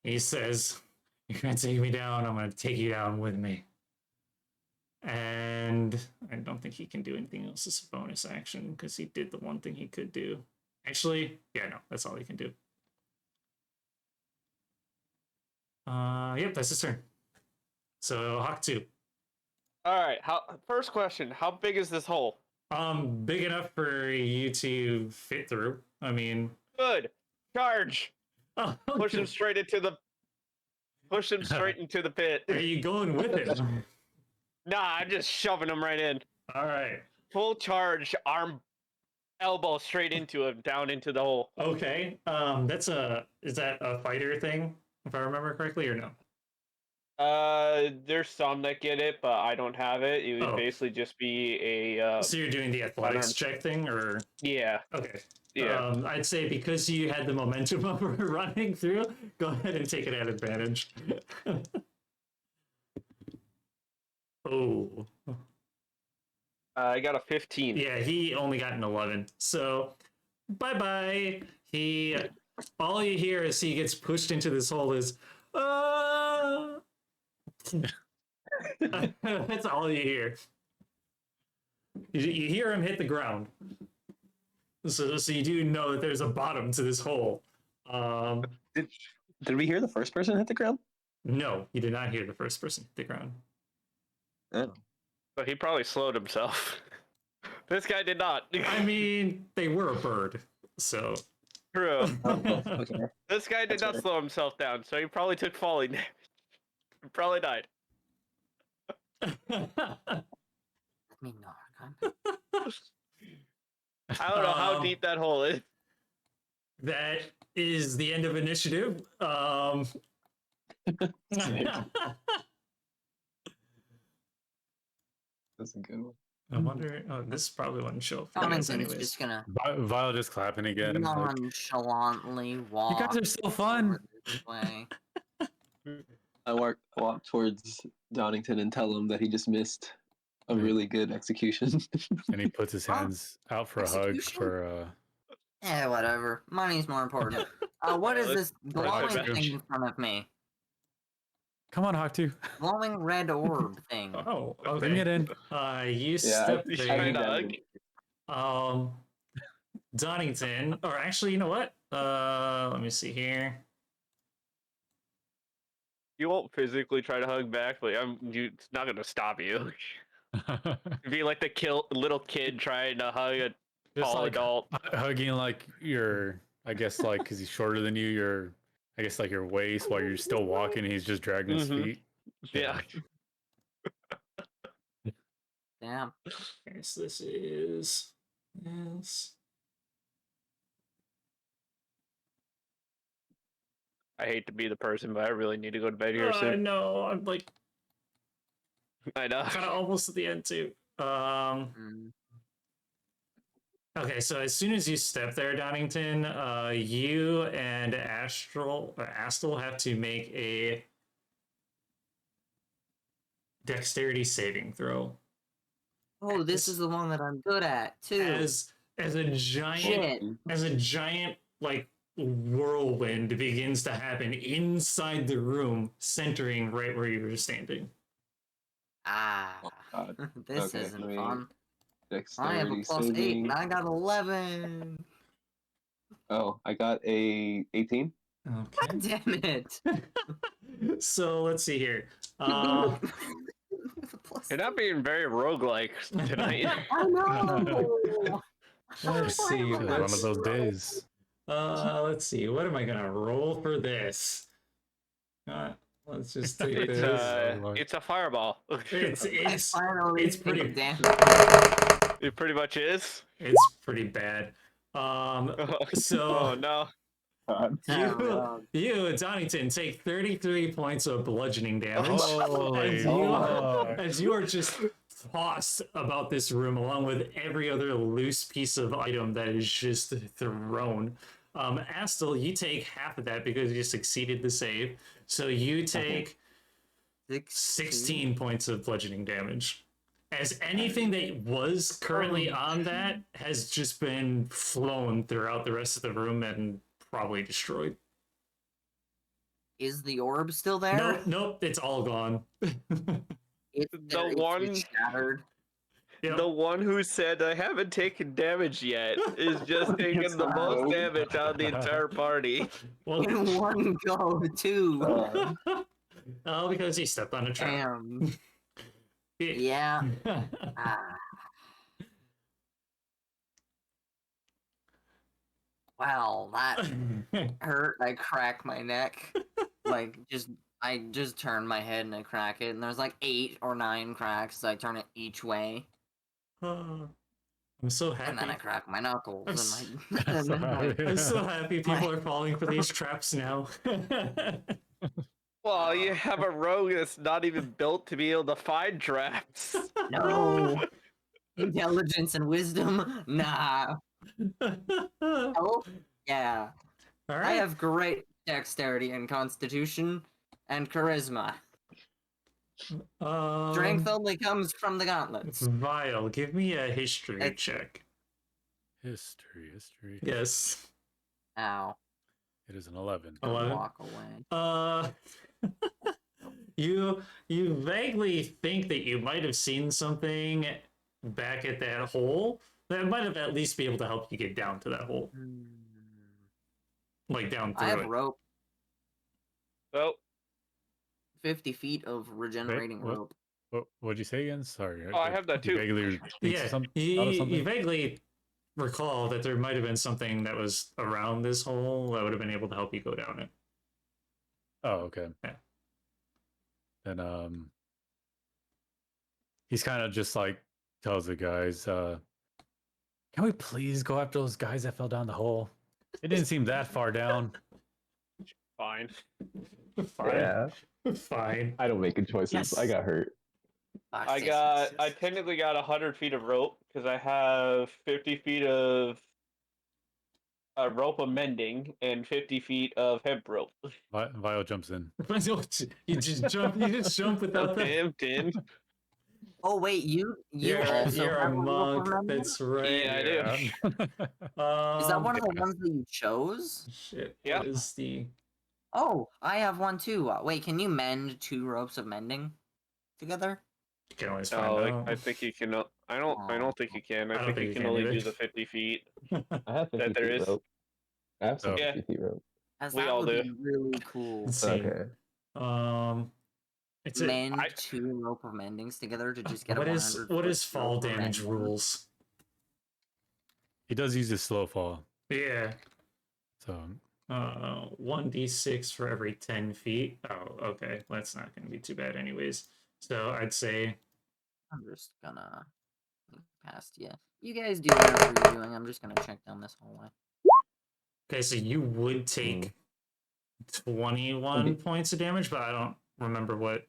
He says, "You're gonna take me down. I'm gonna take you down with me." And I don't think he can do anything else as a bonus action because he did the one thing he could do. Actually, yeah, no, that's all he can do. Yep, that's his turn. So Hawk 2. All right. First question: how big is this hole? Big enough for you to fit through. I mean, Good. Charge. oh, Push him straight into the. Push him straight into the pit. Are you going with it? Nah, I'm just shoving him right in. All right. Full charge, arm, elbow straight into him, down into the hole. Okay. Is that a fighter thing, if I remember correctly, or no? There's some that get it, but I don't have it. It would Oh. basically just be a. So you're doing the athletics check thing, or Yeah. okay? Yeah. I'd say because you had the momentum of running through, go ahead and take it at advantage. Oh. I got a 15. Yeah, he only got an 11. So, bye-bye. All you hear as he gets pushed into this hole is, ah! That's all you hear. You hear him hit the ground. So you do know that there's a bottom to this hole. Did we hear the first person hit the ground? No, you did not hear the first person hit the ground. Oh. But he probably slowed himself. This guy did not. I mean, they were a bird, so. True. Okay. This guy did That's not fair. slow himself down, so he probably took falling damage. He probably died. I mean, no, I don't know how Um, deep that hole is. That is the end of initiative. That's a good one. I wonder. Oh, this probably wouldn't show up for you guys Donington's anyways. just gonna Vile just clapping again. Like, nonchalantly walk. you guys are so fun. over this way. I walk towards Donington and tell him that he just missed a really good execution. And he puts his hands out for a hug Execution? for Eh, whatever. Money's more important. What is this glowing Right, thing in front of me? Come on, Hawk 2. Glowing red orb thing. Oh, okay. Bring it in. You step I there. need hug. Donington, or actually, you know what? Let me see here. You won't physically try to hug back, but it's not gonna stop you. It'd be like the little kid trying to hug a Just tall like adult. hugging like your, I guess like because he's shorter than you, your I guess like your waist while you're still walking. He's just dragging his Mhm. feet. Yeah. Damn. Okay, so this is this. I hate to be the person, but I really need to go to bed here I soon. know. I'm like I know. kind of almost at the end too. Mm. Okay, so as soon as you step there, Donington, you and Astel have to make a dexterity saving throw. Oh, this is the one that I'm good at too. As a giant Shit. like whirlwind begins to happen inside the room, centering right where you were standing. Ah, God. this Okay, isn't I mean, fun. I have a Dexterity plus 8 saving. and I got 11. Oh, I got a 18. Okay. God damn it. So let's see here. Plus You're not being very roguelike tonight. I know. Let's see. It's one of those days. Let's see. What am I gonna roll for this? Let's just take It's this. it's a fireball. It's finally it's pretty damn. It pretty much is. it's pretty bad. So Oh no. God. you, Donington, take 33 points of bludgeoning damage. Holy as, fuck. as you are just tossed about this room along with every other loose piece of item that is just thrown. Astel, you take half of that because you succeeded the save. So you take 16 points of bludgeoning damage. As anything that was currently on that has just been flown throughout the rest of the room and probably destroyed. Is the orb still there? Nope, it's all gone. It's shattered. Yep. The one who said I haven't taken damage yet is just taking the most damage out of the entire party. Well, In one go, too. oh, because he stepped on a trap. Damn. Yeah. Ah. Wow, that hurt. I crack my neck. I just turn my head and I crack it, and there's like 8 or 9 cracks. I turn it each way, I'm so happy. and then I crack my knuckles. I'm so happy people are falling for these traps now. Well, you have a rogue that's not even built to be able to find traps. No. Intelligence and wisdom? Nah. Health? Yeah. All I right. have great dexterity and constitution and charisma. Strength only comes from the gauntlets. Vile, give me a history check. History. Yes. Ow. It is an 11. 11. Walk away. You vaguely think that you might have seen something back at that hole that might have at least be able to help you get down to that hole, like down through I have it. rope. Oh, 50 feet of regenerating what? rope. What'd you say again? Sorry. Oh, I have that you too. Vaguely Yeah, thought of you something? vaguely recall that there might have been something that was around this hole that would have been able to help you go down it. Oh, okay. Yeah. Then he's kind of just like tells the guys, can we please go after those guys that fell down the hole? It didn't seem that far down. fine. Fine. Yeah, Fine. I don't make good choices. Yes. I got hurt. I technically got 100 feet of rope because I have 50 feet of rope of mending and 50 feet of hemp rope. Vile jumps in. You just jump. You just jump without that. Damn, Tin. Oh wait, you also You're have a rope monk. remember? That's right. Yeah, I do. Is that one of the ones that you chose? Shit. Yeah. What is the? Oh, I have one too. Wait, can you mend 2 ropes of mending together? You can always find Oh, out. I think you can. I don't think you can. I I don't think think you you can can only either. do the 50 feet. I have 50 That there feet is. rope. I have some Oh. 50 feet rope. As We that all would do. be really cool. Let's see. Okay. It's Mend I- 2 rope of mendings together to just get what a is 100 what foot is fall rope of damage mending. rules? He does use his slow fall. Yeah. So 1d6 for every 10 feet. Oh, okay. Well, that's not going to be too bad, anyways. So I'd say. I'm just gonna move past you. You guys do whatever you're doing. I'm just gonna check down this hallway. Okay, so you would take 21 points of damage, but I don't remember what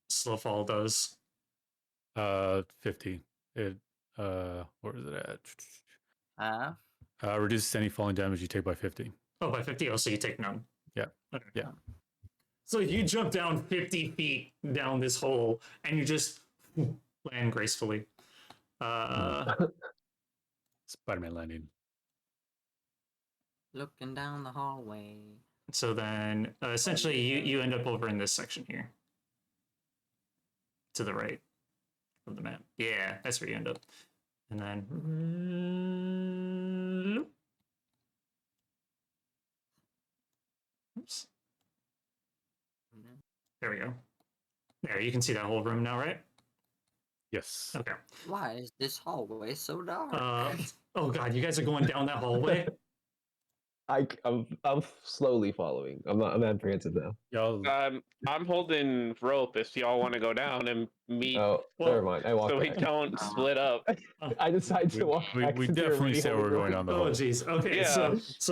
slow fall does. 50. It where is it Uh, at? Reduces any falling damage you take by 50. Oh, by 50. Oh, so you take none. Yeah. Okay. Yeah. So you jump down 50 feet down this hole, and you just land gracefully. Spider-Man landing. looking down the hallway. So then, essentially, you end up over in this section here, to the right of the map. Yeah, that's where you end up. And then, oops. There we go. There, you can see that whole room now, right? Yes. Okay. Why is this hallway so dark? Oh god, you guys are going down that hallway? I'm slowly following. I'm apprehensive now. Y'all. I'm holding rope if y'all want to go down and meet, Oh, Well, never mind. I walked so we back. don't split up. I decided to walk We back. since you're definitely already said we're holding going rope. down the Oh hole. jeez. Okay, Yeah. so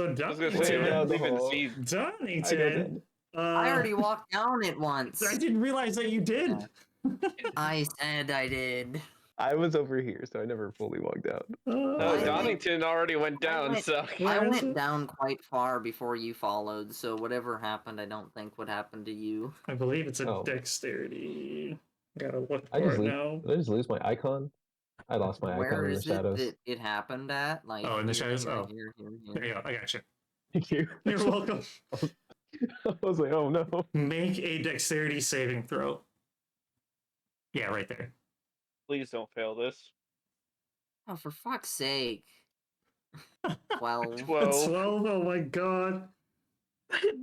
I was gonna Wait, say, down I the didn't even hall. see. I go Donington. down. I already walked down it once. I didn't realize that you did. Yeah. I said I did. I was over here, so I never fully walked out. No, I think- Donington already went I down, went- so I Where is went it? down quite far before you followed, so whatever happened, I don't think would happen to you. I believe it's a Oh. dexterity. Gotta look I for just it leave. now. Did I just lose my icon? I lost my Where icon in the is it shadows. that it happened at? Like Oh, in the here, shadows? here, Oh. here, here, here. There you go. I got you. Thank you. You're welcome. I was like, oh no. Make a dexterity saving throw. Yeah, right there. please don't fail this. Oh, for fuck's sake. 12. 12. 12? Oh my god.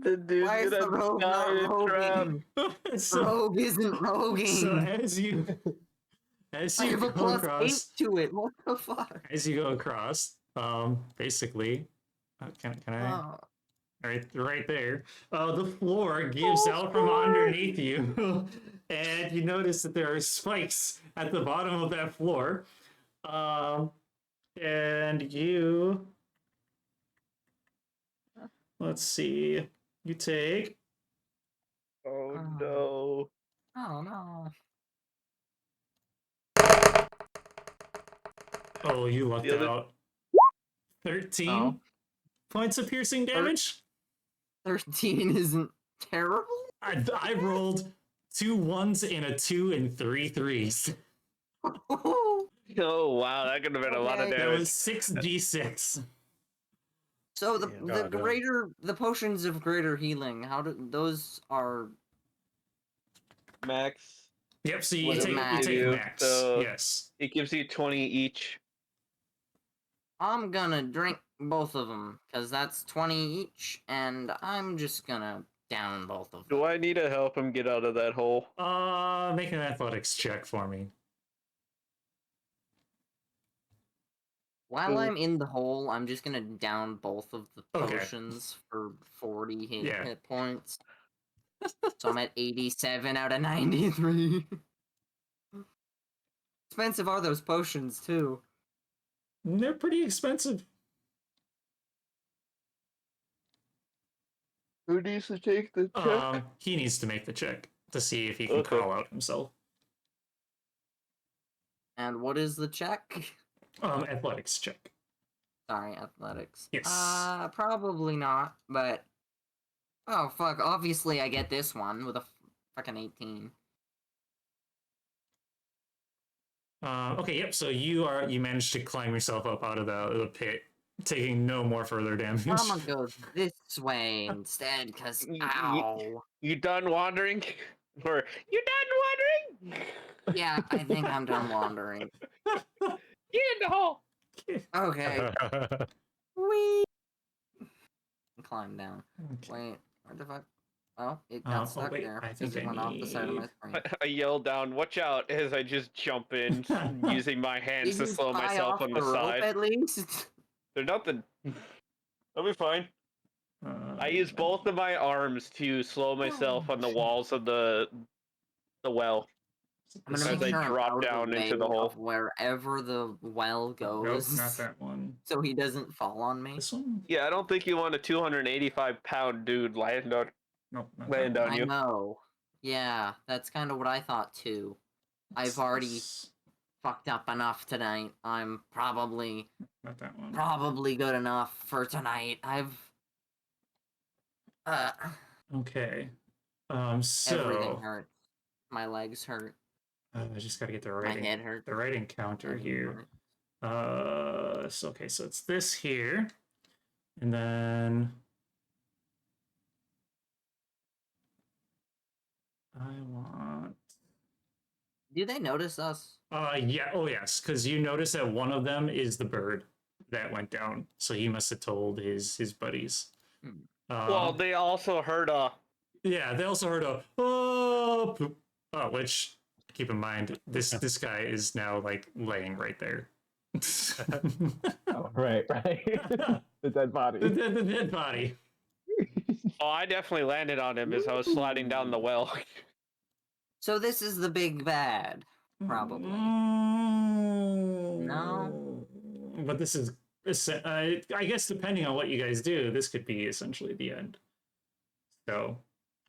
The dude's Why is the gonna rogue die not in a trap. roguing? so, Rogue isn't roguing. so as you I have a go plus 8 across, to it. What the fuck? as you go across, basically, can I? Oh. Right there. The floor gives out from underneath you, and you notice that there are spikes at the bottom of that floor. And you, let's see, you take. Oh Oh. no. Oh no. Oh, you lucked The other- out. 13 Oh. points of piercing damage. 13 isn't terrible? I rolled 2 1s and a 2 and 3 3s. Oh wow, that could have been a lot of Okay. That damage. was 6d6. So the Damn. the God, damn. greater the potions of greater healing, how do those are Max. Yep, so you What does take, max you take do? max. So- Yes. It gives you 20 each. I'm gonna drink both of them, because that's 20 each, and I'm just gonna down both of them. Do I need to help him get out of that hole? Make an athletics check for me. While Cool. I'm in the hole, I'm just gonna down both of the Okay. potions for 40 Yeah. hit points. So I'm at 87 out of 93. Expensive are those potions, too. They're pretty expensive. Who needs to take the check? He needs to make the check to see if he can Okay. call out himself. And what is the check? Athletics check. Sorry, athletics. Yes. Probably not, but... Oh, fuck, obviously I get this one with a fucking 18. Okay, yep. So you managed to climb yourself up out of the pit, taking no more further damage. I'm gonna go this way instead, because ow. You done wandering? Or you done wandering? Yeah, I think I'm done wandering. Get in the hole. Okay. Whee! Climb down. Wait, where the fuck? Oh, it got stuck wait, there. I think because it I went off the side of my need- screen. I yell down, watch out, as I just jump in, using my hands Did to you slow fly myself off on the rope side. at least? They're nothing. I'll be fine. I use both of my arms to slow myself on the walls of the well. I'm gonna As make I sure I'm drop out down of the into way the hole. of wherever the well Nope, goes, not that one. so he doesn't fall on me. This one? Yeah, I don't think you want a 285-pound dude land on Nope, not land that on I you. know. Yeah, that's kind of what I thought too. I've one. already fucked up enough tonight. I'm probably Not that one. good enough for tonight. I've Okay. everything So hurts. My legs hurt. I just gotta get the My right head hurts. the right encounter everything here. hurts. So okay, so it's this here, and then I want. Do they notice us? Yeah. Oh yes, because you notice that one of them is the bird that went down. So he must have told his buddies. Hmm. Well, they also heard Yeah, they also heard a oh poop. Oh, which keep in mind this guy is now like laying right there. Oh, right. The dead body. the dead body. Oh, I definitely landed on him as I was sliding down the well. So this is the big bad, probably. No? But this is I guess depending on what you guys do, this could be essentially the end. So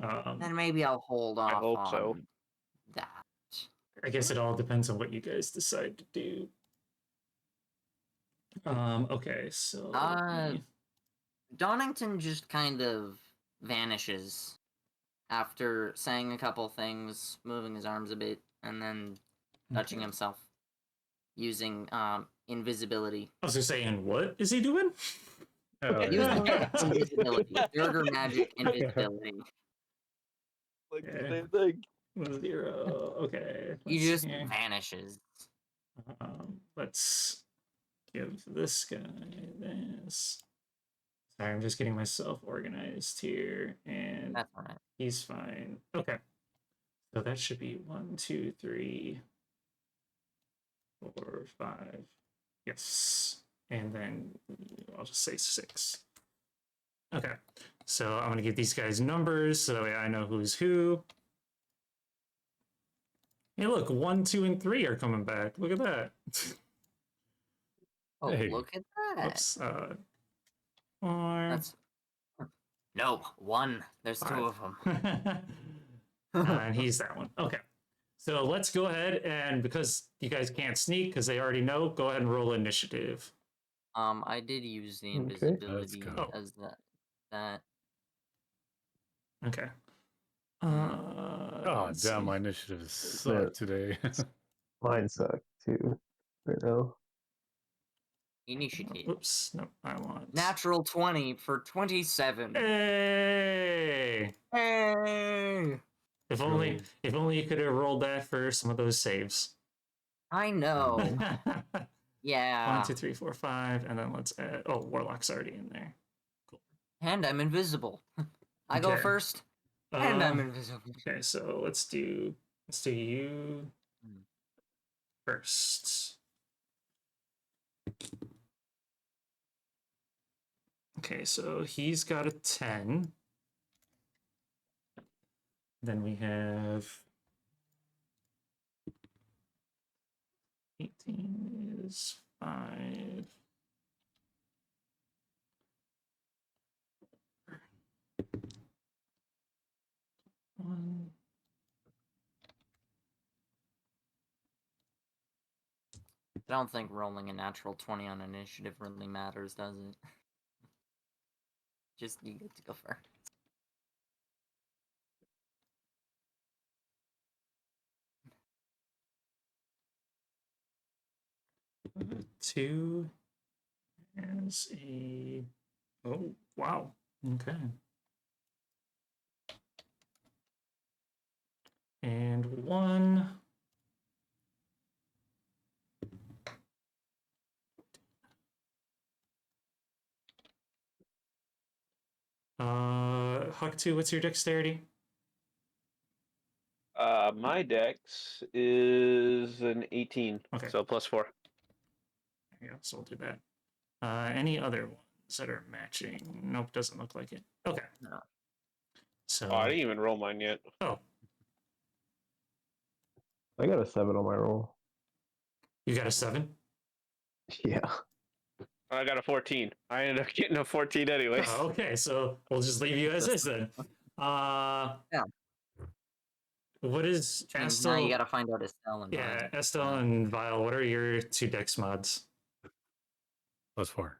Then maybe I'll hold off hope on so. that. I guess it all depends on what you guys decide to do. Okay, so Donington just kind of vanishes after saying a couple things, moving his arms a bit, and then touching okay. himself using invisibility. I was just saying, what is he doing? Oh, Using yeah. invisibility. Burger magic invisibility. Like Okay. the same thing. 0. Okay. He let's just see here. vanishes. Let's give this guy this. Sorry, I'm just getting myself organized here, and That's alright. he's fine. Okay. So that should be 1, 2, 3, 4, 5. Yes. And then I'll just say 6. Okay. So I'm going to give these guys numbers so that way I know who's who. Hey, look, 1, 2, and 3 are coming back. Look at that. Oh, Hey. look at that. Oops. 4. That's no 1. There's 2 Five. of them. And he's that one. Okay. So let's go ahead and because you guys can't sneak because they already know, go ahead and roll initiative. I did use the Okay. invisibility go. as that. Okay. Oh, let's damn, see. my initiative sucked today. Mine suck too. Right now. Initiative. Oops. No, I want. Natural 20 for 27. Hey! Hey! If only you could have rolled that for some of those saves. I know. 1, Yeah. 2, 3, 4, 5, and then let's add. Oh, Warlock's already in there. And I'm invisible. I go Okay. first. And I'm invisible. Okay, so let's do you first. Okay, so he's got a 10. Then we have 18 is 5. One. I don't think rolling a natural 20 on initiative really matters, does it? Just you get to go first. Two as a. Oh, wow. Okay. And 1. Huck 2, what's your dexterity? My dex is an 18, Okay. so +4. Yeah, so we'll do that. Any other ones? that are matching. Nope, doesn't look like it. Okay. No. So Oh, I didn't even roll mine yet. oh, I got a 7 on my roll. you got a 7? Yeah. I got a 14. I ended up getting a 14 anyways. Oh, okay, so we'll just leave you as is then. Yeah. What is Which means now you Estel? gotta find out Estelle and Yeah, Vile. Estel and Vile, what are your 2 dex mods? +4.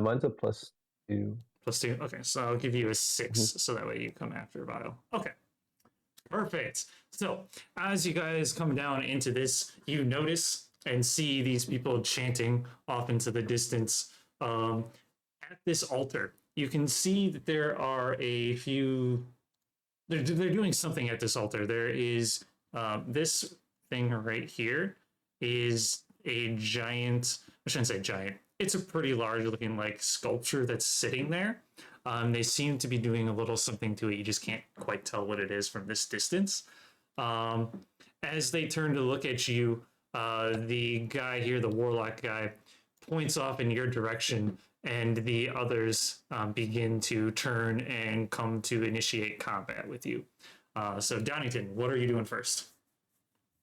Mine's a +2. +2? Okay, so I'll give you a 6, so that way you come after Vile. Okay. Perfect. So, as you guys come down into this, you notice and see these people chanting off into the distance. At this altar, you can see that there are a few. They're doing something at this altar. There is this thing right here is a giant. I shouldn't say giant. It's a pretty large looking like sculpture that's sitting there. They seem to be doing a little something to it. You just can't quite tell what it is from this distance. As they turn to look at you, the guy here, the warlock guy, points off in your direction, and the others begin to turn and come to initiate combat with you. So, Downington, what are you doing first?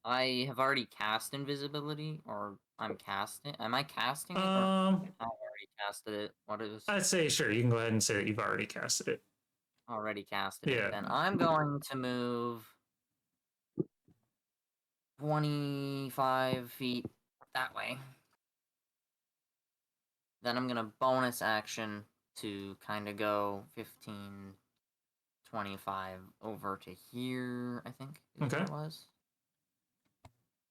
I have already cast invisibility, or I'm casting. Am I casting it? Or I already casted it. What is I'd say sure. You can go ahead and say that you've already casted it. already casted Yeah. it? Then I'm going to move 25 feet that way. Then I'm gonna bonus action to kind of go 15, 25 over to here. I think is Okay. what it was.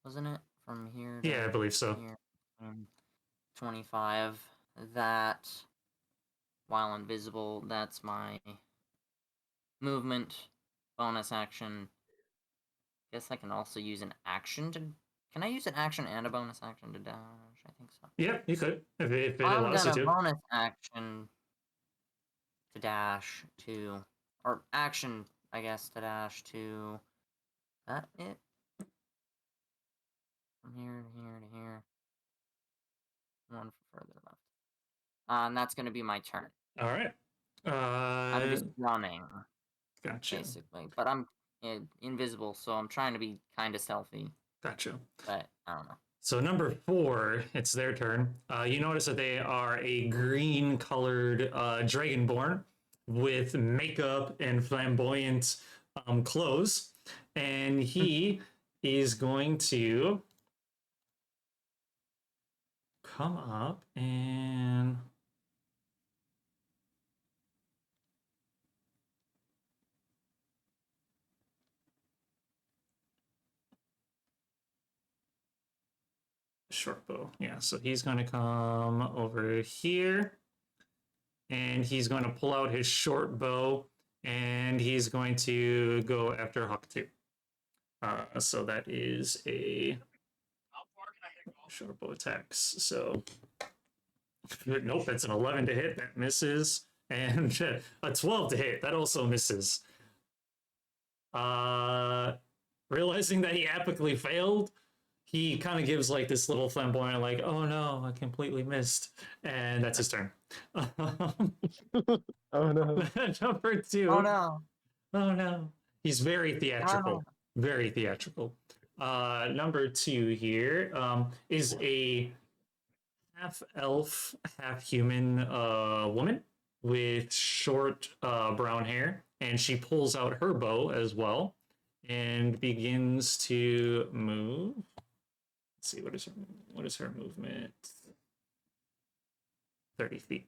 Wasn't it from here? To Yeah, I believe so. Here, 25. That, while invisible, that's my movement. Bonus action. Guess I can also use an action to. Can I use an action and a bonus action to dash? I think so. Yeah, you could if it I'm allows you gonna to. bonus action to dash to, or action, I guess, to dash to. That it? From here to here to here. One further left. And that's gonna be my turn. All right. I'm just running, Gotcha. basically, but I'm invisible, so I'm trying to be kind of stealthy. Gotcha. But I don't know. So number 4, it's their turn. You notice that they are a green-colored dragonborn with makeup and flamboyant clothes, and he is going to come up and short bow. Yeah, so he's going to come over here, and he's going to pull out his short bow, and he's going to go after Hawk 2. So that is a short bow attacks. So nope, that's an 11 to hit. That misses. And a 12 to hit. That also misses. Realizing that he epically failed, he kind of gives like this little flamboyant, like, oh no, I completely missed. And that's his turn. Oh no. Number 2. Oh no! Oh no. He's very theatrical. Very theatrical. Number 2 here is a half elf, half human woman with short brown hair, and she pulls out her bow as well and begins to move. Let's see, what is her movement? 30 feet.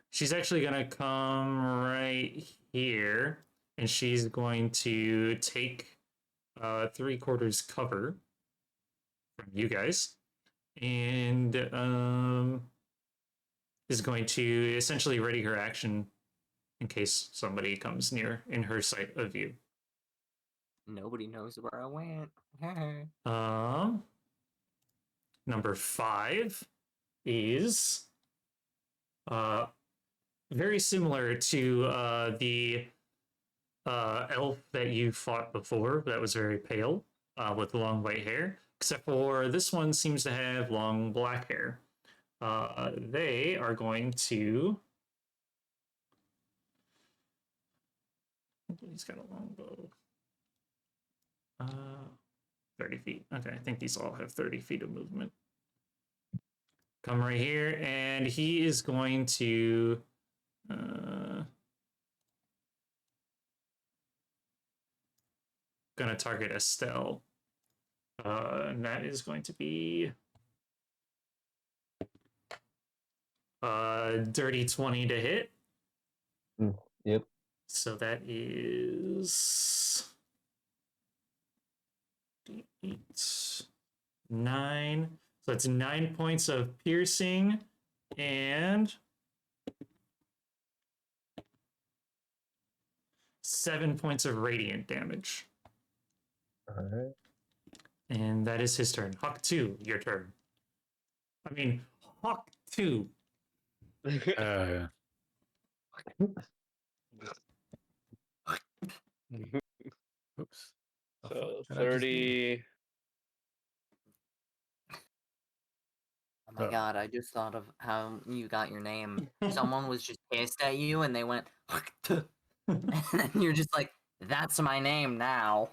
She's actually gonna come right here, and she's going to take 3/4 cover from you guys, and is going to essentially ready her action in case somebody comes near in her sight of view. Nobody knows where I went. Number 5 is very similar to the elf that you fought before. That was very pale. with long white hair, except for this one seems to have long black hair. They are going to. He's got a long bow. 30 feet. Okay, I think these all have 30 feet of movement. Come right here, and he is going to. Gonna target Estelle. And that is going to be dirty 20 to hit. Yep. So that is 8, 9. So that's 9 points of piercing and 7 points of radiant damage. All right. And that is his turn. Hawk 2, your turn. I mean, Hawk 2. Yeah. Oops. The So fuck did I just do? 30. Oh my Oh. god, I just thought of how you got your name. Someone was just pissed at you and they went, and then you're just like, that's my name now.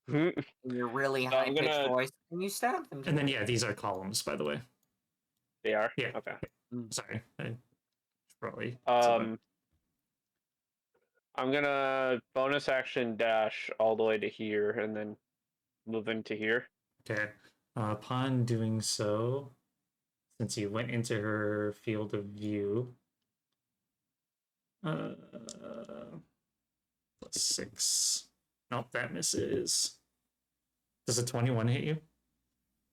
In your really So high I'm pitched gonna- voice. And you stabbed them. And then, yeah, these are columns, by the way. They are? Yeah. Okay. Sorry. I probably. I'm gonna bonus action dash all the way to here and then move into here. Okay. Upon doing so, since you went into her field of view, +6. Nope, that misses. Does a 21 hit you?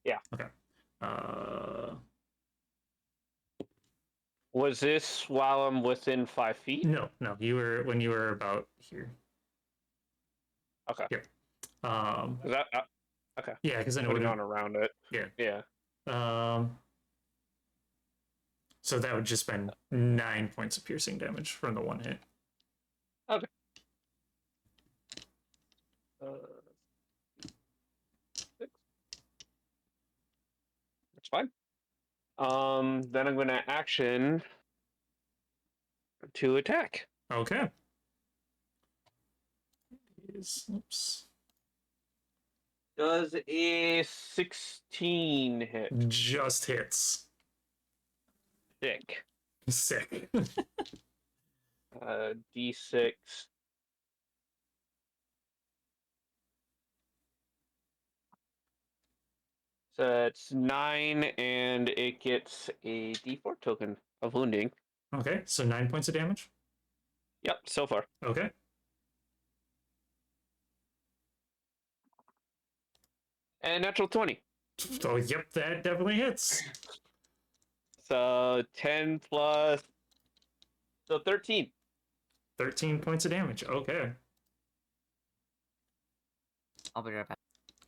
Yeah. Okay. Was this while I'm within 5 feet? No, you were when you were about here. Okay. Yep. Is that, okay. Yeah, because then it Putting would. on around it. Yeah. Yeah. So that would just been 9 points of piercing damage from the one hit. Okay. That's fine. Then I'm gonna action to attack. Okay. Oops. Does a 16 hit? Just hits. Sick. Sick. D6. So it's 9, and it gets a D4 token of wounding. Okay, so 9 points of damage. Yep, so far. Okay. And natural 20. Oh, yep, that definitely hits. So 10 plus. So 13. 13 points of damage. Okay. I'll be right back.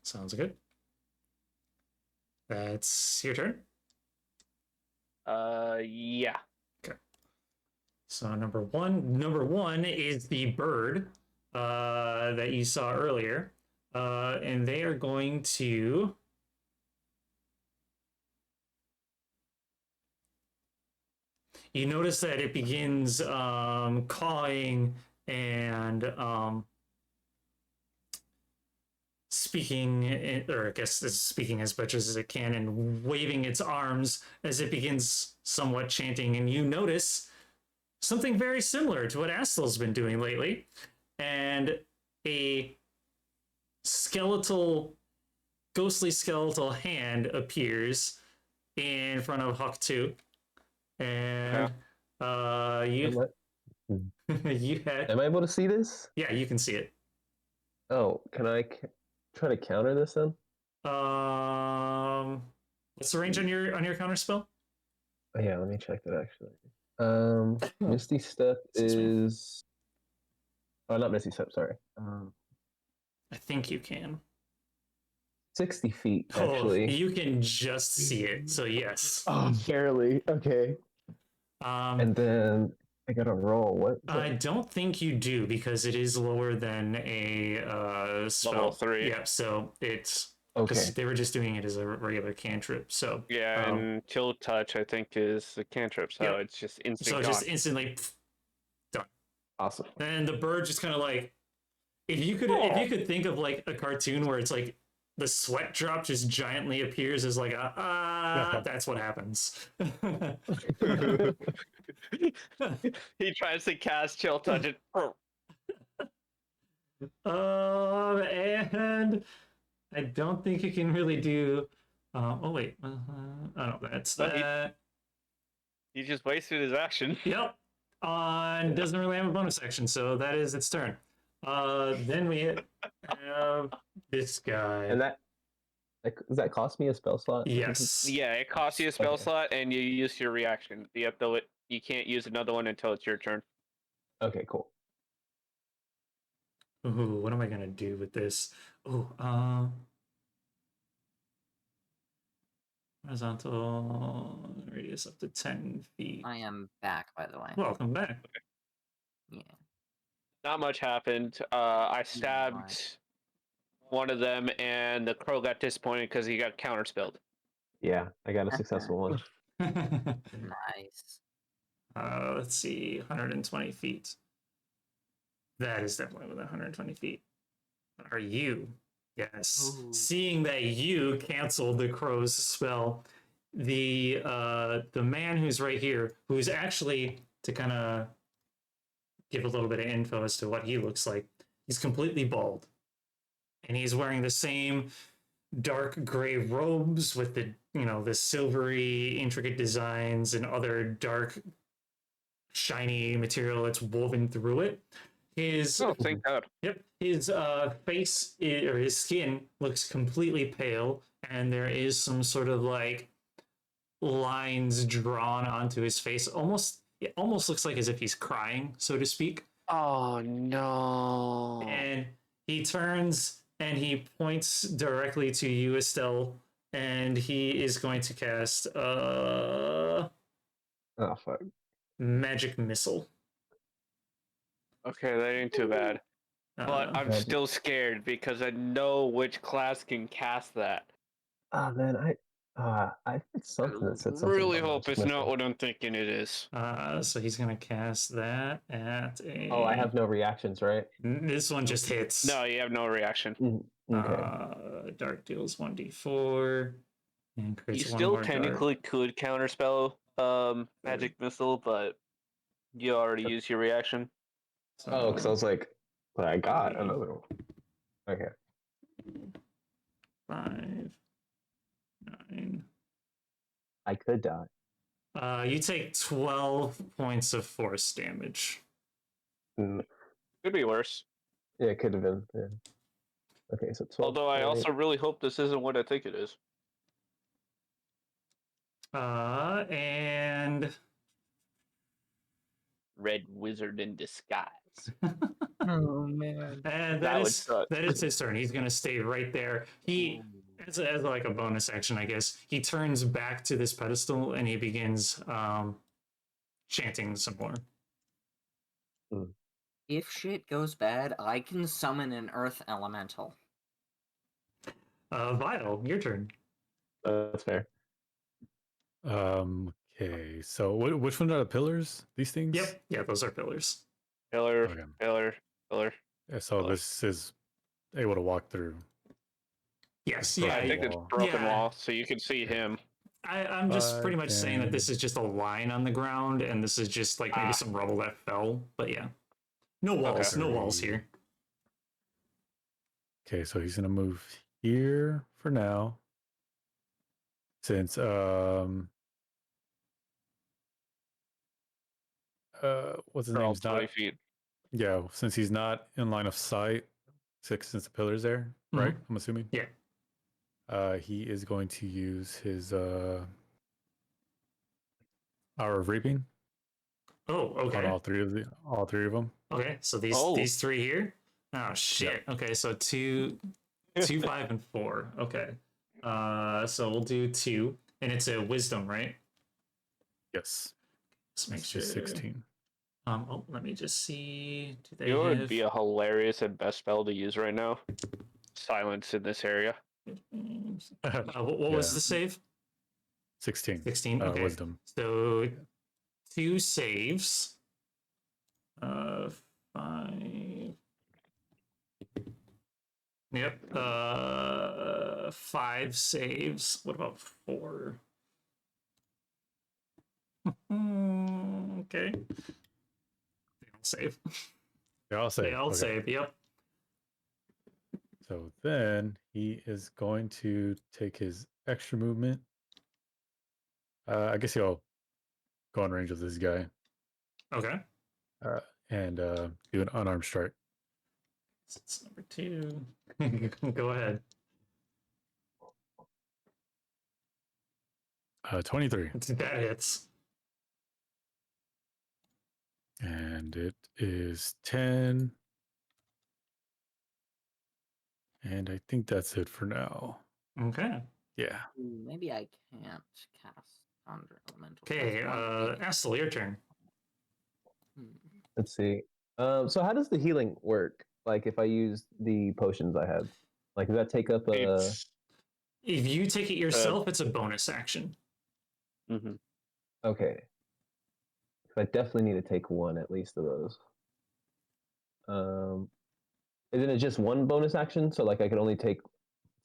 Sounds good. That's your turn. Yeah. Okay. So number one is the bird that you saw earlier. And they are going to you notice that it begins cawing and speaking, or I guess it's speaking as much as it can and waving its arms as it begins somewhat chanting. And you notice something very similar to what Astel's been doing lately. And a ghostly skeletal hand appears in front of Hawk 2. And you you had Am I able to see this? yeah, you can see it. Oh, can I try to counter this then? What's the range on your counter spell? Oh, yeah, let me check that actually. Misty Step Excuse me. is. Oh, not Misty Step. Sorry. I think you can. 60 feet Oh, actually. you can just see it. So yes. Oh, barely. Okay. And then I gotta roll. What? I don't think you do because it is lower than a spell. Level 3. Yeah, so it's Okay. because they were just doing it as a regular cantrip. So Yeah, and Chill Touch, I think, is the cantrip, so Yep. it's just instant so gone. just instantly done. Awesome. And the bird just kind of like if you could think of like a cartoon where it's like the sweat drop just giantly appears as like that's what happens. He tries to cast Chill Touch. And I don't think you can really do. Oh wait, oh that's But that. He just wasted his action. Yep. Doesn't really have a bonus action, so that is its turn. Then we have this guy. And does that cost me a spell slot? Yes. Yeah, it costs you a spell Okay. slot, and you use your reaction. You can't use another one until it's your turn. Okay, cool. Ooh, what am I gonna do with this? Ooh, horizontal radius up to 10 feet. I am back, by the way. Welcome back. Yeah. Not much happened. I stabbed one of them, and the crow got disappointed because he got counterspelled. Yeah, I got a successful one. Nice. Let's see, 120 feet. That is definitely within 120 feet. Are you? Yes. Ooh. Seeing that you canceled the crow's spell, the man who's right here, who's actually, to kind of give a little bit of info as to what he looks like, he's completely bald. And he's wearing the same dark gray robes with the silvery intricate designs and other dark shiny material that's woven through it. Thank God. Yep, his face or his skin looks completely pale, and there is some sort of like lines drawn onto his face. It almost looks like as if he's crying, so to speak. Oh no! And he turns and he points directly to you, Estelle, and he is going to cast Oh fuck. magic missile. Okay, that ain't too bad. But I'm Magic. still scared because I know which class can cast that. Oh man, I think something that said something. Really about hope magic it's not missile. what I'm thinking it is. So he's gonna cast that at a. Oh, I have no reactions, right? This one just hits. No, you have no reaction. Okay. Dark deals 1d4 and You creates one still more technically could counterspell magic missile, but you already used your reaction. Oh, because I was like, but I got another one. Okay. 5, 9. I could die. You take 12 points of force damage. Mm, Could be worse. yeah, it could have been. Yeah. Okay, so 12. Although I also really hope this isn't what I think it is. And Red Wizard in disguise. Oh man. and That would is suck. that is his turn. He's gonna stay right there. He as like a bonus action, I guess. He turns back to this pedestal and he begins chanting some more. If shit goes bad, I can summon an earth elemental. Vital, your turn. That's fair. Okay, so which one are the pillars? These things? Yep. Yeah, those are pillars. Pillar, Okay. pillar. Yeah, so Pillar. this is able to walk through. Yes. Yeah, Yeah. I think it's broken Yeah. wall, so you can see him. I'm just pretty much saying that this 10. is just a line on the ground, and this is just like maybe some rubble that fell. But yeah, no walls. Okay. No walls here. Okay, so he's gonna move here for now. Since what's his They're all name's 20 not feet. yeah, since he's not in line of sight, since the pillar's there, right? I'm assuming. Yeah. He is going to use his Hour of Reaping Oh, on okay. all three of them. Okay, so Oh. these three here. Oh shit. Okay, so 2, 5, and 4. Okay. So we'll do 2, and it's a wisdom, right? Yes. Let's make It's sure. just 16. Let me just see. Do they You know what would have? be a hilarious and best spell to use right now? Silence in this area. What was Yeah. the save? 16. 16. Okay. Wisdom. So 2 saves. 5. Yep. 5 saves. What about 4? Okay. They all save. They all say. They all save. Yep. So then he is going to take his extra movement. I guess he'll go in range of this guy Okay. and do an unarmed strike. That's number 2. Go ahead. 23. That hits. And it is 10. And I think that's it for now. Okay. Yeah. Maybe I can't cast Thunder Elemental. Okay. That's one thing. Astel, your turn. Let's see. So how does the healing work? Like if I use the potions I have, like does that take up a? It's If you take it yourself, it's a bonus action. mhm. Okay. I definitely need to take one at least of those. Isn't it just one bonus action? So like I can only take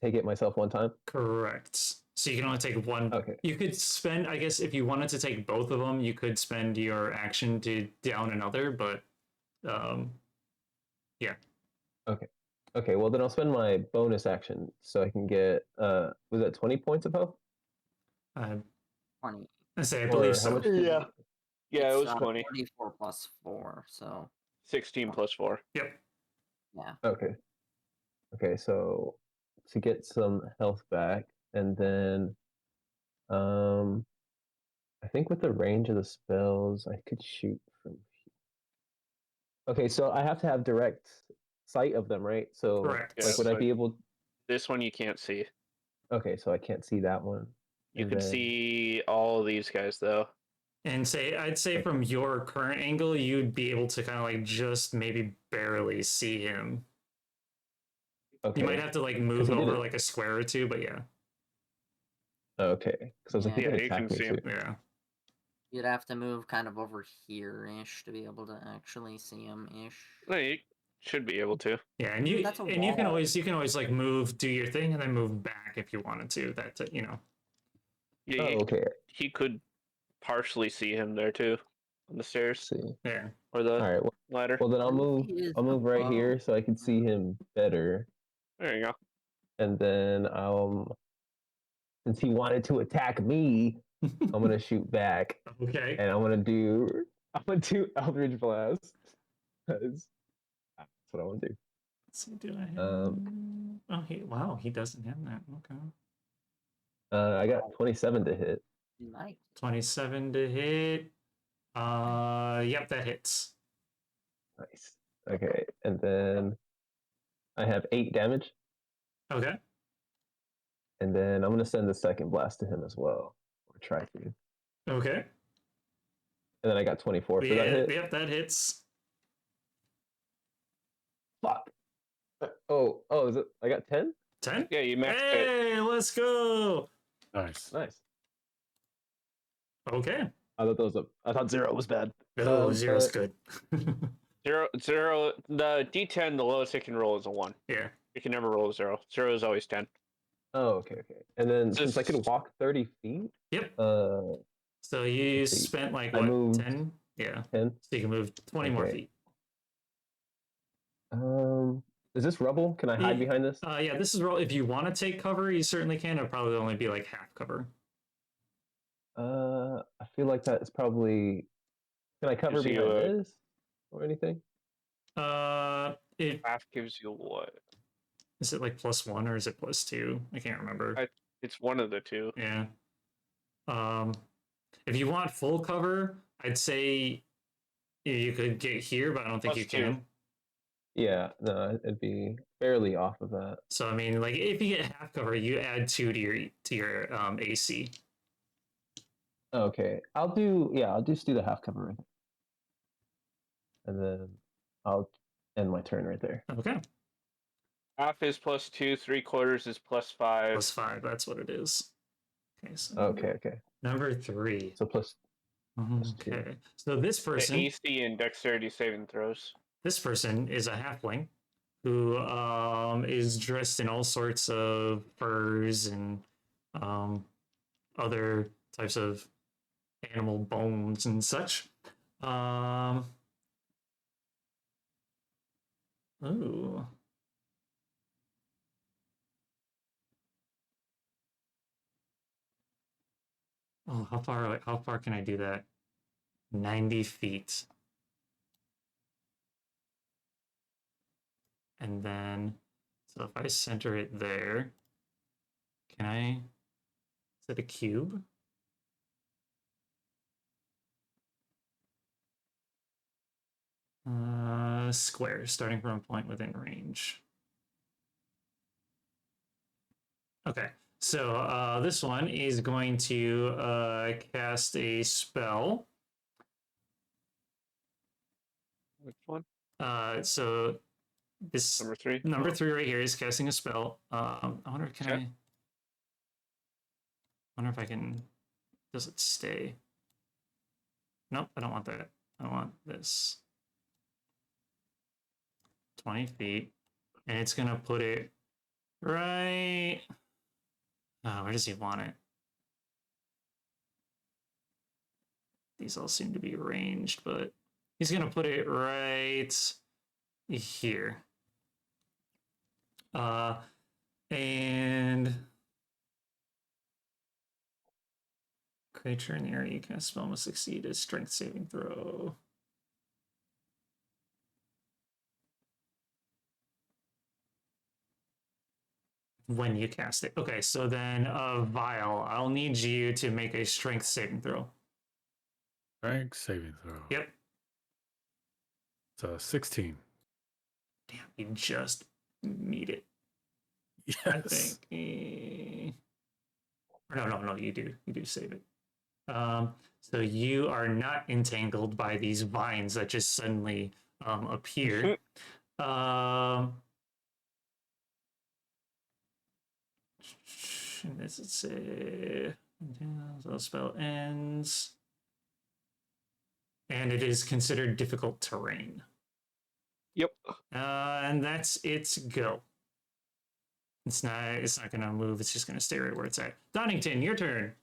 it myself one time? Correct. So you can only take one. Okay. You could spend, I guess, if you wanted to take both of them, you could spend your action to down another. But, yeah. Okay, well then I'll spend my bonus action so I can get was that 20 points of health? I 20. say I Or believe how so. much did Yeah. Yeah, it It's, was 20. 44 plus 4, so 16 plus 4. Yep. yeah. Okay. Okay, so to get some health back, and then I think with the range of the spells, I could shoot from here. Okay, so I have to have direct sight of them, right? So Correct. Yeah, like would I so be able this one you can't see. Okay, so I can't see that one. You And can then- see all of these guys though. And I'd say from your current angle, you'd be able to kind of like just maybe barely see him. Okay. You might have to like move he over didn't- like a square or two, but yeah. Okay. Because I was like, he Yeah, didn't you attack can me see too. him. Yeah. You'd have to move kind of over here-ish to be able to actually see him-ish. No, you should be able to. Yeah, and you That's a and you can wall. always like move, do your thing, and then move back if you wanted to. That you know. Yeah, Oh, okay. he could partially see him there too, on the stairs Let's see. Yeah. or the All right. ladder. Well, then I'll What if move. he is I'll move right above? here so I can see him better, There you go. and then since he wanted to attack me, I'm gonna shoot back, Okay. and I'm gonna do Eldritch Blast. 'Cause that's what I want to do. Let's see, do I have? Wow, he doesn't have that. Okay. I got 27 to hit. Nice. 27 to hit. Yep, that hits. Nice. Okay, and then I have 8 damage, Okay. and then I'm gonna send the second blast to him as well, or try to. And Okay. then I got 24 for that Yeah, hit. yep, that hits. Fuck. Oh, is it? I got 10. 10? Yeah, you maxed it. Hey, let's go. Nice. Nice. Okay. I thought 0 was bad. Oh, zero's but- good. Zero. The D10, the lowest it can roll is a 1. Yeah. You can never roll a 0. 0 is always 10. Oh, okay. And then This since I is- could walk 30 feet, Yep. uh, So you let's see. spent like I what, moved 10? Yeah. 10. So you can move 20 more Okay. feet. Is this rubble? Can I hide Yeah. behind this? Yeah, this is roll. If you want to take cover, you certainly can. It'll probably only be like half cover. I feel like that is probably. Can I cover Gives you behind a- this or anything? It Half gives you what? is it like +1 or is it +2? I can't remember. It's one of the two. Yeah. If you want full cover, I'd say you could get here, but I don't think you +2. can. Yeah, no, it'd be barely off of that. So I mean, like if you get half cover, you add 2 to your AC. Okay, I'll just do the half cover. and then I'll end my turn right there. Okay. Half is +2, 3/4 is +5. +5. That's what it is. Okay. So Okay. number 3. So plus 2. Okay. So this The person, AC and dexterity saving throws. this person is a halfling who is dressed in all sorts of furs and other types of animal bones and such. Ooh. Oh, how far can I do that? 90 feet. And then, so if I center it there, can I, is it a cube? Square, starting from a point within range. Okay, so this one is going to cast a spell. Which one? So this Number 3? number 3 right here is casting a spell. I wonder, can Okay. I wonder if I can, does it stay? Nope, I don't want that. I want this. 20 feet. And it's going to put it right. Oh, where does he want it? These all seem to be ranged, but he's going to put it right here. And creature in the area you cast spell must succeed a strength saving throw. When you cast it. Okay, so then Vile, I'll need you to make a strength saving throw. Strength saving throw. Yep. It's a 16. Damn, you just meet it. Yes. I think. No, you do save it. So you are not entangled by these vines that just suddenly appear. And this is the spell ends, and it is considered difficult terrain. Yep. And that's its go. It's not gonna move. It's just gonna stay right where it's at. Donington, your turn.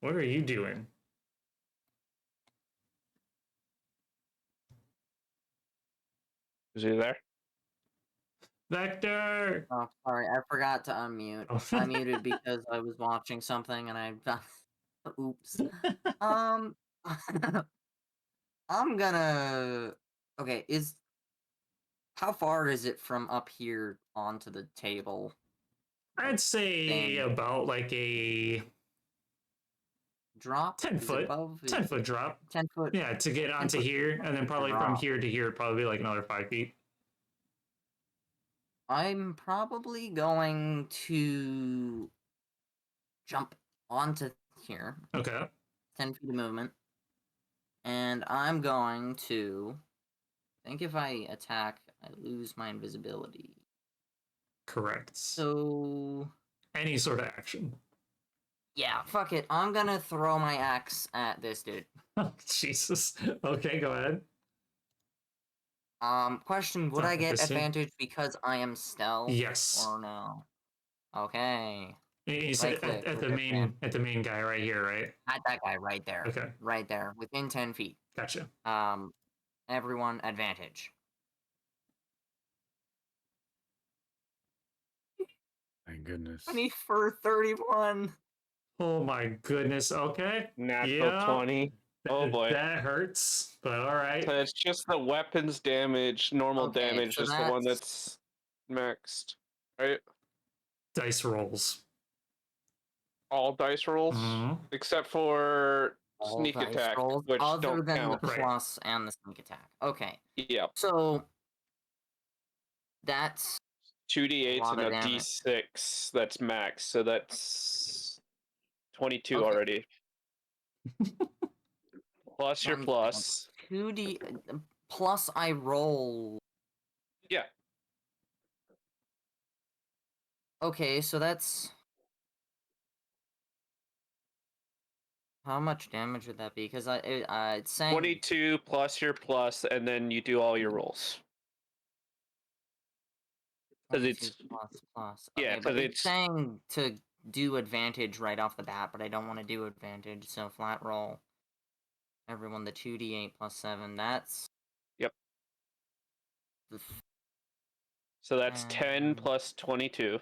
What are you doing? Is he there? Vector. Oh, sorry, I forgot to unmute. Oh. I muted because I was watching something and I. Oops. I'm gonna. Okay, how far is it from up here onto the table? I'd say Thing. about like a Drop? 10 Is it foot, above? 10 foot drop. 10 foot. Yeah, to get onto 10 foot here, and then probably from drop. here to here, probably like another 5 feet. I'm probably going to jump onto here. Okay. 10 feet of movement. And I'm going to. I think if I attack, I lose my invisibility. Correct. So. Any sort of action. Yeah, fuck it. I'm gonna throw my axe at this dude. Oh, Jesus. Okay, go ahead. Question, would not I get this here. advantage because I am stealth? Yes. Or no? Okay. You said Right-click at with the your main guy right here, right? At that guy right there. Okay. Right there. Within 10 feet. Gotcha. Everyone advantage. Thank goodness. 20 for 31. Oh my goodness. Okay. Natural Yeah. 20. Oh boy. That hurts, but all right. So it's just the weapons damage, normal Okay, damage so is the one that's maxed. Right? Dice rolls. All dice rolls? Mhm. Except for All sneak dice attack, rolls which other don't than count. the Right. plus and the sneak attack. Okay. Yep. So that's 2d8s lot and of a damage. d6 that's max, so that's 22 Okay. already. Plus your Sounds plus. 2D plus I roll. Yeah. Okay, so that's how much damage would that be? Because it's saying 22 plus your plus, and then you do all your rolls. 'Cause 22 it's- plus. yeah, Okay, but 'cause it's saying to do advantage right off the bat, but I don't want to do advantage, so flat roll. Everyone, the 2d8 plus 7. That's Yep. the So that's 10 plus 22.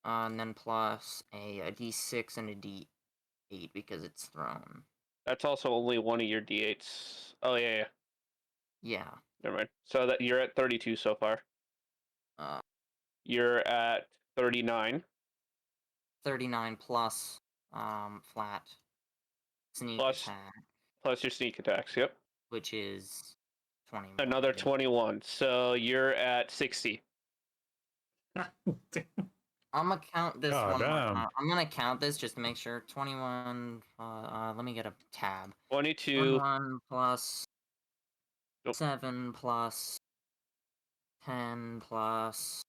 and then plus a d6 and a d8 because it's thrown. That's also only one of your d8s. Oh yeah. Yeah. Never mind. So that you're at 32 so far. Uh, You're at 39. 39 plus flat sneak Plus- attack, Plus your sneak attacks. Yep. which is 21. Another 21. So you're at 60. I'm gonna count this God one more damn. time. I'm gonna count this just to make sure. 21. Let me get a tab. 22. 21 plus Nope. 7 plus 10 plus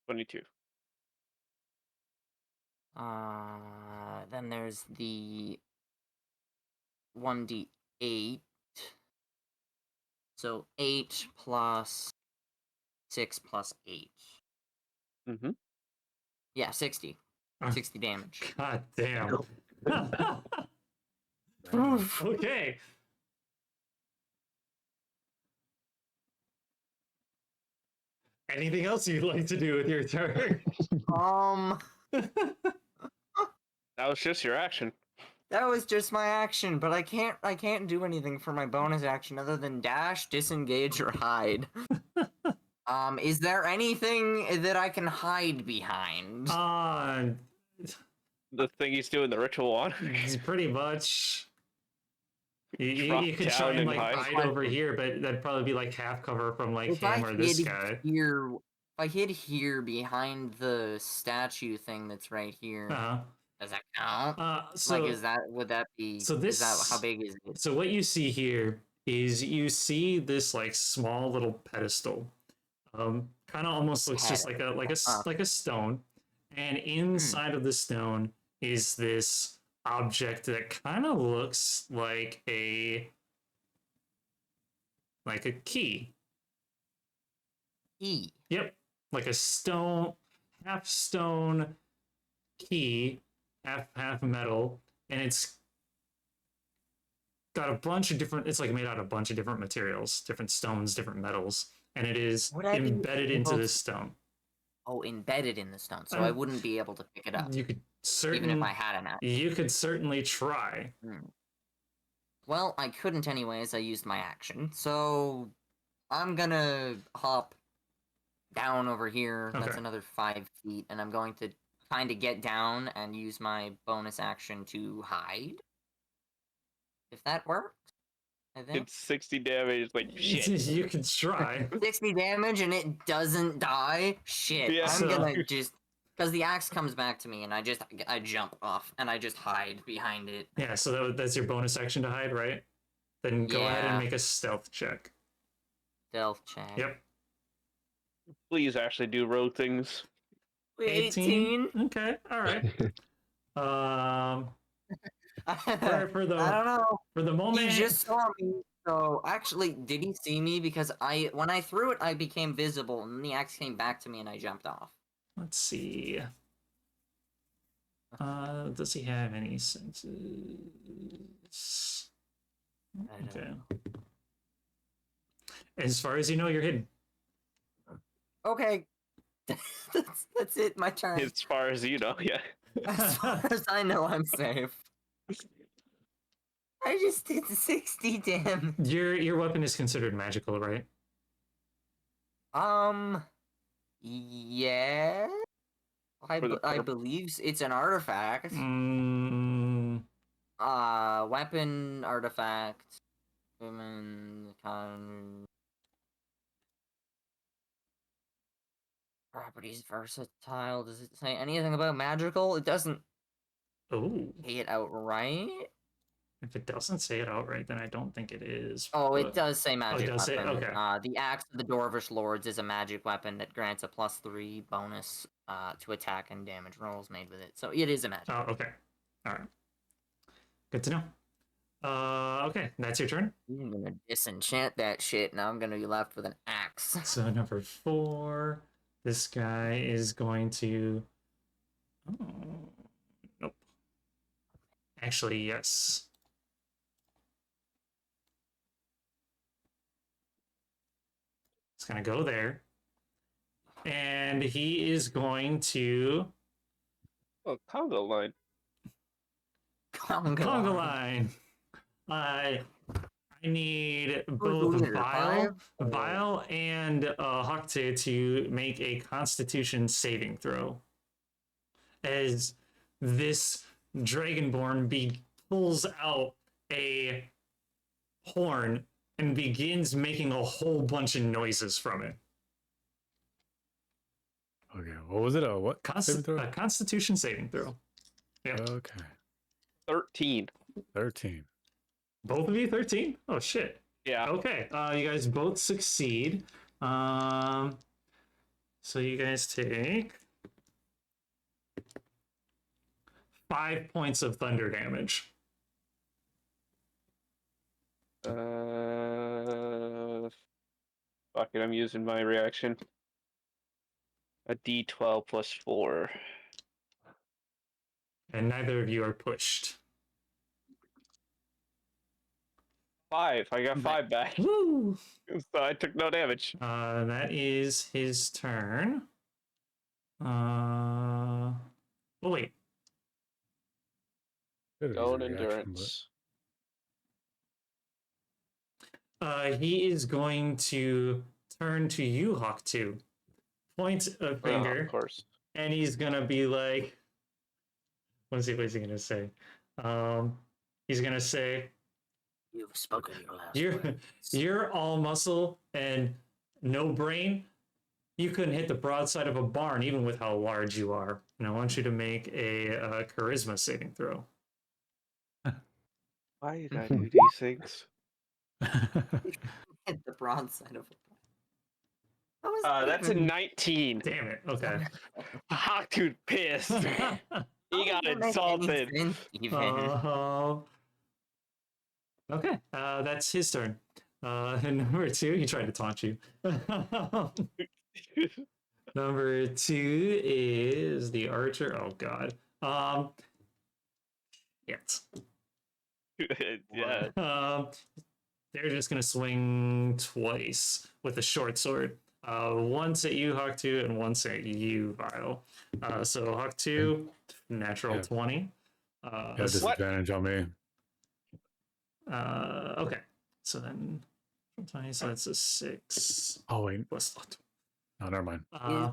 22. then there's the 1d8. So 8 plus 6 plus 8. Mm-hmm. Yeah, 60. 60 damage. God damn. Oof, okay. Anything else you'd like to do with your turn? That was just your action. That was just my action, but I can't do anything for my bonus action other than dash, disengage, or hide. Is there anything that I can hide behind? The thing he's doing the ritual on. Pretty much. Drop You could down try and and like hide. hide over here, but that'd probably be like half cover from like If him or this guy. Here, if I hid here behind the statue thing that's right here, Uh-huh. does that count? So Would that be? so Is that this- how big is it? So what you see here is you see this like small little pedestal. Kind of almost looks just like a stone, and inside of the stone is this object that kind of looks like a key. E. Yep, like a half stone key, half metal, and it's got a bunch of different. It's like made out of a bunch of different materials, different stones, different metals, and it is Would I be embedded into able this to- stone. Oh, embedded in the stone, so I wouldn't be able to pick it up, You could even if I had an axe. You could certainly try. Well, I couldn't anyways. I used my action, so I'm gonna hop down over here. That's Okay. another 5 feet, and I'm going to kind of get down and use my bonus action to hide. If that works, I think. It's 60 damage. Like shit. You could try. 60 damage and it doesn't die? Shit. Yeah, I'm so- gonna just... Because the axe comes back to me and I jump off and I just hide behind it. Yeah, so that's your bonus action to hide, right? Then go ahead and Yeah. make a stealth check. Stealth check. Yep. Please actually do road things. 18? Okay, all right. For the I don't know. for the moment, He just saw me. So actually, did he see me? Because when I threw it, I became visible, and the axe came back to me, and I jumped off. let's see. Does he have any senses? I don't Okay. know. As far as you know, you're hidden. Okay, that's it. My turn. As far as you know, yeah. As far as I know, I'm safe. I just did 60 damage. Your weapon is considered magical, right? Yeah. I For the purp- believe it's an artifact. Mm, Weapon artifact. Women properties versatile. Does it say anything about magical? It doesn't oh. say it outright. If it doesn't say it outright, then I don't think it is. Oh, it but- does say magic does say- weapon. okay. The Axe of the Dwarvish Lords is a magic weapon that grants a +3 bonus to attack and damage rolls made with it. So it is a magic. Oh, okay. All right. Good to know. Okay, that's your turn. I'm gonna disenchant that shit, and I'm gonna be left with an axe. So number 4, this guy is going to. Oh, nope. Actually, yes. It's gonna go there, and he is going to Oh, Congo line. conga line. I need Who's both the leader? Vile and Hocte to make a Constitution saving throw. As this Dragonborn pulls out a horn and begins making a whole bunch of noises from it. Okay, what was it? What? Saving throw? A Constitution saving throw. Yeah. Okay. 13. 13. Both of you 13? Oh shit. Yeah. Okay. You guys both succeed. So you guys take 5 points of thunder damage. Fuck it, I'm using my reaction. A D12 plus 4. And neither of you are pushed. 5. I got 5 back. Woo! So I took no damage. That is his turn. Oh wait. Could have Don't used a reaction, endurance. He is going to turn to you, Hawk 2. Point a finger, Of course. and he's gonna be like, what is he gonna say? He's gonna say, You've spoken your last You're words. you're all muscle and no brain. You couldn't hit the broadside of a barn even with how large you are. And I want you to make a charisma saving throw. Why did I do these things? Hit the broadside of a How was That's a 19. Damn it. Okay. Hawk dude pissed. He got insulted. Okay. That's his turn. And number 2, he tried to taunt you. Number 2 is the archer. Oh god. Yes. Yeah. They're just gonna swing twice with a short sword. Once at you, Hawk 2, and once at you, Vile. So Hawk 2, natural Yeah. 20. Yeah, disadvantage on me. Okay. So then 20, so that's a 6 Oh, wait. plus. Oh, never mind.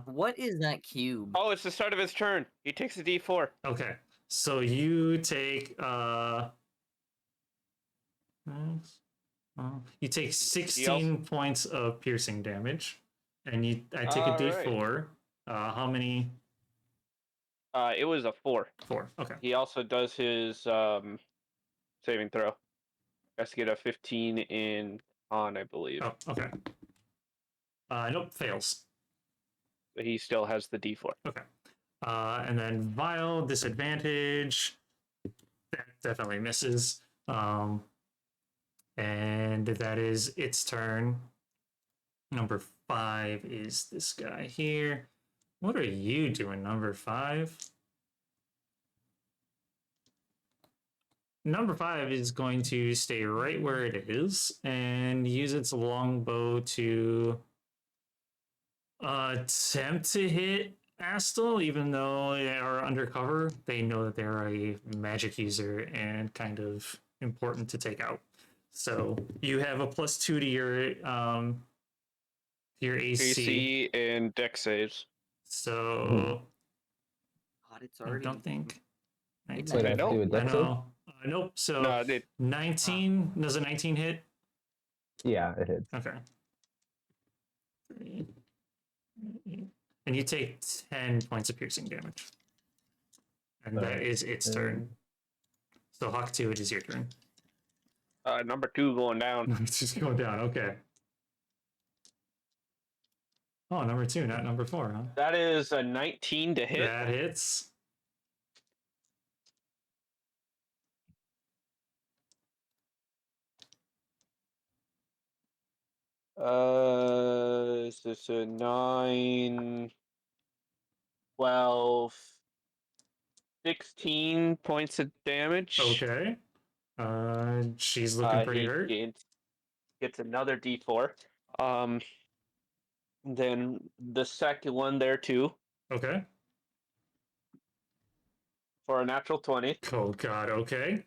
What is that cube? Oh, it's the start of his turn. He takes a D4. Okay. So you take you take 16 points of piercing damage, and I take a D4. How many? It was a 4. 4. Okay. He also does his saving throw. Has to get a 15 in con, I believe. Oh, okay. Nope, fails. But he still has the D4. Okay. And then Vile, disadvantage. That definitely misses. And that is its turn. Number 5 is this guy here. What are you doing, number 5? Number 5 is going to stay right where it is and use its longbow to attempt to hit Astel, even though they are undercover. They know that they're a magic user and kind of important to take out. So you have a +2 to your AC. and dex saves. So God, it's I already. don't think. Wait, 19. Wait, I have to do a I dex save? know. Nope. So No, it, 19. Does a 19 hit? Yeah, it hits. Okay. And you take 10 points of piercing damage. And that is its turn. So Hawk 2, it is your turn. Number 2 going down. It's just going down. Okay. Oh, number 2, not number 4, huh? That is a 19 to hit. That hits. Is this a 9, 12, 16 points of damage? Okay. She's looking pretty He hurt. gets another D4. Then the second one there too Okay. for a natural 20. Oh God. Okay.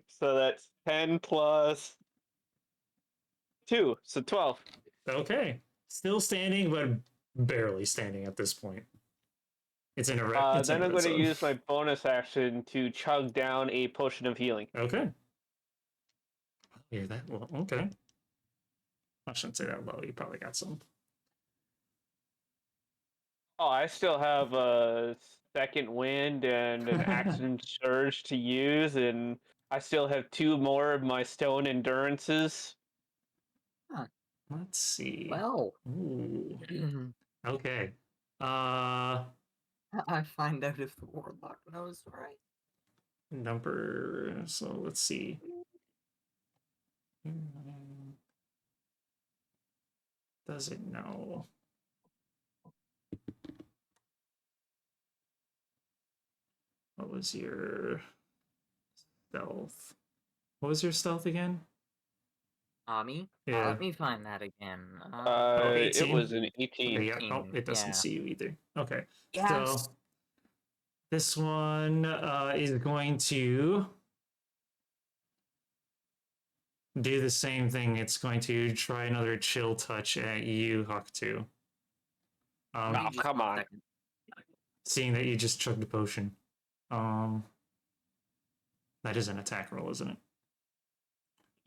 So that's 10 plus 2, so 12. Okay. Still standing, but barely standing at this point. It's an erect. Then I'm going to use my bonus action to chug down a potion of healing. Okay. Yeah, that well, okay. I shouldn't say that low. You probably got some. Oh, I still have a second wind and an action surge to use, and I still have 2 more of my stone endurances. Let's see. Well, Ooh. Okay. Uh, I find out if the warlock knows right. number. So let's see. Does it know? What was your stealth? What was your stealth again? Me? Yeah. Let me find that again. It 18? was an 18. Yeah. Oh, it doesn't yeah. see you either. Okay. Yes! So this one is going to do the same thing. It's going to try another chill touch at you, Huck, too. Oh, Just come 1 on. second. Seeing that you just chugged a potion. That is an attack roll, isn't it?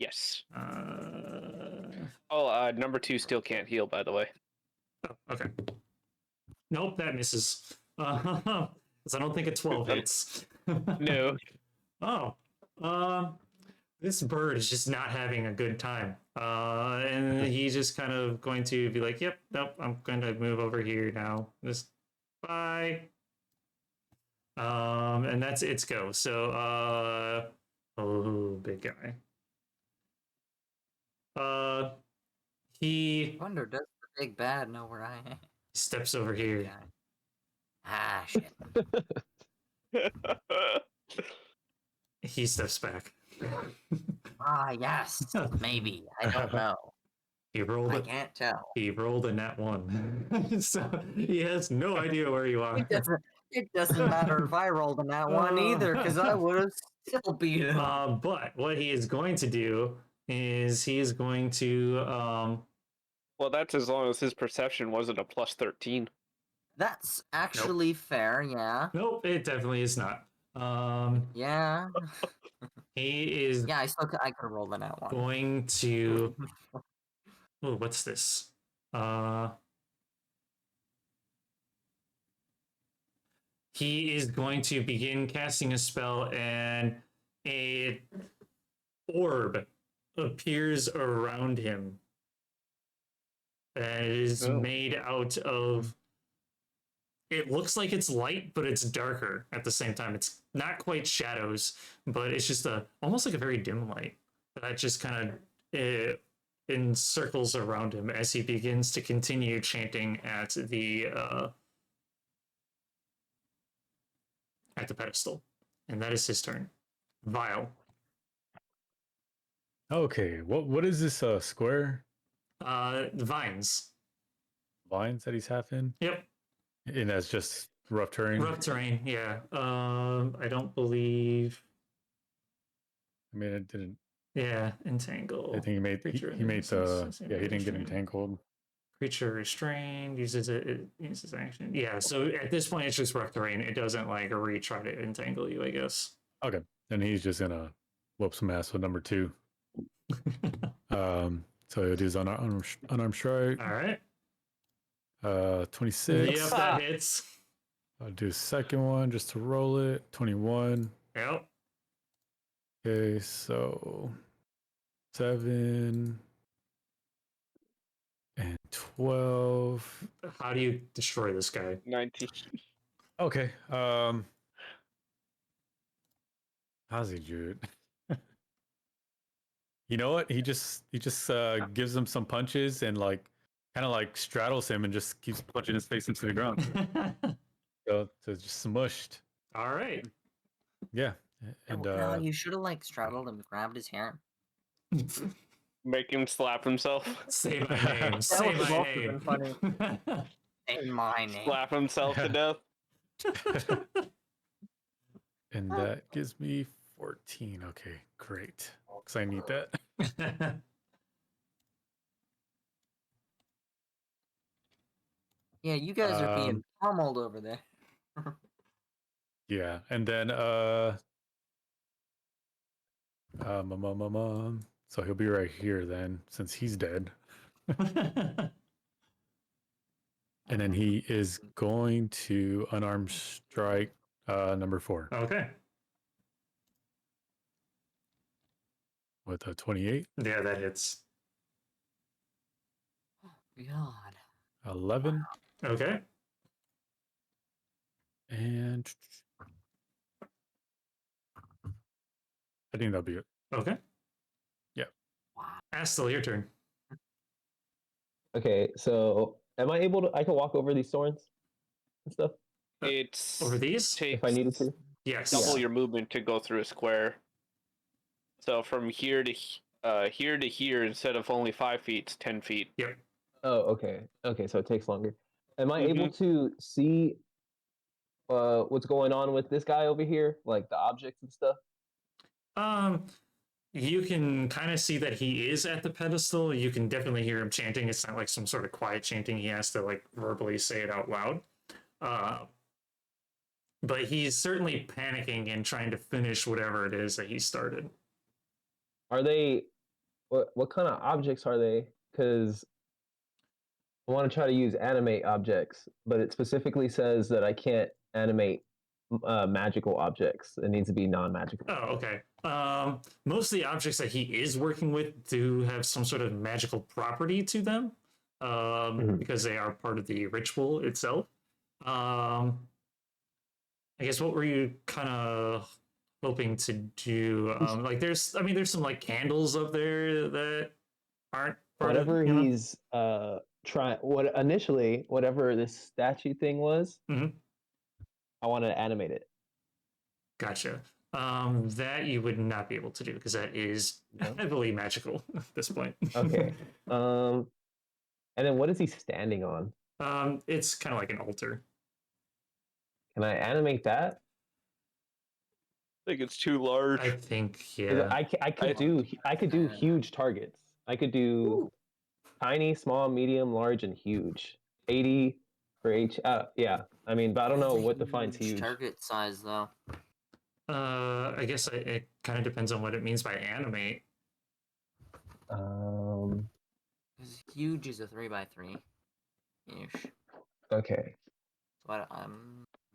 Yes. Oh, Number 2 still can't heal, by the way. okay. Nope, that misses. 'Cause I don't think a 12 hits. No. Oh. This bird is just not having a good time. And he's just kind of going to be like, yep, nope, I'm going to move over here now. Just bye. And that's its go. So, oh, big guy. He I wonder, does the big bad know where I am? steps over here. Yeah. Ah, shit. He steps back. Yes. Maybe. I don't know. He rolled I it. can't tell. He rolled a nat 1. So he has no idea where you are. It doesn't matter if I rolled in that one either, because I would have still beat him. But what he is going to do is he is going to Well, that's as long as his perception wasn't a plus 13. That's actually fair, yeah. nope, it definitely is not. Yeah. He is Yeah, I could have rolled in that one. going to oh, what's this? He is going to begin casting a spell, and a orb appears around him. And it is made out of. It looks like it's light, but it's darker at the same time. It's not quite shadows, but it's just almost like a very dim light that just kind of encircles around him as he begins to continue chanting at the pedestal. And that is his turn. Vile. Okay, what is this square? Vines. Vines that he's half in? Yep. And that's just rough terrain? Rough terrain, yeah. I don't believe. I mean, it didn't. Yeah, entangle. I think he made he made yeah, he didn't get entangled. Creature restrained, uses action. Yeah, so at this point it's just rough terrain. It doesn't like retry to entangle you, I guess. Okay. Then he's just gonna whoop some ass with number 2. So he'll do his unarmed strike. All right. 26. Yep, that hits. I'll do a second one just to roll it. 21. Yep. Okay, so 7 and 12. How do you destroy this guy? 19. Okay. How's he do it? You know what? He just gives him some punches and like kind of like straddles him and just keeps punching his face into the ground. So just smushed. All right. Yeah. And No, you should have like straddled him, grabbed his hair. Make him slap himself. Say my name. Say would've my also name. been funny. Say my name. Slap himself to death. and that gives me 14. Okay, great. Because I need that. Yeah, you guys are being pummeled over there. Yeah, and then so he'll be right here then, since he's dead. And then he is going to unarmed strike number 4 Okay. with a 28, Yeah, that hits. God. 11, Okay. and I think that'll be it. Okay. Yep. Wow. Astel, your turn. Okay, so am I able to? I can walk over these thorns and stuff It's Over these? takes if I needed to. Yes. double your movement to go through a square. So from here to here, instead of only 5 feet, it's 10 feet. Yep. Oh, okay. Okay, so it takes longer. Am I Mm-hmm. able to see what's going on with this guy over here, like the objects and stuff? You can kind of see that he is at the pedestal. You can definitely hear him chanting. It's not like some sort of quiet chanting. He has to like verbally say it out loud. But he's certainly panicking and trying to finish whatever it is that he started. Are they what kind of objects are they? Because I want to try to use animate objects, but it specifically says that I can't animate magical objects. It needs to be non-magical. Oh, okay. Most of the objects that he is working with do have some sort of magical property to them, because they are part of the ritual itself. I guess what were you kind of hoping to do? Like there's some like candles up there that aren't part Whatever of, you know? he's trying, whatever this statue thing was, Mhm. I wanted to animate it. Gotcha. That you would not be able to do because that is No? heavily magical at this point. Okay. And then what is he standing on? It's kind of like an altar. Can I animate that? I think it's too large. I think, 'Cause yeah. I could do huge targets. I could do tiny, small, medium, large, and huge. 80 for each. Yeah. I mean, but I don't know what defines huge. Target size though. I guess it kind of depends on what it means by animate. Because huge is a 3x3 ish. Okay. But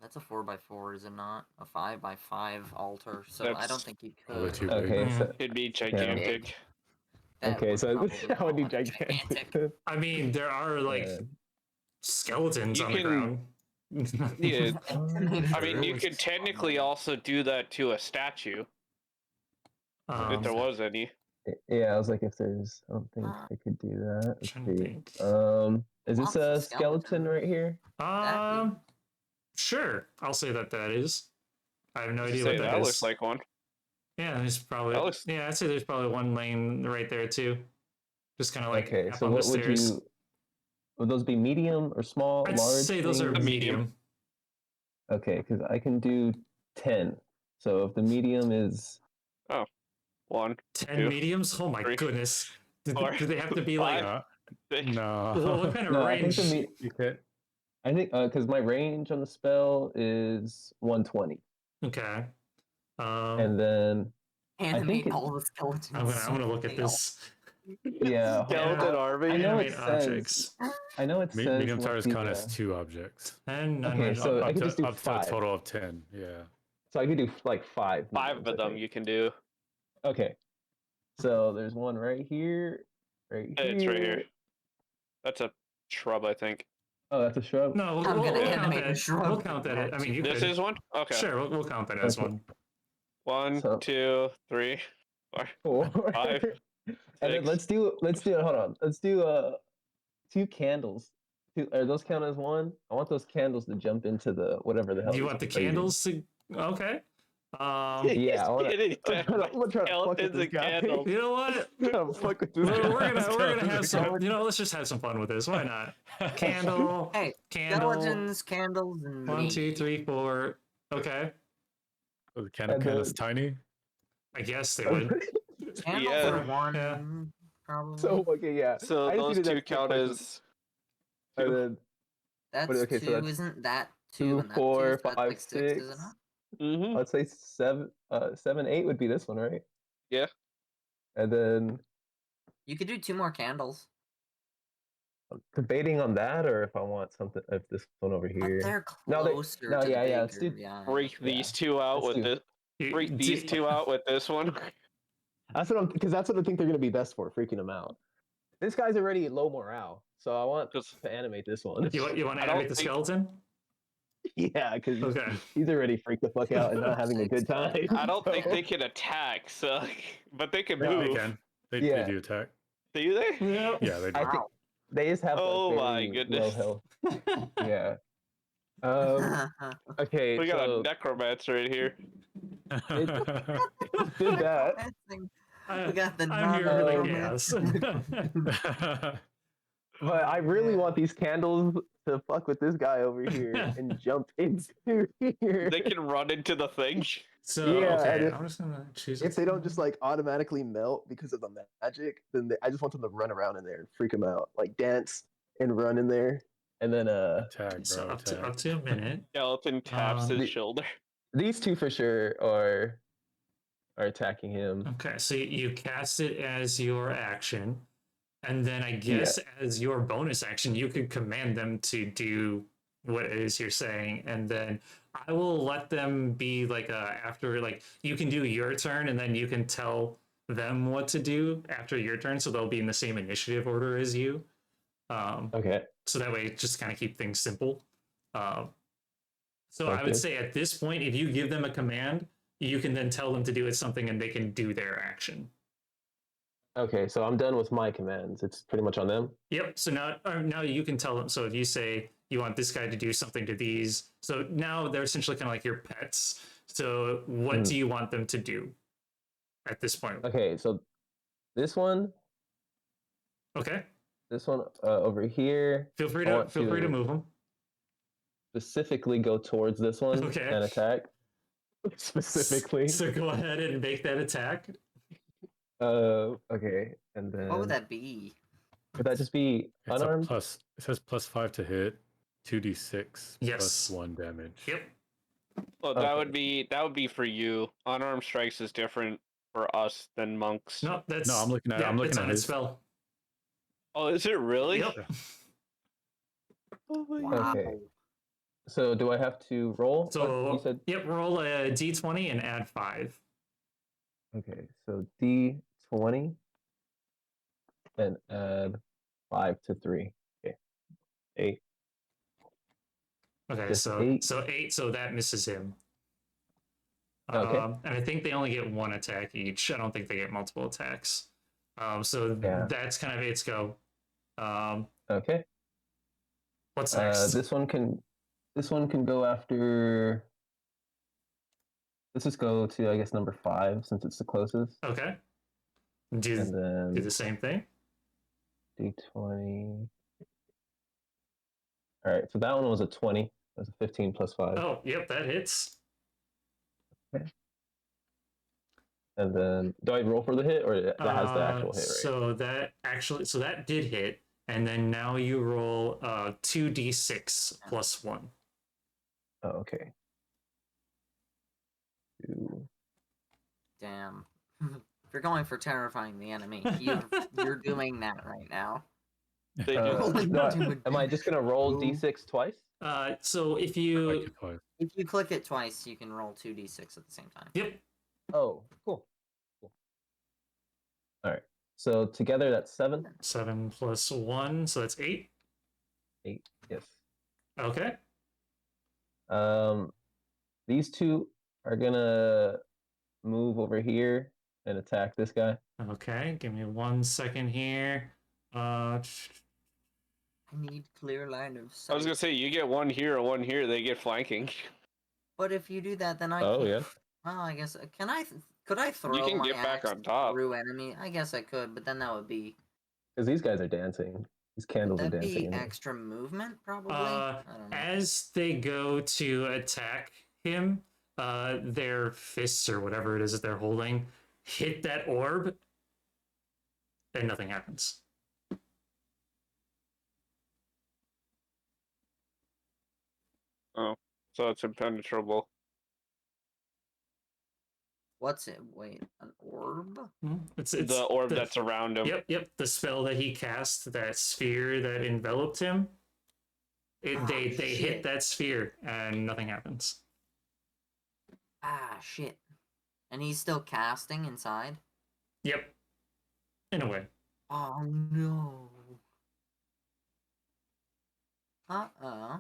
that's a 4x4, is it not? A 5x5 altar. So I don't That's think you probably could. too Okay. Yeah. So, It'd be gigantic. That okay. would So probably that would be not gigantic. I mean, there are like Yeah. skeletons You on the can- ground. Yeah, Animated I mean, you rules. could technically also do that to a statue if there was any. Yeah, I was like, if there's, I don't think I could do that. Let's Trying to see. think. Is this Lots of a skeleton right here? Sure. I'll say that is. I have no idea Say what that that is. looks like one. Yeah, there's probably. That looks- Yeah, I'd say there's probably one lane right there too. Just kind of like Okay, up so on the what would stairs. you? Would those be medium or small, I'd large? say those are things? medium. Okay, because I can do 10. So if the medium is 1, 10 2, mediums? Oh my 3, goodness. Do, 4, do they have to be like. 5, 6. No. What kind of no, I think range? You can't. I think because my range on the spell is 120, Okay. and then Animate it- all the skeletons. I'm gonna look at this. yeah, Skeleton Yeah. army. I know it Animate says. objects. I know it says Medium what tires the, count as 2 objects. And Okay, so I up could just do up to a 5. total of 10. Yeah. So I could do like 5. 5 mediums, I of them think. you can do. Okay. So there's one right here, right here. It's right here. That's a shrub, I think. Oh, that's a shrub. No, I'm gonna we'll count animate a that. shrub We'll count that. I mean, you This could. is one? Okay. Sure, we'll count that as Okay. one. 1, So- 2, 3, 4. 4. Five, And then 6. let's do. Hold on. Let's do 2 candles. Are those count as one? I want those candles to jump into the whatever the hell. Do you he's want the fighting. candles to? Okay. Yeah, I wanna- Getting I'm trying to fuck with skeletons this and guy. candles. You know what? I'm trying to fuck with this We're, guy. we're gonna have some. Skeletons. You know, let's just have some fun with this. Why not? Candle. Hey, Candle. skeletons, candles, and 1, me. 2, 3, 4. Okay. Oh, the can is tiny. I guess they would. Candles Yeah. are one, Yeah. probably. So okay, yeah. So I just those needed two that count question. as And two. then that's okay, two, so that's isn't that two? 2, And that 4, two, so that's 5, like 6, 6. isn't it? Mm-hmm. I'd say 7, 7, 8 would be this one, right? Yeah. And then You could do 2 more candles. I'm debating on that, or if I want something, if this one over But here. they're No, they- closer no, to yeah, the yeah, bigger. let's do- Yeah. Break these two out let's with do- this. Break these two out with this one. That's what because that's what I think they're gonna be best for, freaking them out. This guy's already low morale, so I want Just- to animate this one. You want to I don't animate the think- skeleton? Yeah, because Okay. he's already freaked the fuck out and not having a good time. I don't think so- they can attack, so but they can Yeah, move. they can. They Yeah. do attack. Do they? Yep. Yeah, they do. I think they just have Oh like, my very goodness. low health. Yeah. Okay. We got so a necromancer right here. did that. We got the I'm here for the non-necromancer. gas. But I really want these candles to fuck with this guy over here and jump into here. They can run into the thing. So Yeah, and okay, if- I'm just gonna choose. If they don't just like automatically melt because of the magic, then I just want them to run around in there and freak them out, like dance and run in there, and then Attack, bro. So up attack. to a minute. Skeleton taps Um, his the- shoulder. these two for sure are attacking him. Okay, so you cast it as your action, and then I guess as your bonus action, you could command them to do what it is you're saying, and then I will let them be like after like you can do your turn, and then you can tell them what to do after your turn, so they'll be in the same initiative order as you. Okay. So that way, just kind of keep things simple. So I Okay. would say at this point, if you give them a command, you can then tell them to do it something, and they can do their action. Okay, so I'm done with my commands. It's pretty much on them. Yep. So now you can tell them. So if you say you want this guy to do something to these, so now they're essentially kind of like your pets. So what do you want them to do at this point? Okay, so this one Okay. over here, Feel free I to want feel free to to- move them. specifically go towards this one Okay. and attack. Specifically. So go ahead and make that attack. Okay, and then What would that be? would that just be It's unarmed? It says +5 to hit, 2d6 Yes. +1 damage. Yep. Well, Okay. that would be for you. Unarmed strikes is different for us than monks. No, that's No, I'm looking at. yeah, I'm looking it's at on its his. spell. Oh, is it really? Yep. Oh my Wow. Okay. So do I have to roll? What? So You said yep, roll a d20 and add 5. okay. So D20 and add 5 to 3. Okay, 8. Okay, Just so 8. 8, so that misses him. Okay. And I think they only get 1 attack each. I don't think they get multiple attacks. So Yeah. that's kind of its go. Okay. What's next? This one can go after. Let's just go to I guess number 5 since it's the closest, Okay. and Do then the same thing. D20. All right, so that one was a 20. That's a 15 plus 5. Oh, yep, that hits. And then, do I roll for the hit, or that has the actual hit, right? So that did hit, and then now you roll 2d6 plus 1. Oh, okay. 2. Damn. If you're going for terrifying the enemy, you're doing that right now. They do. Am I just gonna roll D6 twice? So if Like you it twice. If you click it twice, you can roll 2d6 at the same time. yep. Oh, cool. All right. So together that's 7. 7 plus 1, so that's 8. 8. Yes. Okay. These two are gonna move over here and attack this guy. Okay, give me 1 second here. Uh, I need clear line of sight. I was gonna say you get one here or one here, they get flanking. But if you do that, then I Oh, can't. yeah. Well, I guess could I throw You can my get back axe on top. through enemy? I guess I could, but then that would be Because these guys are dancing. These candles are would that dancing. be in there. extra movement probably? I don't know. as they go to attack him, their fists or whatever it is that they're holding hit that orb, and nothing happens. Oh, so it's impenetrable. What's it? Wait, an orb? It's The orb that's around him. Yep. The spell that he cast, that sphere that enveloped him. They hit shit. that sphere and nothing happens. Ah, shit. And he's still casting inside? Yep. In a way. Oh, no. Uh-uh.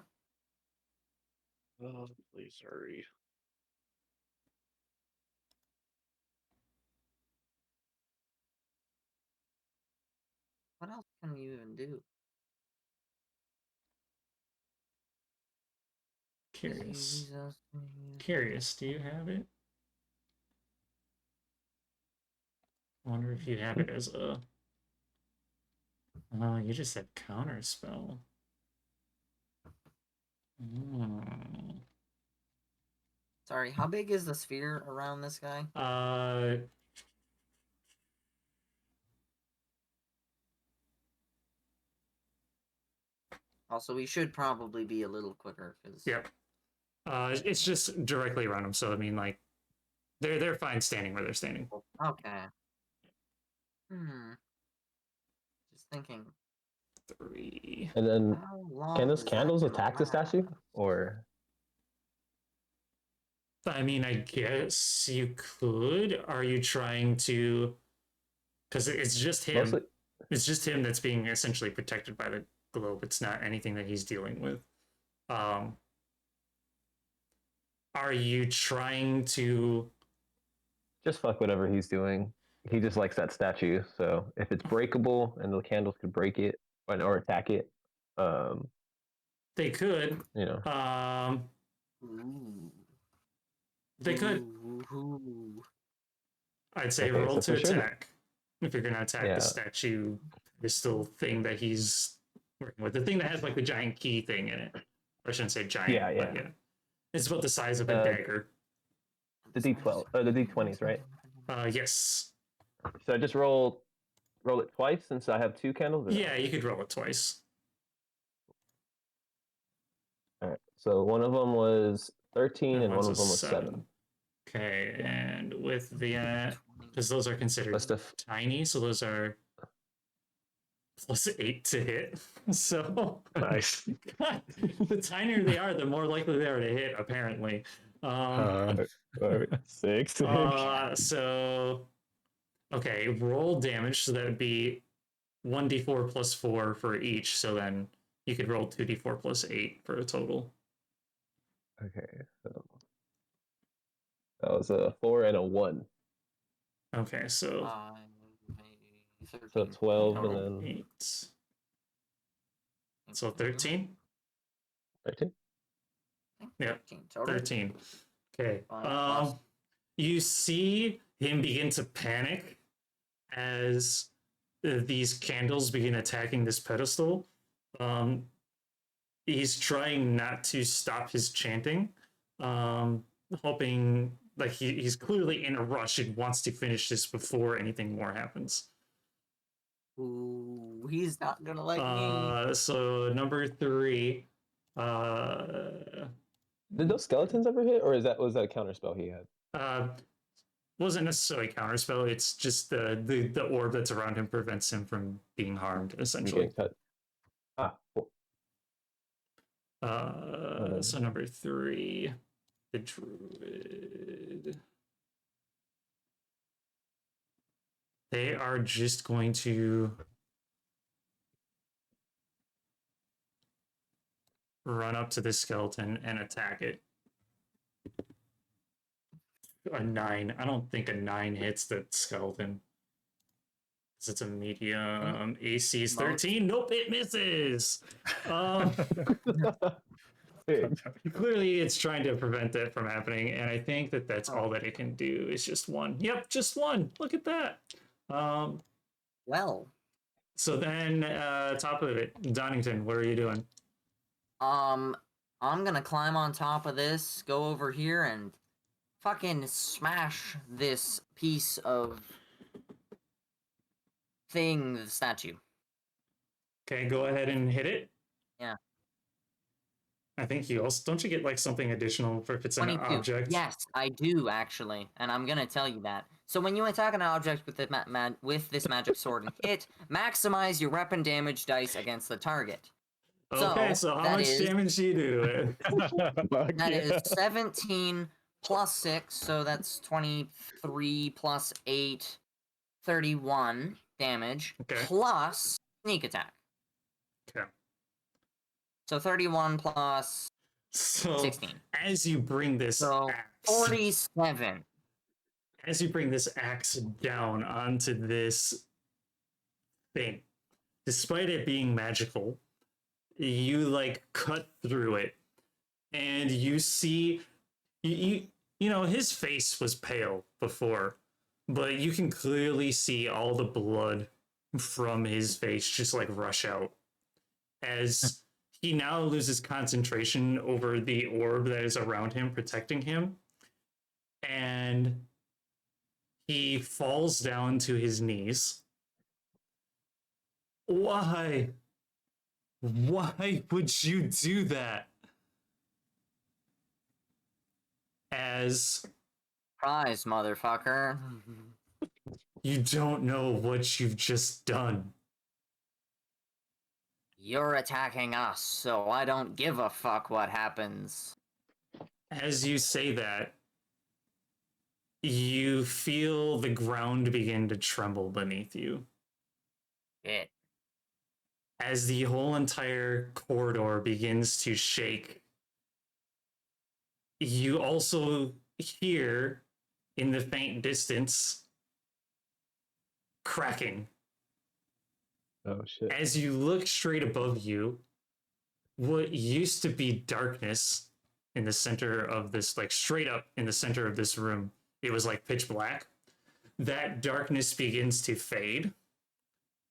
Oh, please hurry. What else can you even do? Curious. Jesus. Curious, do you have it? I wonder if you have it as a... Oh, you just said counter spell. Sorry, how big is the sphere around this guy? Also, we should probably be a little quicker, because... Yep. It's just directly around them, so I mean, like, they're fine standing where they're standing. Okay. Just thinking. 3. And then How long can those is that candles gonna attack the last? statue? Or I mean, I guess you could. Are you trying to... Because it's just him. mostly? It's just him that's being essentially protected by the globe. It's not anything that he's dealing with. Are you trying to... Just fuck whatever he's doing. He just likes that statue. So if it's breakable and the candles could break it or attack it, They could. you know. Ooh. They could. Ooh. I'd say Okay, roll so to for sure attack. If you're going to attack Yeah. the statue, crystal thing that he's working with. The thing that has like the giant key thing in it. Or I shouldn't say giant, Yeah, but yeah. yeah. It's about the size of a dagger. The D12, the D20s, right? Yes. So I just roll it twice since I have 2 candles. Or no? Yeah, you could roll it twice. All right. So one of them was 13 and one one's of a them was 7. Okay, and with the because those are considered Plus the tiny, so those are plus 8 to hit. So nice. the tinier they are, the more likely they are to hit. Apparently. 6. So okay, roll damage. So that would be 1d4 plus 4 for each. So then you could roll 2d4 plus 8 for a total. Okay, so that was a 4 and a 1. Okay, so 13. So 12 and total then 8. So 13? 13. Yeah, 13 total. 13. Okay. Plus. You see him begin to panic as these candles begin attacking this pedestal. He's trying not to stop his chanting, hoping like he's clearly in a rush and wants to finish this before anything more happens. Ooh, he's not gonna like me. So number 3. Did those skeletons ever hit, or was that a counterspell he had? Wasn't necessarily counterspell. It's just the orb that's around him prevents him from being harmed, essentially. Getting cut. Cool. So number 3, the druid. They are just going to run up to the skeleton and attack it. A 9. I don't think a 9 hits the skeleton. Because it's a medium. AC is 13. Nope, it misses. Hey, Clearly, it's trying to prevent that from happening, and I think that that's all that it can do is just one. Yep, just one. Look at that. Well, So then, top of it, Donington, what are you doing? I'm gonna climb on top of this, go over here, and fucking smash this piece of thing, the statue. Okay, go ahead and hit it. Yeah. I think you also don't you get like something additional for if it's an 22. object? Yes, I do actually, and I'm gonna tell you that. So when you attack an object with the with this magic sword and hit, maximize your weapon damage dice against the target. Okay, so how that much is- damage do you do to it? fuck That yeah. is 17 plus 6, so that's 23 plus 8, 31 damage, Okay. plus sneak attack. Okay. So 31 plus So 16. as you bring this So axe, 47. as you bring this axe down onto this thing, despite it being magical, you like cut through it, and you see, you know, his face was pale before, but you can clearly see all the blood from his face just like rush out as he now loses concentration over the orb that is around him, protecting him, and he falls down to his knees. Why? Why would you do that? As Prize, motherfucker. you don't know what you've just done. You're attacking us, so I don't give a fuck what happens. As you say that, you feel the ground begin to tremble beneath you. Shit. As the whole entire corridor begins to shake, you also hear in the faint distance cracking. Oh shit. As you look straight above you, what used to be darkness in the center of this, like straight up in the center of this room, it was like pitch black. That darkness begins to fade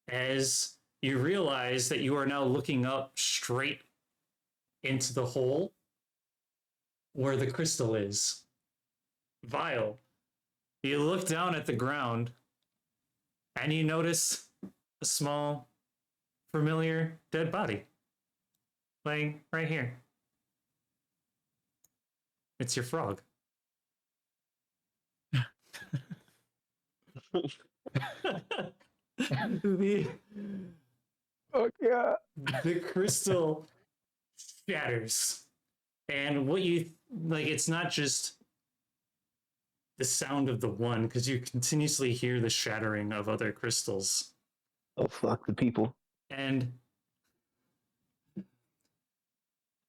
as you realize that you are now looking up straight into the hole where the crystal is. Vile, you look down at the ground and you notice a small, familiar dead body laying right here. It's your frog. the, Fuck yeah. the crystal shatters. And what you like, it's not just the sound of the one, because you continuously hear the shattering of other crystals. Oh fuck the people. And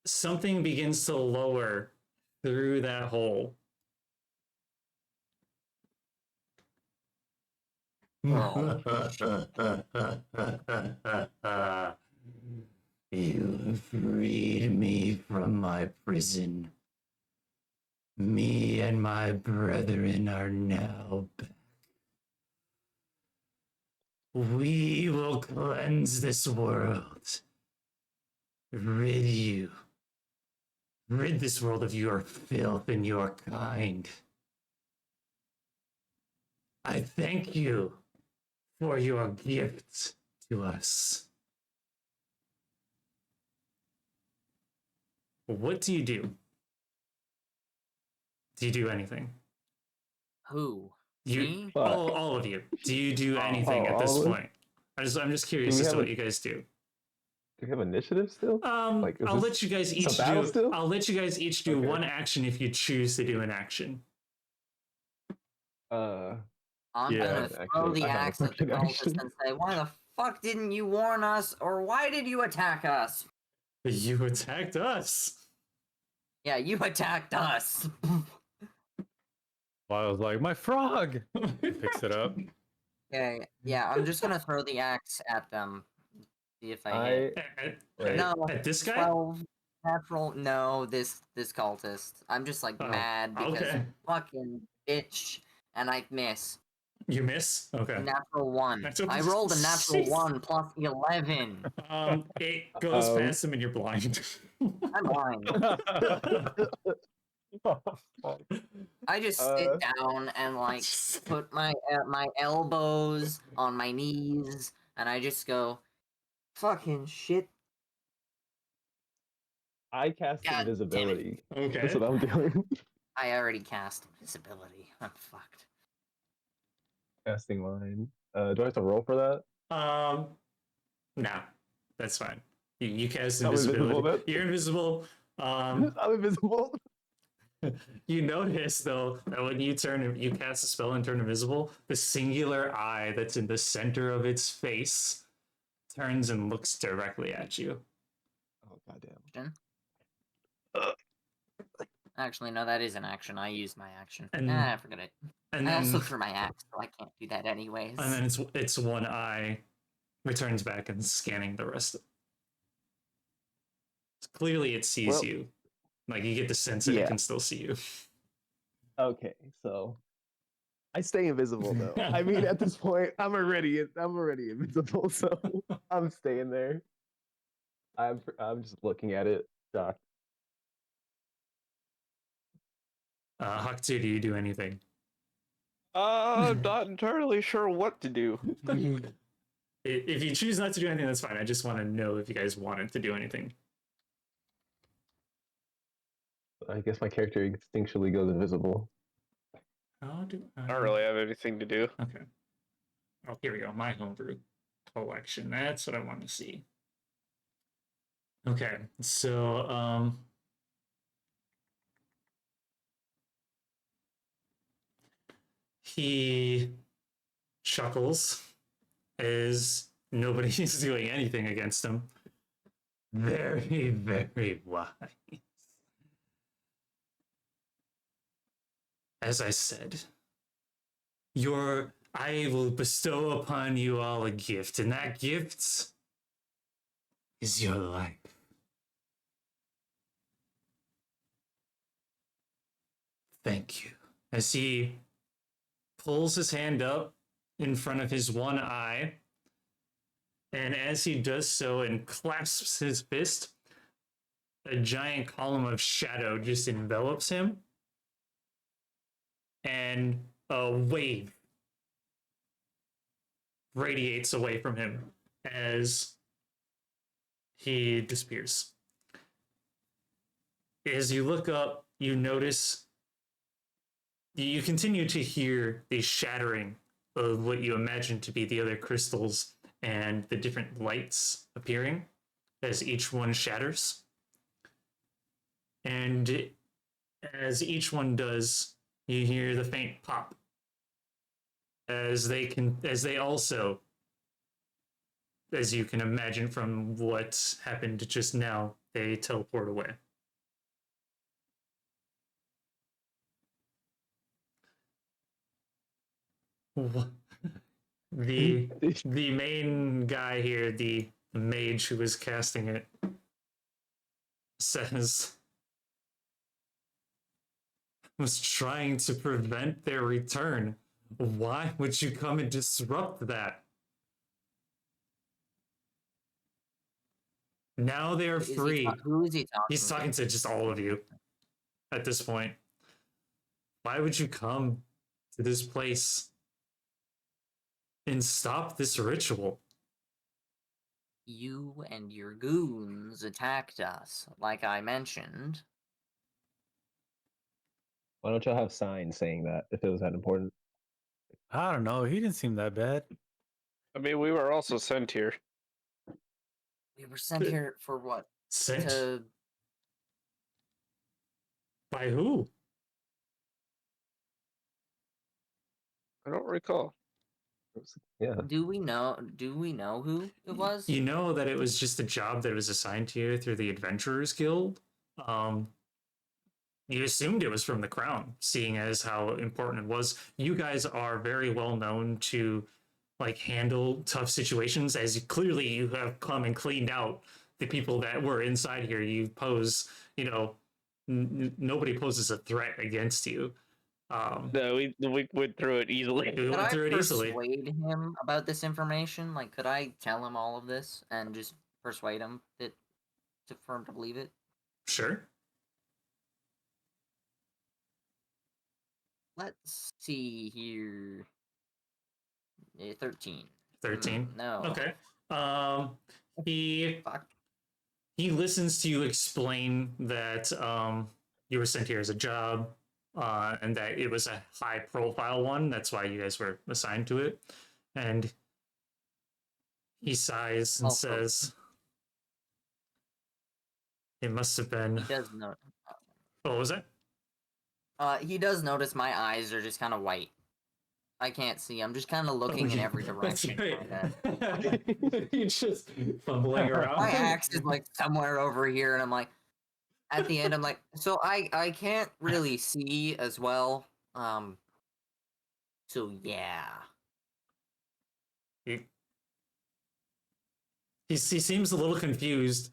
something begins to lower through that hole. You have freed me from my prison. Me and my brethren are now back. We will cleanse this world. Rid this world of your filth and your kind. I thank you for your gift to us. What do you do? Do you do anything? Who? You, Me? Fuck. all of you. Do you do anything at this all of us? point? I'm just curious Do we as to have what a- you guys do. Do we have initiative still? Like, is I'll this let you guys a each battle do. still? I'll let you guys each do Okay. one action if you choose to do an action. I'm Yeah, gonna throw actually, the I have a axe at the perfect cultist action. and say, "Why the fuck didn't you warn us, or why did you attack us?" You attacked us. Yeah, you attacked us. I was like, my frog. He picks it up. Okay, yeah, I'm just gonna throw the axe at them. See if I hit. Wait. No, At this guy? 12 natural. No, this cultist. I'm just like Oh, mad because okay. fucking bitch, and I miss. You miss? Okay. Natural 1. Natural- I rolled a natural Jeez. 1 plus 11. It goes Um, past him and you're blind. I'm blind. I just sit down and like put my elbows on my knees, and I just go, "Fucking shit." I cast God damn it. invisibility. Okay. That's what I'm doing. I already cast invisibility. I'm fucked. Casting mine. Do I have to roll for that? No, that's fine. You cast I'm invisible invisibility. then? You're invisible. I'm invisible. You notice though that when you cast a spell and turn invisible, the singular eye that's in the center of its face turns and looks directly at you. Oh goddamn. Actually, no, that is an action. I used my action. And- Forget it. And I then, also threw my axe, so I can't do that anyways. and then it's one eye returns back and scanning the rest. Clearly, it sees Well- you. Like you get the sense that it Yeah. can still see you. Okay, so I stay invisible though. I mean, at this point, I'm already invisible, so I'm staying there. I'm just looking at it, shocked. Haktu, do you do anything? Not entirely sure what to do. If you choose not to do anything, that's fine. I just want to know if you guys wanted to do anything. I guess my character instinctually goes invisible. How do I... I don't really have anything to do. Okay. Oh, here we go. My homebrew collection. That's what I want to see. Okay, so he chuckles as nobody's doing anything against him. Very, very wise. As I said, I will bestow upon you all a gift, and that gift is your life. Thank you. As he pulls his hand up in front of his one eye, and as he does so and clasps his fist, a giant column of shadow just envelops him, and a wave radiates away from him as he disappears. As you look up, you notice, you continue to hear the shattering of what you imagine to be the other crystals and the different lights appearing as each one shatters. And as each one does, you hear the faint pop as they also, as you can imagine from what happened just now, they teleport away. The main guy here, the mage who was casting it, says, "I was trying to prevent their return. Why would you come and disrupt that? Now they are free." Who is he talking He's talking to just all of you at this point. Why would you come to this place and stop this ritual? You and your goons attacked us, like I mentioned. Why don't y'all have signs saying that if it was that important? I don't know. He didn't seem that bad. I mean, we were also sent here. We were sent here for what? Sent To by who? I don't recall. Yeah. Do we know who it was? You know that it was just a job that was assigned to you through the Adventurers Guild. You assumed it was from the crown, seeing as how important it was. You guys are very well known to like handle tough situations, as clearly you have come and cleaned out the people that were inside here. You pose, nobody poses a threat against you. No, we went through it easily. We Could went I through it easily. persuade him about this information? Like, could I tell him all of this and just persuade him for him to believe it? Sure. Let's see here. 13. 13. No. Okay. He Fuck. he listens to you explain that you were sent here as a job, and that it was a high profile one. That's why you guys were assigned to it. And he sighs and Also- says, "It must have been." He does know. What was that? He does notice my eyes are just kind of white. I can't see. I'm just kind of looking in every direction. kinda. You're just fumbling around. My axe is like somewhere over here, and I'm like, at the end, I'm like, so I can't really see as well. So yeah. He seems a little confused,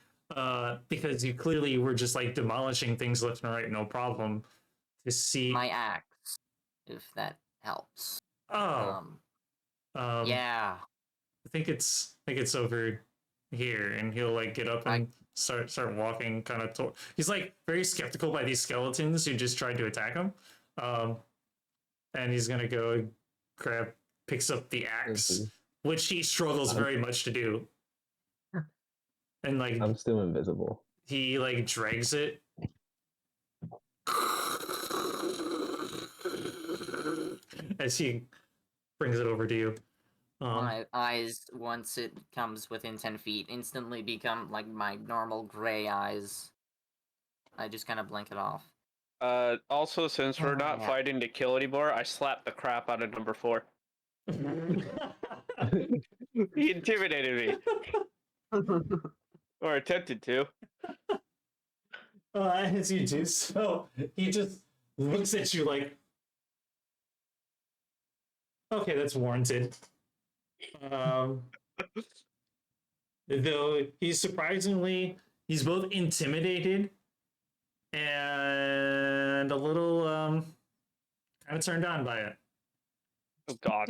because you clearly were just like demolishing things left and right, no problem. To see My axe, if that helps. yeah, Yeah. I think it's over here, and he'll like get up and start walking, kind of. He's like very skeptical by these skeletons who just tried to attack him, and he's gonna go picks up the axe, which he struggles very much to do, and like I'm still invisible. he like drags it. As he brings it over to you. My eyes, once it comes within 10 feet, instantly become like my normal gray eyes. I just kind of blink it off. Also, since we're not Yeah. fighting to kill anymore, I slapped the crap out of number 4. He intimidated me, or attempted to. As you do so, he just looks at you like, okay, that's warranted. Though he's both intimidated and a little kind of turned on by it. Oh God.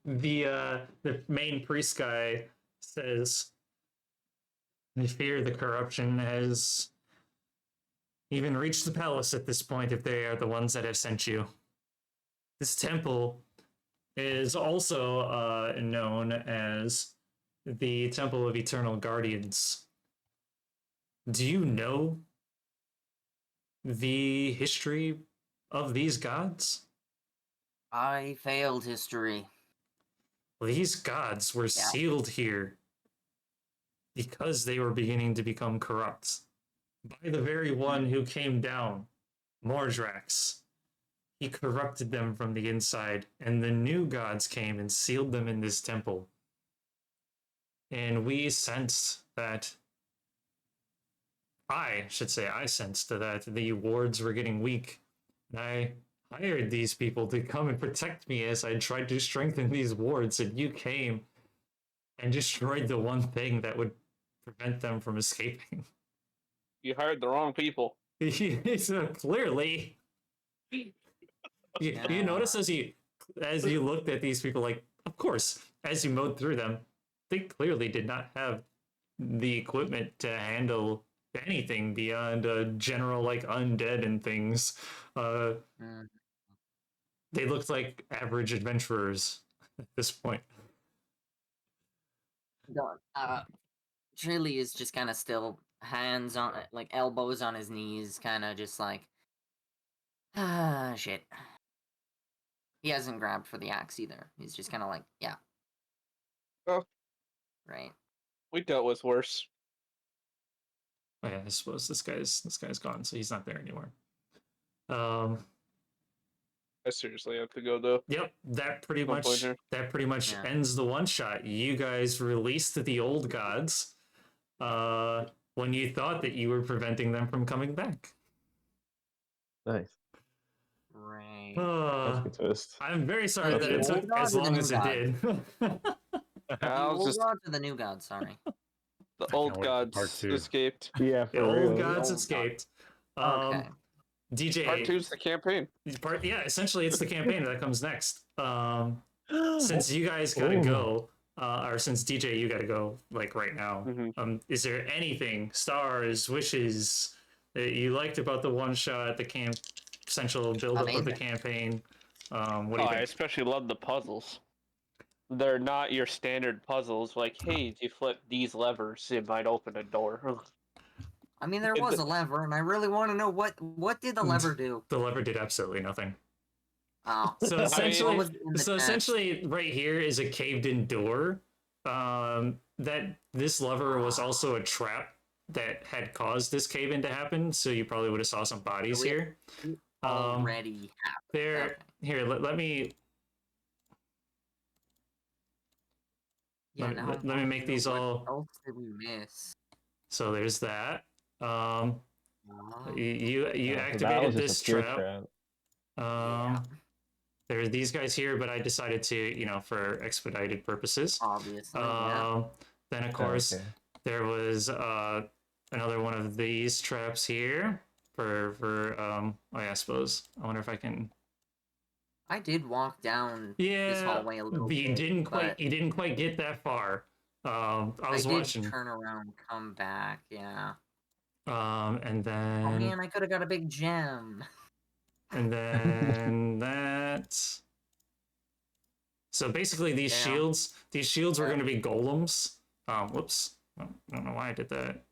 The main priest guy says, "I fear the corruption has even reached the palace at this point, if they are the ones that have sent you. This temple is also known as the Temple of Eternal Guardians. Do you know the history of these gods?" I failed history. These gods were sealed here because they were beginning to become corrupt by the very one who came down, Mordrax. He corrupted them from the inside, and the new gods came and sealed them in this temple. And we sensed that, I sensed that the wards were getting weak. And I hired these people to come and protect me as I tried to strengthen these wards, and you came and destroyed the one thing that would prevent them from escaping. You hired the wrong people. So clearly, you notice as you looked at these people, like, of course, as you mowed through them, they clearly did not have the equipment to handle anything beyond general like undead and things. They looked like average adventurers at this point. Trilly is just kind of still hands on, like elbows on his knees, kind of just like, shit. He hasn't grabbed for the axe either. He's just kind of like, yeah. Oh. Right. We dealt with worse. Oh, yeah, I suppose this guy's gone, so he's not there anymore. Um, I seriously have to go though. Yep, that pretty No point much here. Yeah. ends the one shot. You guys released the old gods when you thought that you were preventing them from coming back. Nice. Right. That's a good twist. I'm very sorry Like that the it took old gods as or the long new as it gods? did. The I was old just gods or the new gods? Sorry. the can't old wait for part gods two. escaped. Yeah, The for old real. gods old escaped. Okay. DJ, Part two's the campaign. yeah, essentially it's the campaign that comes next. Since you guys gotta Ooh. go, or since DJ you gotta go like right now. Mhm. Is there anything, stars, wishes that you liked about the one shot, the essential build up of the Amazing. campaign? What do you I think? especially love the puzzles. They're not your standard puzzles. Like, hey, if you flip these levers, it might open a door. I mean, there was a lever, and I really want to know what did the lever do? The lever did absolutely nothing. Oh, So what essentially, was in the chest? essentially, right here is a caved-in door. That this lever was also a trap that had caused this cave-in to happen. So you probably would have saw some bodies we- here. already happened. There, Okay. here. Let me Yeah, let, now let, I'm let me wanting make to know these what all. else did we miss? So there's that. Oh, You Yeah, so that activated was just this a pure trap. yeah, There are these guys here, but I decided to, for expedited purposes. obviously. Yeah. Then of Oh, course okay. there was another one of these traps here for oh yeah, I suppose. I wonder if I can. I did walk down this Yeah, hallway a little but you bit, didn't quite but you didn't quite get that far. I I was did watching. turn around, come back. Yeah. And Oh then man, I could have got a big gem. and then that. So basically, these Yeah. shields were Yeah. going to be golems. Whoops, I don't know why I did that.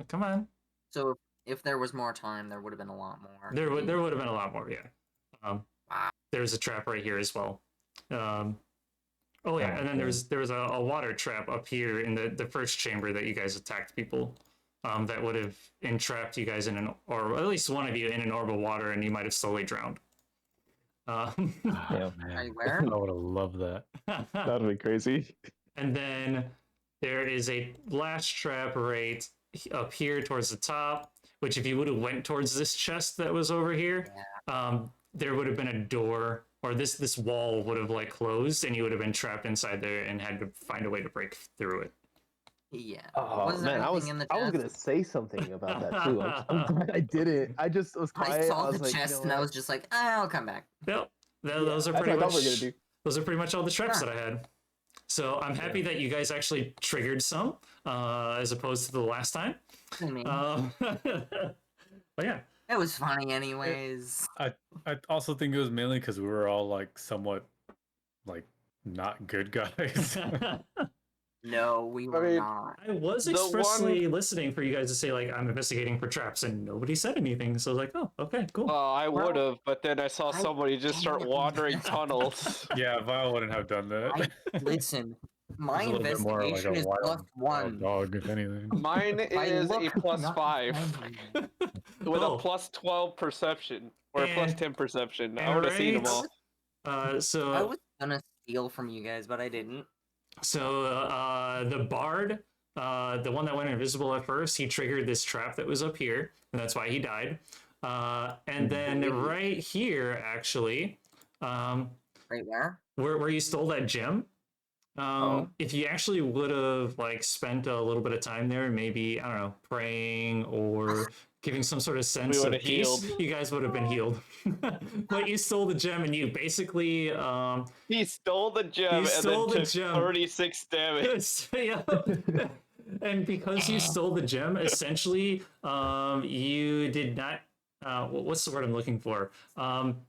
Come on. So if there was more time, there would have been a lot more. There would have been a lot more, yeah. Wow. There's a trap right here as well. Oh yeah, and then there was a water trap up here in the first chamber that you guys attacked people. That would have entrapped you guys in or at least one of you in an orb of water, and you might have slowly drowned. Yeah. Right, where? I would have loved that. That would be crazy. And then there is a last trap right up here towards the top, which if you would have went towards this chest that was over here, there would have been a door, or this wall would have like closed, and you would have been trapped inside there and had to find a way to break through it. Yeah. Oh Was there man, I was anything in the gonna chest? say something about that too. I'm glad I didn't. I just was quiet. I saw was the like, chest you know and I what? was just like, I'll come back. Yep. Those are that's pretty what I thought much we were gonna do. those are pretty much all the traps Sure. that I had. So I'm happy that you guys actually triggered some, as opposed to the last time. I mean, But yeah. it was funny anyways. I also think it was mainly because we were all like somewhat like not good guys. No, we were mean, not. I was The expressly listening for you guys to say like I'm investigating for traps, and nobody said anything. So I was like, oh, okay, cool. I Well, would have, but then I saw I somebody just start can't- wandering tunnels. Yeah, Vile wouldn't have done that. Listen, my He's a little bit more like investigation a is wild +1. dog, if anything. Mine I is a look +5 with Oh. a +12 perception or a And- +10 perception. I and would have seen them right- all. I So was gonna steal from you guys, but I didn't. the bard, the one that went invisible at first, he triggered this trap that was up here, and that's why he died. And then right here, actually, Right where? where you stole that gem. If you actually would have like spent a little bit of time there, maybe I don't know, praying or giving some sort of sense of would've peace, healed. you guys would have been healed. But you stole the gem, and you basically He stole the gem and stole then the took gem. 36 damage. yeah. And because you stole the gem, essentially, you did not. What's the word I'm looking for?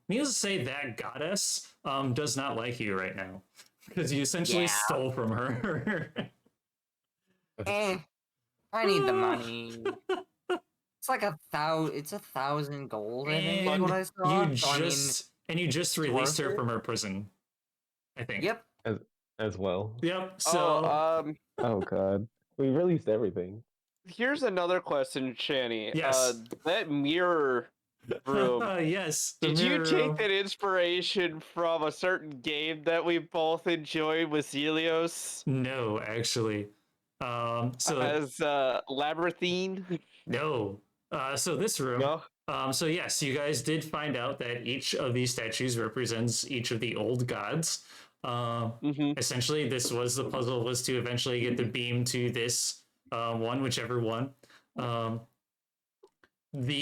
Needless to say, that goddess does not like you right now because you essentially Yeah. stole from her. I need the money. It's like 1,000. It's 1,000 gold. I think is And what I saw. you So, I mean, you just released worth her it? from her prison. I think. yep. As well. Yep. So Oh, Oh god, we released everything. Here's another question, Shani. Yes. That mirror room. Yes. the Did you mirror take room. that inspiration from a certain game that we both enjoyed with Zelios No, actually. So as Labyrinthine? no. So this room. No. So yes, you guys did find out that each of these statues represents each of the old gods. Mm-hmm. Essentially, this was the puzzle, was to eventually get the beam to this one, whichever one. So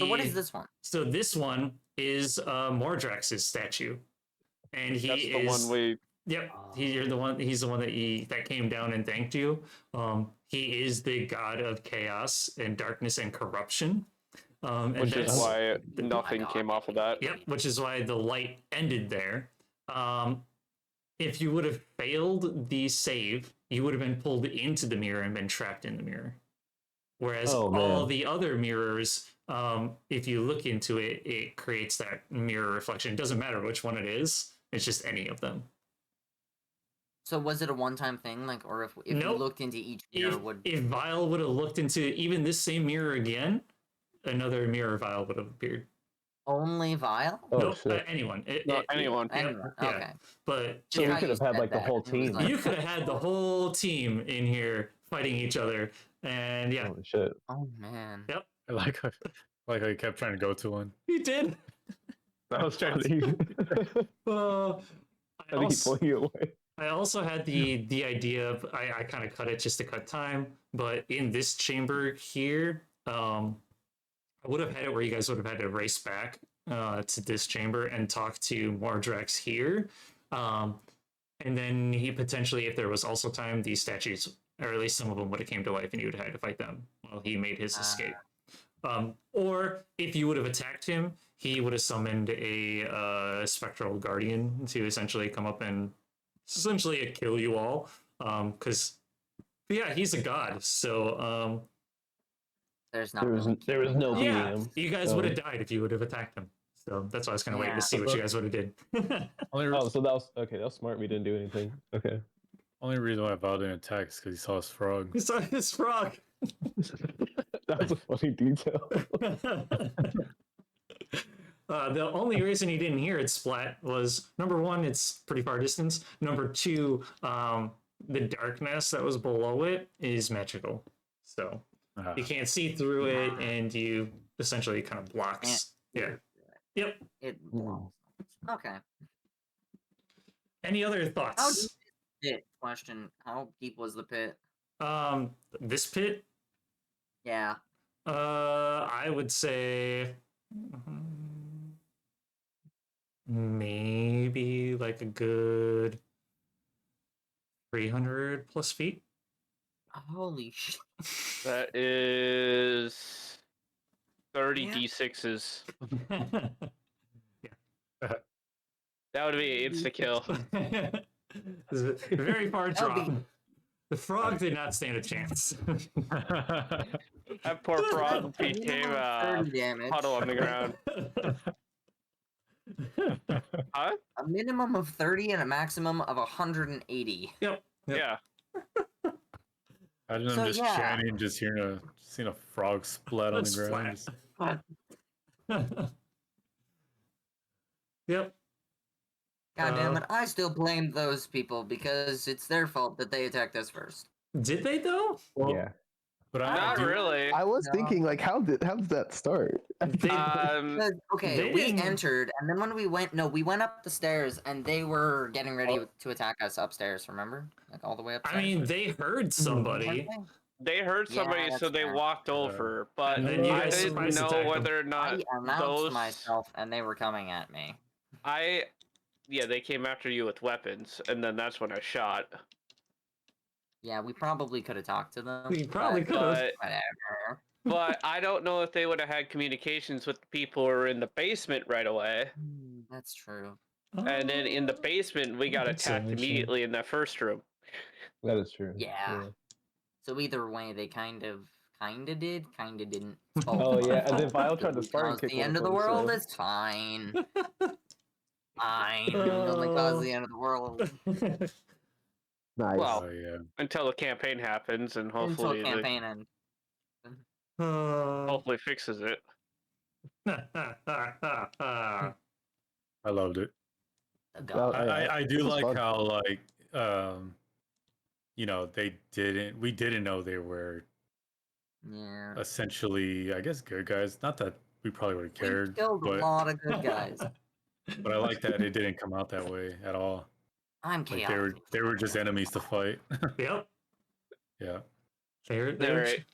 what is this one? So this one is Mordrax's statue, and he That's the is. one we. Yep, you're the one. He's the one that came down and thanked you. He is the god of chaos and darkness and corruption. Which is why nothing came off of that. Yep, which is why the light ended there. If you would have failed the save, you would have been pulled into the mirror and been trapped in the mirror. Whereas all the other mirrors, if you look into it, it creates that mirror reflection. It doesn't matter which one it is. It's just any of them. So was it a one-time thing, like, or if you Nope. looked into each mirror, If Vile would have looked into even this same mirror again, another mirror Vile would have appeared. only Vile? Oh, No, shit. anyone. Anyone. Anyone? Yeah. Okay. But So Just we how could you have had said like the that, whole it was team. like- you could have had the whole team in here fighting each other, and yeah, Holy shit. Oh man. Yep. I like how you kept trying to go to one. he did. I was trying to. I think he pulled you away. I also had the idea of I kind of cut it just to cut time, but in this chamber here, I would have had it where you guys would have had to race back to this chamber and talk to Mordrax here, and then he potentially, if there was also time, these statues, or at least some of them, would have came to life, and you would have had to fight them while he made his escape. Or if you would have attacked him, he would have summoned a spectral guardian to essentially come up and essentially kill you all. Because yeah, he's a god. So There's not. There was no beating yeah, him. you guys would have died if you would have attacked him. So that's why I was kind of waiting to see what you guys would have did. Oh, so that was okay. That was smart. We didn't do anything. Okay. Only reason why Val didn't attack is because he saw his frog. He saw his frog. That was a funny detail. The only reason he didn't hear it splat was, number one, it's pretty far distance. Number two, the darkness that was below it is magical. So you can't see through it, and you essentially kind of blocks. Yeah. Yep. It belongs. Okay. Any other How thoughts? deep pit? Question. How deep was the pit? This pit? Yeah. I would say maybe like a good 300 plus feet. Holy shit. That is 30 Yeah. D6s. That would be an insta kill. This is a very far That'll drop. be- The frog did not stand a chance. That poor frog became a 30 damage. puddle on the ground. Huh? A minimum of 30 and a maximum of 180. Yep. Yeah. Imagine So, him just yeah. chanting, just seeing a frog splat on the That's ground. flat. just- Yep. God damn it. I still blame those people because it's their fault that they attacked us first. Did they though? Well, Yeah. But I Not do- really. I was No. thinking, like, how did that start? They, Because, okay, They we didn't- entered, and then when we went up the stairs, and they were getting ready to attack us upstairs, remember? Like, all the way upstairs. I mean, they heard somebody. They heard somebody, Yeah, so that's they fair. walked over. But And then you I guys didn't surprise know attacked them. whether or I not announced those. myself, and they were coming at me. Yeah, they came after you with weapons, and then that's when I shot. Yeah, we probably could have talked to them. We probably but could have. But Whatever. but I don't know if they would have had communications with the people who were in the basement right away. That's true. And then in the basement, we got That's attacked so interesting. immediately in that first room. That is true. Yeah. So either way, they kind of did, kind of didn't. Oh, yeah, and then Vile tried to It start and caused kick the one end of the us, world. so- It's fine. Fine. It only caused the end of the world. Nice. Well, Oh yeah. Until the campaign happens, and Until hopefully, campaign end. Hopefully fixes it. I loved it. The Well, god. I do this was like fun. how like we didn't know they were Yeah. essentially, I guess, good guys. Not that we probably would have We cared, killed a but lot of good guys. but I like that it didn't come out that way at all. I'm Like chaotic. they were just enemies to fight. Yep. Yeah, They're Alright.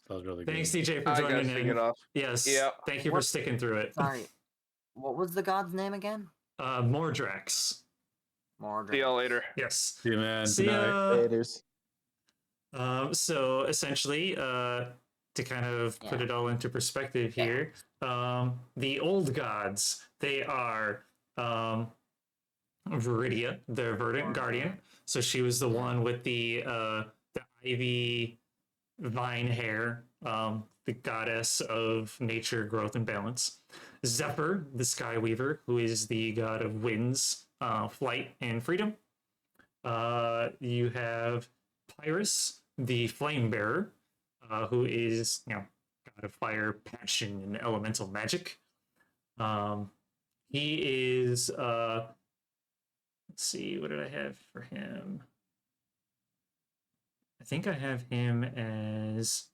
that was really Thanks, good. DJ, for I joining gotta in. get off. Yes. Yeah. Thank you for What- sticking through it. Sorry. What was the god's name again? Mordrax. Mordred. See y'all later. Yes. See you, man. See Good night. ya. Laters. So essentially, to kind of put Yeah. it all into perspective here, the old gods, they are Viridia, the verdant guardian. So she was the one with the ivy vine hair, the goddess of nature, growth, and balance. Zephyr, the sky weaver, who is the god of winds, flight, and freedom. You have Pyrrhus, the flame bearer, who is, god of fire, passion, and elemental magic. He is, let's see, what did I have for him? I think I have him as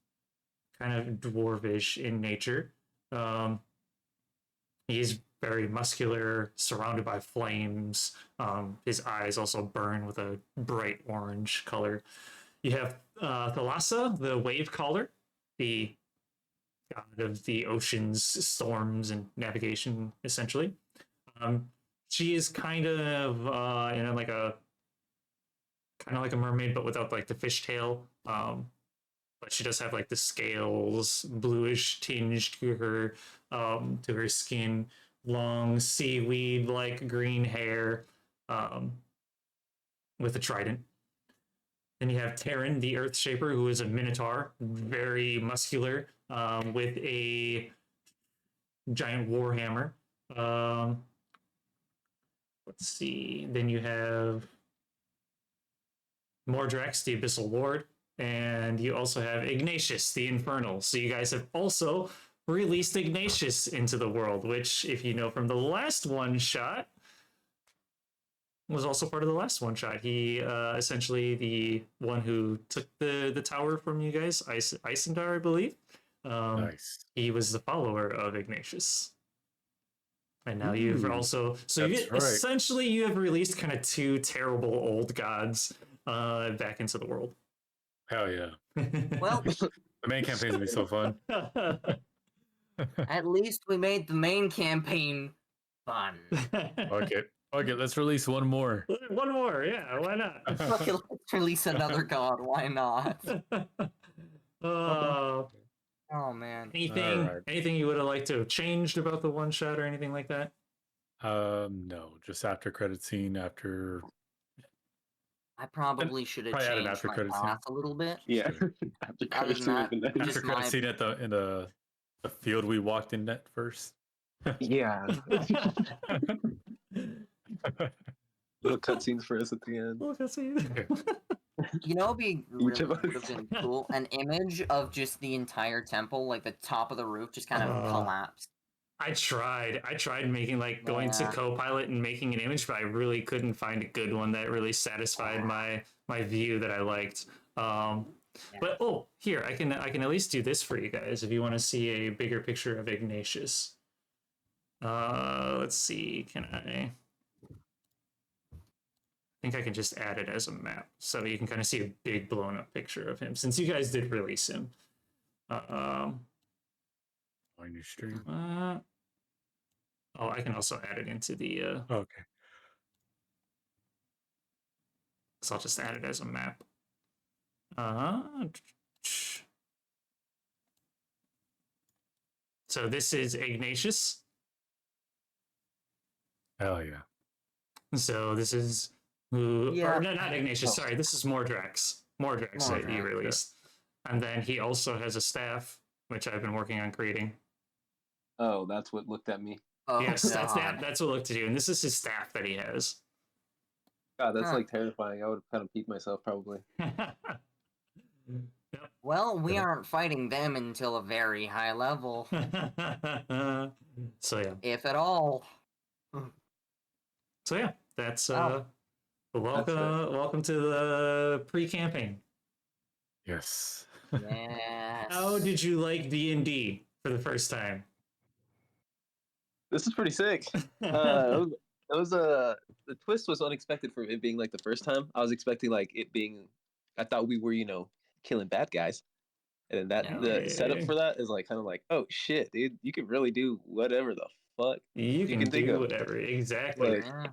kind of dwarvish in nature. He's very muscular, surrounded by flames. His eyes also burn with a bright orange color. You have Thalassa, the wave caller, the god of the oceans, storms, and navigation, essentially. She is kind of like a mermaid, but without like the fishtail. But she does have like the scales, bluish tinge to her skin, long seaweed like green hair, with a trident. Then you have Terran, the Earth Shaper, who is a minotaur, very muscular, with a giant warhammer. Let's see. Then you have Mordrax, the Abyssal Lord, and you also have Ignatius, the Infernal. So you guys have also released Ignatius into the world, which, if you know from the last one shot, was also part of the last one shot. He essentially the one who took the tower from you guys, Isendar, I believe. Nice. He was the follower of Ignatius. And now you've also essentially you have released kind of two terrible old gods back into the world. Hell yeah. Well, The main campaigns would be so fun. at least we made the main campaign fun. Okay. Okay, let's release one more. One more, yeah, why not? Okay, let's release another god. Why not? Oh man. Anything you would have liked to have changed about the one shot or anything like that? No, just after credit scene after. I probably should have probably add an changed after my credit scene. path a little bit. Yeah. Sure. After Other than that, credits, just After credit my- scene in the field we walked in at first. yeah. Little cutscenes for us at the end. Well, that's it. You know, it'd be Each really of would us. have been cool. An image of just the entire temple, like the top of the roof, just kind of collapsed. I tried making going to Yeah. Copilot and making an image, but I really couldn't find a good one that really satisfied my view that I liked. But here I can at least do this for you guys if you want to see a bigger picture of Ignatius. Let's see, can I think I can just add it as a map so you can kind of see a big blown up picture of him since you guys did release him. On your stream. I can also add it into the Okay. so I'll just add it as a map. So this is Ignatius. Hell yeah. So this is who, Yeah. or no, not Ignatius. Sorry, this is Mordrax. Mordrax that he Mordrax, released, and then he also has a staff which I've been working on creating. Oh, that's what looked at me. Oh, Yes, that's God. that's what looked to do, and this is his staff that he has. God, that's Huh. like terrifying. I would have kind of peed myself probably. No, Well, we Yeah. aren't fighting them until a very high level, So yeah. if at all. So yeah, that's Oh. welcome fair. welcome to the pre-campaign. Yes. Yes. How did you like D&D for the first time? This is pretty sick. It was the twist was unexpected for it being like the first time. I was expecting like it being. I thought we were killing bad guys, and then No. the setup for that is like kind of like, oh shit, dude, you can really do whatever the fuck You can think do of. whatever, exactly. Like, Yeah.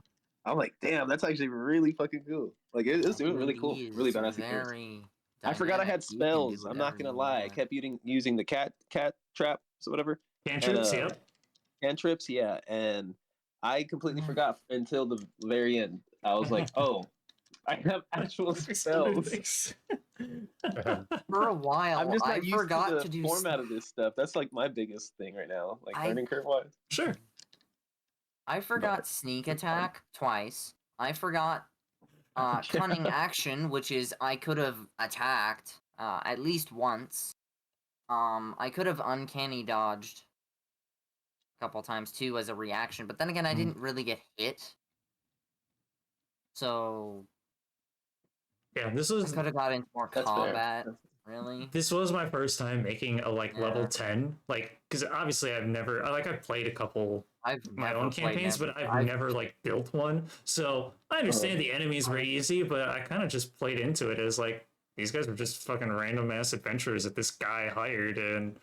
I'm like, damn, that's actually really fucking cool. Like it's doing really cool, D&D really is badass experience. very I forgot I dynamic. had You can do spells. I'm not whatever gonna you lie. I want. kept using the cat traps or whatever. Cantrips, And, yep. Cantrips, yeah, and I completely forgot until the very end. I was like, oh, I have actual spells. For a while, I'm just I not used to forgot the to do. format of this stuff. That's like my biggest thing right now, like learning curve wise. Sure. I forgot sneak attack twice. I forgot cunning action, which is I could have attacked at least once. I could have uncanny dodged a couple times too as a reaction, but then again, I didn't really get hit. So Yeah, this I was could have got into more That's fair. combat. Really? this was my first time making a level Yeah. 10, like, because obviously I've played a couple I've my never own played campaigns, them. but I've never like built one. So I understand the enemies were easy, but I kind of just played into it as like these guys were just fucking random ass adventurers that this guy hired, and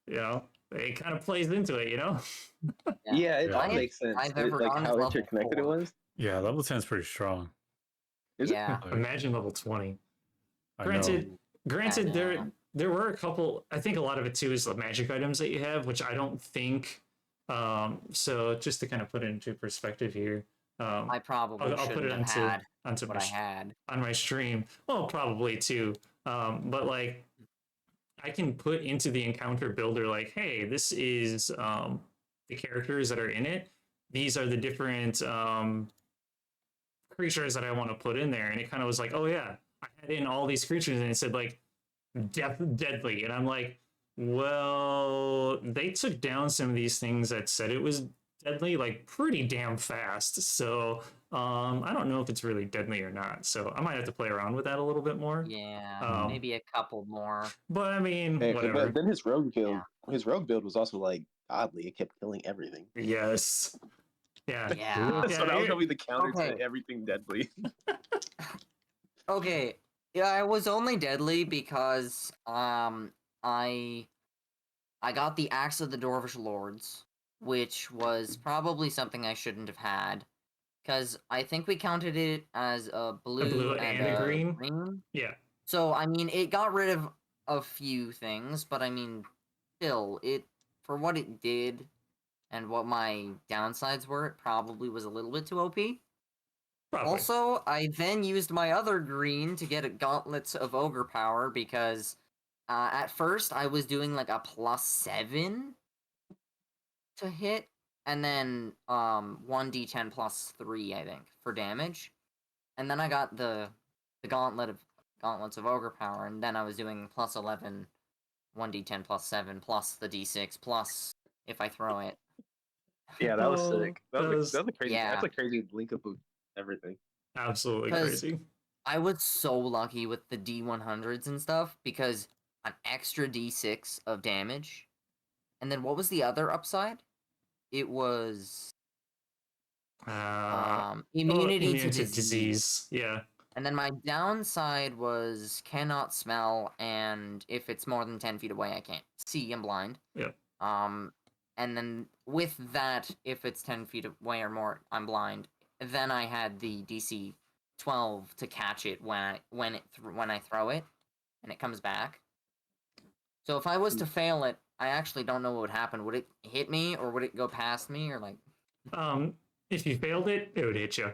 it kind of plays into it, Yeah, it all Yeah. makes sense. I've ever Like gone how as level interconnected it 4. was. Yeah, level 10 is pretty strong. Is it? Yeah. Like, Imagine level 20. I Granted, know. granted, Yeah. there were a couple. I think a lot of it too is the magic items that you have, which I don't think. So just to kind of put it into perspective here, I probably I'll put shouldn't it have had onto what my I had. on my stream. Well, probably too. But like, I can put into the encounter builder like, hey, this is the characters that are in it. These are the different creatures that I want to put in there, and it kind of was like, oh yeah, I had in all these creatures, and it said like deadly, and I'm like, well, they took down some of these things that said it was deadly like pretty damn fast. So I don't know if it's really deadly or not. So I might have to play around with that a little bit more. Yeah, maybe a couple more. But I mean, Hey, whatever. but then his rogue build was also like godly. It kept killing everything. Yes. Yeah. Yeah. So that was gonna be the counter Okay. to everything deadly. Okay. Yeah, I was only deadly because I got the Axe of the Dwarvish Lords, which was probably something I shouldn't have had. Because I think we counted it as a blue and a green. Yeah. So, I mean, it got rid of a few things, but I mean, still, for what it did and what my downsides were, it probably was a little bit too OP. Probably. Also, I then used my other green to get a Gauntlets of Ogre Power because at first I was doing like a +7 to hit, and then 1d10 +3, I think, for damage. And then I got the Gauntlets of Ogre Power, and then I was doing +11, 1d10 +7, plus the d6, plus if I throw it. Yeah, that was Oh, sick. That was a crazy. Yeah. That's a crazy link up of everything. Absolutely 'Cause crazy. I was so lucky with the D100s and stuff because an extra D6 of damage. And then what was the other upside? It was immunity to disease. Yeah. And then my downside was cannot smell, and if it's more than 10 feet away, I can't see. I'm blind. Yep. And then with that, if it's 10 feet away or more, I'm blind. Then I had the DC 12 to catch it when I throw it, and it comes back. So if I was to fail it, I actually don't know what would happen. Would it hit me, or would it go past me, or like? If you failed it, it would hit you.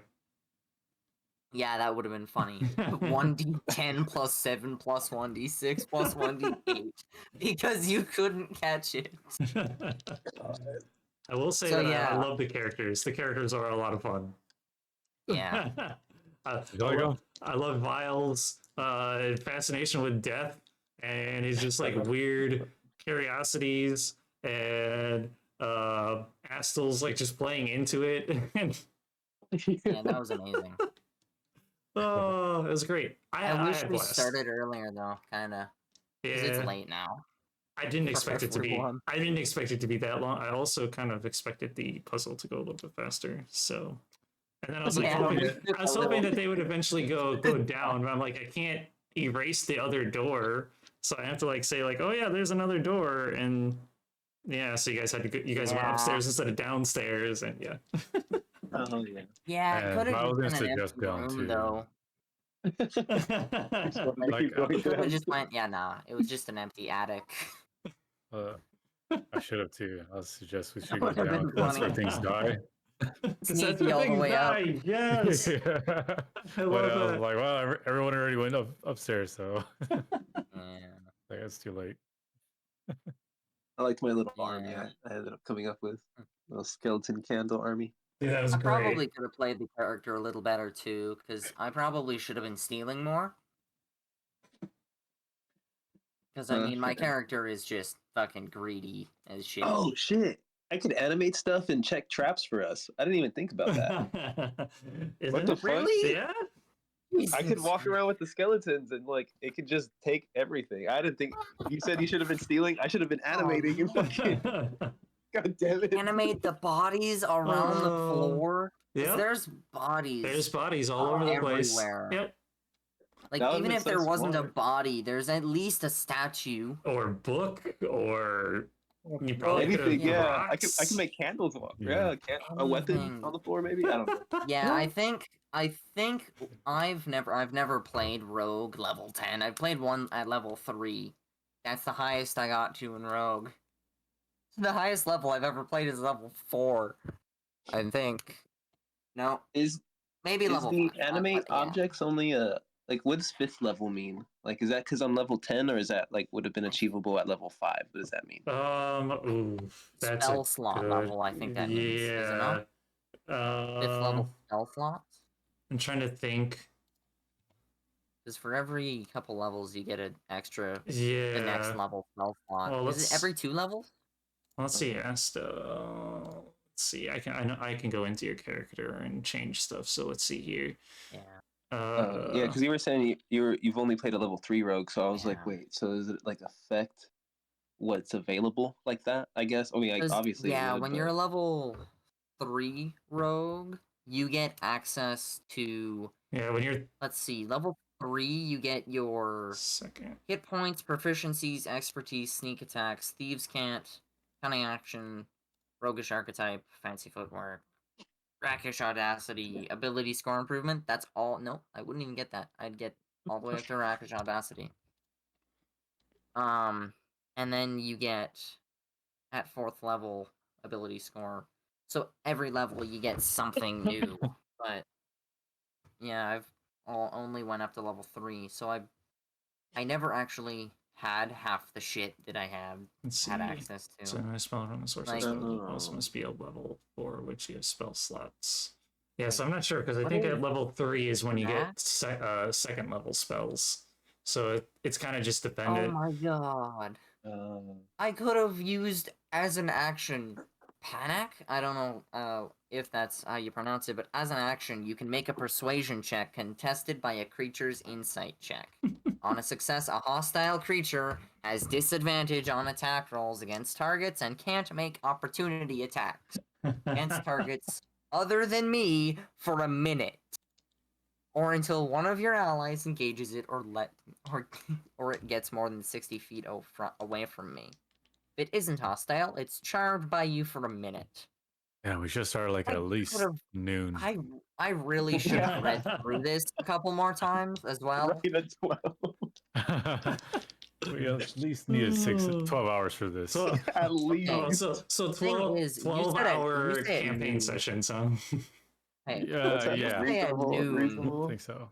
Yeah, that would have been funny. 1d10 +7 plus 1d6 plus 1d8 because you couldn't catch it. I will say So, that yeah. I love the characters. The characters are a lot of fun. Yeah. I love Vile's fascination with death and it's just like weird curiosities and Astel's like just playing into it. And Yeah, that was amazing. oh, it was great. I wish had we blast. started earlier though, kind of. Because it's late now. I didn't for expect it to be. everyone. I didn't expect it to be that long. I also kind of expected the puzzle to go a little bit faster. So, and then I was like, Yeah, I was hoping that they would eventually go down. But I'm like, I can't erase the other door, so I have to like say like, oh yeah, there's another door, and yeah. So you guys had to go, you guys went Yeah. upstairs instead of downstairs, and yeah. Oh yeah. Yeah, it And could I have was just gonna been an suggest empty down room too. though. Like, It could have just went. Yeah, nah. It was just an empty attic. I should have too. I suggest we should That go would have down. been That's where funny. things die. Because that's Sneaky where all the things way up. die. Yes, Yeah. I But love I was that. like, well, everyone already went upstairs, so Yeah. like, it's too late. I liked my little army. Yeah. I ended up coming up with a little skeleton candle army. Dude, that was I great. probably could have played the character a little better too, because I probably should have been stealing more. Because I mean, my Sure. character is just fucking greedy as shit. Oh shit! I could animate stuff and check traps for us. I didn't even think about that. Isn't What the it? fuck? Really? Yeah. I could walk around with the skeletons and like it could just take everything. I didn't think you said you should have been stealing. I should have been animating and fucking. God damn it! Animate the bodies around the floor. 'Cause Yep. There's bodies. There's bodies all over the place. everywhere. Yep. Like, That would've even been if so there wasn't a smart. body, there's at least a statue. Or book, or you probably could have Anything, yeah. I rocks. can make candles. Yeah. A weapon Anything. on the floor, maybe. I don't know. Yeah, I think I've never played Rogue level 10. I've played one at level 3. That's the highest I got to in Rogue. The highest level I've ever played is level 4. I think. No, Is maybe is level the 5. animate but yeah. objects only a like? What does 5th level mean? Like, is that because I'm level 10, or is that like would have been achievable at level 5? What does that mean? Ooh, that's Spell a slot good... level, I think that means, is it not? Yeah. 5th level spell slots? I'm trying to think. Because for every couple levels, you get an extra, Yeah. the next level spell slot. Well, Is it let's- every 2 levels? Let's see, Asta. Let's see. I know I can go into your character and change stuff. So let's see here. Yeah. Yeah, because you were saying you've only played a level 3 rogue, so I was like, Yeah. wait, so does it like affect what's available like that? I guess. I mean, like, 'Cause, obviously. it yeah, would, when but- you're a level 3 rogue, you get access to, Yeah, when you're let's see, level 3, you get your second. hit points, proficiencies, expertise, sneak attacks, thieves' cant, cunning action, roguish archetype, fancy footwork, rakish audacity, ability score improvement. That's all. No, I wouldn't even get that. I'd get all the way up to rakish audacity. And then you get at 4th level ability score. So every level you get something new. But yeah, I've only went up to level 3, so I never actually had half the shit that I Let's had see. access to. So I spell from the source. Like- Also must be a level 4, which you have spell slots. Yeah, so I'm not sure because I What think is at level 3 is when you that? get second level spells. So it's kind of just Oh dependent. my god. I could have used as an action panic. I don't know if that's how you pronounce it, but as an action, you can make a persuasion check contested by a creature's insight check. On a success, a hostile creature has disadvantage on attack rolls against targets and can't make opportunity attacks against targets other than me for a minute. Or until one of your allies engages it or it gets more than 60 feet away from me. If it isn't hostile, it's charmed by you for a minute. Yeah, we should start like I at least could've- noon. I really should have read through this a couple more times as well. Right at 12. We at least needed 12 hours for this. So, At least. oh, so thing 12, is, you 12 said it- hour you said campaign noon. sessions, huh? Hey, Yeah, yeah. Reasonable. I think so.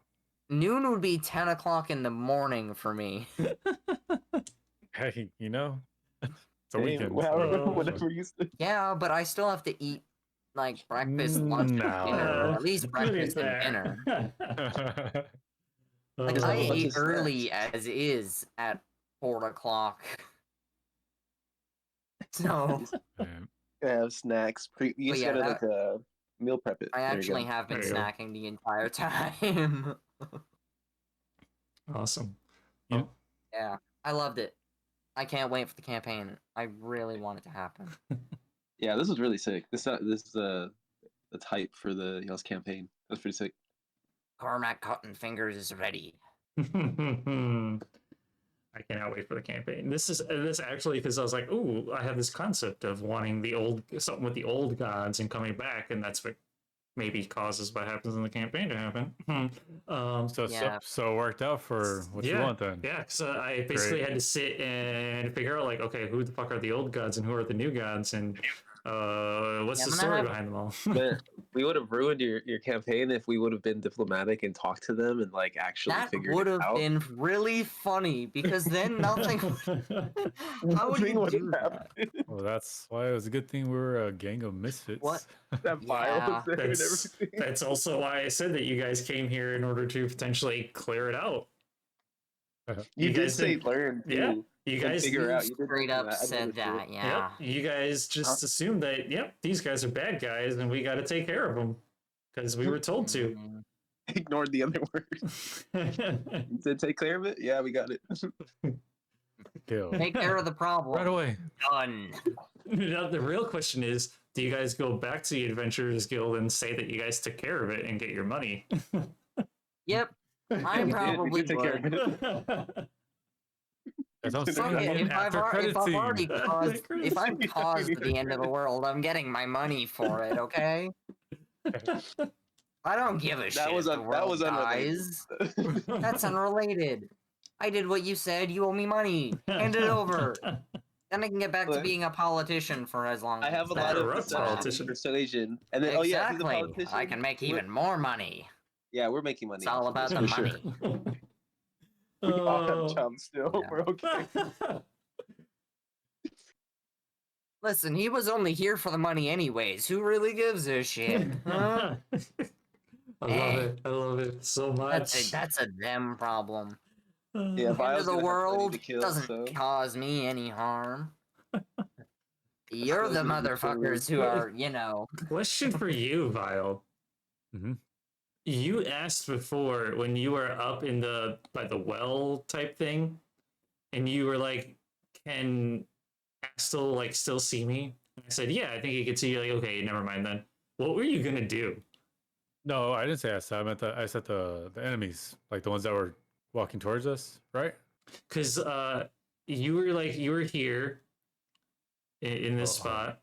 noon would be 10 o'clock in the morning for me. Hey, you know, it's a Hey, weekend. whatever you say. Yeah, but I still have to eat like breakfast, lunch, and No. dinner. Or at least To be breakfast and fair. dinner. So. Like Is I that a bunch ate of early as is at 4 o'clock. So Yeah. Have snacks. You But just yeah, gotta that- like meal prep it. I There you actually go. have been There you go. snacking the entire time. Awesome. You- Oh, Yeah, I loved it. I can't wait for the campaign. I really want it to happen. Yeah, this was really sick. This is the hype for the y'all's campaign. That's pretty sick. Cormac Cotton Fingers is ready. I cannot wait for the campaign. This actually because I was like, ooh, I have this concept of wanting something with the old gods and coming back, and that's what maybe causes what happens in the campaign to happen. So, Yeah. so it worked out for what you yeah, want then. yeah. So I basically had to sit and figure out like, okay, who the fuck are the old gods and who are the new gods, and what's Yeah, the I'm gonna story have- behind them all? Man, we would have ruined your campaign if we would have been diplomatic and talked to them and like actually That figured would it have out. been really funny because then nothing. How would Nothing you would do have that? happened. Well, that's why it was a good thing we were a gang of misfits. What? That file Yeah. was there and that's everything. that's also why I said that you guys came here in order to potentially clear it out. You did guys say didn't- learn too. Yeah, you and guys figure You out. You did straight mention up that. I said noticed it. that, yeah. Yep, you guys just assumed that, yep, these guys are bad guys and we got to take care of them because we were told to. Mm, Ignored the other words. You said take care of it. Yeah, we got it. Kill. Take care of the problem. Right away. Done. Now, the real question is, do you guys go back to the Adventurers Guild and say that you guys took care of it and get your money? Yep. I We probably did take care of would. it. That's what I'm Fuck saying. it, An after credit if I've scene. already caused, if I've Credit caused scene. the end of the world, I'm getting my money for it. Okay. I don't give a shit. That was if the that world was unrelated. dies. That's unrelated. I did what you said. You owe me money. Hand it over. Then I can get back to Look, being a politician for as long I as have a that. lot of Corrupt politician. persuasion, and then oh yeah, he's a Exactly. politician. I can make We're- even more money. Yeah, we're making money. It's all off of about this, the for sure. money. We all have Oh. jobs still. Yeah. We're okay. Listen, he was only here for the money anyways. Who really gives a shit? Huh? I love it. I love it so much. That's a them problem. Yeah, The end Vile's of the gonna have plenty world to kill, doesn't so. cause me any harm. You're the Those are the motherfuckers who are, you know. Question for you, Vile. Mhm. You asked before when you were up in by the well type thing, and you were like, "Can Axel like still see me?" And I said, "Yeah, I think he could see you." Like, okay, never mind then. What were you gonna do? No, I didn't say I said. I said the enemies, like the ones that were walking towards us, right? Because you were here in this Oh. spot.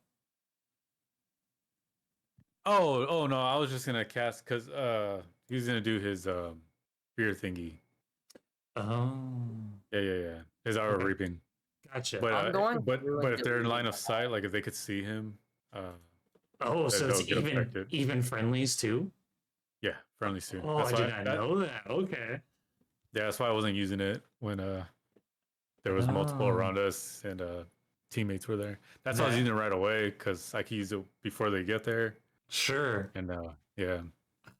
Oh no, I was just gonna cast because he was gonna do his fear thingy. Oh, Yeah. His hour Okay. reaping. gotcha. But I'm going but through but and if they're in deleting line of that. sight, like if they could see him, Oh, so they'll it's get even affected. even friendlies too. yeah, friendly soon. Oh, I did not know that. Okay. Yeah, that's why I wasn't using it when there was multiple Oh. around us and teammates were there. That's why I was That- using it right away because I could use it before they get there. Sure. And yeah,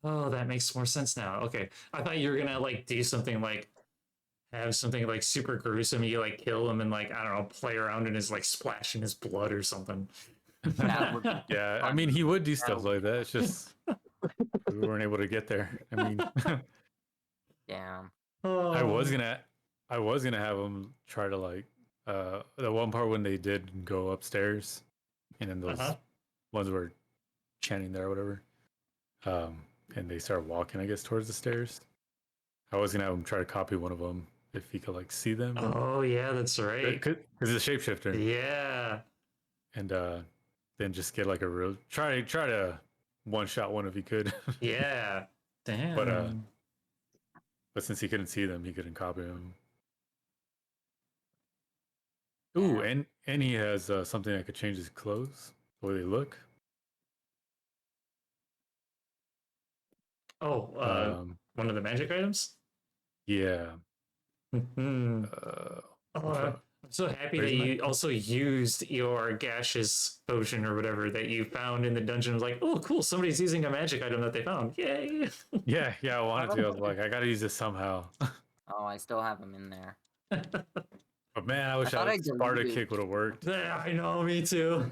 Oh, that makes more sense now. Okay. I thought you were gonna like do something like have something like super gruesome. You like kill him and like I don't know, play around in his like splash in his blood or something. That would be yeah. I mean, he would do stuff would like that. It's just we weren't able to get there. I mean, damn. Oh. I was gonna have him try to like the one part when they did go upstairs, and then those Uh-huh. ones were chanting there or whatever, and they started walking, I guess, towards the stairs. I was gonna have him try to copy one of them if he could like see them, Oh yeah, that's right. because he's a shapeshifter, Yeah. and then just get like a real try to one shot one if he could. Yeah. Damn. But since he couldn't see them, he couldn't copy them. Ooh, Yeah. and he has something that could change his clothes, the way they look. Oh, one of the magic items? Yeah. Hmm. Uh, Oh, which one? I'm so happy Where's that my- you also used your gaseous potion or whatever that you found in the dungeon. It was like, oh, cool, somebody's using a magic item that they found. Yay! yeah, I wanted to. I was like, I gotta use this somehow. Oh, I still have him in there. man, I wish thought I Sparta deleted- kick would have worked. Yeah, I know, me too.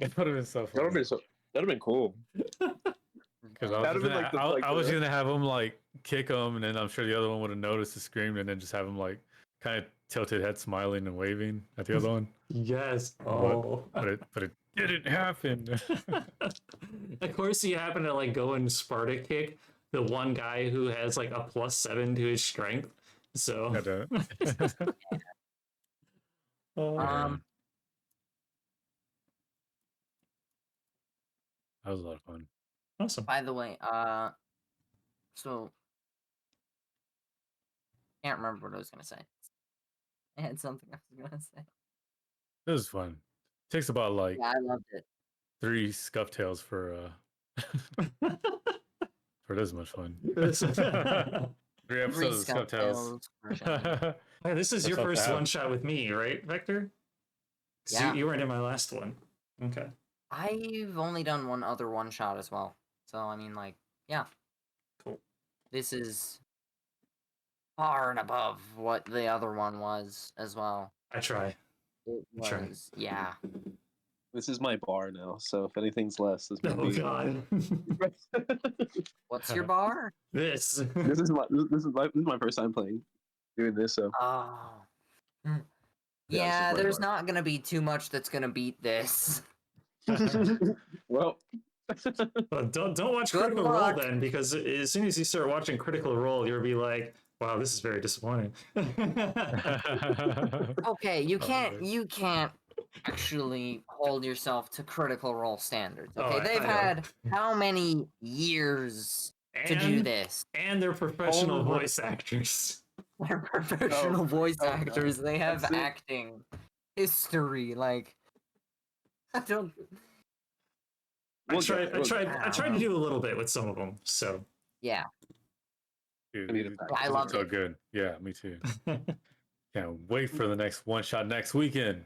It would have been so That would funny. have been cool. Because I was, That'd have been gonna, like the- I, like I was the- gonna have him like kick him, and then I'm sure the other one would have noticed and screamed, and then just have him like kind of tilted head, smiling and waving at the other one. Yes. Oh. But it didn't happen. Of course, you happen to like go and Sparta kick the one guy who has like a +7 to his strength. So. Had to- Oh. That was a lot of fun. Awesome. By the way, so can't remember what I was gonna say. I had something I was gonna say. It was fun. Takes about like Yeah, I loved it. 3 scuff tails for this much fun. 3 episodes of scuff tails. version. Hey, this is That's your all first bad. one shot with me, right, Vector? 'Cause Yeah. You weren't in my last one. Okay. I've only done one other one shot as well. So I mean, like, yeah. Cool. This is far and above what the other one was as well. I try. It Sure. was, yeah. This is my bar now, so if anything's less, this might Oh be. god. What's your bar? This. this is my first time doing this, so Oh. Yeah, Yeah, this is my there's bar. not gonna be too much that's gonna beat this. well. Well, don't watch Good Critical luck. Role then, because as soon as you start watching Critical Role, you'll be like, "Wow, this is very disappointing." Okay, you can't Okay. you can't actually hold yourself to Critical Role standards. Oh, Okay, I they've know. had how many years to do And- this? And they're professional Oh. voice actors. They're professional voice no. actors. They have That's it. acting history. Like, I don't. I We'll tried. get- I we'll tried. get- I tried to do a little bit with some of them. So. Yeah, Dude, I need to it- practice. I it loved so it. good. Yeah, me too. Can't wait for the next one shot next weekend.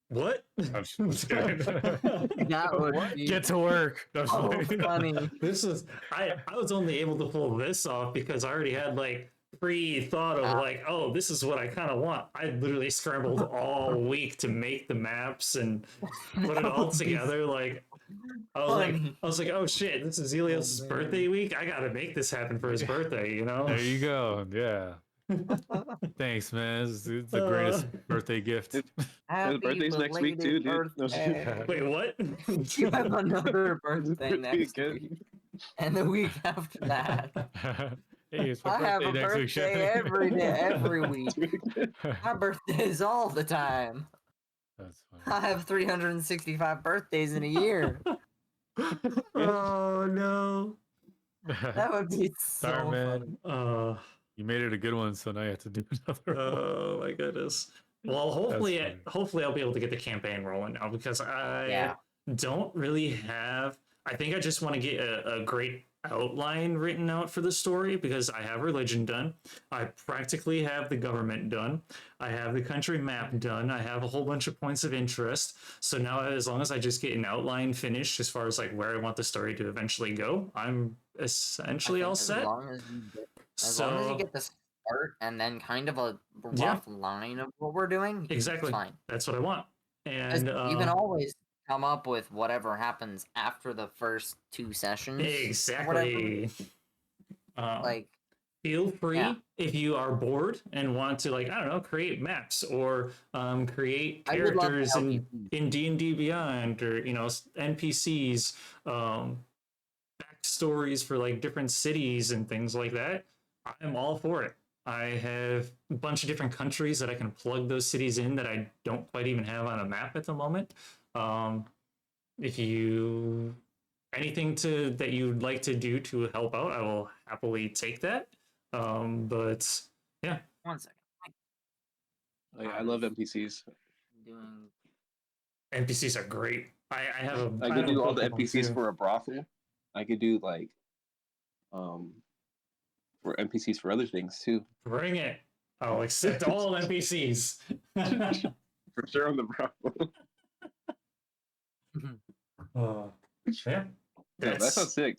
What? I'm just kidding. that would be Get to work. I'm just so kidding. funny. This is I was only able to pull this off because I already had like pre-thought of like, oh, this is what I kind of want. I literally scrambled all week to make the maps and put it That all would be together. Like funny. I was like, oh shit, this is Elios' man. birthday week. I gotta make this happen for his birthday, you know? There you go. Yeah. Thanks, man. It's the greatest birthday gift. Happy His birthday's next week too, dude. No, birthday. Wait, what? You have another birthday Pretty next good. week, and the week after that. Hey, it's my I have a birthday next week, birthday Shannon. every day, every week. My birthdays all the time. That's I funny. have 365 birthdays in a year. Oh no. That would be so Sorry, man. funny. You made it a good one, so now you have to do another one. Oh my goodness. Well, funny. hopefully I'll be able to get the campaign rolling now because I Yeah. don't really have. I think I just want to get a great outline written out for the story because I have religion done. I practically have the government done. I have the country map done. I have a whole bunch of points of interest. So now, as long as I just get an outline finished as far as like where I want the story to eventually go, I'm I essentially think all as set. long as you get, as So long as you get the start and then kind of a Yeah. rough line of what we're doing, exactly, it's fine. that's what I want. 'Cause And you can always come up with whatever happens after the first 2 sessions. exactly. Like, Feel free Yeah. if you are bored and want to, like, I don't know, create maps or create I would love to characters help in you. D&D Beyond, or NPCs, backstories for like different cities and things like that. I'm all for it. I have a bunch of different countries that I can plug those cities in that I don't quite even have on a map at the moment. If you anything that you'd like to do to help out, I will happily take that. But yeah, 1 second. I love NPCs. Doing NPCs are great. I have a. I have could a do all the book of them, NPCs too. for a brothel. I could do like for NPCs for other things too. Bring it. I'll accept all NPCs. For sure on the brothel. Yeah. Yeah, that sounds sick.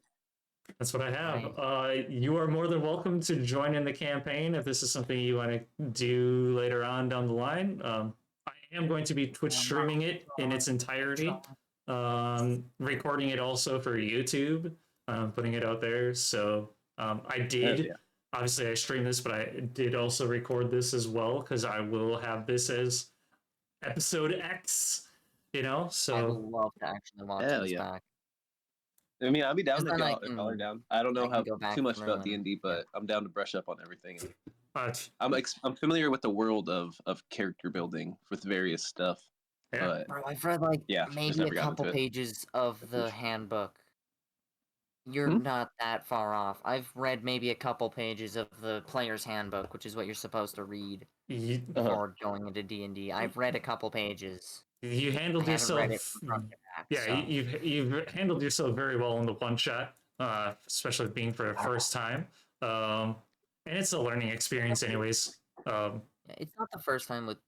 That's what I have. Nice. You are more than welcome to join in the campaign if this is something you want to do later on down the line. I am going to be Twitch streaming it in its entirety, recording it also for YouTube, putting it out there. So I did. yeah. Obviously, I stream this, but I did also record this as well because I will have this as episode X. You know, I'd so love to actually watch Hell this yeah. back. I mean, I'll be down 'Cause if then I y'all are can- down. I don't know I can go back too much through about and- D&D, but I'm down to brush up on everything. but I'm familiar with the world of character building with various stuff, yeah. but Bro, I've read like Yeah, just maybe never a got couple into it. pages of the handbook. You're Hmm? not that far off. I've read maybe a couple pages of the player's handbook, which is what you're supposed to read You, before going into D&D. I've read a couple pages. you I handled haven't read it yourself. from front to back. Yeah, so. you've handled yourself very well in the one shot, especially being for the first time. And it's a learning experience, anyways. Yeah, it's not the first time with.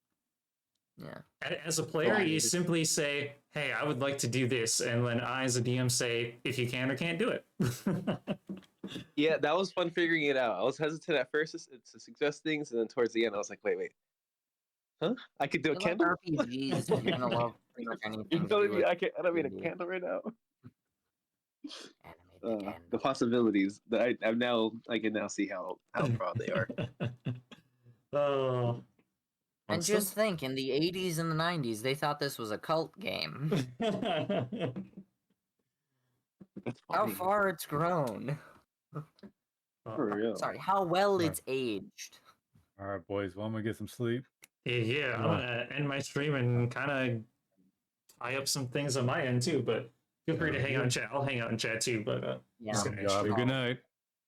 Yeah. As a player, Yeah, you it is. simply say, "Hey, I would like to do this," and then I, as a DM, say if you can or can't do it. yeah, that was fun figuring it out. I was hesitant at first to suggest things, and then towards the end, I was like, wait, huh? I could do a I like candle? RPGs. You're gonna love pretty much anything. You're to telling do me with I don't mean a D&D. candle right now? Animate the The candle. possibilities that I can now see how broad they are. Oh. And just think, in the 80s and the 90s, they thought this was a cult game. That's How funny. far it's grown. For real. Sorry, how well Right. it's aged. All right, boys. Well, I'm gonna get some sleep. Yeah, I'm gonna end my stream and kind of tie up some things on my end too. But feel free to hang out and chat. I'll hang out and chat too. But Yeah. just gonna Y'all have a stream. good night.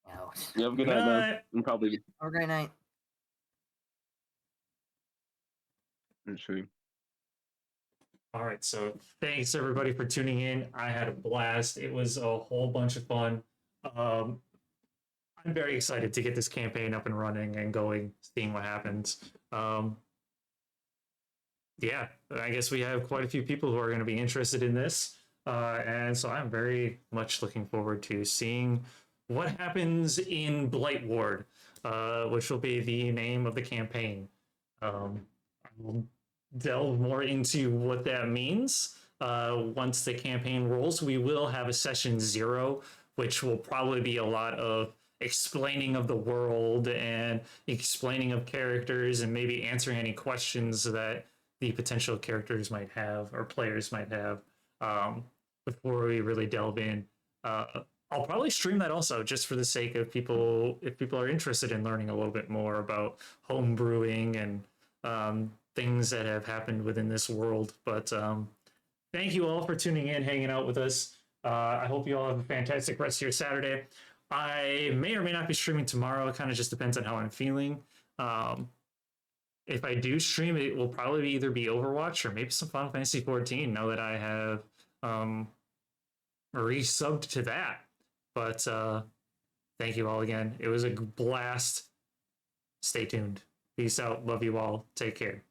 No. You have a good Good night, man. night. And probably Have a great night. stream. All right, so thanks everybody for tuning in. I had a blast. It was a whole bunch of fun. I'm very excited to get this campaign up and running and going, seeing what happens. Yeah, I guess we have quite a few people who are going to be interested in this, and so I'm very much looking forward to seeing what happens in Blightward, which will be the name of the campaign. I will delve more into what that means once the campaign rolls. We will have a session 0, which will probably be a lot of explaining of the world and explaining of characters and maybe answering any questions that the potential characters might have or players might have before we really delve in. I'll probably stream that also just for the sake of people, if people are interested in learning a little bit more about home brewing and things that have happened within this world. But thank you all for tuning in, hanging out with us. I hope you all have a fantastic rest of your Saturday. I may or may not be streaming tomorrow. It kind of just depends on how I'm feeling. If I do stream, it will probably either be Overwatch or maybe some Final Fantasy 14 now that I have resubbed to that. But thank you all again. It was a blast. Stay tuned. Peace out. Love you all. Take care.